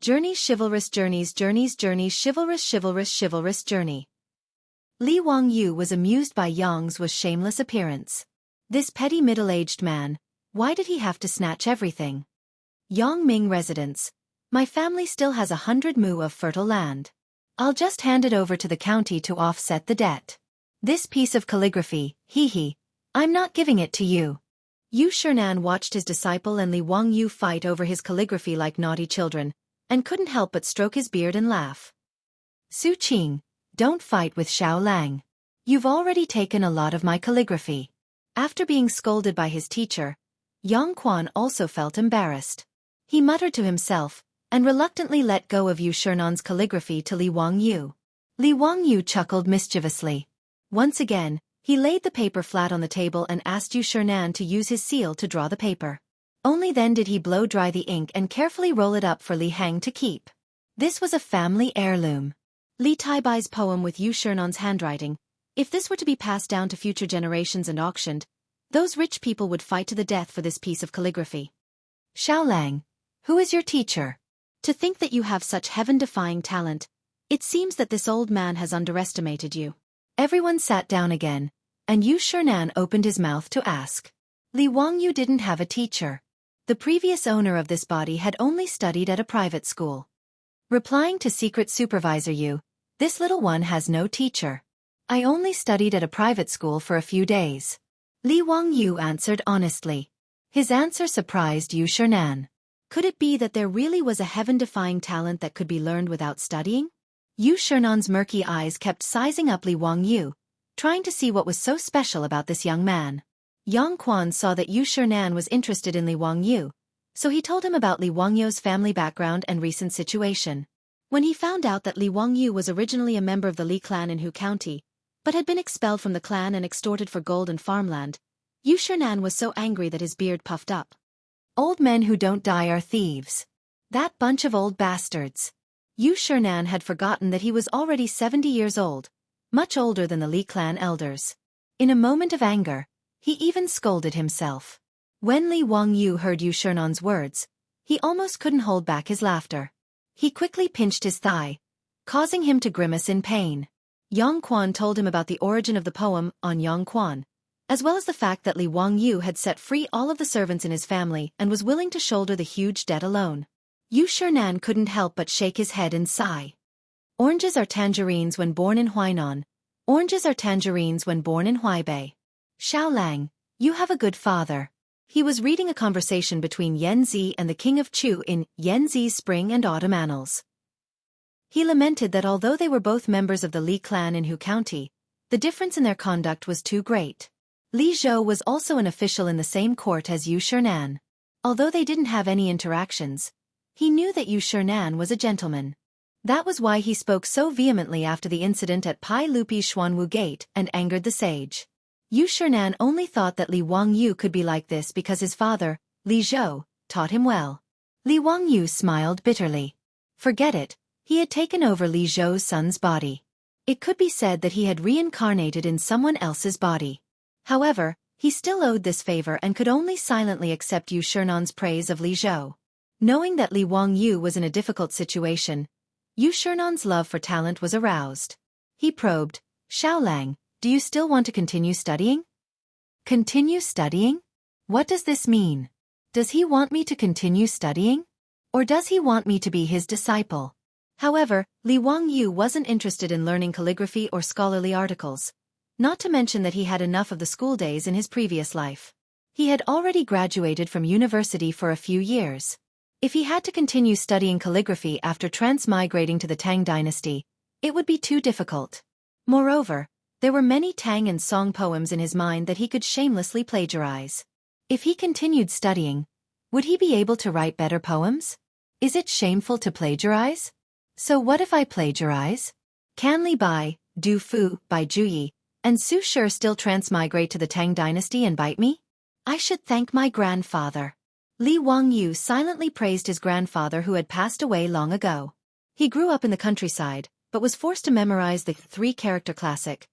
Journeys, chivalrous journeys, journeys, journeys, chivalrous, chivalrous, chivalrous journey. Li Wangyu was amused by Yang's shameless appearance. This petty middle-aged man, why did he have to snatch everything? Yangming residence. My family still has 100 mu of fertile land. I'll just hand it over to the county to offset the debt. This piece of calligraphy, hee. I'm not giving it to you. Yu Shernan watched his disciple and Li Wangyu fight over his calligraphy like naughty children, and couldn't help but stroke his beard and laugh. Su Qing, don't fight with Xiao Lang. You've already taken a lot of my calligraphy. After being scolded by his teacher, Yang Quan also felt embarrassed. He muttered to himself, and reluctantly let go of Yu Shernan's calligraphy to Li Wangyu. Li Wangyu chuckled mischievously. Once again, he laid the paper flat on the table and asked Yu Shernan to use his seal to draw the paper. Only then did he blow dry the ink and carefully roll it up for Li Hang to keep. This was a family heirloom. Li Taibai's poem with Yu Shernan's handwriting. If this were to be passed down to future generations and auctioned, those rich people would fight to the death for this piece of calligraphy. Xiao Lang, who is your teacher? To think that you have such heaven-defying talent, it seems that this old man has underestimated you. Everyone sat down again, and Yu Shernan opened his mouth to ask. Li Wangyu didn't have a teacher. The previous owner of this body had only studied at a private school. Replying to secret supervisor Yu, this little one has no teacher. I only studied at a private school for a few days. Li Wangyu answered honestly. His answer surprised Yu Shernan. Could it be that there really was a heaven-defying talent that could be learned without studying? Yu Shernan's murky eyes kept sizing up Li Wangyu, trying to see what was so special about this young man. Yang Quan saw that Yu Shernan was interested in Li Wangyu, so he told him about Li Wangyu's family background and recent situation. When he found out that Li Wangyu was originally a member of the Li clan in Hu County, but had been expelled from the clan and extorted for gold and farmland, Yu Shernan was so angry that his beard puffed up. Old men who don't die are thieves. That bunch of old bastards. Yu Shernan had forgotten that he was already 70 years old, much older than the Li clan elders. In a moment of anger, he even scolded himself. When Li Wangyu heard Yu Shernan's words, he almost couldn't hold back his laughter. He quickly pinched his thigh, causing him to grimace in pain. Yang Quan told him about the origin of the poem on Yang Quan, as well as the fact that Li Wangyu had set free all of the servants in his family and was willing to shoulder the huge debt alone. Yu Shernan couldn't help but shake his head and sigh. Oranges are tangerines when born in Huainan. Oranges are tangerines when born in Huaibei. Xiao Lang, you have a good father. He was reading a conversation between Yan Zi and the King of Chu in Yan Zi's Spring and Autumn Annals. He lamented that although they were both members of the Li clan in Hu County, the difference in their conduct was too great. Li Zhou was also an official in the same court as Yu Shernan. Although they didn't have any interactions, he knew that Yu Shernan was a gentleman. That was why he spoke so vehemently after the incident at Pai Lupi's Xuanwu Gate and angered the sage. Yu Shernan only thought that Li Wangyu could be like this because his father, Li Zhou, taught him well. Li Wangyu smiled bitterly. Forget it, he had taken over Li Zhou's son's body. It could be said that he had reincarnated in someone else's body. However, he still owed this favor and could only silently accept Yu Shernan's praise of Li Zhou. Knowing that Li Wangyu was in a difficult situation, Yu Shernan's love for talent was aroused. He probed, Xiao Lang, do you still want to continue studying? Continue studying? What does this mean? Does he want me to continue studying? Or does he want me to be his disciple? However, Li Wangyu wasn't interested in learning calligraphy or scholarly articles, not to mention that he had enough of the school days in his previous life. He had already graduated from university for a few years. If he had to continue studying calligraphy after transmigrating to the Tang dynasty, it would be too difficult. Moreover, there were many Tang and Song poems in his mind that he could shamelessly plagiarize. If he continued studying, would he be able to write better poems? Is it shameful to plagiarize? So what if I plagiarize? Can Li Bai, Du Fu, Bai Juyi, and Su Shi still transmigrate to the Tang dynasty and bite me? I should thank my grandfather. Li Wangyu silently praised his grandfather who had passed away long ago. He grew up in the countryside, but was forced to memorize the 3-character classic,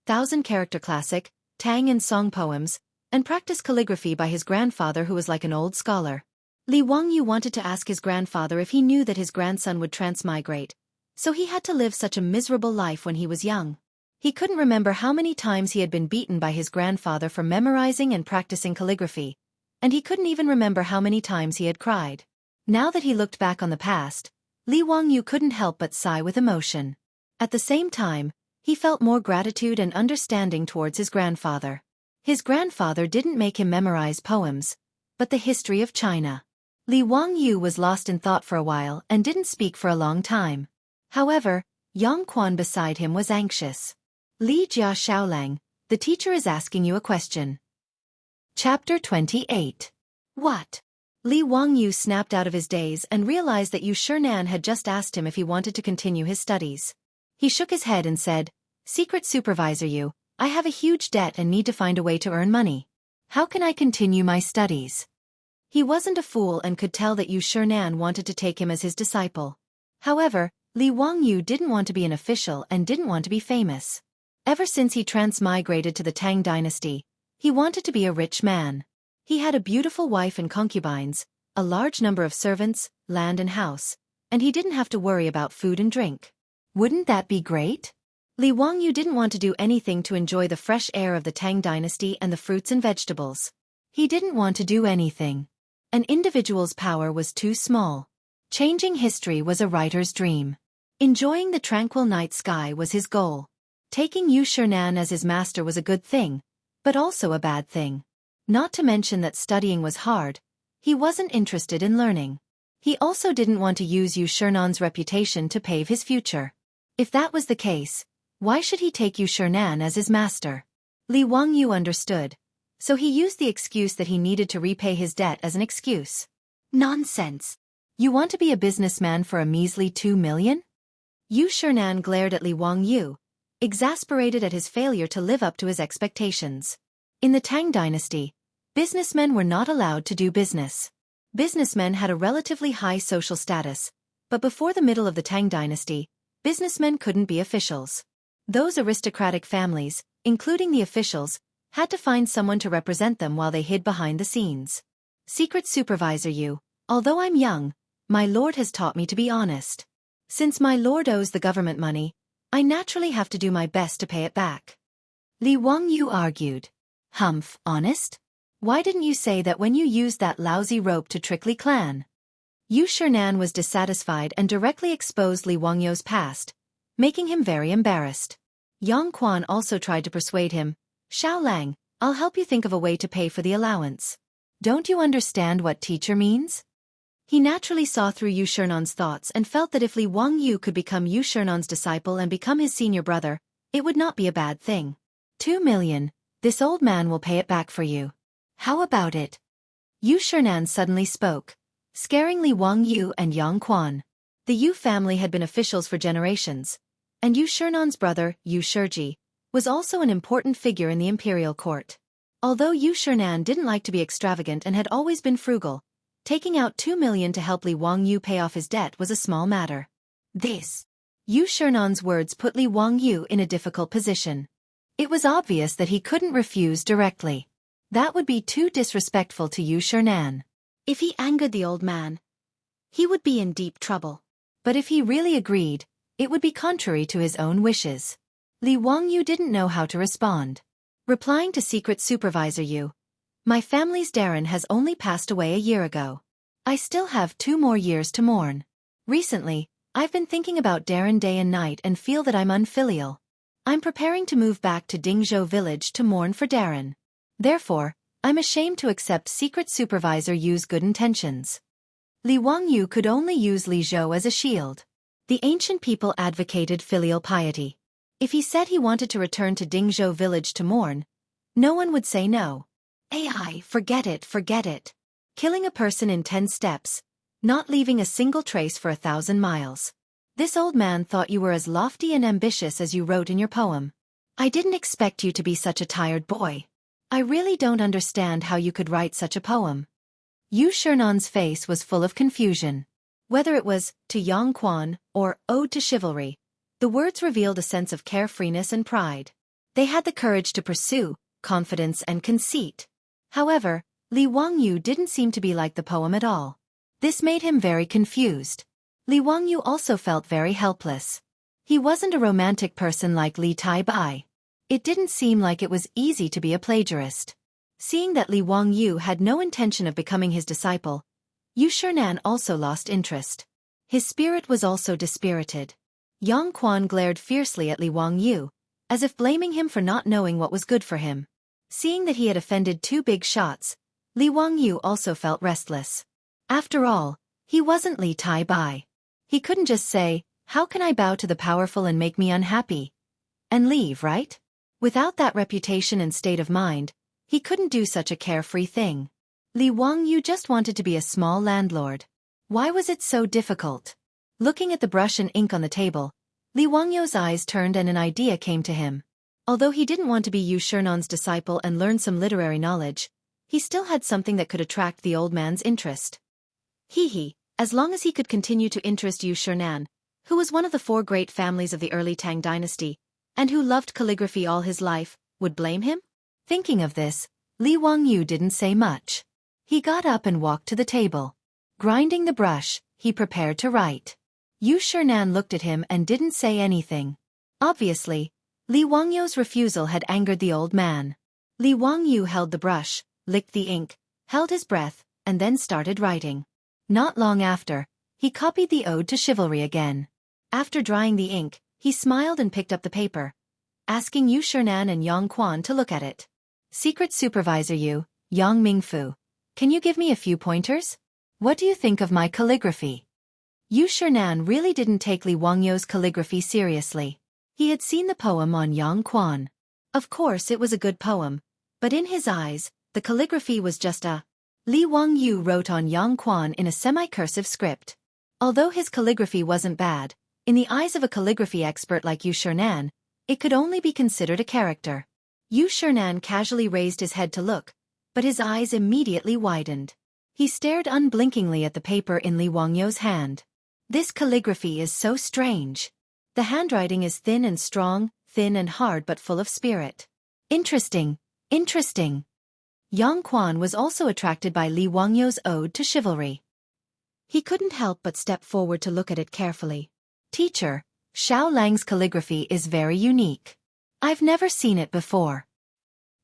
1,000-character classic, Tang and Song poems, and practice calligraphy by his grandfather who was like an old scholar. Li Wangyu wanted to ask his grandfather if he knew that his grandson would transmigrate, so he had to live such a miserable life when he was young. He couldn't remember how many times he had been beaten by his grandfather for memorizing and practicing calligraphy, and he couldn't even remember how many times he had cried. Now that he looked back on the past, Li Wangyu couldn't help but sigh with emotion. At the same time, he felt more gratitude and understanding towards his grandfather. His grandfather didn't make him memorize poems, but the history of China. Li Wangyu was lost in thought for a while and didn't speak for a long time. However, Yang Quan beside him was anxious. Li Jia Xiaolang, the teacher is asking you a question. Chapter 28. What? Li Wangyu snapped out of his daze and realized that Yu Shinan had just asked him if he wanted to continue his studies. He shook his head and said, "Secret Supervisor Yu, I have a huge debt and need to find a way to earn money. How can I continue my studies?" He wasn't a fool and could tell that Yu Shinan wanted to take him as his disciple. However, Li Wangyu didn't want to be an official and didn't want to be famous. Ever since he transmigrated to the Tang dynasty, he wanted to be a rich man. He had a beautiful wife and concubines, a large number of servants, land and house, and he didn't have to worry about food and drink. Wouldn't that be great? Li Wangyu didn't want to do anything to enjoy the fresh air of the Tang dynasty and the fruits and vegetables. He didn't want to do anything. An individual's power was too small. Changing history was a writer's dream. Enjoying the tranquil night sky was his goal. Taking Yu Shinan as his master was a good thing, but also a bad thing. Not to mention that studying was hard, he wasn't interested in learning. He also didn't want to use Yu Shinan's reputation to pave his future. If that was the case, why should he take Yu Shinan as his master? Li Wangyu understood, so he used the excuse that he needed to repay his debt as an excuse. Nonsense! You want to be a businessman for a measly 2 million? Yu Shinan glared at Li Wangyu, exasperated at his failure to live up to his expectations. In the Tang dynasty, businessmen were not allowed to do business. Businessmen had a relatively high social status, but before the middle of the Tang dynasty, businessmen couldn't be officials. Those aristocratic families, including the officials, had to find someone to represent them while they hid behind the scenes. Secret Supervisor Yu, although I'm young, my lord has taught me to be honest. Since my lord owes the government money, I naturally have to do my best to pay it back. Li Wangyu argued. Humph, honest? Why didn't you say that when you used that lousy rope to trick Li clan? Yu Shinan was dissatisfied and directly exposed Li Wangyu's past, making him very embarrassed. Yang Quan also tried to persuade him, Xiaolang, I'll help you think of a way to pay for the allowance. Don't you understand what teacher means? He naturally saw through Yu Shinan's thoughts and felt that if Li Wangyu could become Yu Shinan's disciple and become his senior brother, it would not be a bad thing. 2 million. This old man will pay it back for you. How about it? Yu Shinan suddenly spoke, scaring Li Wangyu and Yang Quan. The Yu family had been officials for generations, and Yu Shinan's brother, Yu Shiji, was also an important figure in the imperial court. Although Yu Shinan didn't like to be extravagant and had always been frugal, taking out 2 million to help Li Wangyu pay off his debt was a small matter. Yu Shinan's words put Li Wangyu in a difficult position. It was obvious that he couldn't refuse directly. That would be too disrespectful to Yu Shinan. If he angered the old man, he would be in deep trouble. But if he really agreed, it would be contrary to his own wishes. Li Wangyu didn't know how to respond. Replying to Secret Supervisor Yu, my family's Darren has only passed away a year ago. I still have 2 more years to mourn. Recently, I've been thinking about Darren day and night and feel that I'm unfilial. I'm preparing to move back to Dingzhou village to mourn for Darren. Therefore, I'm ashamed to accept Secret Supervisor Yu's good intentions. Li Wangyu could only use Li Zhou as a shield. The ancient people advocated filial piety. If he said he wanted to return to Dingzhou village to mourn, no one would say no. Forget it. Killing a person in 10 steps, not leaving a single trace for 1,000 miles. This old man thought you were as lofty and ambitious as you wrote in your poem. I didn't expect you to be such a tired boy. I really don't understand how you could write such a poem. Yu Shinan's face was full of confusion. Whether it was To Yang Quan or Ode to Chivalry, the words revealed a sense of carefreeness and pride. They had the courage to pursue, confidence and conceit. However, Li Wangyu didn't seem to be like the poem at all. This made him very confused. Li Wangyu also felt very helpless. He wasn't a romantic person like Li Taibai. It didn't seem like it was easy to be a plagiarist. Seeing that Li Wangyu had no intention of becoming his disciple, Yu Shernan also lost interest. His spirit was also dispirited. Yang Quan glared fiercely at Li Wangyu, as if blaming him for not knowing what was good for him. Seeing that he had offended 2 big shots, Li Wangyu also felt restless. After all, he wasn't Li Taibai. He couldn't just say, "How can I bow to the powerful and make me unhappy?" and leave, right? Without that reputation and state of mind, he couldn't do such a carefree thing. Li Wangyu just wanted to be a small landlord. Why was it so difficult? Looking at the brush and ink on the table, Li Wangyu's eyes turned and an idea came to him. Although he didn't want to be Yu Shernan's disciple and learn some literary knowledge, he still had something that could attract the old man's interest. As long as he could continue to interest Yu Shernan, who was one of the 4 great families of the early Tang dynasty, and who loved calligraphy all his life, would blame him? Thinking of this, Li Wangyu didn't say much. He got up and walked to the table. Grinding the brush, he prepared to write. Yu Shernan looked at him and didn't say anything. Obviously, Li Wangyu's refusal had angered the old man. Li Wangyu held the brush, licked the ink, held his breath, and then started writing. Not long after, he copied the Ode to Chivalry again. After drying the ink, he smiled and picked up the paper, asking Yu Shernan and Yang Quan to look at it. "Secret Supervisor Yu, Yang Mingfu, can you give me a few pointers? What do you think of my calligraphy?" Yu Shernan really didn't take Li Wangyu's calligraphy seriously. He had seen the poem on Yang Quan. Of course it was a good poem, but in his eyes, the calligraphy was just a... Li Wangyu wrote on Yang Quan in a semi-cursive script. Although his calligraphy wasn't bad, in the eyes of a calligraphy expert like Yu Shernan, it could only be considered a character. Yu Shernan casually raised his head to look, but his eyes immediately widened. He stared unblinkingly at the paper in Li Wangyu's hand. This calligraphy is so strange. The handwriting is thin and strong, thin and hard but full of spirit. Interesting, interesting. Yang Quan was also attracted by Li Wangyu's Ode to Chivalry. He couldn't help but step forward to look at it carefully. "Teacher, Xiao Lang's calligraphy is very unique. I've never seen it before."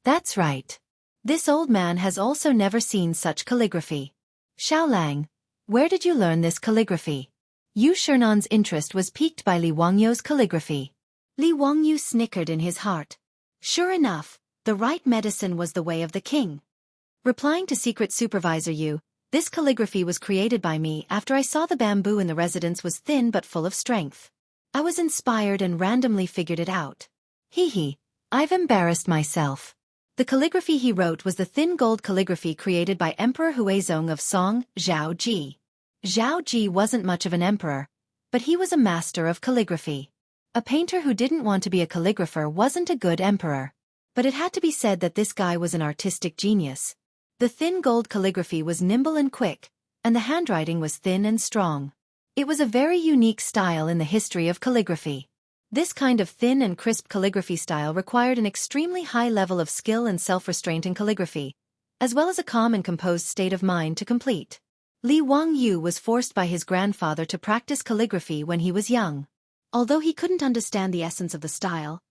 That's right. This old man has also never seen such calligraphy. "Xiao Lang, where did you learn this calligraphy?" Yu Shernan's interest was piqued by Li Wangyu's calligraphy. Li Wangyu snickered in his heart. Sure enough, the right medicine was the way of the king. Replying to Secret Supervisor Yu, "This calligraphy was created by me after I saw the bamboo in the residence was thin but full of strength. I was inspired and randomly figured it out. I've embarrassed myself." The calligraphy he wrote was the thin gold calligraphy created by Emperor Huizong of Song, Zhao Ji. Zhao Ji wasn't much of an emperor, but he was a master of calligraphy. A painter who didn't want to be a calligrapher wasn't a good emperor. But it had to be said that this guy was an artistic genius. The thin gold calligraphy was nimble and quick, and the handwriting was thin and strong. It was a very unique style in the history of calligraphy. This kind of thin and crisp calligraphy style required an extremely high level of skill and self-restraint in calligraphy, as well as a calm and composed state of mind to complete. Li Wangyu was forced by his grandfather to practice calligraphy when he was young. Although he couldn't understand the essence of the style,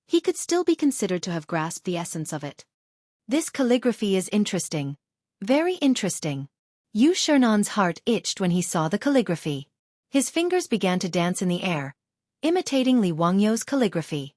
he could still be considered to have grasped the essence of it. This calligraphy is interesting. Very interesting. Yu Shernan's heart itched when he saw the calligraphy. His fingers began to dance in the air, imitating Li Wangyu's calligraphy.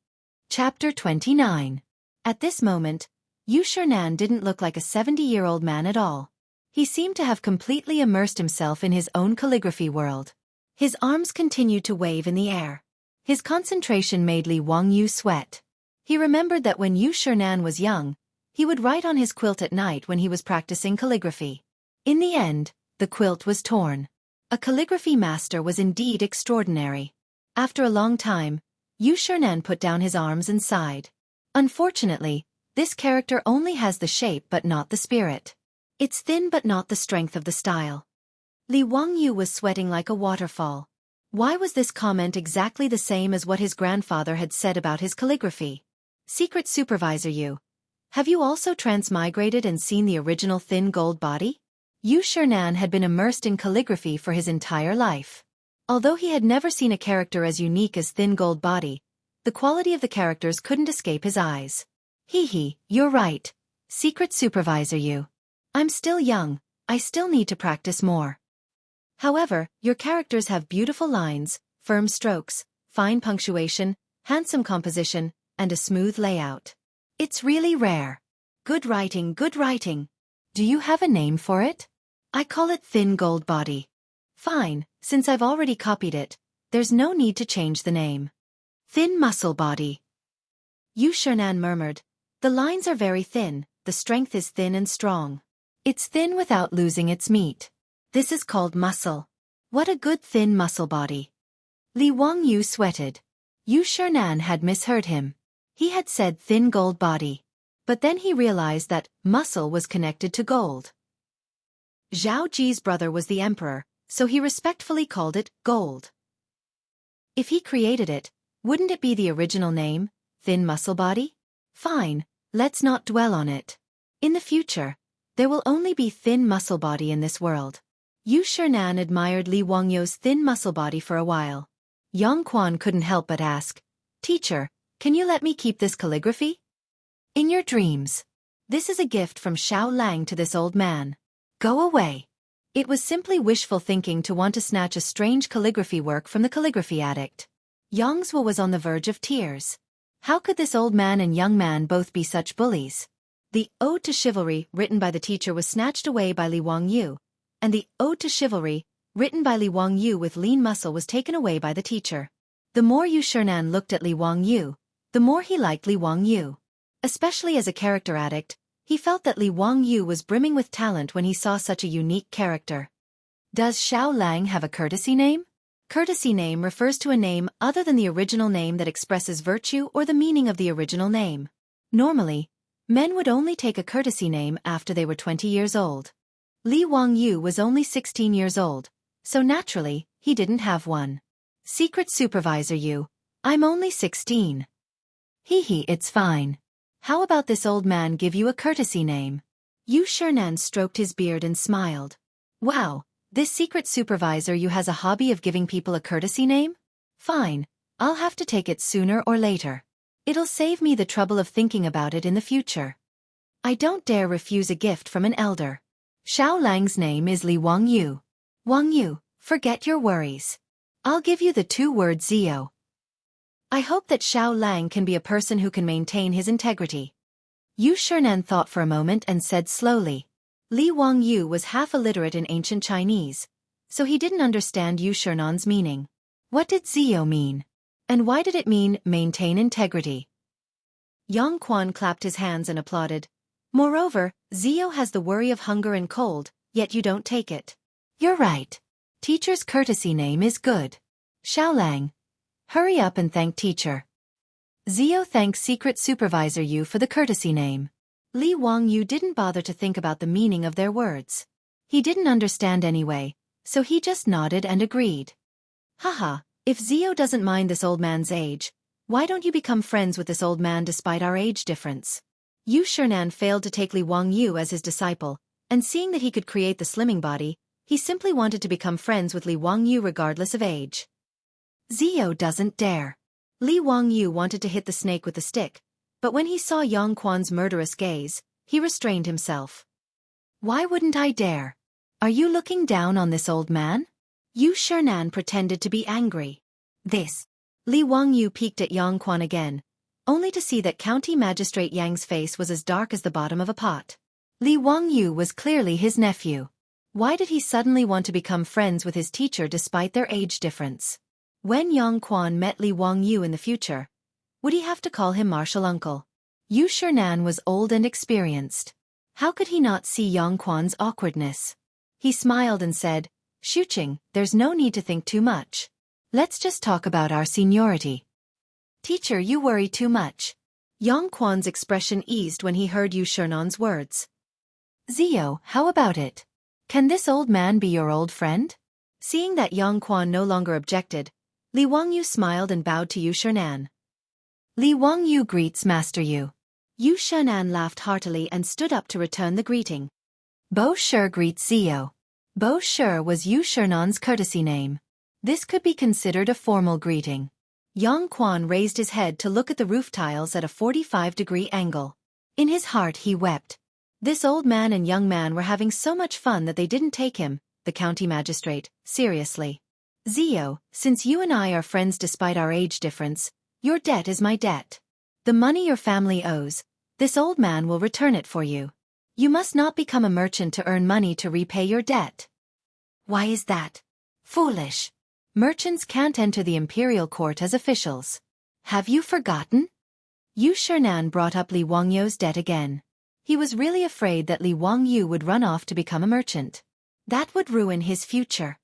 Chapter 29. At this moment, Yu Shernan didn't look like a 70-year-old man at all. He seemed to have completely immersed himself in his own calligraphy world. His arms continued to wave in the air. His concentration made Li Wangyu sweat. He remembered that when Yu Shernan was young, he would write on his quilt at night when he was practicing calligraphy. In the end, the quilt was torn. A calligraphy master was indeed extraordinary. After a long time, Yu Shernan put down his arms and sighed. Unfortunately, this character only has the shape but not the spirit. It's thin but not the strength of the style. Li Wangyu was sweating like a waterfall. Why was this comment exactly the same as what his grandfather had said about his calligraphy? Secret Supervisor Yu, Have you also transmigrated and seen the original thin gold body? Yu Shernan had been immersed in calligraphy for his entire life. Although he had never seen a character as unique as Thin Gold Body, the quality of the characters couldn't escape his eyes. Hee, you're right. Secret Supervisor Yu. I'm still young, I still need to practice more. However, your characters have beautiful lines, firm strokes, fine punctuation, handsome composition, and a smooth layout. It's really rare. Good writing, good writing. Do you have a name for it? I call it Thin Gold Body. Fine, since I've already copied it, there's no need to change the name. Thin Muscle Body. Yu Shernan murmured. The lines are very thin, the strength is thin and strong. It's thin without losing its meat. This is called muscle. What a good thin muscle body. Li Wangyu sweated. Yu Shernan had misheard him. He had said Thin Gold Body. But then he realized that muscle was connected to gold. Zhao Ji's brother was the emperor, so he respectfully called it gold. If he created it, wouldn't it be the original name, Thin Muscle Body? Fine, let's not dwell on it. In the future, there will only be Thin Muscle Body in this world. Yu Shernan admired Li Wangyu's thin muscle body for a while. Yang Quan couldn't help but ask, Teacher, can you let me keep this calligraphy? In your dreams. This is a gift from Xiao Lang to this old man. Go away. It was simply wishful thinking to want to snatch a strange calligraphy work from the calligraphy addict. Yang Zhuo was on the verge of tears. How could this old man and young man both be such bullies? The Ode to Chivalry written by the teacher was snatched away by Li Wangyu, and the Ode to Chivalry written by Li Wangyu with lean muscle was taken away by the teacher. The more Yu Shernan looked at Li Wangyu, the more he liked Li Wangyu. Especially as a character addict, he felt that Li Wangyu was brimming with talent when he saw such a unique character. Does Xiao Lang have a courtesy name? Courtesy name refers to a name other than the original name that expresses virtue or the meaning of the original name. Normally, men would only take a courtesy name after they were 20 years old. Li Wangyu was only 16 years old, so naturally, he didn't have one. Secret Supervisor Yu, I'm only 16. It's fine. How about this old man give you a courtesy name? Yu Shernan stroked his beard and smiled. Wow, this secret supervisor Yu has a hobby of giving people a courtesy name? Fine, I'll have to take it sooner or later. It'll save me the trouble of thinking about it in the future. I don't dare refuse a gift from an elder. Xiao Lang's name is Li Wangyu. Wangyu, forget your worries. I'll give you the 2-word Zio. I hope that Xiao Lang can be a person who can maintain his integrity. Yu Shernan thought for a moment and said slowly. Li Wangyu was half illiterate in ancient Chinese, so he didn't understand Yu Shernan's meaning. What did Zio mean? And why did it mean maintain integrity? Yang Quan clapped his hands and applauded. Moreover, Zio has the worry of hunger and cold, yet you don't take it. You're right. Teacher's courtesy name is good. Xiao Lang. Hurry up and thank teacher. Zio thanks Secret Supervisor Yu for the courtesy name. Li Wangyu didn't bother to think about the meaning of their words. He didn't understand anyway, so he just nodded and agreed. Haha, if Zio doesn't mind this old man's age, why don't you become friends with this old man despite our age difference? Yu Shernan failed to take Li Wangyu as his disciple, and seeing that he could create the slimming body, he simply wanted to become friends with Li Wangyu regardless of age. Zio doesn't dare. Li Wangyu wanted to hit the snake with the stick, but when he saw Yang Quan's murderous gaze, he restrained himself. Why wouldn't I dare? Are you looking down on this old man? Yu Shernan pretended to be angry. This. Li Wangyu peeked at Yang Quan again, only to see that County Magistrate Yang's face was as dark as the bottom of a pot. Li Wangyu was clearly his nephew. Why did he suddenly want to become friends with his teacher despite their age difference? When Yang Quan met Li Wangyu in the future, would he have to call him martial uncle? Yu Shernan was old and experienced. How could he not see Yang Quan's awkwardness? He smiled and said, Shuqing, there's no need to think too much. Let's just talk about our seniority. Teacher, you worry too much. Yang Quan's expression eased when he heard Yu Shernan's words. Zio, how about it? Can this old man be your old friend? Seeing that Yang Quan no longer objected, Li Wangyu smiled and bowed to Yu Shernan. Li Wangyu greets Master Yu. Yu Shenan laughed heartily and stood up to return the greeting. Bo Shi greets Zio. Bo Shi was Yu Shernan's courtesy name. This could be considered a formal greeting. Yang Quan raised his head to look at the roof tiles at a 45-degree angle. In his heart he wept. This old man and young man were having so much fun that they didn't take him, the county magistrate, seriously. Zio, since you and I are friends despite our age difference, your debt is my debt. The money your family owes, this old man will return it for you. You must not become a merchant to earn money to repay your debt. Why is that? Foolish. Merchants can't enter the imperial court as officials. Have you forgotten? Yu Shernan brought up Li Wangyu's debt again. He was really afraid that Li Wangyu would run off to become a merchant. That would ruin his future.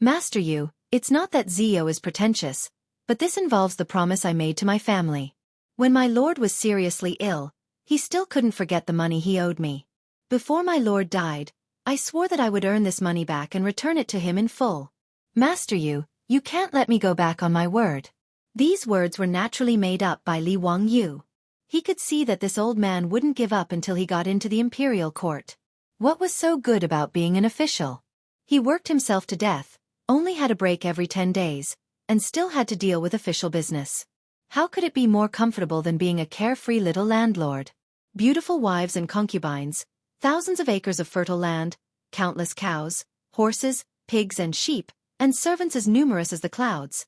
Master Yu, it's not that Zio is pretentious, but this involves the promise I made to my family. When my lord was seriously ill, he still couldn't forget the money he owed me. Before my lord died, I swore that I would earn this money back and return it to him in full. Master Yu, you can't let me go back on my word. These words were naturally made up by Li Wangyu. He could see that this old man wouldn't give up until he got into the imperial court. What was so good about being an official? He worked himself to death, only had a break every 10 days, and still had to deal with official business. How could it be more comfortable than being a carefree little landlord? Beautiful wives and concubines, thousands of acres of fertile land, countless cows, horses, pigs and sheep, and servants as numerous as the clouds.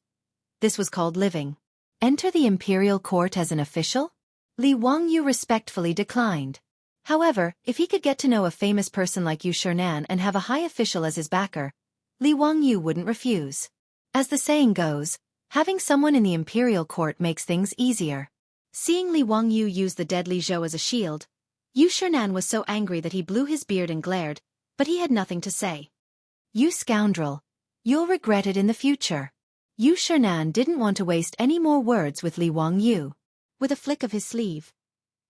This was called living. Enter the imperial court as an official? Li Wangyu respectfully declined. However, if he could get to know a famous person like Yu Shernan and have a high official as his backer, Li Wangyu wouldn't refuse. As the saying goes, having someone in the imperial court makes things easier. Seeing Li Wangyu use the deadly zhou as a shield, Yu Shernan was so angry that he blew his beard and glared, but he had nothing to say. You scoundrel. You'll regret it in the future. Yu Shernan didn't want to waste any more words with Li Wangyu. With a flick of his sleeve,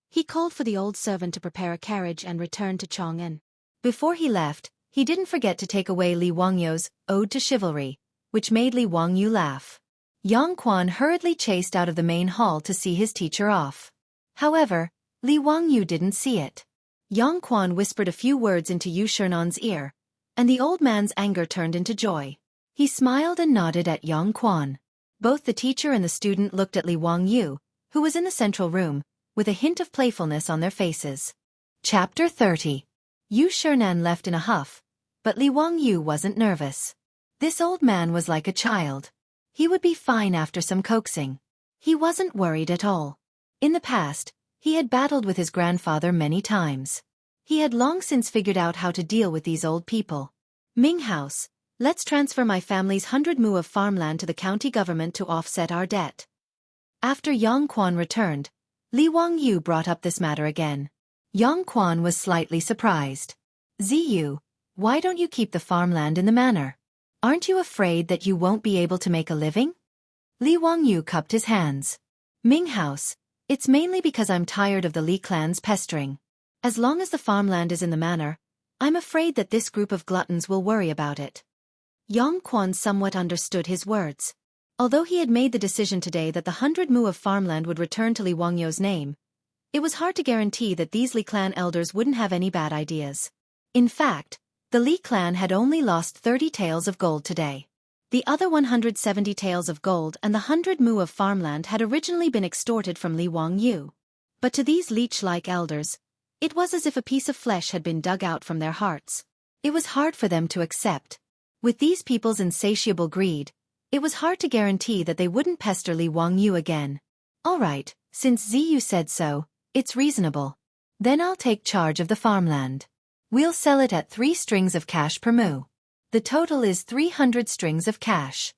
he called for the old servant to prepare a carriage and returned to Chang'an. Before he left, he didn't forget to take away Li Wangyu's Ode to Chivalry, which made Li Wangyu laugh. Yang Quan hurriedly chased out of the main hall to see his teacher off. However, Li Wangyu didn't see it. Yang Quan whispered a few words into Yu Shernan's ear, and the old man's anger turned into joy. He smiled and nodded at Yang Quan. Both the teacher and the student looked at Li Wangyu, who was in the central room, with a hint of playfulness on their faces. Chapter 30. Yu Shernan left in a huff, but Li Wangyu wasn't nervous. This old man was like a child. He would be fine after some coaxing. He wasn't worried at all. In the past, he had battled with his grandfather many times. He had long since figured out how to deal with these old people. Ming House, let's transfer my family's 100 mu of farmland to the county government to offset our debt. After Yang Quan returned, Li Wangyu brought up this matter again. Yang Quan was slightly surprised. Ziyu, why don't you keep the farmland in the manor? Aren't you afraid that you won't be able to make a living? Li Wangyu cupped his hands. Ming House, it's mainly because I'm tired of the Li clan's pestering. As long as the farmland is in the manor, I'm afraid that this group of gluttons will worry about it. Yang Quan somewhat understood his words. Although he had made the decision today that the 100 mu of farmland would return to Li Wangyu's name, it was hard to guarantee that these Li clan elders wouldn't have any bad ideas. In fact, the Li clan had only lost 30 taels of gold today. The other 170 taels of gold and the 100 mu of farmland had originally been extorted from Li Wangyu. But to these leech-like elders, it was as if a piece of flesh had been dug out from their hearts. It was hard for them to accept. With these people's insatiable greed, it was hard to guarantee that they wouldn't pester Li Wangyu again. All right, since Ziyu said so, it's reasonable. Then I'll take charge of the farmland. We'll sell it at 3 strings of cash per mu. The total is 300 strings of cash.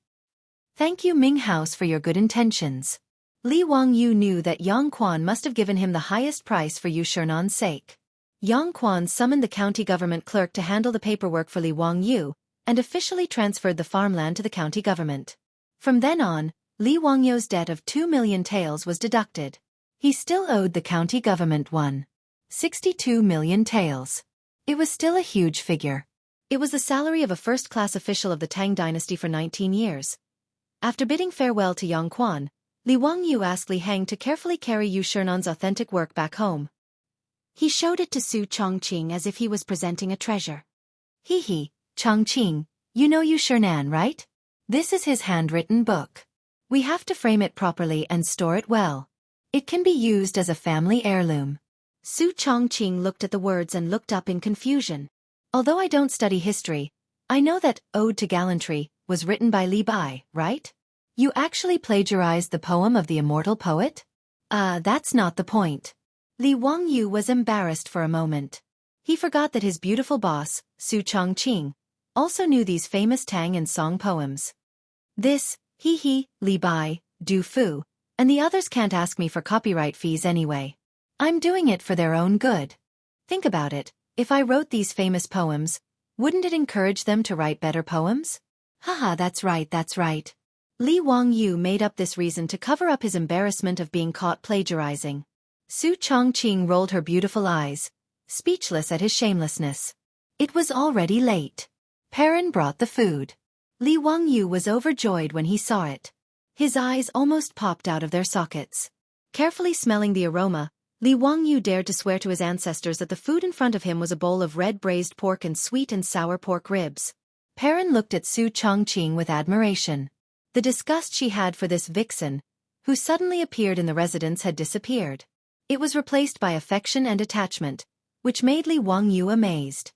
Thank you Ming House for your good intentions. Li Wangyu knew that Yang Quan must have given him the highest price for Yu Shernan's sake. Yang Quan summoned the county government clerk to handle the paperwork for Li Wangyu, and officially transferred the farmland to the county government. From then on, Li Wangyu's debt of 2 million taels was deducted. He still owed the county government 1.62 million taels. It was still a huge figure. It was the salary of a first-class official of the Tang dynasty for 19 years. After bidding farewell to Yang Quan, Li Wangyu asked Li Heng to carefully carry Yu Shernan's authentic work back home. He showed it to Su Chongqing as if he was presenting a treasure. Hee, Chongqing, you know Yu Shernan, right? This is his handwritten book. We have to frame it properly and store it well. It can be used as a family heirloom. Su Chongqing looked at the words and looked up in confusion. Although I don't study history, I know that Ode to Gallantry was written by Li Bai, right? You actually plagiarized the poem of the immortal poet? That's not the point. Li Wangyu was embarrassed for a moment. He forgot that his beautiful boss, Su Chongqing, also knew these famous Tang and Song poems. This, Li Bai, Du Fu, and the others can't ask me for copyright fees anyway. I'm doing it for their own good. Think about it, if I wrote these famous poems, wouldn't it encourage them to write better poems? Haha, that's right. Li Wangyu made up this reason to cover up his embarrassment of being caught plagiarizing. Su Chongqing rolled her beautiful eyes, speechless at his shamelessness. It was already late. Perrin brought the food. Li Wangyu was overjoyed when he saw it. His eyes almost popped out of their sockets. Carefully smelling the aroma, Li Wangyu dared to swear to his ancestors that the food in front of him was a bowl of red braised pork and sweet and sour pork ribs. Perrin looked at Su Chongqing with admiration. The disgust she had for this vixen, who suddenly appeared in the residence, had disappeared. It was replaced by affection and attachment, which made Li Wangyu amazed.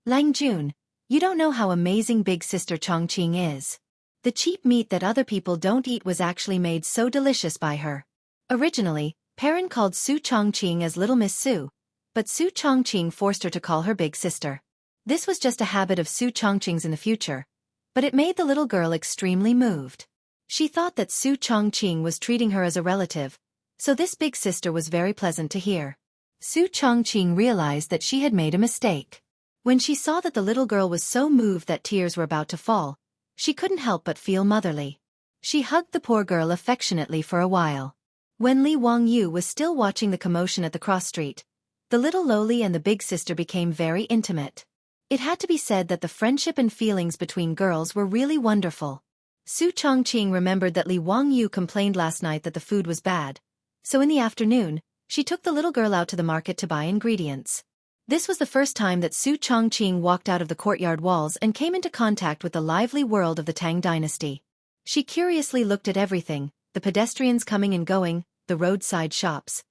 Lang Jun, you don't know how amazing big sister Chongqing is. The cheap meat that other people don't eat was actually made so delicious by her. Originally, Perrin called Su Chongqing as Little Miss Su, but Su Chongqing forced her to call her big sister. This was just a habit of Su Chongqing's in the future, but it made the little girl extremely moved. She thought that Su Chongqing was treating her as a relative, so this big sister was very pleasant to hear. Su Chongqing realized that she had made a mistake. When she saw that the little girl was so moved that tears were about to fall, she couldn't help but feel motherly. She hugged the poor girl affectionately for a while. When Li Wangyu was still watching the commotion at the cross street, the little lowly and the big sister became very intimate. It had to be said that the friendship and feelings between girls were really wonderful. Su Chongqing remembered that Li Wangyu complained last night that the food was bad, so in the afternoon, she took the little girl out to the market to buy ingredients. This was the first time that Su Chongqing walked out of the courtyard walls and came into contact with the lively world of the Tang dynasty. She curiously looked at everything, the pedestrians coming and going, the roadside shops.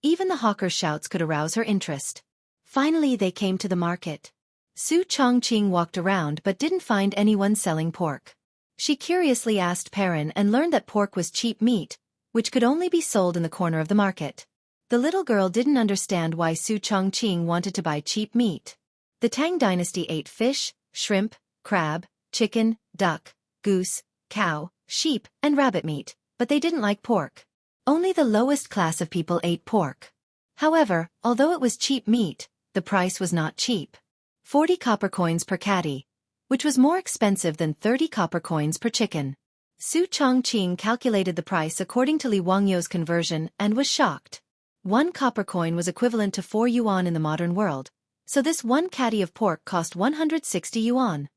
Even the hawkers' shouts could arouse her interest. Finally they came to the market. Su Chongqing walked around but didn't find anyone selling pork. She curiously asked Perrin and learned that pork was cheap meat, which could only be sold in the corner of the market. The little girl didn't understand why Su Chongqing wanted to buy cheap meat. The Tang dynasty ate fish, shrimp, crab, chicken, duck, goose, cow, sheep, and rabbit meat, but they didn't like pork. Only the lowest class of people ate pork. However, although it was cheap meat, the price was not cheap. 40 copper coins per catty, which was more expensive than 30 copper coins per chicken. Su Chongqing calculated the price according to Li Wangyu's conversion and was shocked. 1 copper coin was equivalent to 4 yuan in the modern world, so this 1 catty of pork cost 160 yuan.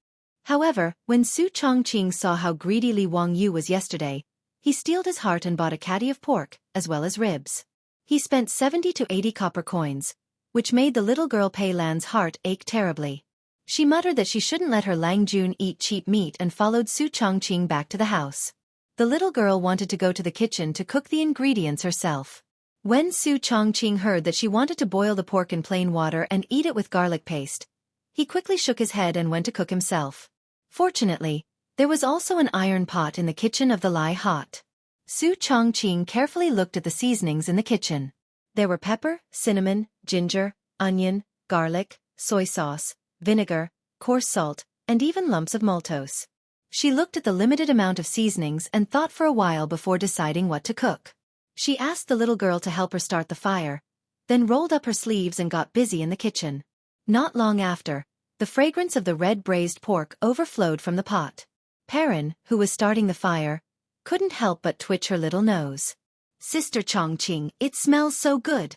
However, when Su Chongqing saw how greedy Li Wangyu was yesterday, he steeled his heart and bought a catty of pork, as well as ribs. He spent 70 to 80 copper coins, which made the little girl Pei Lan's heart ache terribly. She muttered that she shouldn't let her Lang Jun eat cheap meat and followed Su Chongqing back to the house. The little girl wanted to go to the kitchen to cook the ingredients herself. When Su Chongqing heard that she wanted to boil the pork in plain water and eat it with garlic paste, he quickly shook his head and went to cook himself. Fortunately, there was also an iron pot in the kitchen of the Lai hot. Su Chongqing carefully looked at the seasonings in the kitchen. There were pepper, cinnamon, ginger, onion, garlic, soy sauce, vinegar, coarse salt, and even lumps of maltose. She looked at the limited amount of seasonings and thought for a while before deciding what to cook. She asked the little girl to help her start the fire, then rolled up her sleeves and got busy in the kitchen. Not long after, the fragrance of the red braised pork overflowed from the pot. Perrin, who was starting the fire, couldn't help but twitch her little nose. "Sister Chongqing, it smells so good."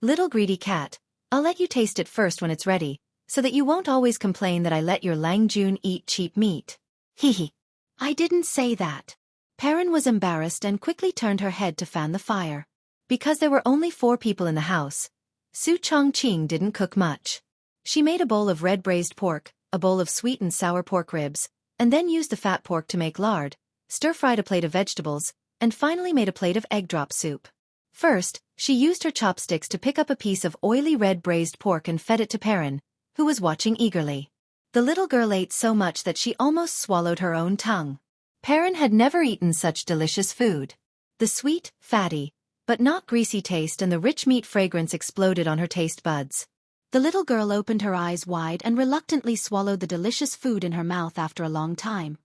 "Little greedy cat, I'll let you taste it first when it's ready, so that you won't always complain that I let your Lang Jun eat cheap meat." "Hee. I didn't say that." Perrin was embarrassed and quickly turned her head to fan the fire. Because there were only 4 people in the house, Su Chongqing didn't cook much. She made a bowl of red braised pork, a bowl of sweet and sour pork ribs, and then used the fat pork to make lard, stir-fried a plate of vegetables, and finally made a plate of egg drop soup. First, she used her chopsticks to pick up a piece of oily red braised pork and fed it to Perrin, who was watching eagerly. The little girl ate so much that she almost swallowed her own tongue. Perrin had never eaten such delicious food. The sweet, fatty, but not greasy taste and the rich meat fragrance exploded on her taste buds. The little girl opened her eyes wide and reluctantly swallowed the delicious food in her mouth after a long time.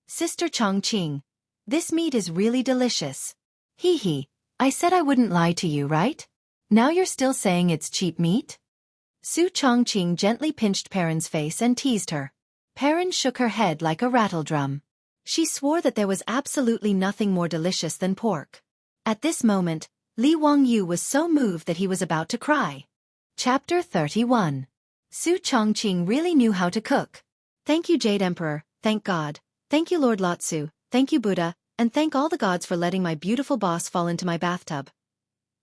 Sister Chongqing, this meat is really delicious. Hee hee, I said I wouldn't lie to you, right? Now you're still saying it's cheap meat? Su Chongqing gently pinched Perrin's face and teased her. Perrin shook her head like a rattledrum. She swore that there was absolutely nothing more delicious than pork. At this moment, Li Wangyu was so moved that he was about to cry. Chapter 31. Su Chongqing really knew how to cook. Thank you, Jade Emperor, thank God. Thank you, Lord Lotsu, thank you, Buddha, and thank all the gods for letting my beautiful boss fall into my bathtub.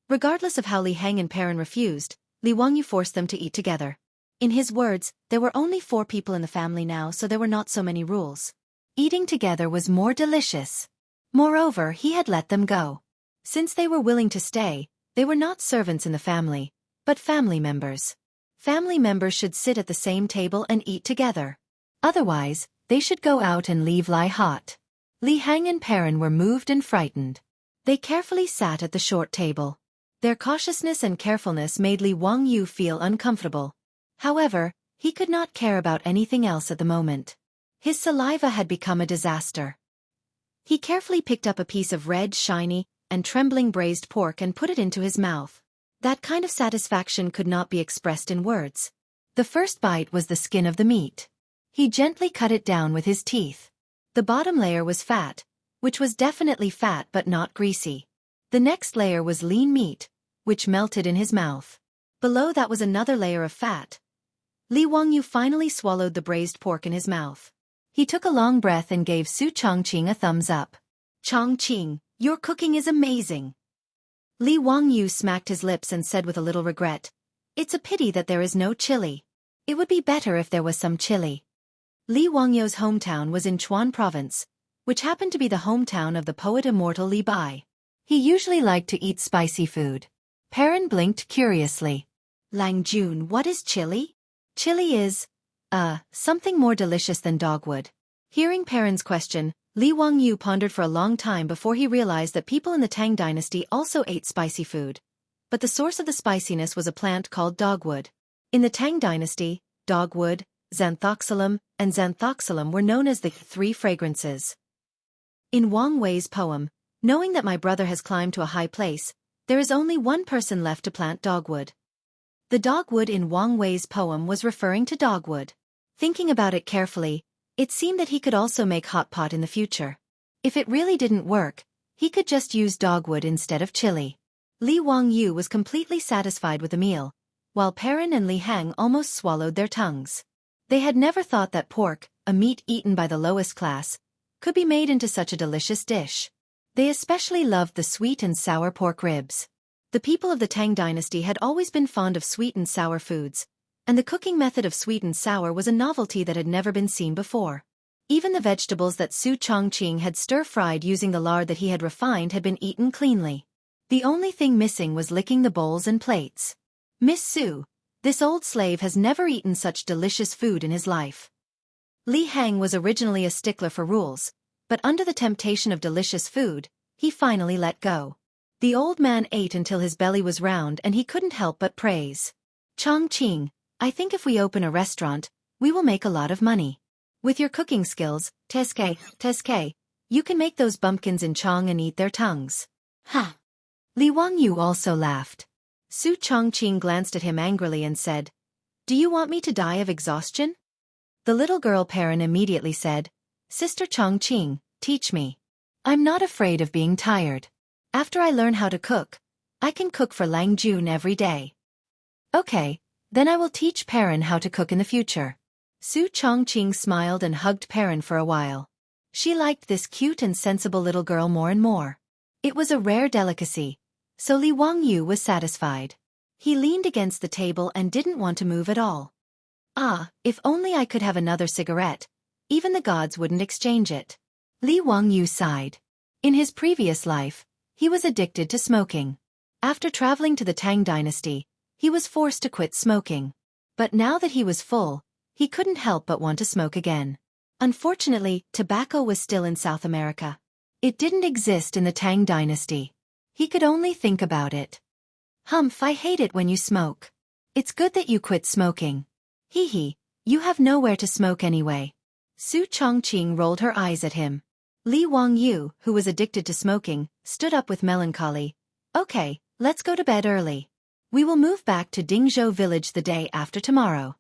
Regardless of how Li Heng and Perrin refused, Li Wangyu forced them to eat together. In his words, there were only 4 people in the family now, so there were not so many rules. Eating together was more delicious. Moreover, he had let them go. Since they were willing to stay, they were not servants in the family, but family members. Family members should sit at the same table and eat together. Otherwise, they should go out and leave Li hot. Li Heng and Perrin were moved and frightened. They carefully sat at the short table. Their cautiousness and carefulness made Li Wangyu feel uncomfortable. However, he could not care about anything else at the moment. His saliva had become a disaster. He carefully picked up a piece of red, shiny, and trembling braised pork and put it into his mouth. That kind of satisfaction could not be expressed in words. The first bite was the skin of the meat. He gently cut it down with his teeth. The bottom layer was fat, which was definitely fat but not greasy. The next layer was lean meat, which melted in his mouth. Below that was another layer of fat. Li Wangyu finally swallowed the braised pork in his mouth. He took a long breath and gave Su Chongqing a thumbs up. Chongqing, your cooking is amazing. Li Wangyu smacked his lips and said with a little regret, it's a pity that there is no chili. It would be better if there was some chili. Li Wangyu's hometown was in Chuan province, which happened to be the hometown of the poet immortal Li Bai. He usually liked to eat spicy food. Perrin blinked curiously. Lang Jun, what is chili? Chili is, something more delicious than dogwood. Hearing Perrin's question, Li Wangyu pondered for a long time before he realized that people in the Tang dynasty also ate spicy food. But the source of the spiciness was a plant called dogwood. In the Tang dynasty, dogwood, xanthoxylum, and xanthoxylum were known as the 3 fragrances. In Wang Wei's poem, knowing that my brother has climbed to a high place, there is only one person left to plant dogwood. The dogwood in Wang Wei's poem was referring to dogwood. Thinking about it carefully, it seemed that he could also make hot pot in the future. If it really didn't work, he could just use dogwood instead of chili. Li Wangyu was completely satisfied with the meal, while Perrin and Li Heng almost swallowed their tongues. They had never thought that pork, a meat eaten by the lowest class, could be made into such a delicious dish. They especially loved the sweet and sour pork ribs. The people of the Tang dynasty had always been fond of sweet and sour foods, and the cooking method of sweet and sour was a novelty that had never been seen before. Even the vegetables that Su Chongqing had stir-fried using the lard that he had refined had been eaten cleanly. The only thing missing was licking the bowls and plates. Miss Su, this old slave has never eaten such delicious food in his life. Li Heng was originally a stickler for rules, but under the temptation of delicious food, he finally let go. The old man ate until his belly was round and he couldn't help but praise. Chongqing, I think if we open a restaurant, we will make a lot of money. With your cooking skills, Teske, you can make those bumpkins in Chong and eat their tongues. Ha! Li Wangyu also laughed. Su Chongqing glanced at him angrily and said, do you want me to die of exhaustion? The little girl Perrin immediately said, Sister Chongqing, teach me. I'm not afraid of being tired. After I learn how to cook, I can cook for Lang Jun every day. Okay, then I will teach Perrin how to cook in the future. Su Chongqing smiled and hugged Perrin for a while. She liked this cute and sensible little girl more and more. It was a rare delicacy, so Li Wangyu was satisfied. He leaned against the table and didn't want to move at all. Ah, if only I could have another cigarette. Even the gods wouldn't exchange it. Li Wangyu sighed. In his previous life, he was addicted to smoking. After traveling to the Tang dynasty, he was forced to quit smoking. But now that he was full, he couldn't help but want to smoke again. Unfortunately, tobacco was still in South America. It didn't exist in the Tang dynasty. He could only think about it. Humph, I hate it when you smoke. It's good that you quit smoking. Hee hee, you have nowhere to smoke anyway. Su Chongqing rolled her eyes at him. Li Wangyu, who was addicted to smoking, stood up with melancholy. Okay, let's go to bed early. We will move back to Dingzhou village the day after tomorrow.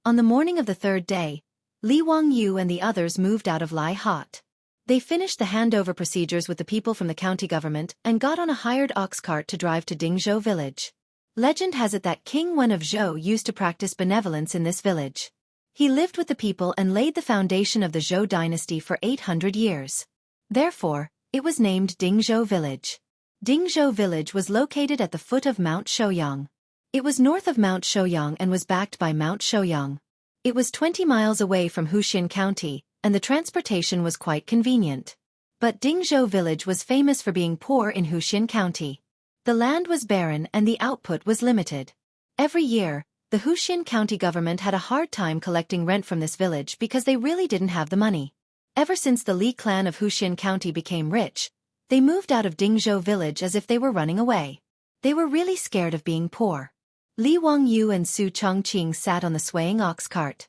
On the morning of the third day, Li Wangyu and the others moved out of Lai Hot. They finished the handover procedures with the people from the county government and got on a hired ox cart to drive to Dingzhou village. Legend has it that King Wen of Zhou used to practice benevolence in this village. He lived with the people and laid the foundation of the Zhou dynasty for 800 years. Therefore, it was named Dingzhou village. Dingzhou village was located at the foot of Mount Shouyang. It was north of Mount Shouyang and was backed by Mount Shouyang. It was 20 miles away from Huxin County, and the transportation was quite convenient. But Dingzhou village was famous for being poor in Huxin County. The land was barren and the output was limited. Every year, the Huxin County government had a hard time collecting rent from this village because they really didn't have the money. Ever since the Li clan of Huxin County became rich, they moved out of Dingzhou village as if they were running away. They were really scared of being poor. Li Wangyu and Su Chongqing sat on the swaying ox cart.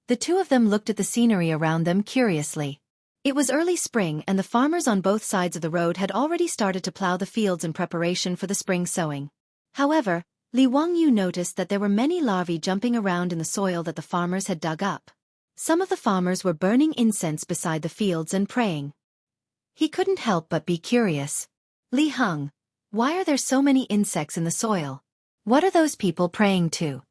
The two of them looked at the scenery around them curiously. It was early spring and the farmers on both sides of the road had already started to plow the fields in preparation for the spring sowing. However, Li Wangyu noticed that there were many larvae jumping around in the soil that the farmers had dug up. Some of the farmers were burning incense beside the fields and praying. He couldn't help but be curious. Li Heng, why are there so many insects in the soil? What are those people praying to?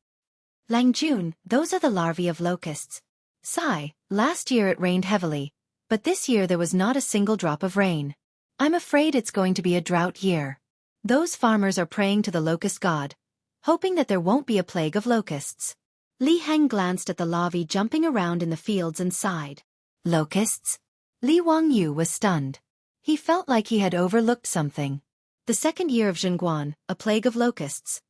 Lang Jun, those are the larvae of locusts. Sai, last year it rained heavily, but this year there was not a single drop of rain. I'm afraid it's going to be a drought year. Those farmers are praying to the locust god, hoping that there won't be a plague of locusts. Li Heng glanced at the larvae jumping around in the fields and sighed. Locusts? Li Wangyu was stunned. He felt like he had overlooked something. The second year of Zhenguan, a plague of locusts.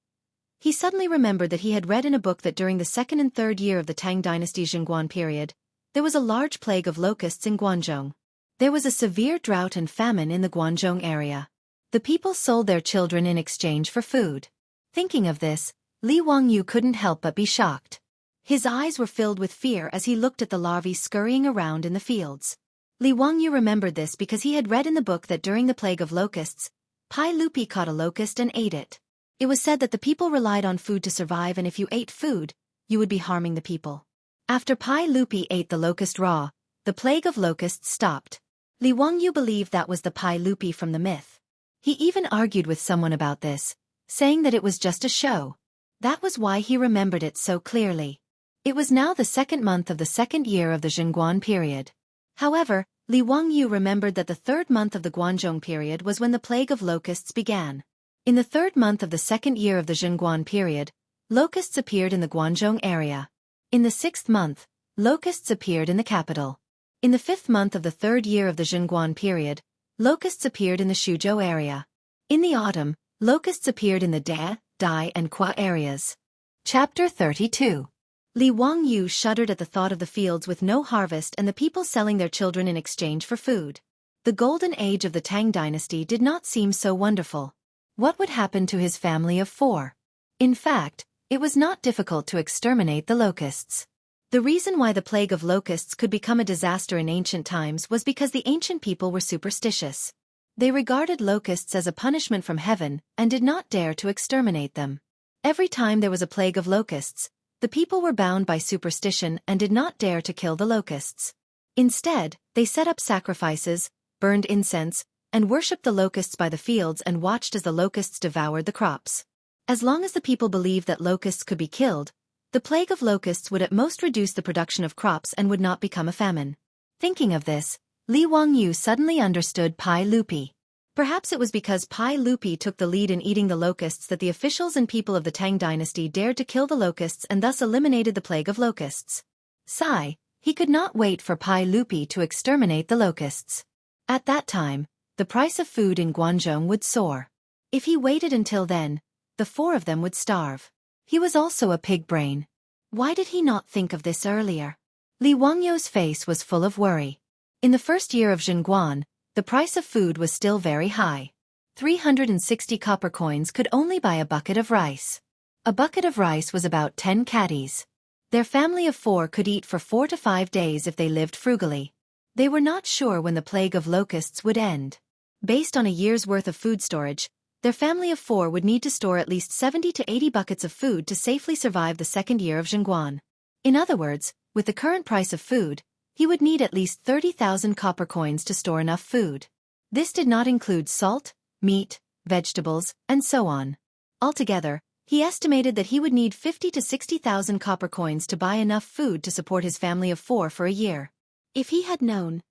He suddenly remembered that he had read in a book that during the second and third year of the Tang dynasty Zhenguan period, there was a large plague of locusts in Guangzhou. There was a severe drought and famine in the Guangzhou area. The people sold their children in exchange for food. Thinking of this, Li Wangyu couldn't help but be shocked. His eyes were filled with fear as he looked at the larvae scurrying around in the fields. Li Wangyu remembered this because he had read in the book that during the plague of locusts, Pai Lupi caught a locust and ate it. It was said that the people relied on food to survive, and if you ate food, you would be harming the people. After Pai Lupi ate the locust raw, the plague of locusts stopped. Li Wangyu believed that was the Pai Lupi from the myth. He even argued with someone about this, saying that it was just a show. That was why he remembered it so clearly. It was now the second month of the second year of the Zhenguan period. However, Li Wangyu remembered that the third month of the Guangzhou period was when the plague of locusts began. In the third month of the second year of the Zhenguan period, locusts appeared in the Guangzhou area. In the sixth month, locusts appeared in the capital. In the fifth month of the third year of the Zhenguan period, locusts appeared in the Suzhou area. In the autumn, locusts appeared in the Da, Dai and Kwa areas. Chapter 32. Li Wangyu shuddered at the thought of the fields with no harvest and the people selling their children in exchange for food. The golden age of the Tang dynasty did not seem so wonderful. What would happen to his family of 4? In fact, it was not difficult to exterminate the locusts. The reason why the plague of locusts could become a disaster in ancient times was because the ancient people were superstitious. They regarded locusts as a punishment from heaven and did not dare to exterminate them. Every time there was a plague of locusts, the people were bound by superstition and did not dare to kill the locusts. Instead, they set up sacrifices, burned incense, and worshipped the locusts by the fields and watched as the locusts devoured the crops. As long as the people believed that locusts could be killed, the plague of locusts would at most reduce the production of crops and would not become a famine. Thinking of this, Li Wangyu suddenly understood Pai Lupi. Perhaps it was because Pai Lupi took the lead in eating the locusts that the officials and people of the Tang dynasty dared to kill the locusts and thus eliminated the plague of locusts. Sigh, he could not wait for Pai Lupi to exterminate the locusts. At that time, the price of food in Guangzhou would soar. If he waited until then, the four of them would starve. He was also a pig brain. Why did he not think of this earlier? Li Wangyu's face was full of worry. In the first year of Zhengguan, the price of food was still very high. 360 copper coins could only buy a bucket of rice. A bucket of rice was about 10 catties. Their family of four could eat for 4 to 5 days if they lived frugally. They were not sure when the plague of locusts would end. Based on a year's worth of food storage, their family of four would need to store at least 70 to 80 buckets of food to safely survive the second year of Zhengguan. In other words, with the current price of food, he would need at least 30,000 copper coins to store enough food. This did not include salt, meat, vegetables, and so on. Altogether, he estimated that he would need 50 to 60,000 copper coins to buy enough food to support his family of four for a year. If he had known,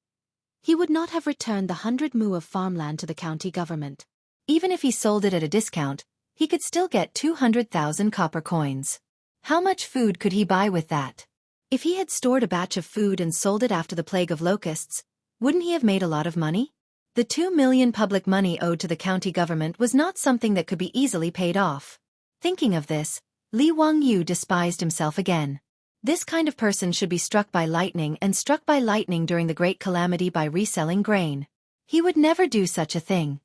he would not have returned the 100 mu of farmland to the county government. Even if he sold it at a discount, he could still get 200,000 copper coins. How much food could he buy with that? If he had stored a batch of food and sold it after the plague of locusts, wouldn't he have made a lot of money? The 2 million public money owed to the county government was not something that could be easily paid off. Thinking of this, Li Wangyu despised himself again. This kind of person should be struck by lightning and struck by lightning during the great calamity by reselling grain. He would never do such a thing.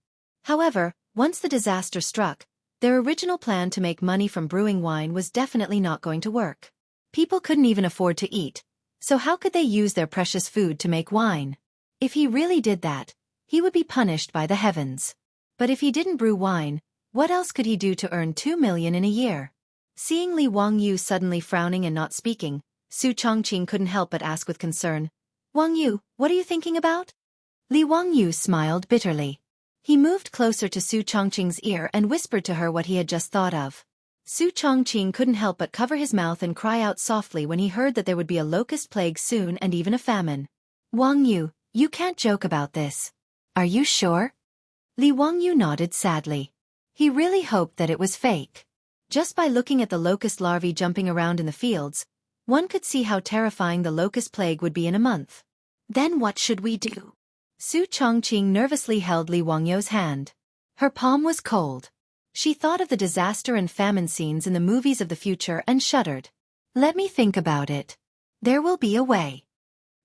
However, once the disaster struck, their original plan to make money from brewing wine was definitely not going to work. People couldn't even afford to eat, so how could they use their precious food to make wine? If he really did that, he would be punished by the heavens. But if he didn't brew wine, what else could he do to earn 2 million in a year? Seeing Li Wangyu suddenly frowning and not speaking, Su Chongqing couldn't help but ask with concern, "Wangyu, what are you thinking about?" Li Wangyu smiled bitterly. He moved closer to Su Chongqing's ear and whispered to her what he had just thought of. Su Chongqing couldn't help but cover his mouth and cry out softly when he heard that there would be a locust plague soon and even a famine. "Wangyu, you can't joke about this. Are you sure?" Li Wangyu nodded sadly. He really hoped that it was fake. Just by looking at the locust larvae jumping around in the fields, one could see how terrifying the locust plague would be in a month. "Then what should we do?" Su Chongqing nervously held Li Wangyu's hand. Her palm was cold. She thought of the disaster and famine scenes in the movies of the future and shuddered. "Let me think about it. There will be a way."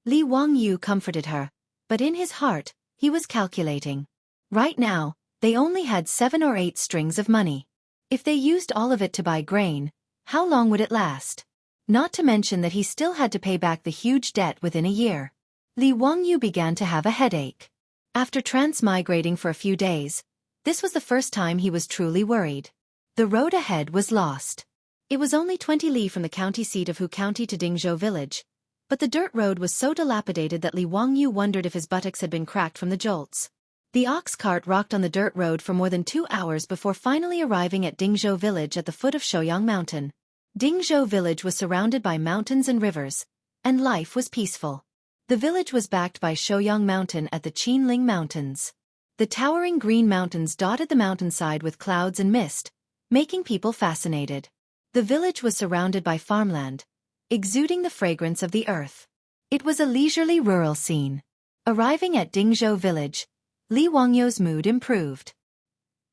Li Wangyu comforted her, but in his heart, he was calculating. Right now, they only had 7 or 8 strings of money. If they used all of it to buy grain, how long would it last? Not to mention that he still had to pay back the huge debt within a year. Li Wangyu began to have a headache. After transmigrating for a few days, this was the first time he was truly worried. The road ahead was lost. It was only 20 li from the county seat of Hu County to Dingzhou village, but the dirt road was so dilapidated that Li Wangyu wondered if his buttocks had been cracked from the jolts. The ox cart rocked on the dirt road for more than 2 hours before finally arriving at Dingzhou village at the foot of Shouyang Mountain. Dingzhou village was surrounded by mountains and rivers, and life was peaceful. The village was backed by Shouyang Mountain at the Qinling Mountains. The towering green mountains dotted the mountainside with clouds and mist, making people fascinated. The village was surrounded by farmland, exuding the fragrance of the earth. It was a leisurely rural scene. Arriving at Dingzhou village, Li Wangyu's mood improved.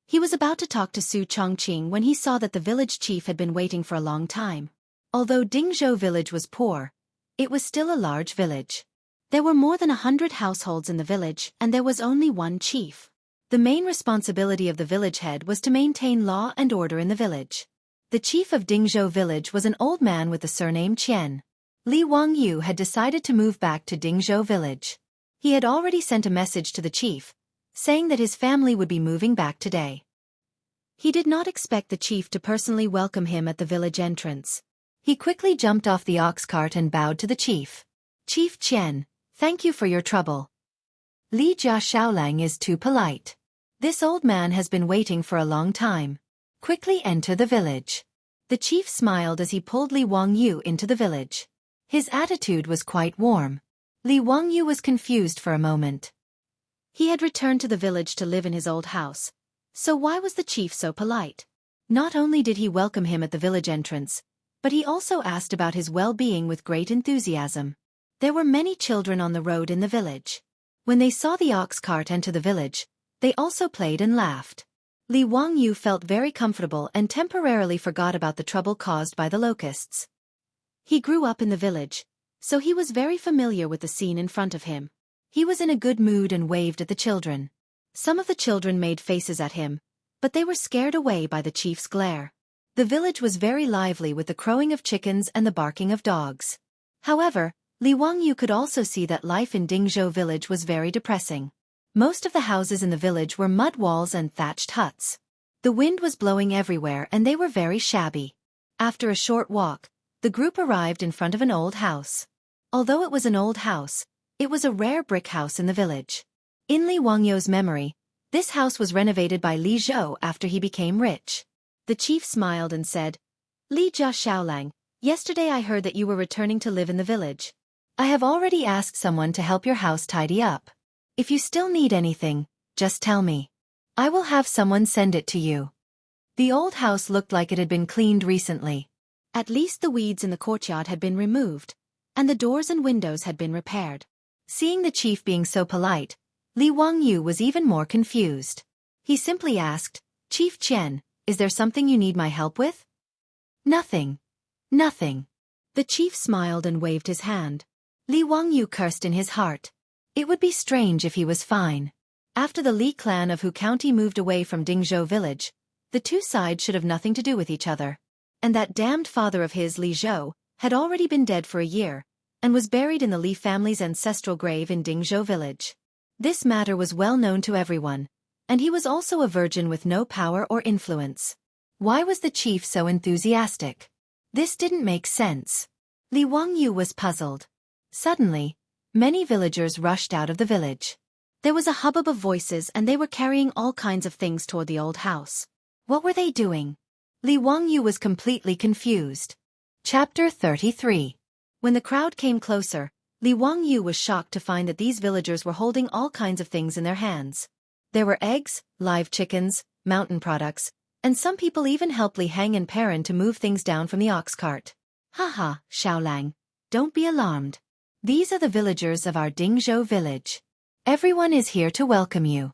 He was about to talk to Su Chongqing when he saw that the village chief had been waiting for a long time. Although Dingzhou village was poor, it was still a large village. There were more than 100 households in the village, and there was only one chief. The main responsibility of the village head was to maintain law and order in the village. The chief of Dingzhou village was an old man with the surname Qian. Li Wangyu had decided to move back to Dingzhou village. He had already sent a message to the chief, saying that his family would be moving back today. He did not expect the chief to personally welcome him at the village entrance. He quickly jumped off the ox cart and bowed to the chief. "Chief Qian, thank you for your trouble. Li Jia Shaolang is too polite. This old man has been waiting for a long time. Quickly enter the village." The chief smiled as he pulled Li Wangyu into the village. His attitude was quite warm. Li Wangyu was confused for a moment. He had returned to the village to live in his old house. So why was the chief so polite? Not only did he welcome him at the village entrance, but he also asked about his well-being with great enthusiasm. There were many children on the road in the village. When they saw the ox cart enter the village, they also played and laughed. Li Wangyu felt very comfortable and temporarily forgot about the trouble caused by the locusts. He grew up in the village, so he was very familiar with the scene in front of him. He was in a good mood and waved at the children. Some of the children made faces at him, but they were scared away by the chief's glare. The village was very lively with the crowing of chickens and the barking of dogs. However, Li Wangyu could also see that life in Dingzhou village was very depressing. Most of the houses in the village were mud walls and thatched huts. The wind was blowing everywhere and they were very shabby. After a short walk, the group arrived in front of an old house. Although it was an old house, it was a rare brick house in the village. In Li Wangyu's memory, this house was renovated by Li Zhou after he became rich. The chief smiled and said, "Li Jia Xiaolang, yesterday I heard that you were returning to live in the village. I have already asked someone to help your house tidy up. If you still need anything, just tell me. I will have someone send it to you." The old house looked like it had been cleaned recently. At least the weeds in the courtyard had been removed, and the doors and windows had been repaired. Seeing the chief being so polite, Li Wangyu was even more confused. He simply asked, "Chief Qian, is there something you need my help with?" "Nothing. Nothing." The chief smiled and waved his hand. Li Wangyu cursed in his heart. It would be strange if he was fine. After the Li clan of Hu County moved away from Dingzhou village, the two sides should have nothing to do with each other. And that damned father of his, Li Zhou, had already been dead for a year, and was buried in the Li family's ancestral grave in Dingzhou village. This matter was well known to everyone, and he was also a virgin with no power or influence. Why was the chief so enthusiastic? This didn't make sense. Li Wangyu was puzzled. Suddenly, many villagers rushed out of the village. There was a hubbub of voices and they were carrying all kinds of things toward the old house. What were they doing? Li Wangyu was completely confused. Chapter 33. When the crowd came closer, Li Wangyu was shocked to find that these villagers were holding all kinds of things in their hands. There were eggs, live chickens, mountain products, and some people even helped Li Heng and Perrin to move things down from the ox cart. "Haha, Xiaolang, don't be alarmed. These are the villagers of our Dingzhou village. Everyone is here to welcome you."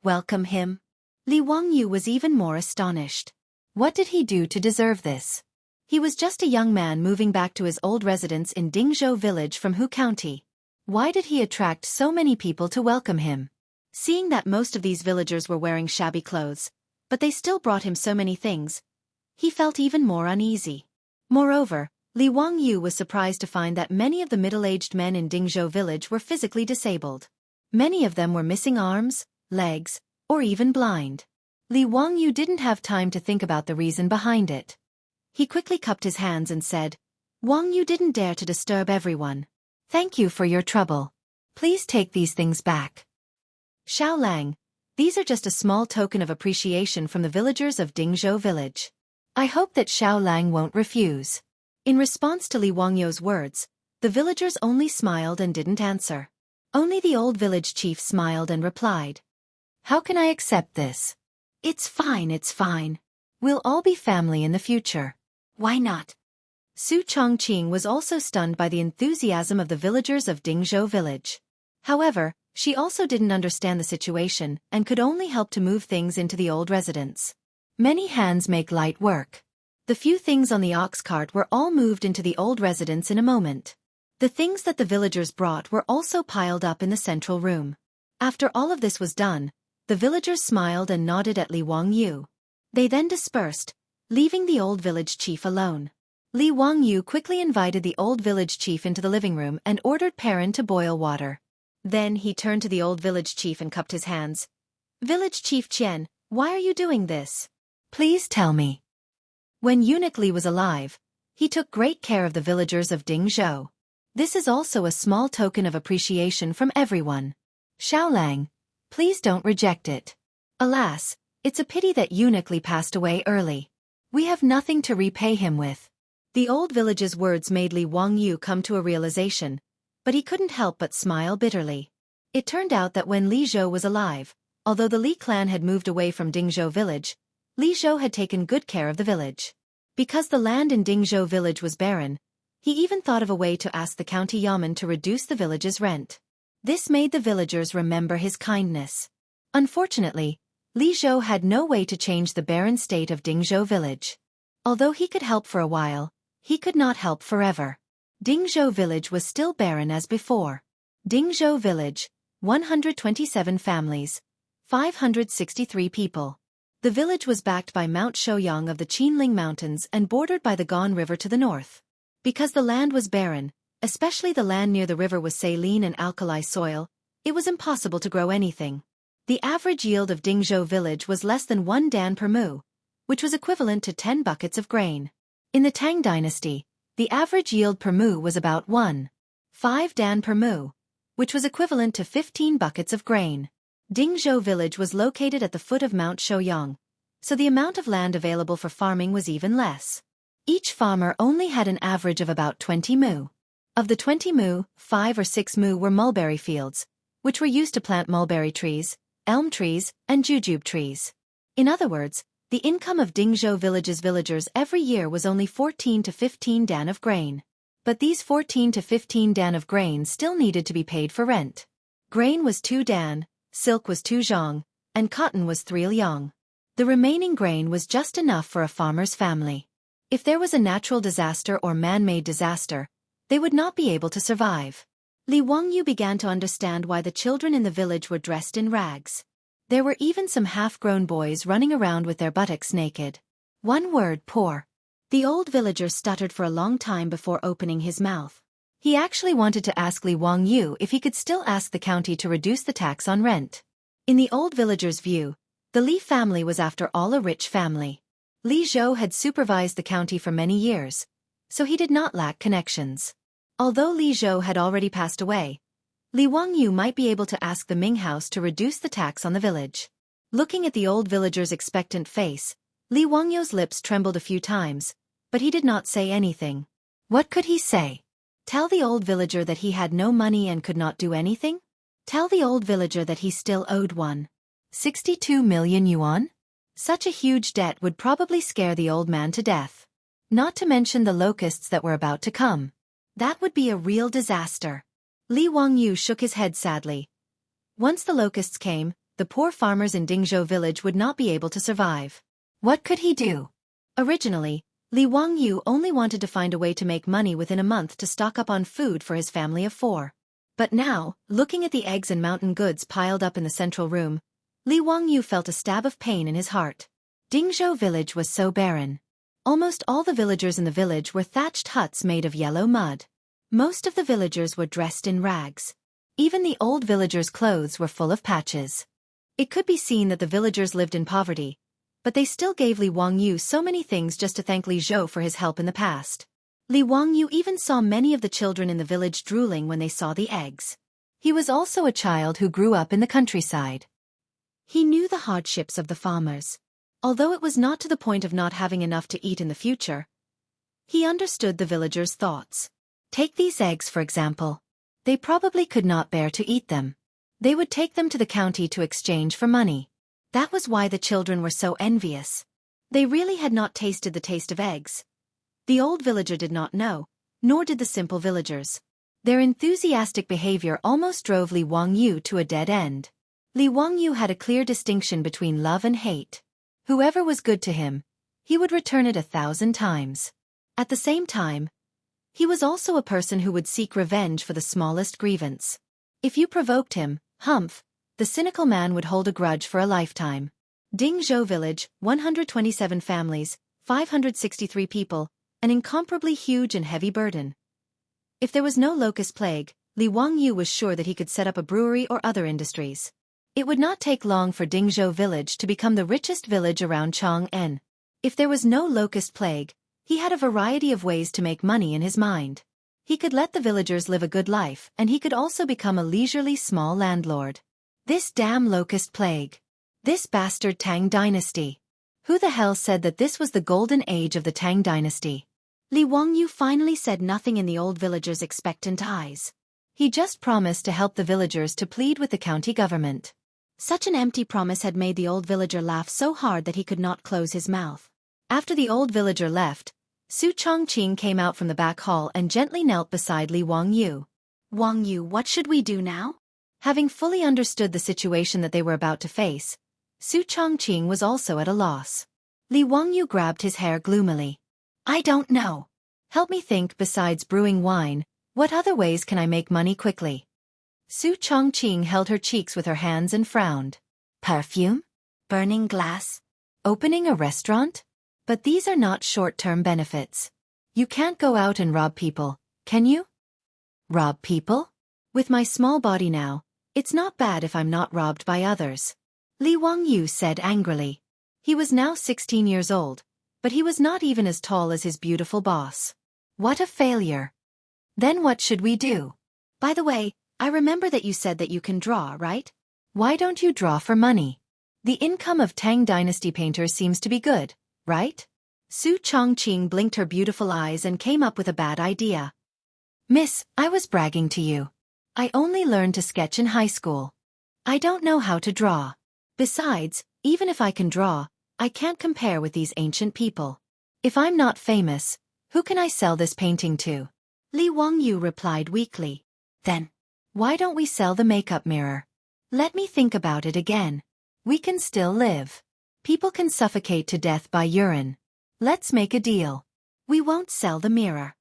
Welcome him? Li Wangyu was even more astonished. What did he do to deserve this? He was just a young man moving back to his old residence in Dingzhou village from Hu County. Why did he attract so many people to welcome him? Seeing that most of these villagers were wearing shabby clothes, but they still brought him so many things, he felt even more uneasy. Moreover, Li Wangyu was surprised to find that many of the middle-aged men in Dingzhou village were physically disabled. Many of them were missing arms, legs, or even blind. Li Wangyu didn't have time to think about the reason behind it. He quickly cupped his hands and said, "Wangyu didn't dare to disturb everyone. Thank you for your trouble. Please take these things back." "Xiaolang, these are just a small token of appreciation from the villagers of Dingzhou village. I hope that Xiaolang won't refuse." In response to Li Wangyu's words, the villagers only smiled and didn't answer. Only the old village chief smiled and replied, "How can I accept this? It's fine, it's fine. We'll all be family in the future. Why not?" Su Chongqing was also stunned by the enthusiasm of the villagers of Dingzhou village. However, she also didn't understand the situation and could only help to move things into the old residence. Many hands make light work. The few things on the ox cart were all moved into the old residence in a moment. The things that the villagers brought were also piled up in the central room. After all of this was done, the villagers smiled and nodded at Li Wangyu. They then dispersed, leaving the old village chief alone. Li Wangyu quickly invited the old village chief into the living room and ordered Perrin to boil water. Then he turned to the old village chief and cupped his hands. "Village Chief Qian, why are you doing this? Please tell me." When Eunuch Li was alive, he took great care of the villagers of Dingzhou. This is also a small token of appreciation from everyone. Xiaolang, please don't reject it. Alas, it's a pity that Eunuch Li passed away early. We have nothing to repay him with. The old village's words made Li Wangyu come to a realization. but he couldn't help but smile bitterly. It turned out that when Li Zhou was alive, although the Li clan had moved away from Dingzhou village, Li Zhou had taken good care of the village. Because the land in Dingzhou village was barren, he even thought of a way to ask the county yamen to reduce the village's rent. This made the villagers remember his kindness. Unfortunately, Li Zhou had no way to change the barren state of Dingzhou village. Although he could help for a while, he could not help forever. Dingzhou village was still barren as before. Dingzhou village, 127 families, 563 people. The village was backed by Mount Shouyang of the Qinling Mountains and bordered by the Gan River to the north. Because the land was barren, especially the land near the river was saline and alkali soil, it was impossible to grow anything. The average yield of Dingzhou village was less than 1 dan per mu, which was equivalent to 10 buckets of grain. In the Tang dynasty, the average yield per mu was about 1.5 dan per mu, which was equivalent to 15 buckets of grain. Dingzhou village was located at the foot of Mount Shouyang, so the amount of land available for farming was even less. Each farmer only had an average of about 20 mu. Of the 20 mu, 5 or 6 mu were mulberry fields, which were used to plant mulberry trees, elm trees, and jujube trees. In other words, the income of Dingzhou village's villagers every year was only 14 to 15 dan of grain. But these 14 to 15 dan of grain still needed to be paid for rent. Grain was 2 dan, silk was 2 zhang, and cotton was 3 liang. The remaining grain was just enough for a farmer's family. If there was a natural disaster or man-made disaster, they would not be able to survive. Li Wangyu began to understand why the children in the village were dressed in rags. There were even some half-grown boys running around with their buttocks naked. One word, poor. The old villager stuttered for a long time before opening his mouth. He actually wanted to ask Li Wangyu if he could still ask the county to reduce the tax on rent. In the old villager's view, the Li family was after all a rich family. Li Zhou had supervised the county for many years, so he did not lack connections. Although Li Zhou had already passed away, Li Wangyu might be able to ask the Ming house to reduce the tax on the village. Looking at the old villager's expectant face, Li Wangyu's lips trembled a few times, but he did not say anything. What could he say? Tell the old villager that he had no money and could not do anything? Tell the old villager that he still owed 1.62 million yuan? Such a huge debt would probably scare the old man to death. Not to mention the locusts that were about to come. That would be a real disaster. Li Wangyu shook his head sadly. Once the locusts came, the poor farmers in Dingzhou village would not be able to survive. What could he do? Originally, Li Wangyu only wanted to find a way to make money within a month to stock up on food for his family of 4. But now, looking at the eggs and mountain goods piled up in the central room, Li Wangyu felt a stab of pain in his heart. Dingzhou village was so barren. Almost all the villagers in the village were thatched huts made of yellow mud. Most of the villagers were dressed in rags. Even the old villagers' clothes were full of patches. It could be seen that the villagers lived in poverty, but they still gave Li Wangyu so many things just to thank Li Zhou for his help in the past. Li Wangyu even saw many of the children in the village drooling when they saw the eggs. He was also a child who grew up in the countryside. He knew the hardships of the farmers. Although it was not to the point of not having enough to eat in the future, he understood the villagers' thoughts. Take these eggs for example. They probably could not bear to eat them. They would take them to the county to exchange for money. That was why the children were so envious. They really had not tasted the taste of eggs. The old villager did not know, nor did the simple villagers. Their enthusiastic behavior almost drove Li Wangyu to a dead end. Li Wangyu had a clear distinction between love and hate. Whoever was good to him, he would return it 1,000 times. At the same time, he was also a person who would seek revenge for the smallest grievance. If you provoked him, humph, the cynical man would hold a grudge for a lifetime. Dingzhou village, 127 families, 563 people, an incomparably huge and heavy burden. If there was no locust plague, Li Wangyu was sure that he could set up a brewery or other industries. It would not take long for Dingzhou village to become the richest village around Chang'an. If there was no locust plague, he had a variety of ways to make money in his mind. He could let the villagers live a good life, and he could also become a leisurely small landlord. This damn locust plague. This bastard Tang dynasty. Who the hell said that this was the golden age of the Tang dynasty? Li Wangyu finally said nothing in the old villager's expectant eyes. He just promised to help the villagers to plead with the county government. Such an empty promise had made the old villager laugh so hard that he could not close his mouth. After the old villager left, Su Chongqing came out from the back hall and gently knelt beside Li Wangyu. Wangyu, what should we do now? Having fully understood the situation that they were about to face, Su Chongqing was also at a loss. Li Wangyu grabbed his hair gloomily. I don't know. Help me think. Besides brewing wine, what other ways can I make money quickly? Su Chongqing held her cheeks with her hands and frowned. Perfume? Burning glass? Opening a restaurant? But these are not short-term benefits. You can't go out and rob people, can you? Rob people? With my small body now, it's not bad if I'm not robbed by others. Li Wangyu said angrily. He was now 16 years old, but he was not even as tall as his beautiful boss. What a failure. Then what should we do? By the way, I remember that you said that you can draw, right? Why don't you draw for money? The income of Tang Dynasty painters seems to be good, right? Su Chongqing blinked her beautiful eyes and came up with a bad idea. Miss, I was bragging to you. I only learned to sketch in high school. I don't know how to draw. Besides, even if I can draw, I can't compare with these ancient people. If I'm not famous, who can I sell this painting to? Li Wangyu replied weakly. Then, why don't we sell the makeup mirror? Let me think about it again. We can still live. People can suffocate to death by urine. Let's make a deal. We won't sell the mirror.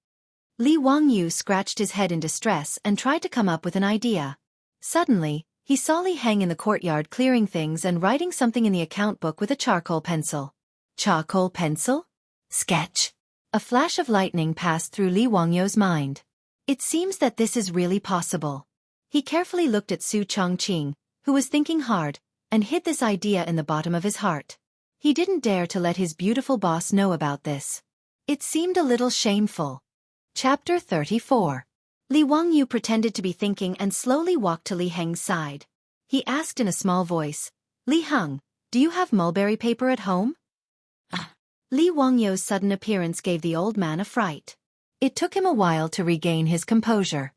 Li Wangyu scratched his head in distress and tried to come up with an idea. Suddenly, he saw Li Heng in the courtyard clearing things and writing something in the account book with a charcoal pencil. Charcoal pencil? Sketch. A flash of lightning passed through Li Wangyu's mind. It seems that this is really possible. He carefully looked at Su Chongqing, who was thinking hard, and hid this idea in the bottom of his heart. He didn't dare to let his beautiful boss know about this. It seemed a little shameful. Chapter 34. Li Wangyu pretended to be thinking and slowly walked to Li Heng's side. He asked in a small voice, Li Heng, do you have mulberry paper at home? Li Wangyu's sudden appearance gave the old man a fright. It took him a while to regain his composure.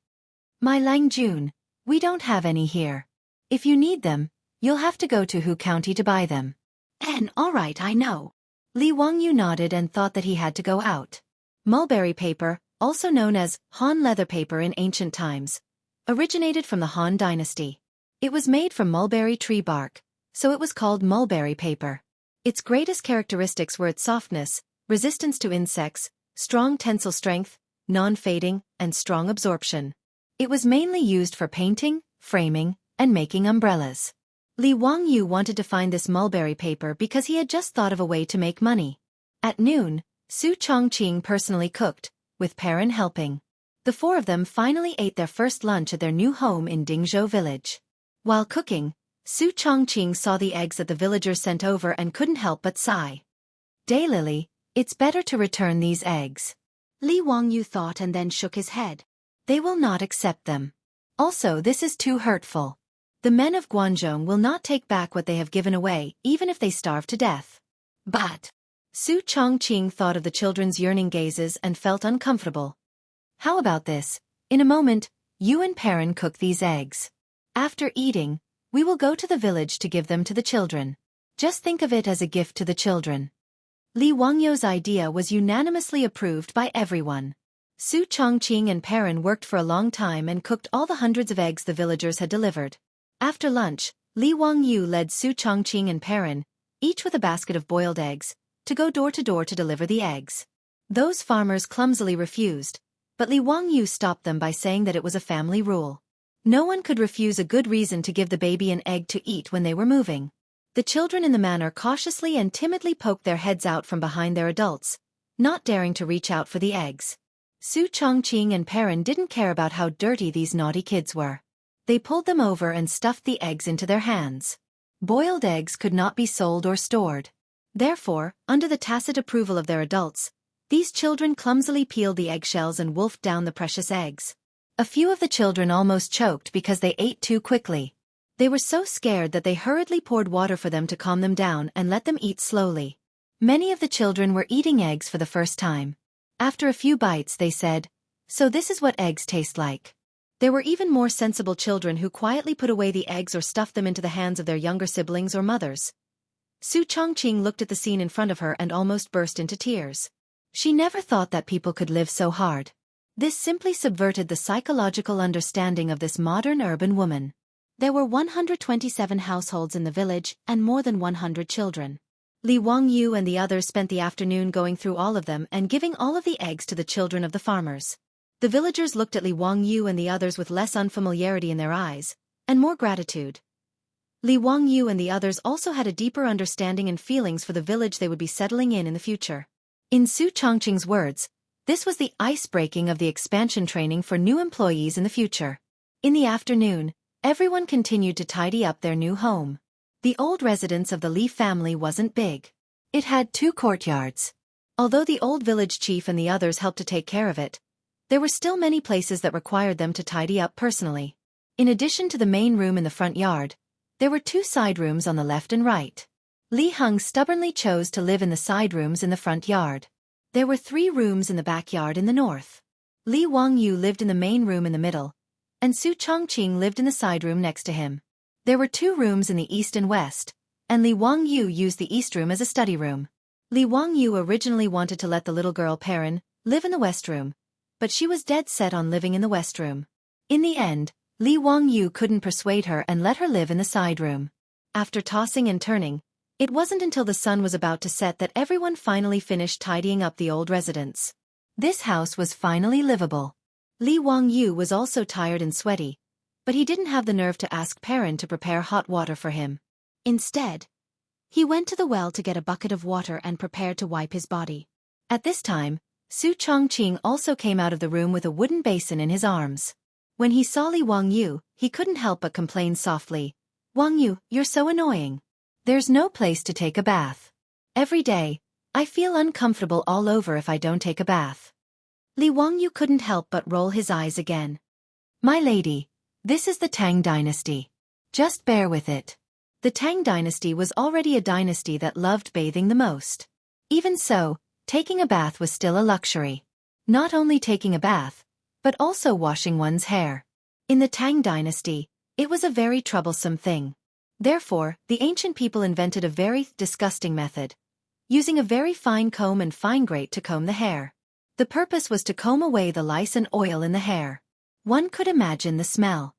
My Lang Jun, we don't have any here. If you need them, you'll have to go to Hu County to buy them. All right, I know. Li Wangyu nodded and thought that he had to go out. Mulberry paper, also known as Han leather paper in ancient times, originated from the Han dynasty. It was made from mulberry tree bark, so it was called mulberry paper. Its greatest characteristics were its softness, resistance to insects, strong tensile strength, non-fading, and strong absorption. It was mainly used for painting, framing, and making umbrellas. Li Wangyu wanted to find this mulberry paper because he had just thought of a way to make money. At noon, Su Chongqing personally cooked, with Perrin helping. The four of them finally ate their first lunch at their new home in Dingzhou village. While cooking, Su Chongqing saw the eggs that the villagers sent over and couldn't help but sigh. Daylily, it's better to return these eggs. Li Wangyu thought and then shook his head. They will not accept them. Also, this is too hurtful. The men of Guangzhou will not take back what they have given away, even if they starve to death. But Su Chongqing thought of the children's yearning gazes and felt uncomfortable. How about this? In a moment, you and Perrin cook these eggs. After eating, we will go to the village to give them to the children. Just think of it as a gift to the children. Li Wangyu's idea was unanimously approved by everyone. Su Chongqing and Perrin worked for a long time and cooked all the hundreds of eggs the villagers had delivered. After lunch, Li Wangyu led Su Chongqing and Perrin, each with a basket of boiled eggs, to go door to deliver the eggs. Those farmers clumsily refused, but Li Wangyu stopped them by saying that it was a family rule. No one could refuse a good reason to give the baby an egg to eat when they were moving. The children in the manor cautiously and timidly poked their heads out from behind their adults, not daring to reach out for the eggs. Su Chongqing and Perrin didn't care about how dirty these naughty kids were. They pulled them over and stuffed the eggs into their hands. Boiled eggs could not be sold or stored. Therefore, under the tacit approval of their adults, these children clumsily peeled the eggshells and wolfed down the precious eggs. A few of the children almost choked because they ate too quickly. They were so scared that they hurriedly poured water for them to calm them down and let them eat slowly. Many of the children were eating eggs for the first time. After a few bites they said, "So this is what eggs taste like." There were even more sensible children who quietly put away the eggs or stuffed them into the hands of their younger siblings or mothers. Su Chongqing looked at the scene in front of her and almost burst into tears. She never thought that people could live so hard. This simply subverted the psychological understanding of this modern urban woman. There were 127 households in the village and more than 100 children. Li Wangyu and the others spent the afternoon going through all of them and giving all of the eggs to the children of the farmers. The villagers looked at Li Wangyu and the others with less unfamiliarity in their eyes, and more gratitude. Li Wangyu and the others also had a deeper understanding and feelings for the village they would be settling in the future. In Su Chongqing's words, this was the ice-breaking of the expansion training for new employees in the future. In the afternoon, everyone continued to tidy up their new home. The old residence of the Li family wasn't big. It had 2 courtyards. Although the old village chief and the others helped to take care of it, there were still many places that required them to tidy up personally. In addition to the main room in the front yard, there were 2 side rooms on the left and right. Li Heng stubbornly chose to live in the side rooms in the front yard. There were 3 rooms in the backyard in the north. Li Wangyu lived in the main room in the middle, and Su Chongqing lived in the side room next to him. There were 2 rooms in the east and west, and Li Wangyu used the east room as a study room. Li Wangyu originally wanted to let the little girl Perrin live in the west room, but she was dead set on living in the west room. In the end, Li Wangyu couldn't persuade her and let her live in the side room. After tossing and turning, it wasn't until the sun was about to set that everyone finally finished tidying up the old residence. This house was finally livable. Li Wangyu was also tired and sweaty, but he didn't have the nerve to ask Perrin to prepare hot water for him. Instead, he went to the well to get a bucket of water and prepared to wipe his body. At this time, Su Chongqing also came out of the room with a wooden basin in his arms. When he saw Li Wangyu, he couldn't help but complain softly. "Wangyu, you're so annoying. There's no place to take a bath. Every day, I feel uncomfortable all over if I don't take a bath." Li Wangyu couldn't help but roll his eyes again. "My lady, this is the Tang dynasty. Just bear with it." The Tang dynasty was already a dynasty that loved bathing the most. Even so, taking a bath was still a luxury. Not only taking a bath, but also washing one's hair. In the Tang dynasty, it was a very troublesome thing. Therefore, the ancient people invented a very disgusting method, using a very fine comb and fine grate to comb the hair. The purpose was to comb away the lice and oil in the hair. One could imagine the smell.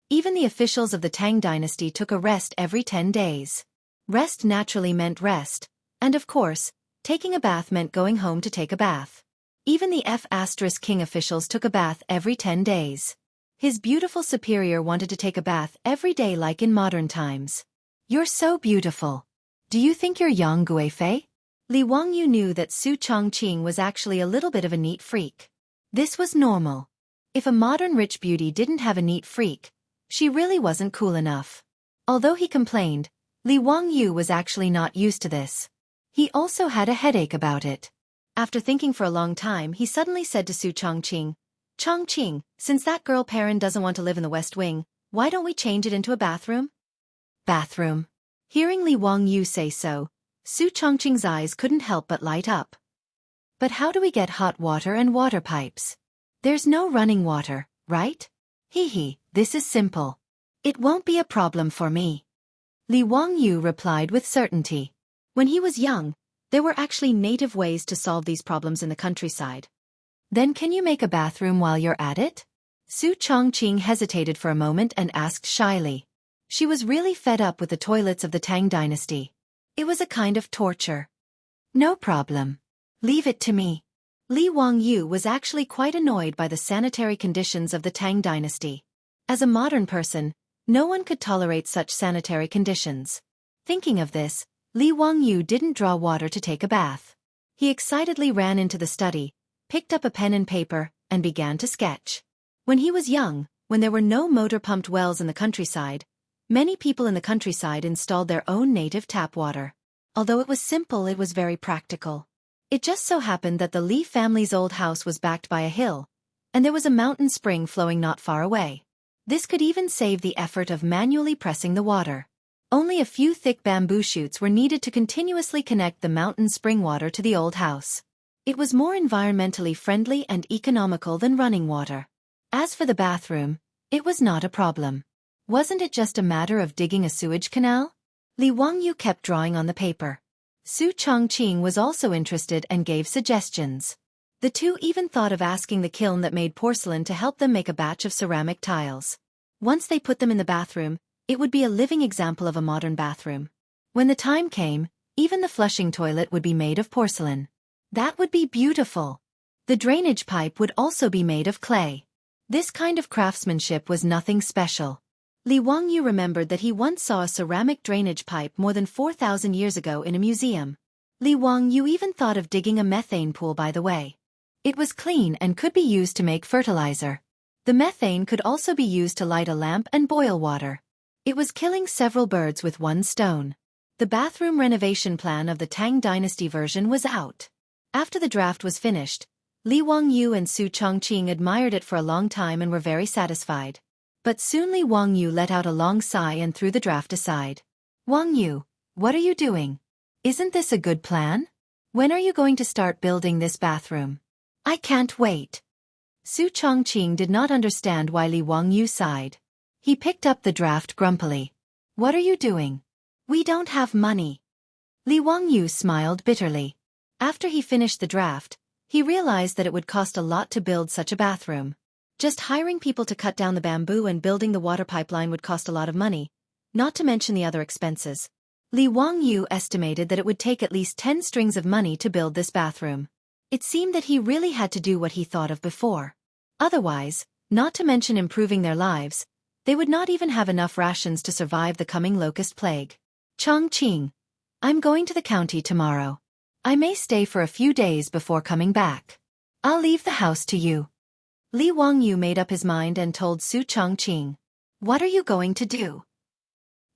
Even the officials of the Tang dynasty took a rest every 10 days. Rest naturally meant rest, and of course, taking a bath meant going home to take a bath. Even the F**king officials took a bath every 10 days. His beautiful superior wanted to take a bath every day like in modern times. "You're so beautiful. Do you think you're Yang Guifei?" Li Wangyu knew that Su Chongqing was actually a little bit of a neat freak. This was normal. If a modern rich beauty didn't have a neat freak, she really wasn't cool enough. Although he complained, Li Wangyu was actually not used to this. He also had a headache about it. After thinking for a long time, he suddenly said to Su Chongqing, "Chongqing, since that girl Perrin doesn't want to live in the West Wing, why don't we change it into a bathroom?" Bathroom. Hearing Li Wangyu say so, Su Chongqing's eyes couldn't help but light up. "But how do we get hot water and water pipes? There's no running water, right?" This is simple. It won't be a problem for me." Li Wangyu replied with certainty. When he was young, there were actually native ways to solve these problems in the countryside. "Then can you make a bathroom while you're at it?" Su Chongqing hesitated for a moment and asked shyly. She was really fed up with the toilets of the Tang dynasty. It was a kind of torture. "No problem. Leave it to me." Li Wangyu was actually quite annoyed by the sanitary conditions of the Tang dynasty. As a modern person, no one could tolerate such sanitary conditions. Thinking of this, Li Wangyu didn't draw water to take a bath. He excitedly ran into the study, picked up a pen and paper, and began to sketch. When he was young, when there were no motor-pumped wells in the countryside, many people in the countryside installed their own native tap water. Although it was simple, it was very practical. It just so happened that the Li family's old house was backed by a hill, and there was a mountain spring flowing not far away. This could even save the effort of manually pressing the water. Only a few thick bamboo shoots were needed to continuously connect the mountain spring water to the old house. It was more environmentally friendly and economical than running water. As for the bathroom, It was not a problem. Wasn't it just a matter of digging a sewage canal? Li Wangyu kept drawing on the paper. Su Chongqing was also interested and gave suggestions. The two even thought of asking the kiln that made porcelain to help them make a batch of ceramic tiles. Once they put them in the bathroom, it would be a living example of a modern bathroom. When the time came, even the flushing toilet would be made of porcelain. That would be beautiful. The drainage pipe would also be made of clay. This kind of craftsmanship was nothing special. Li Wangyu remembered that he once saw a ceramic drainage pipe more than 4,000 years ago in a museum. Li Wangyu even thought of digging a methane pool by the way. It was clean and could be used to make fertilizer. The methane could also be used to light a lamp and boil water. It was killing several birds with one stone. The bathroom renovation plan of the Tang Dynasty version was out. After the draft was finished, Li Wangyu and Su Chongqing admired it for a long time and were very satisfied. But soon Li Wangyu let out a long sigh and threw the draft aside. Wangyu, what are you doing? Isn't this a good plan? When are you going to start building this bathroom? I can't wait. Su Chongqing did not understand why Li Wangyu sighed. He picked up the draft grumpily. What are you doing? We don't have money. Li Wangyu smiled bitterly. After he finished the draft, he realized that it would cost a lot to build such a bathroom. Just hiring people to cut down the bamboo and building the water pipeline would cost a lot of money, not to mention the other expenses. Li Wangyu estimated that it would take at least 10 strings of money to build this bathroom. It seemed that he really had to do what he thought of before. Otherwise, not to mention improving their lives, they would not even have enough rations to survive the coming locust plague. Chongqing, I'm going to the county tomorrow. I may stay for a few days before coming back. I'll leave the house to you. Li Wangyu made up his mind and told Su Chongqing. What are you going to do?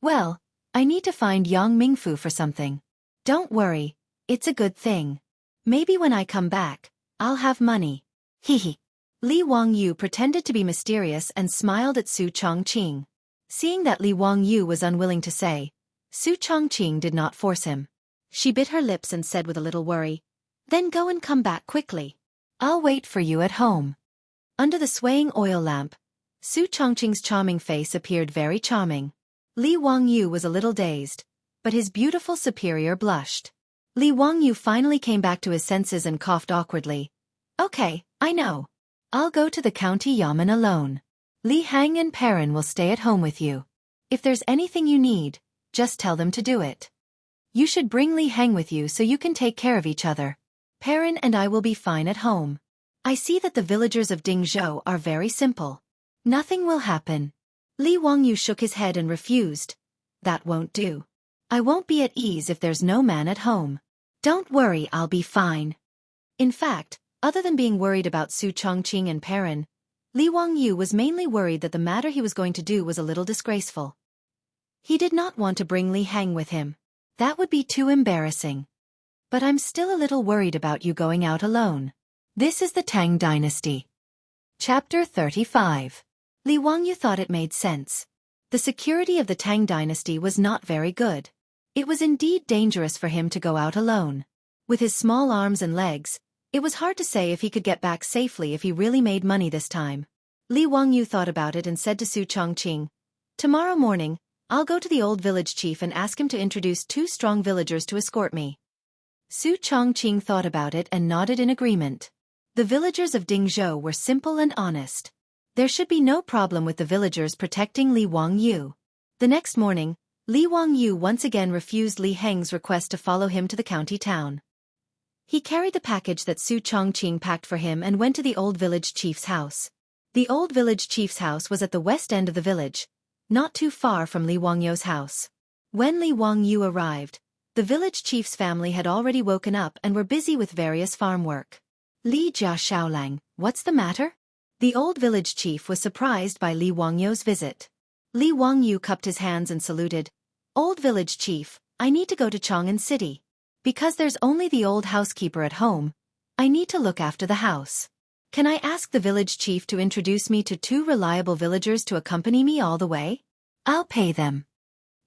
Well, I need to find Yang Mingfu for something. Don't worry, it's a good thing. Maybe when I come back, I'll have money. Hehe. Li Wangyu pretended to be mysterious and smiled at Su Chongqing. Seeing that Li Wangyu was unwilling to say, Su Chongqing did not force him. She bit her lips and said with a little worry, Then go and come back quickly. I'll wait for you at home. Under the swaying oil lamp, Su Chongqing's charming face appeared very charming. Li Wangyu was a little dazed, but his beautiful superior blushed. Li Wangyu finally came back to his senses and coughed awkwardly. Okay, I know. I'll go to the county yamen alone. Li Hang and Perrin will stay at home with you. If there's anything you need, just tell them to do it. You should bring Li Hang with you so you can take care of each other. Perrin and I will be fine at home. I see that the villagers of Dingzhou are very simple. Nothing will happen. Li Wangyu shook his head and refused. That won't do. I won't be at ease if there's no man at home. Don't worry, I'll be fine. In fact, other than being worried about Su Chongqing and Perrin, Li Wangyu was mainly worried that the matter he was going to do was a little disgraceful. He did not want to bring Li Hang with him. That would be too embarrassing. But I'm still a little worried about you going out alone. This is the Tang Dynasty. Chapter 35. Li Wangyu thought it made sense. The security of the Tang Dynasty was not very good. It was indeed dangerous for him to go out alone. With his small arms and legs, it was hard to say if he could get back safely if he really made money this time. Li Wangyu thought about it and said to Su Chongqing, Tomorrow morning, I'll go to the old village chief and ask him to introduce 2 strong villagers to escort me. Su Chongqing thought about it and nodded in agreement. The villagers of Dingzhou were simple and honest. There should be no problem with the villagers protecting Li Wangyu. The next morning, Li Wangyu once again refused Li Heng's request to follow him to the county town. He carried the package that Su Chongqing packed for him and went to the old village chief's house. The old village chief's house was at the west end of the village, not too far from Li Wangyu's house. When Li Wangyu arrived, the village chief's family had already woken up and were busy with various farm work. Li Jia Shaolang, what's the matter? The old village chief was surprised by Li Wangyu's visit. Li Wangyu cupped his hands and saluted. Old village chief, I need to go to Chang'an City. Because there's only the old housekeeper at home, I need to look after the house. Can I ask the village chief to introduce me to 2 reliable villagers to accompany me all the way? I'll pay them.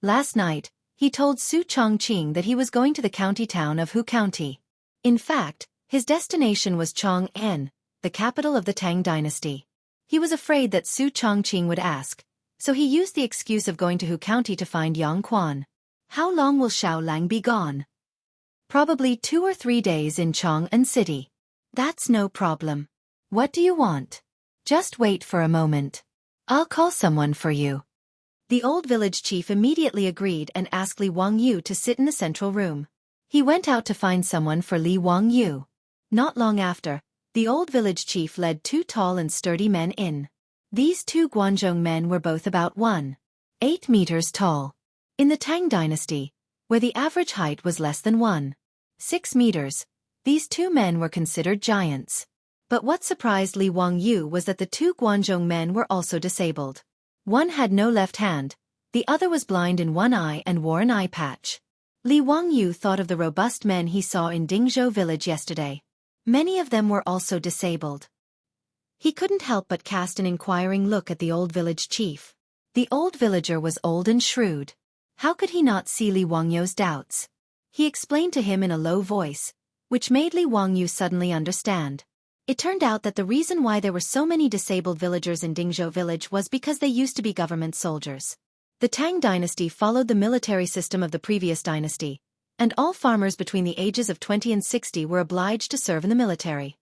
Last night, he told Su Chongqing that he was going to the county town of Hu County. In fact, his destination was Chang'an, the capital of the Tang Dynasty. He was afraid that Su Chongqing would ask, so he used the excuse of going to Hu County to find Yang Quan. How long will Xiaolang be gone? Probably 2 or 3 days in Chang'an City. That's no problem. What do you want? Just wait for a moment. I'll call someone for you. The old village chief immediately agreed and asked Li Wangyu to sit in the central room. He went out to find someone for Li Wangyu. Not long after, the old village chief led 2 tall and sturdy men in. These 2 Guanzhong men were both about 1.8 meters tall. In the Tang dynasty, where the average height was less than 1.6 meters, these 2 men were considered giants. But what surprised Li Wangyu was that the 2 Guanzhong men were also disabled. One had no left hand, the other was blind in one eye and wore an eye patch. Li Wangyu thought of the robust men he saw in Dingzhou village yesterday. Many of them were also disabled. He couldn't help but cast an inquiring look at the old village chief. The old villager was old and shrewd. How could he not see Li Wangyu's doubts? He explained to him in a low voice, which made Li Wangyu suddenly understand. It turned out that the reason why there were so many disabled villagers in Dingzhou village was because they used to be government soldiers. The Tang dynasty followed the military system of the previous dynasty, and all farmers between the ages of 20 and 60 were obliged to serve in the military.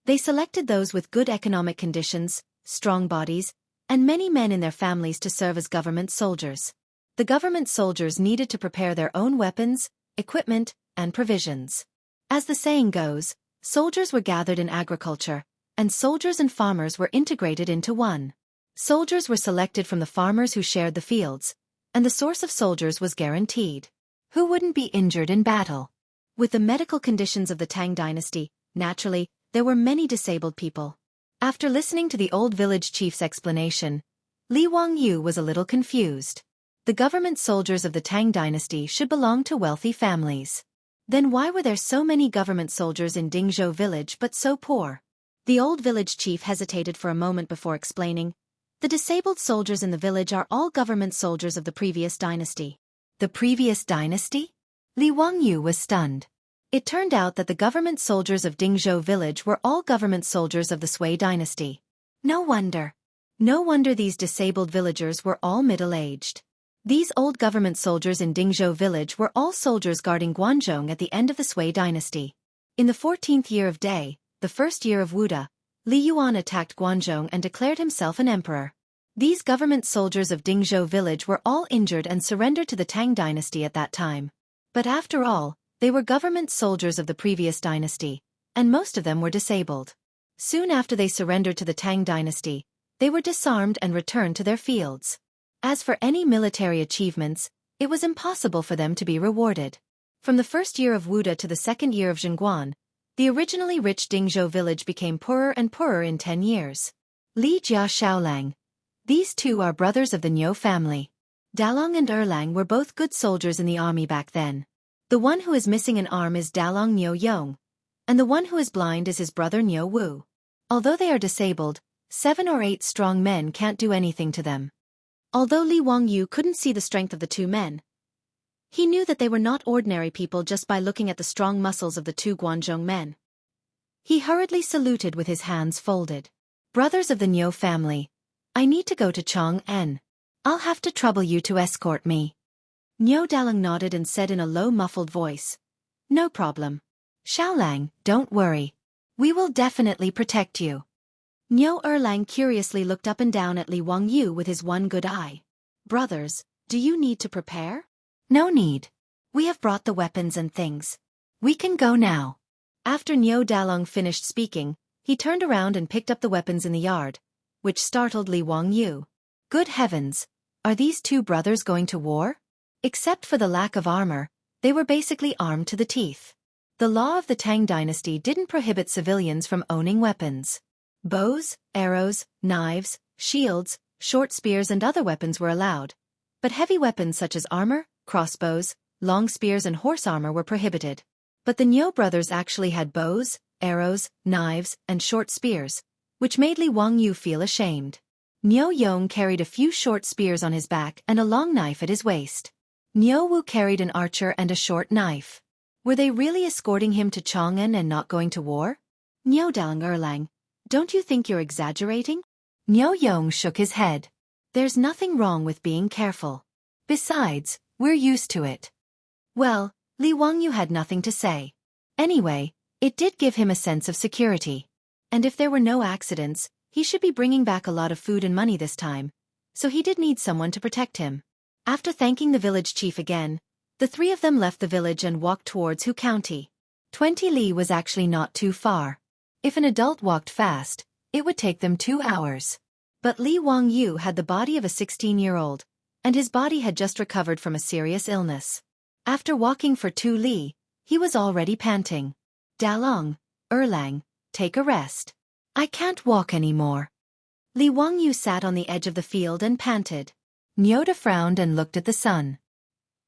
They selected those with good economic conditions, strong bodies, and many men in their families to serve as government soldiers. The government soldiers needed to prepare their own weapons, equipment, and provisions. As the saying goes, soldiers were gathered in agriculture, and soldiers and farmers were integrated into one. Soldiers were selected from the farmers who shared the fields, and the source of soldiers was guaranteed. Who wouldn't be injured in battle? With the medical conditions of the Tang dynasty, naturally, there were many disabled people. After listening to the old village chief's explanation, Li Wangyu was a little confused. The government soldiers of the Tang dynasty should belong to wealthy families. Then why were there so many government soldiers in Dingzhou village but so poor? The old village chief hesitated for a moment before explaining. The disabled soldiers in the village are all government soldiers of the previous dynasty. The previous dynasty? Li Wangyu was stunned. It turned out that the government soldiers of Dingzhou village were all government soldiers of the Sui dynasty. No wonder. No wonder these disabled villagers were all middle-aged. These old government soldiers in Dingzhou village were all soldiers guarding Guanzhong at the end of the Sui dynasty. In the 14th year of Day, the first year of Wuda, Li Yuan attacked Guanzhong and declared himself an emperor. These government soldiers of Dingzhou village were all injured and surrendered to the Tang dynasty at that time. But after all, they were government soldiers of the previous dynasty, and most of them were disabled. Soon after they surrendered to the Tang dynasty, they were disarmed and returned to their fields. As for any military achievements, it was impossible for them to be rewarded. From the first year of Wuda to the second year of Zhengguan, the originally rich Dingzhou village became poorer and poorer in 10 years. Li Jia Xiaolang. These 2 are brothers of the Niu family. Dalong and Erlang were both good soldiers in the army back then. The one who is missing an arm is Dalong Niu Yong, and the one who is blind is his brother Niu Wu. Although they are disabled, 7 or 8 strong men can't do anything to them. Although Li Wangyu couldn't see the strength of the 2 men, he knew that they were not ordinary people just by looking at the strong muscles of the 2 Guanzhong men. He hurriedly saluted with his hands folded. Brothers of the Niu family, I need to go to Chang'an. I'll have to trouble you to escort me. Niu Dalong nodded and said in a low muffled voice. No problem. Xiaolang, don't worry. We will definitely protect you. Niu Erlang curiously looked up and down at Li Wangyu with his one good eye. Brothers, do you need to prepare? No need. We have brought the weapons and things. We can go now. After Niu Dalong finished speaking, he turned around and picked up the weapons in the yard, which startled Li Wangyu. Good heavens, are these 2 brothers going to war? Except for the lack of armor, they were basically armed to the teeth. The law of the Tang dynasty didn't prohibit civilians from owning weapons. Bows, arrows, knives, shields, short spears and other weapons were allowed, but heavy weapons such as armor, crossbows, long spears and horse armor were prohibited. But the Niu brothers actually had bows, arrows, knives, and short spears, which made Li Wangyu feel ashamed. Niu Yong carried a few short spears on his back and a long knife at his waist. Niu Wu carried an archer and a short knife. Were they really escorting him to Chang'an and not going to war? Niu Dalong Erlang, don't you think you're exaggerating? Niu Yong shook his head. There's nothing wrong with being careful. Besides, we're used to it. Well, Li Wangyu had nothing to say. Anyway, it did give him a sense of security. And if there were no accidents, he should be bringing back a lot of food and money this time. So he did need someone to protect him. After thanking the village chief again, the three of them left the village and walked towards Hu County. 20 li was actually not too far. If an adult walked fast, it would take them 2 hours. But Li Wangyu had the body of a 16-year-old, and his body had just recovered from a serious illness. After walking for 2 li, he was already panting. Dalong, Erlang, take a rest. I can't walk anymore. Li Wangyu sat on the edge of the field and panted. Nyoda frowned and looked at the sun.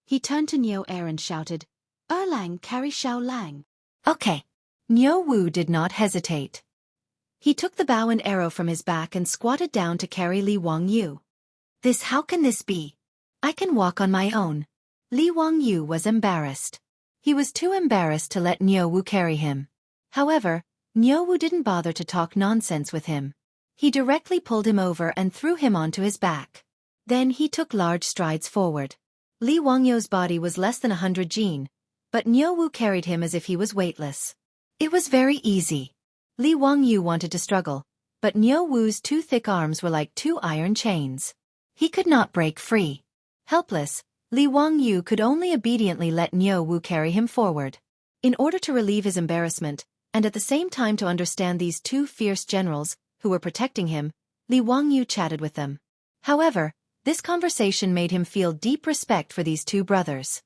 He turned to Neo Er and shouted, Erlang, carry Xiao Lang. Okay. Niu Wu did not hesitate. He took the bow and arrow from his back and squatted down to carry Li Wangyu. How can this be? I can walk on my own. Li Wangyu was embarrassed. He was too embarrassed to let Niu Wu carry him. However, Niu Wu didn't bother to talk nonsense with him. He directly pulled him over and threw him onto his back. Then he took large strides forward. Li Wangyu's body was less than 100 jin, but Niu Wu carried him as if he was weightless. It was very easy. Li Wangyu wanted to struggle, but Niu Wu's 2 thick arms were like 2 iron chains. He could not break free. Helpless, Li Wangyu could only obediently let Niu Wu carry him forward. In order to relieve his embarrassment, and at the same time to understand these 2 fierce generals, who were protecting him, Li Wangyu chatted with them. However, this conversation made him feel deep respect for these 2 brothers.